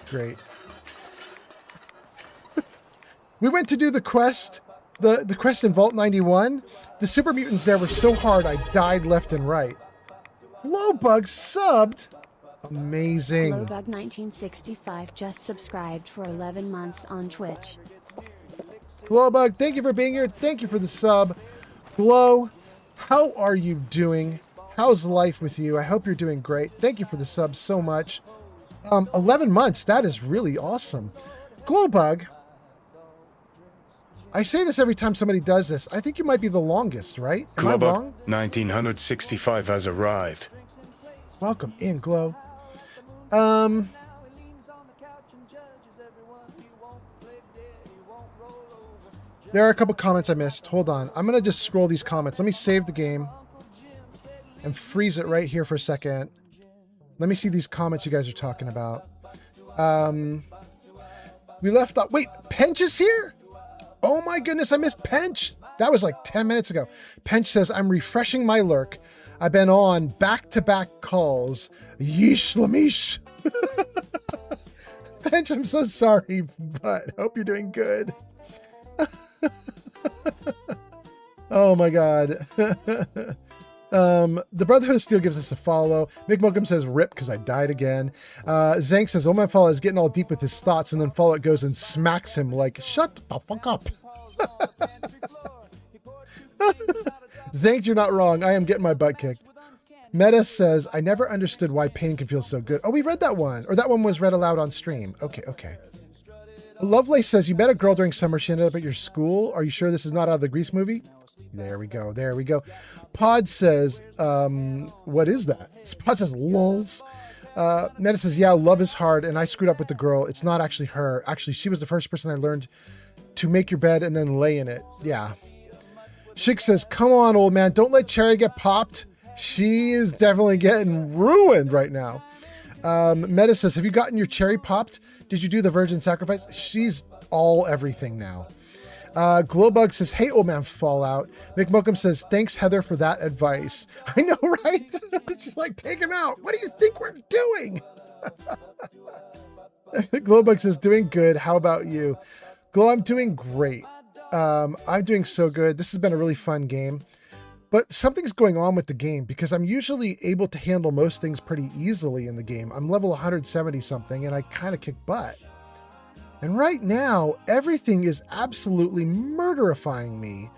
Great. We went to do the quest, the quest in Vault 91. The super mutants there were so hard I died left and right. Glowbug subbed. Amazing. Glowbug 1965 just subscribed for 11 months on Twitch. Glowbug, thank you for being here. Thank you for the sub. Glow, how are you doing? How's life with you? I hope you're doing great. Thank you for the sub so much. 11 months, that is really awesome. Glowbug, I say this every time somebody does this. I think you might be the longest, right? Am I wrong? 1965 has arrived. Welcome in, Glow. There are a couple comments I missed. Hold on. I'm going to just scroll these comments. Let me save the game and freeze it right here for a second. Let me see these comments you guys are talking about. We left off. Wait, Pench is here? Oh my goodness, I missed Pench. That was like 10 minutes ago. Pench says, I'm refreshing my lurk. I've been on back-to-back calls. Yeesh Lamish. Pench, I'm so sorry, but hope you're doing good. Oh my god. The Brotherhood of Steel gives us a follow. Mick Mokum says, rip, because I died again. Zank says, oh, my follow is getting all deep with his thoughts, and then Fallout goes and smacks him like, shut the fuck up. Zank, you're not wrong. I am getting my butt kicked. Meta says, I never understood why pain can feel so good. Oh, we read that one. Or that one was read aloud on stream. Okay, okay. Lovelace says, you met a girl during summer. She ended up at your school. Are you sure this is not out of the Grease movie? There we go. There we go. Pod says, what is that? Pod says, lulz. Meta says, yeah, love is hard, and I screwed up with the girl. It's not actually her. Actually, she was the first person I learned to make your bed and then lay in it. Yeah. Chick says, come on, old man. Don't let Cherry get popped. She is definitely getting ruined right now. Meta says, have you gotten your Cherry popped? Did you do the virgin sacrifice? She's all everything now. Glowbug says, hey, old man Fallout. McMokum says, thanks, Heather, for that advice. I know, right? It's just like, take him out. What do you think we're doing? Glowbug says, doing good. How about you? Glow, I'm doing great. I'm doing so good. This has been a really fun game. But something's going on with the game because I'm usually able to handle most things pretty easily in the game. I'm level 170 something and I kind of kick butt. And right now, everything is absolutely murderifying me.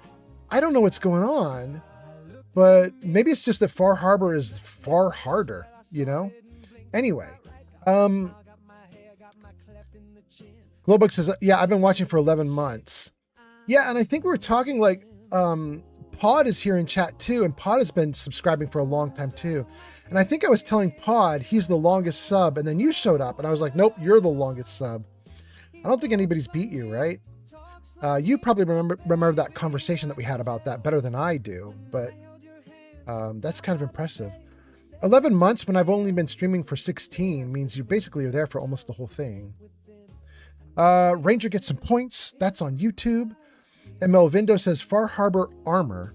I don't know what's going on, but maybe it's just that Far Harbor is far harder, you know? Anyway, Glowbug says, yeah, I've been watching for 11 months. Yeah, and I think we were talking like, Pod is here in chat too, and Pod has been subscribing for a long time too. And I think I was telling Pod he's the longest sub, and then you showed up, and I was like, nope, you're the longest sub. I don't think anybody's beat you, right? You probably remember that conversation that we had about that better than I do, but that's kind of impressive. 11 months when I've only been streaming for 16 means you basically are there for almost the whole thing. Ranger gets some points. That's on YouTube. And Melvindo says Far Harbor armor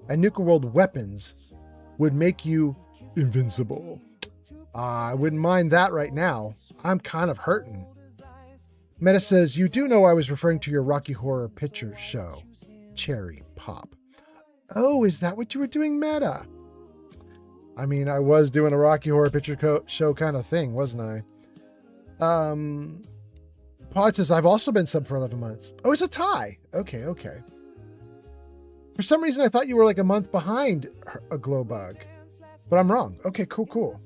and Nuka World weapons would make you invincible. I wouldn't mind that right now. I'm kind of hurting. Meta says, you do know I was referring to your Rocky Horror Picture Show. Cherry Pop. Oh, is that what you were doing, Meta? I mean, I was doing a Rocky Horror Picture Show kind of thing, wasn't I? Pod says, I've also been sub for 11 months. Oh, it's a tie. Okay. For some reason, I thought you were like a month behind a glow bug, but I'm wrong. Okay, cool.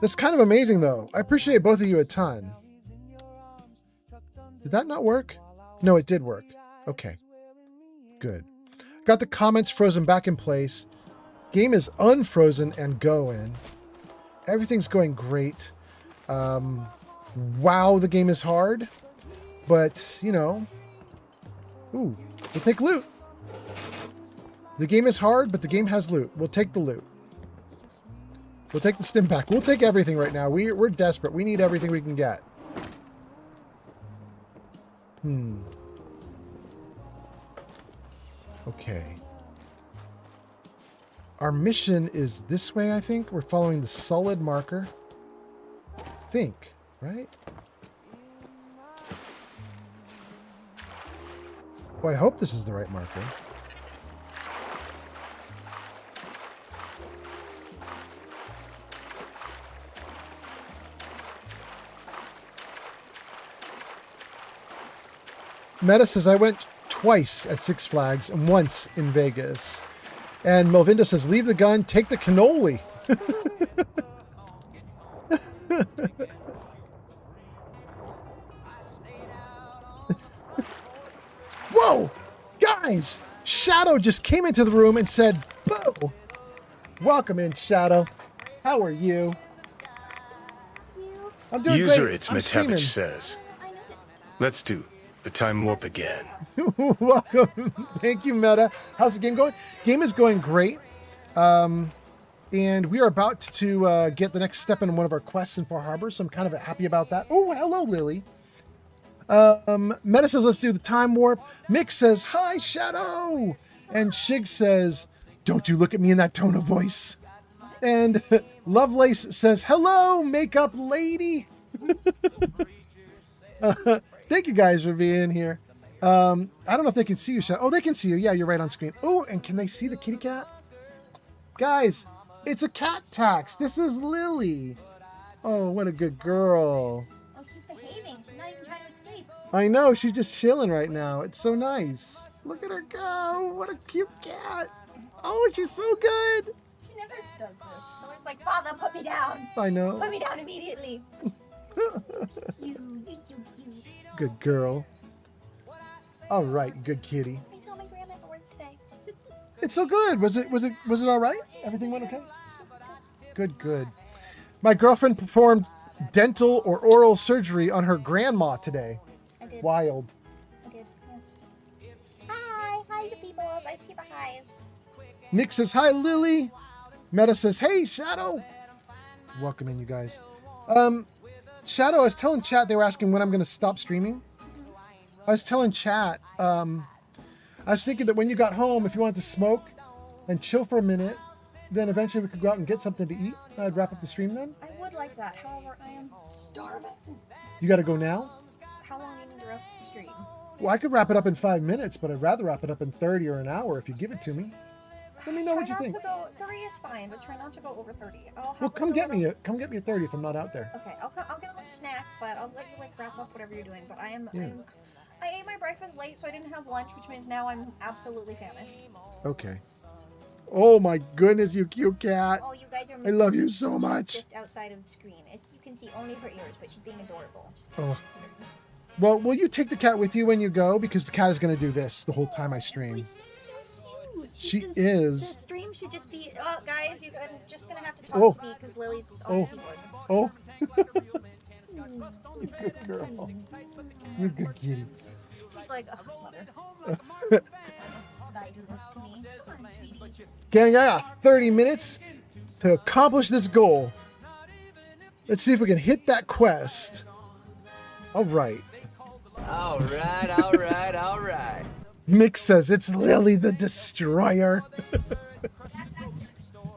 That's kind of amazing, though. I appreciate both of you a ton. Did that not work? No, it did work. Okay, good. Got the comments frozen back in place. Game is unfrozen and going. Everything's going great. Wow, the game is hard, but you know, ooh, we'll take loot. The game is hard, but the game has loot. We'll take the loot. We'll take the stim pack. We'll take everything right now. We're desperate. We need everything we can get. Okay. Our mission is this way, I think. We're following the solid marker. Think, right? Well, I hope this is the right marker. Meta says, I went twice at Six Flags and once in Vegas. And Melvinda says, leave the gun, take the cannoli. Whoa! Guys! Shadow just came into the room and said, boo! Welcome in, Shadow. How are you? I'm doing User great. it's I'm Mitevich streaming. says. Let's do the time warp again. Welcome. Thank you, Meta. How's the game going? Game is going great. And we are about to get the next step in one of our quests in Far Harbor, so I'm kind of happy about that. Oh, hello, Lily. Meta says, let's do the time warp. Mick says, hi, Shadow. And Shig says, don't you look at me in that tone of voice. And Lovelace says, hello, makeup lady. Thank you guys for being here. I don't know if they can see you, Shadow. Oh, they can see you. Yeah, you're right on screen. Oh, and can they see the kitty cat? Guys, it's a cat tax. This is Lily. Oh, what a good girl. Oh, she's behaving. She's not even trying to escape. I know. She's just chilling right now. It's so nice. Look at her go. What a cute cat. Oh, she's so good. She never does this. She's always like, Father, put me down. I know. Put me down immediately. He's so cute. Good girl. All right, good kitty. I saw my grandma at work today. It's so good. Was it all right? Everything went okay? Good. My girlfriend performed dental or oral surgery on her grandma today. I did. Wild. I did, yes. Hi to people. I see the highs. Nick says, hi, Lily. Meta says, hey, Shadow. Welcome in, you guys. Shadow, I was telling chat, they were asking when I'm going to stop streaming. I was telling chat, I was thinking that when you got home, if you wanted to smoke and chill for a minute, then eventually we could go out and get something to eat. I'd wrap up the stream then. I would like that. However, I am starving. You got to go now? How long do you need to wrap the stream? Well, I could wrap it up in 5 minutes, but I'd rather wrap it up in 30 or an hour if you give it to me. Let me know what you think. 30 is fine, but try not to go over 30. Well, come get me at 30 if I'm not out there. Okay, I'll get a little snack, but I'll let you wrap up whatever you're doing. But I ate my breakfast late, so I didn't have lunch, which means now I'm absolutely famished. Okay. Oh my goodness, you cute cat. Oh, you guys are I love you so much. Just outside of the screen. You can see only her ears, but she's being adorable. Oh. Well, will you take the cat with you when you go? Because the cat is going to do this the whole time I stream. She is. The stream should just be, guys, I'm just going to have to talk to me because Lily's on the keyboard. Oh. You good girl. You good kitty. She's like, mother. Do this to me. Gang, I got 30 minutes to accomplish this goal. Let's see if we can hit that quest. All right. All right. Mick says it's Lily the Destroyer.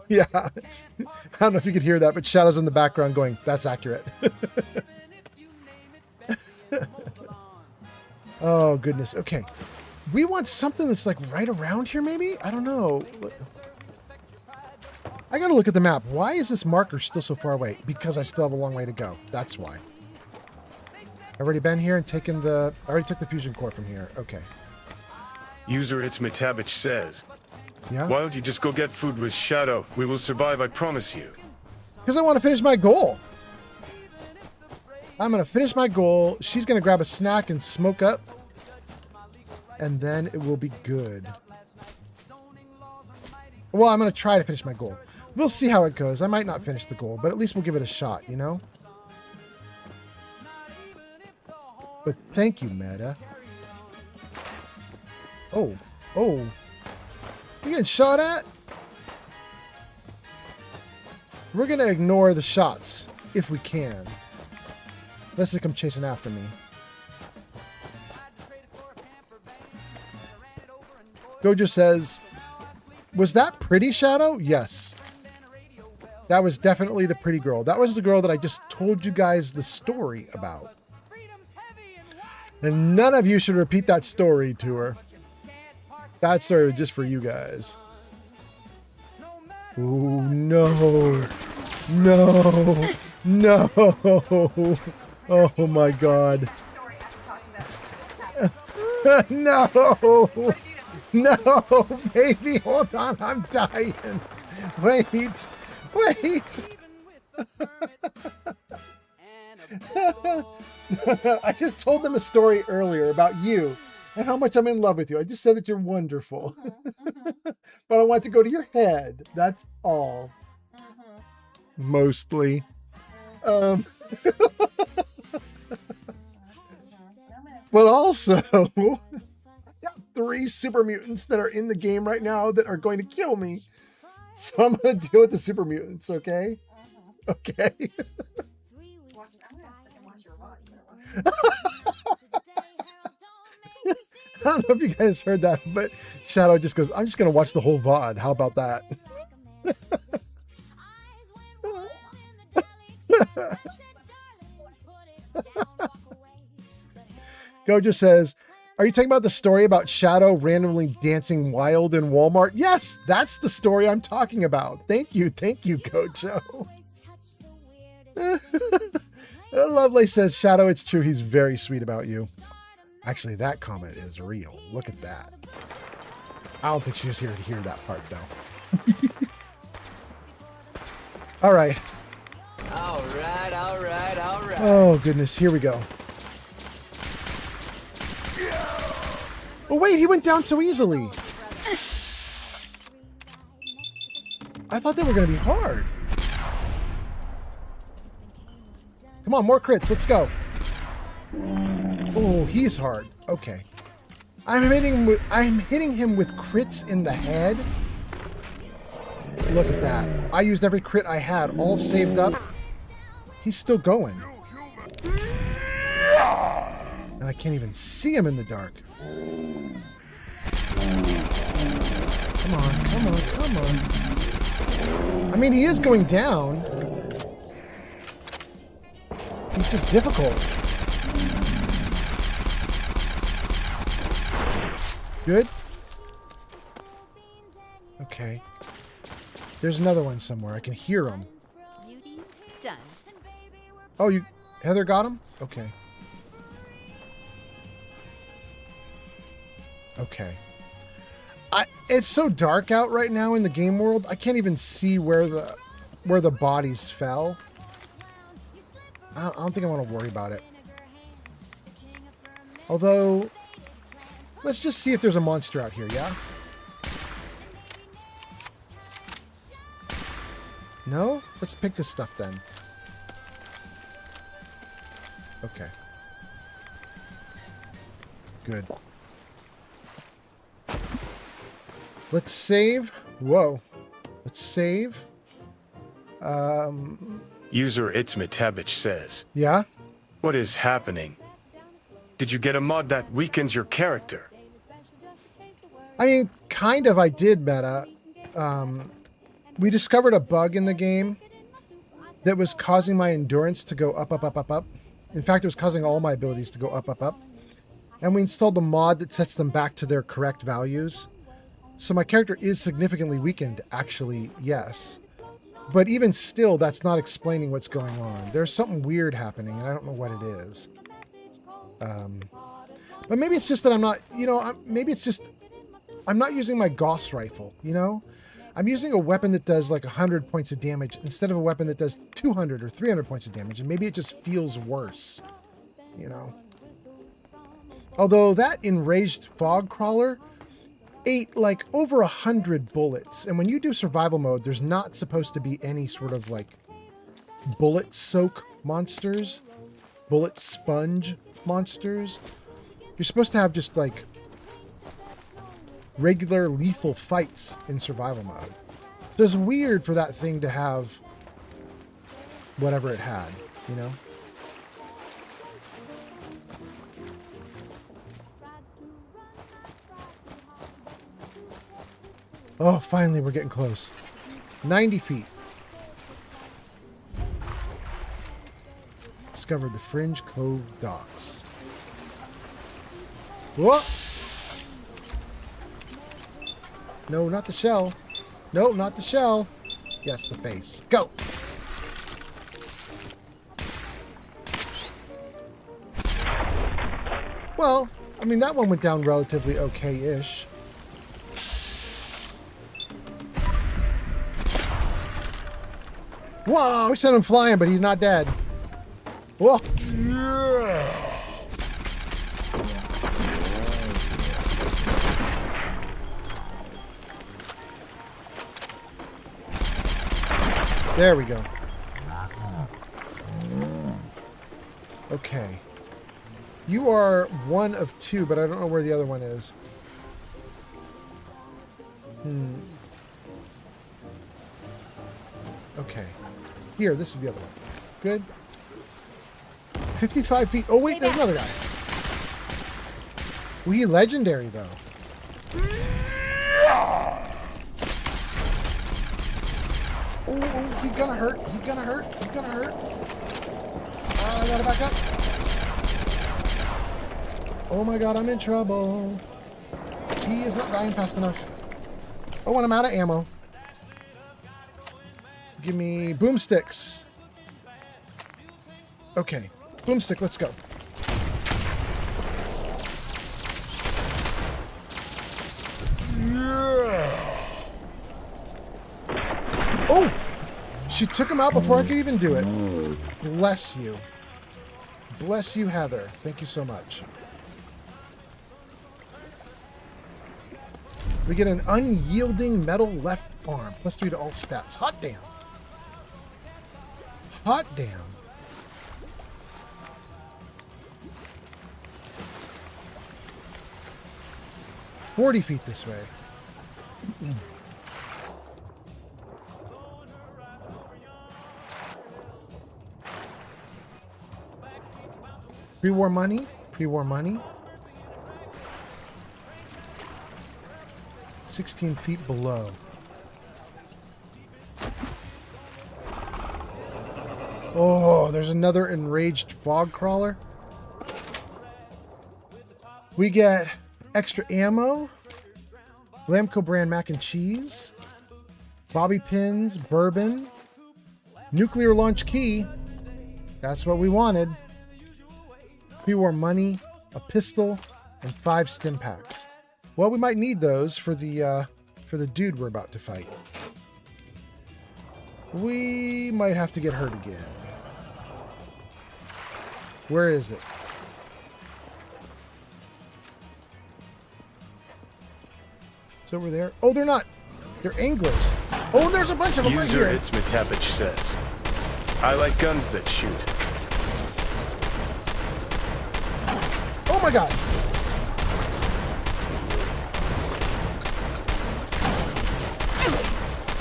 Yeah. I don't know if you could hear that, but Shadow's in the background going, that's accurate. Oh, goodness. Okay. We want something that's like right around here, maybe? I don't know. I gotta look at the map. Why is this marker still so far away? Because I still have a long way to go. That's why. I've already been here and taken the... I already took the fusion core from here. Okay. User It's Metabich says, yeah? Why don't you just go get food with Shadow? We will survive, I promise you. Because I want to finish my goal. I'm going to finish my goal. She's going to grab a snack and smoke up. And then it will be good. Well, I'm going to try to finish my goal. We'll see how it goes. I might not finish the goal, but at least we'll give it a shot, you know? But thank you, Meta. Oh. Oh. You getting shot at? We're going to ignore the shots, if we can. Unless they come chasing after me. Gojo says, was that pretty, Shadow? Yes. That was definitely the pretty girl. That was the girl that I just told you guys the story about. And none of you should repeat that story to her. That story was just for you guys. Oh, no. No. No. Oh, my God. No. No, baby. Hold on. I'm dying. Wait. Wait. I just told them a story earlier about you and how much I'm in love with you. I just said that you're wonderful. But I want to go to your head. That's all. Mostly. But also, I got 3 super mutants that are in the game right now that are going to kill me. So I'm going to deal with the super mutants, okay? Okay. I don't know if you guys heard that, but Shadow just goes, I'm just going to watch the whole VOD. How about that? Gojo says, are you talking about the story about Shadow randomly dancing wild in Walmart? Yes, that's the story I'm talking about. Thank you, Gojo. Lovely says, Shadow, it's true. He's very sweet about you. Actually, that comment is real. Look at that. I don't think she was here to hear that part, though. All right. All right. Oh, goodness. Here we go. Oh, wait. He went down so easily. I thought they were going to be hard. Come on, more crits. Let's go. Oh, he's hard. Okay. I'm hitting him with crits in the head. Look at that. I used every crit I had, all saved up. He's still going. And I can't even see him in the dark. Come on. I mean, he is going down. He's just difficult. Good? Okay. There's another one somewhere. I can hear him. Done. Oh, Heather got him? Okay. Okay. It's so dark out right now in the game world. I can't even see where the bodies fell. I don't think I want to worry about it. Although, let's just see if there's a monster out here, yeah? No? Let's pick this stuff then. Okay. Good. Let's save. Whoa. Let's save. User It's Metabich says, yeah? What is happening? Did you get a mod that weakens your character? I mean, kind of I did, Meta. We discovered a bug in the game that was causing my endurance to go up, up, up, up, up. In fact, it was causing all my abilities to go up, up, up. And we installed the mod that sets them back to their correct values. So my character is significantly weakened, actually, yes. But even still, that's not explaining what's going on. There's something weird happening, and I don't know what it is. But maybe it's just that I'm not, you know, maybe it's just, I'm not using my Gauss rifle, you know? I'm using a weapon that does like 100 points of damage instead of a weapon that does 200 or 300 points of damage, and maybe it just feels worse, you know? Although that enraged fog crawler ate like over 100 bullets, and when you do survival mode, there's not supposed to be any sort of like bullet soak monsters, bullet sponge monsters. You're supposed to have just like regular lethal fights in survival mode. So it's weird for that thing to have whatever it had, you know? Oh, finally we're getting close. 90 feet. Discovered the Fringe Cove docks. Whoa! No, not the shell. No, not the shell. Yes, the face. Go! Well, I mean, that one went down relatively okay-ish. Whoa, we sent him flying, but he's not dead. Whoa. Yeah. There we go. Okay. You are one of two, but I don't know where the other one is. Okay. Here, this is the other one. Good. 55 feet. Oh, wait, there's another guy. We legendary, though. Oh, he's gonna hurt. He's gonna hurt. He's gonna hurt. I gotta back up. Oh my god, I'm in trouble. He is not dying fast enough. Oh, and I'm out of ammo. Give me boomsticks. Okay, boomstick, let's go. Yeah. Oh! She took him out before I could even do it. Bless you. Bless you, Heather. Thank you so much. We get an unyielding metal left arm. +3 to all stats. Hot damn. Hot damn. "40 feet this way." Pre-war money. Pre-war money. 16 feet below. Oh, there's another enraged fog crawler. We get extra ammo, Lamco brand mac and cheese, bobby pins, bourbon, nuclear launch key. That's what we wanted. Pre-war money, a pistol, and 5 stim packs. Well, we might need those for the dude we're about to fight. We might have to get hurt again. Where is it? It's over there. Oh, they're not. They're anglers. Oh, there's a bunch of them right here. User Itzmatapich says, "I like guns that shoot." Oh my god.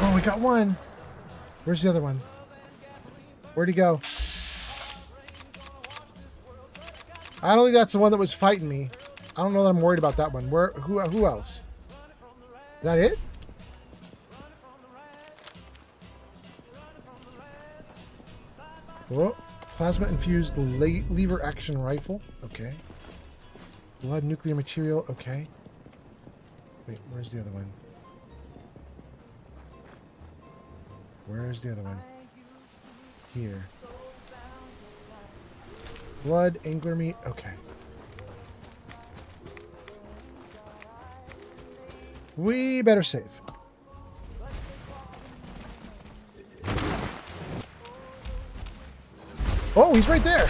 Oh, we got one. Where's the other one? Where'd he go? I don't think that's the one that was fighting me. I don't know that I'm worried about that one. Who else? Is that it? Oh, plasma-infused lever action rifle. Okay. Blood nuclear material. Okay. Wait, where's the other one? Where's the other one? Here. Blood, angler meat. Okay. We better save. Oh, he's right there.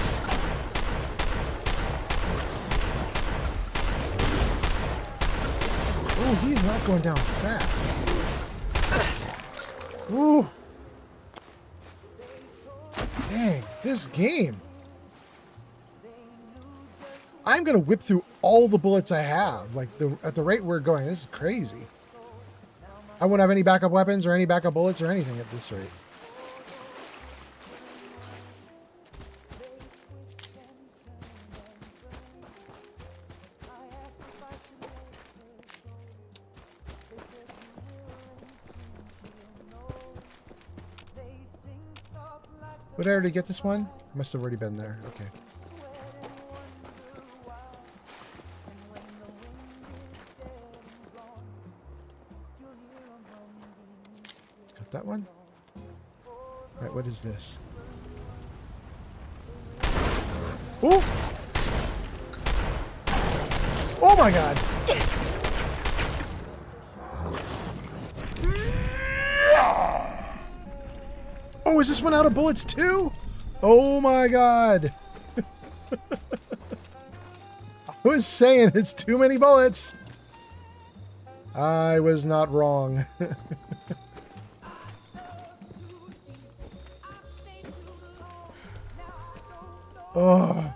Oh, he's not going down fast. Ooh. Dang, this game. I'm going to whip through all the bullets I have. Like, at the rate we're going, this is crazy. I won't have any backup weapons or any backup bullets or anything at this rate. Would I already get this one? Must have already been there. Okay. Got that one? Alright, what is this? Ooh! Oh my god! Oh, is this one out of bullets too? Oh my god. I was saying it's too many bullets. I was not wrong. Oh.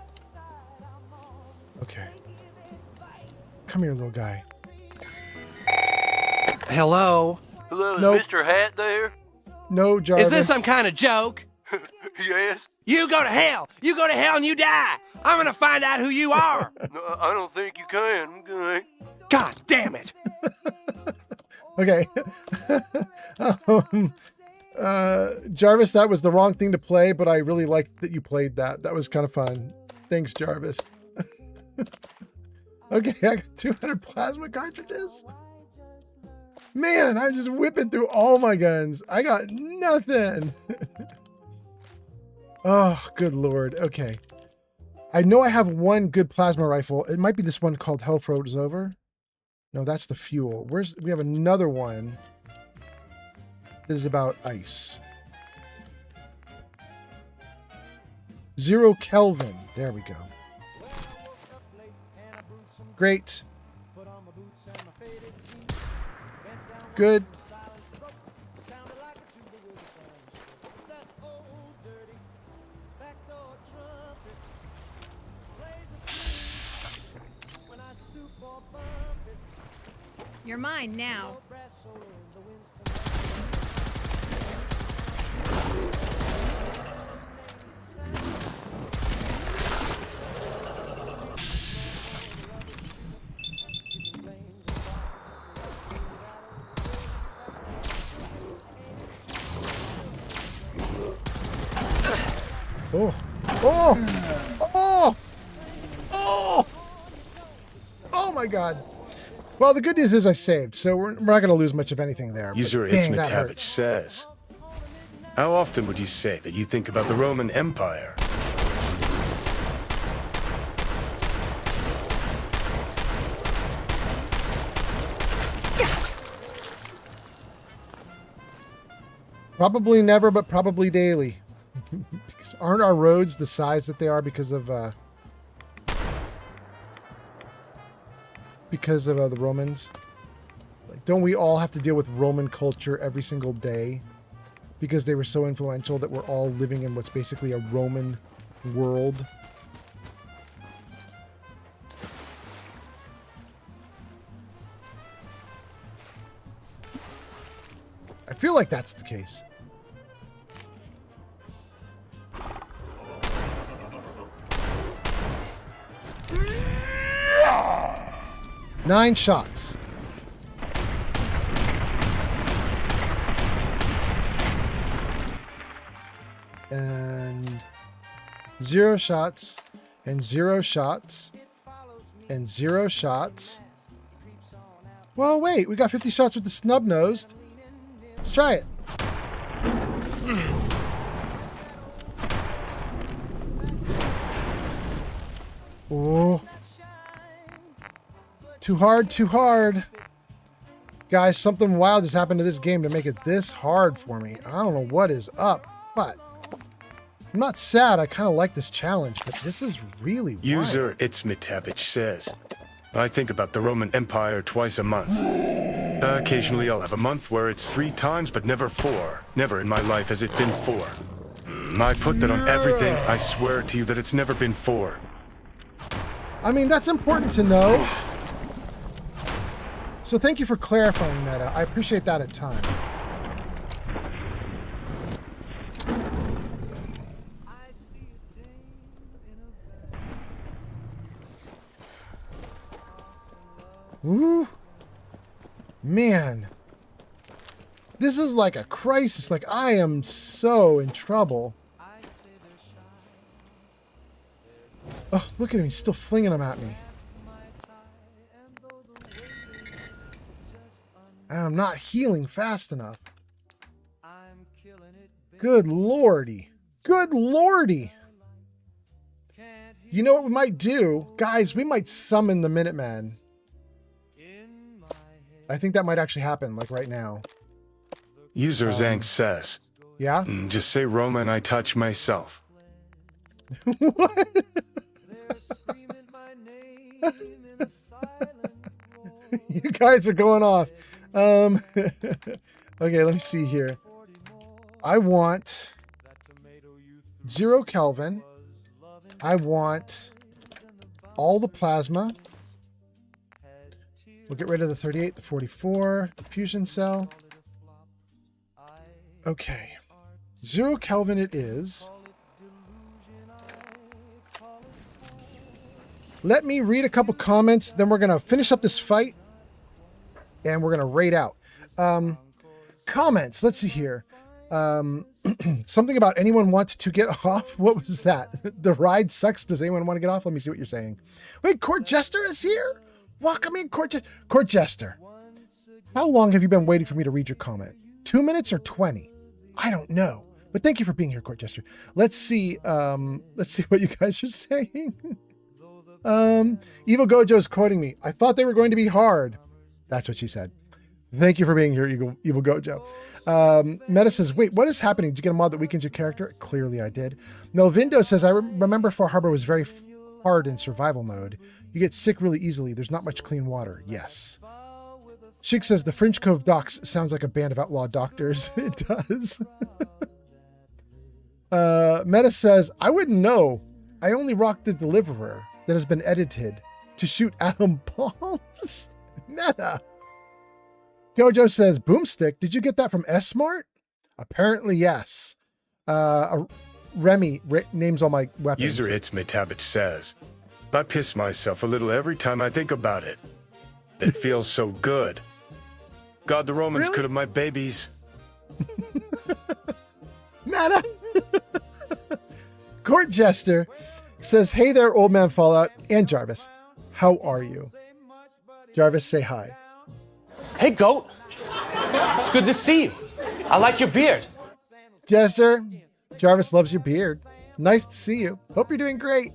Okay. Come here, little guy. Hello? Hello, Nope. Mr. Hat there? No, Jarvis. Is this some kind of joke? Yes? You go to hell! You go to hell and you die! I'm gonna find out who you are! No, I don't think you can. Okay. God damn it! Okay. Jarvis, that was the wrong thing to play, but I really liked that you played that. That was kind of fun. Thanks, Jarvis. Okay, I got 200 plasma cartridges. Man, I'm just whipping through all my guns. I got nothing. Oh, good lord. Okay. I know I have one good plasma rifle. It might be this one called Hell Froze Over. No, that's the fuel. We have another one that is about ice. 0 Kelvin. There we go. Great. Good. You're mine now. Oh. Oh. Oh. Oh. Oh my god. Well, the good news is I saved, so we're not going to lose much of anything there. User Itzmatavich says, how often would you say that you think about the Roman Empire? Probably never, but probably daily. Because aren't our roads the size that they are because of the Romans? Like, don't we all have to deal with Roman culture every single day because they were so influential that we're all living in what's basically a Roman world? I feel like that's the case. Nine shots. And 0 shots, and 0 shots, and 0 shots. Well, wait, we got 50 shots with the snub-nosed. Let's try it. Oh. Too hard, too hard. Guys, something wild has happened to this game to make it this hard for me. I don't know what is up, but I'm not sad. I kind of like this challenge, but this is really wild. User It's Mitabich says, I think about the Roman Empire twice a month. Occasionally I'll have a month where it's 3 times, but never 4. Never in my life has it been 4. I put that on everything. I swear to you that it's never been 4. I mean, that's important to know. So thank you for clarifying that. I appreciate that a ton. Woo. Man. This is like a crisis. Like, I am so in trouble. Oh, look at him. He's still flinging them at me. And I'm not healing fast enough. Good lordy. Good lordy. You know what we might do? Guys, we might summon the Minutemen. I think that might actually happen, like right now. User Zank says, yeah? Just say Roma and I touch myself. What? You guys are going off. Okay, let me see here. I want 0 Kelvin. I want all the plasma. We'll get rid of the 38, the 44, the fusion cell. Okay. 0 Kelvin it is. Let me read a couple comments, then we're going to finish up this fight, and we're going to raid out. Comments, let's see here. Something about anyone wants to get off? What was that? The ride sucks. Does anyone want to get off? Let me see what you're saying. Wait, Court Jester is here? Welcome in, Court Jester. How long have you been waiting for me to read your comment? 2 minutes or 20? I don't know. But thank you for being here, Court Jester. Let's see what you guys are saying. Evil Gojo's quoting me. I thought they were going to be hard. That's what she said. Thank you for being here, Evil Gojo. Meta says, wait, what is happening? Did you get a mod that weakens your character? Clearly I did. Melvindo says, I remember Far Harbor was very hard in survival mode. You get sick really easily. There's not much clean water. Yes. Shig says, the Fringe Cove Docks sounds like a band of outlaw doctors. It does. Meta says, I wouldn't know. I only rocked the Deliverer that has been edited to shoot atom bombs. Meta. Gojo says, Boomstick, did you get that from S-Mart? Apparently, yes. Remy names all my weapons. User It's Mitabich says, I piss myself a little every time I think about it. It feels so good. God, the Romans Really? could have my babies. Meta. Court Jester says, hey there, old man Fallout and Jarvis. How are you? Jarvis, say hi. Hey, Goat. It's good to see you. I like your beard. Jester, Jarvis loves your beard. Nice to see you. Hope you're doing great.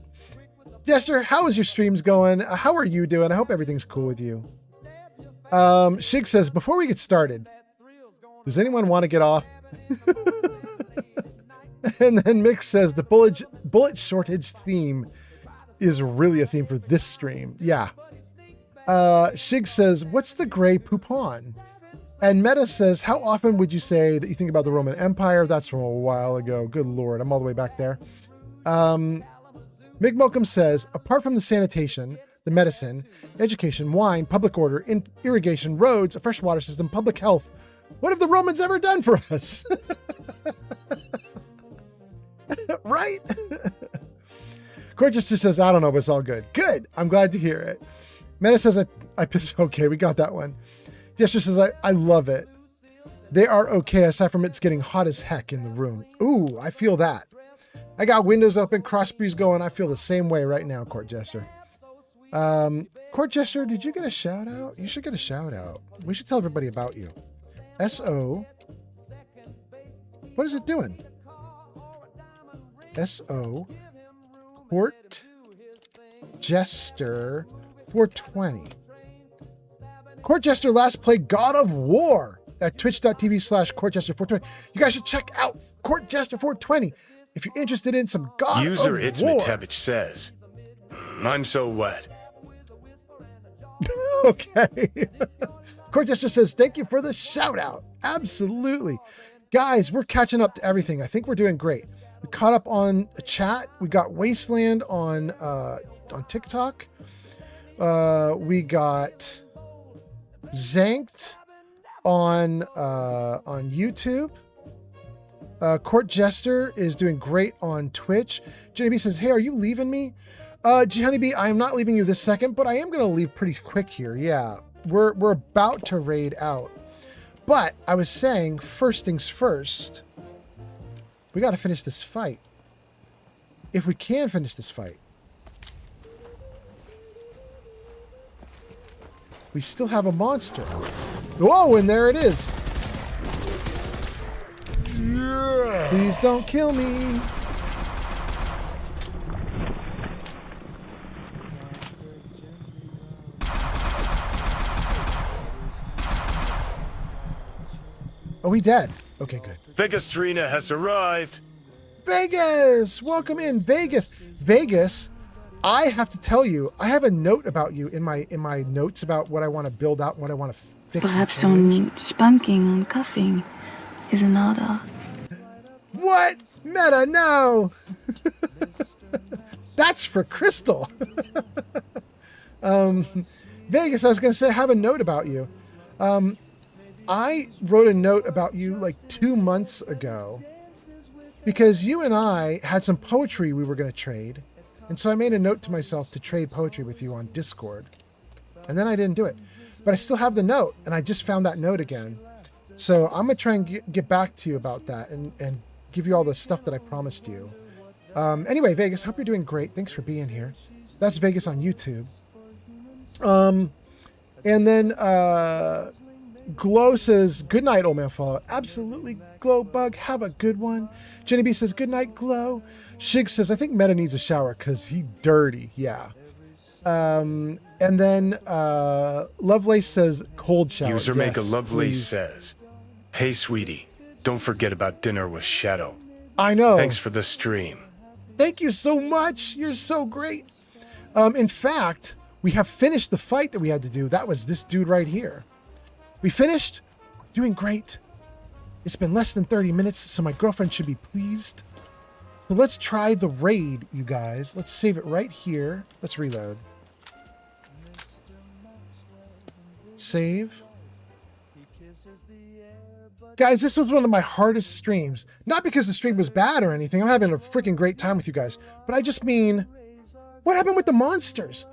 Jester, how is your streams going? How are you doing? I hope everything's cool with you. Shig says, before we get started, does anyone want to get off? And then Mick says, the bullet shortage theme is really a theme for this stream. Yeah. Shig says, what's the gray poupon? And Meta says, how often would you say that you think about the Roman Empire? That's from a while ago. Good Lord, I'm all the way back there. Mick Mokum says, apart from the sanitation, the medicine, education, wine, public order, irrigation, roads, a fresh water system, public health, what have the Romans ever done for us? Right? Corchester says, I don't know, but it's all good. Good. I'm glad to hear it. Meta says, I pissed. Okay, we got that one. Jester says, I love it. They are okay, aside from it's getting hot as heck in the room. Ooh, I feel that. I got windows open, cross breeze going. I feel the same way right now, Court Jester. Court Jester, did you get a shout out? You should get a shout out. We should tell everybody about you. S-O. What is it doing? S-O. Court Jester 420. Court Jester last played God of War at twitch.tv/CourtJester420. You guys should check out Court Jester 420 if you're interested in some God User of It's War. Matevich says, I'm so wet. Okay. Court Jester says, thank you for the shout out. Absolutely. Guys, we're catching up to everything. I think we're doing great. We caught up on a chat. We got Wasteland on TikTok. We got Zanked on YouTube. Court Jester is doing great on Twitch. Jenny B says, hey, are you leaving me? Jenny B, I am not leaving you this second, but I am going to leave pretty quick here. Yeah, we're about to raid out. But I was saying, first things first, we got to finish this fight. If we can finish this fight. We still have a monster. Whoa, and there it is. Yeah. Please don't kill me. Oh, we dead. Okay, good. Vegastrina has arrived. Vegas! Welcome in, Vegas. Vegas, I have to tell you, I have a note about you in my notes about what I want to build out and what I want to fix. Perhaps some spanking and cuffing is in order. What? Meta, no! That's for Crystal. Vegas, I was going to say, I have a note about you. I wrote a note about you like 2 months ago because you and I had some poetry we were going to trade. And so I made a note to myself to trade poetry with you on Discord. And then I didn't do it. But I still have the note, and I just found that note again. So I'm going to try and get back to you about that and give you all the stuff that I promised you. Anyway, Vegas, hope you're doing great. Thanks for being here. That's Vegas on YouTube. And then Glow says, good night, Old Man Fallout. Absolutely, Glow Bug. Have a good one. Jenny B says, good night, Glow. Shig says, I think Meta needs a shower because he dirty. Yeah. And then Lovelace says, cold shower. User yes, Make a Lovelace please. says, hey, sweetie, don't forget about dinner with Shadow. I know. Thanks for the stream. Thank you so much. You're so great. In fact, we have finished the fight that we had to do. That was this dude right here. We finished. Doing great. It's been less than 30 minutes, so my girlfriend should be pleased. So let's try the raid, you guys. Let's save it right here. Let's reload. Save. Guys, this was one of my hardest streams. Not because the stream was bad or anything. I'm having a freaking great time with you guys. But I just mean, what happened with the monsters?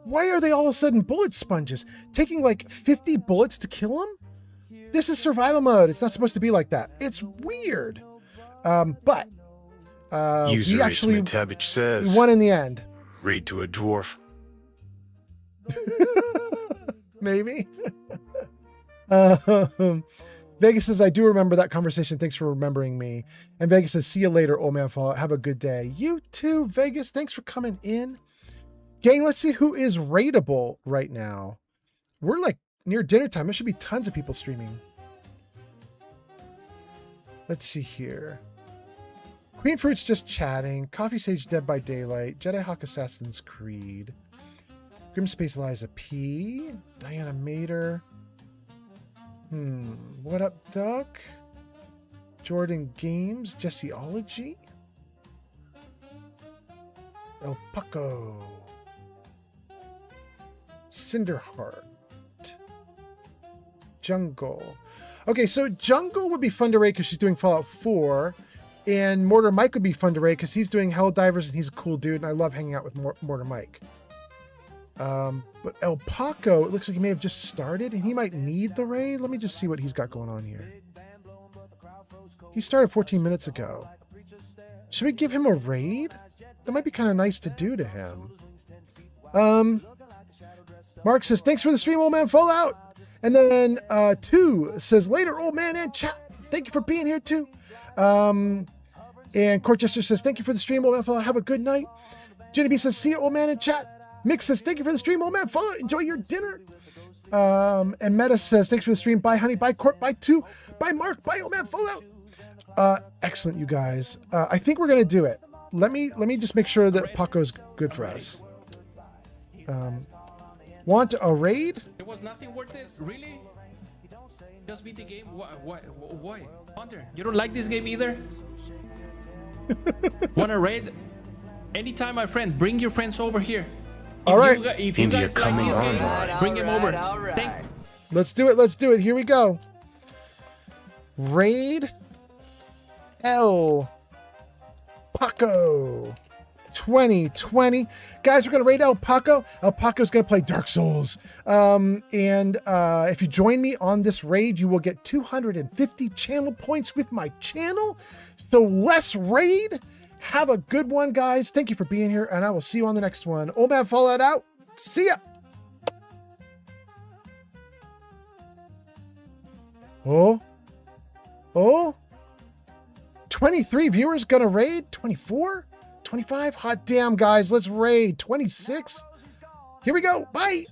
Why are they all of a sudden bullet sponges? Taking like 50 bullets to kill them? This is survival mode. It's not supposed to be like that. It's weird. But User we actually Tabich says, won in the end. read to a dwarf. Maybe. Vegas says, I do remember that conversation. Thanks for remembering me. And Vegas says, see you later, Old Man Fallout. Have a good day. You too, Vegas. Thanks for coming in. Gang, let's see who is rateable right now. We're like near dinner time. There should be tons of people streaming. Let's see here. Queen Fruit's just chatting. Coffee Sage Dead by Daylight. Jedi Hawk Assassin's Creed. Grimspace Liza P. Diana Mater. What up, Duck? Jordan Games. Jesseology. El Paco. Cinderheart. Jungle. Okay, so Jungle would be fun to raid because she's doing Fallout 4. And Mortar Mike would be fun to raid because he's doing Helldivers and he's a cool dude. And I love hanging out with Mortar Mike. But El Paco, it looks like he may have just started and he might need the raid. Let me just see what he's got going on here. He started 14 minutes ago. Should we give him a raid? That might be kind of nice to do to him. Mark says, thanks for the stream, old man Fallout. And then 2 says, later, old man and chat. Thank you for being here too. And Corchester says, thank you for the stream, old man Fallout. Have a good night. Jenny B says, see you, old man in chat. Mick says, thank you for the stream, old man Fallout. Enjoy your dinner. And Meta says, thanks for the stream. Bye, honey. Bye, Court. Bye, 2. Bye, Mark. Bye, old man Fallout. Excellent, you guys. I think we're gonna do it. Let me just make sure that Paco's good for us. Want a raid? It was nothing worth it, really? Just beat the game? Why? Hunter, you don't like this game either? Want a raid? Anytime, my friend. Bring your friends over here. All right. If you guys like this game, bring him over. Let's do it. Let's do it. Here we go. Raid El Paco 2020. Guys, we're going to raid El Paco. El Paco's going to play Dark Souls. If you join me on this raid, you will get 250 channel points with my channel. So let's raid. Have a good one, guys. Thank you for being here, and I will see you on the next one. Old man Fallout out. See ya. Oh. 23 viewers gonna raid? 24? 25? Hot damn, guys. Let's raid. 26? Here we go. Bye.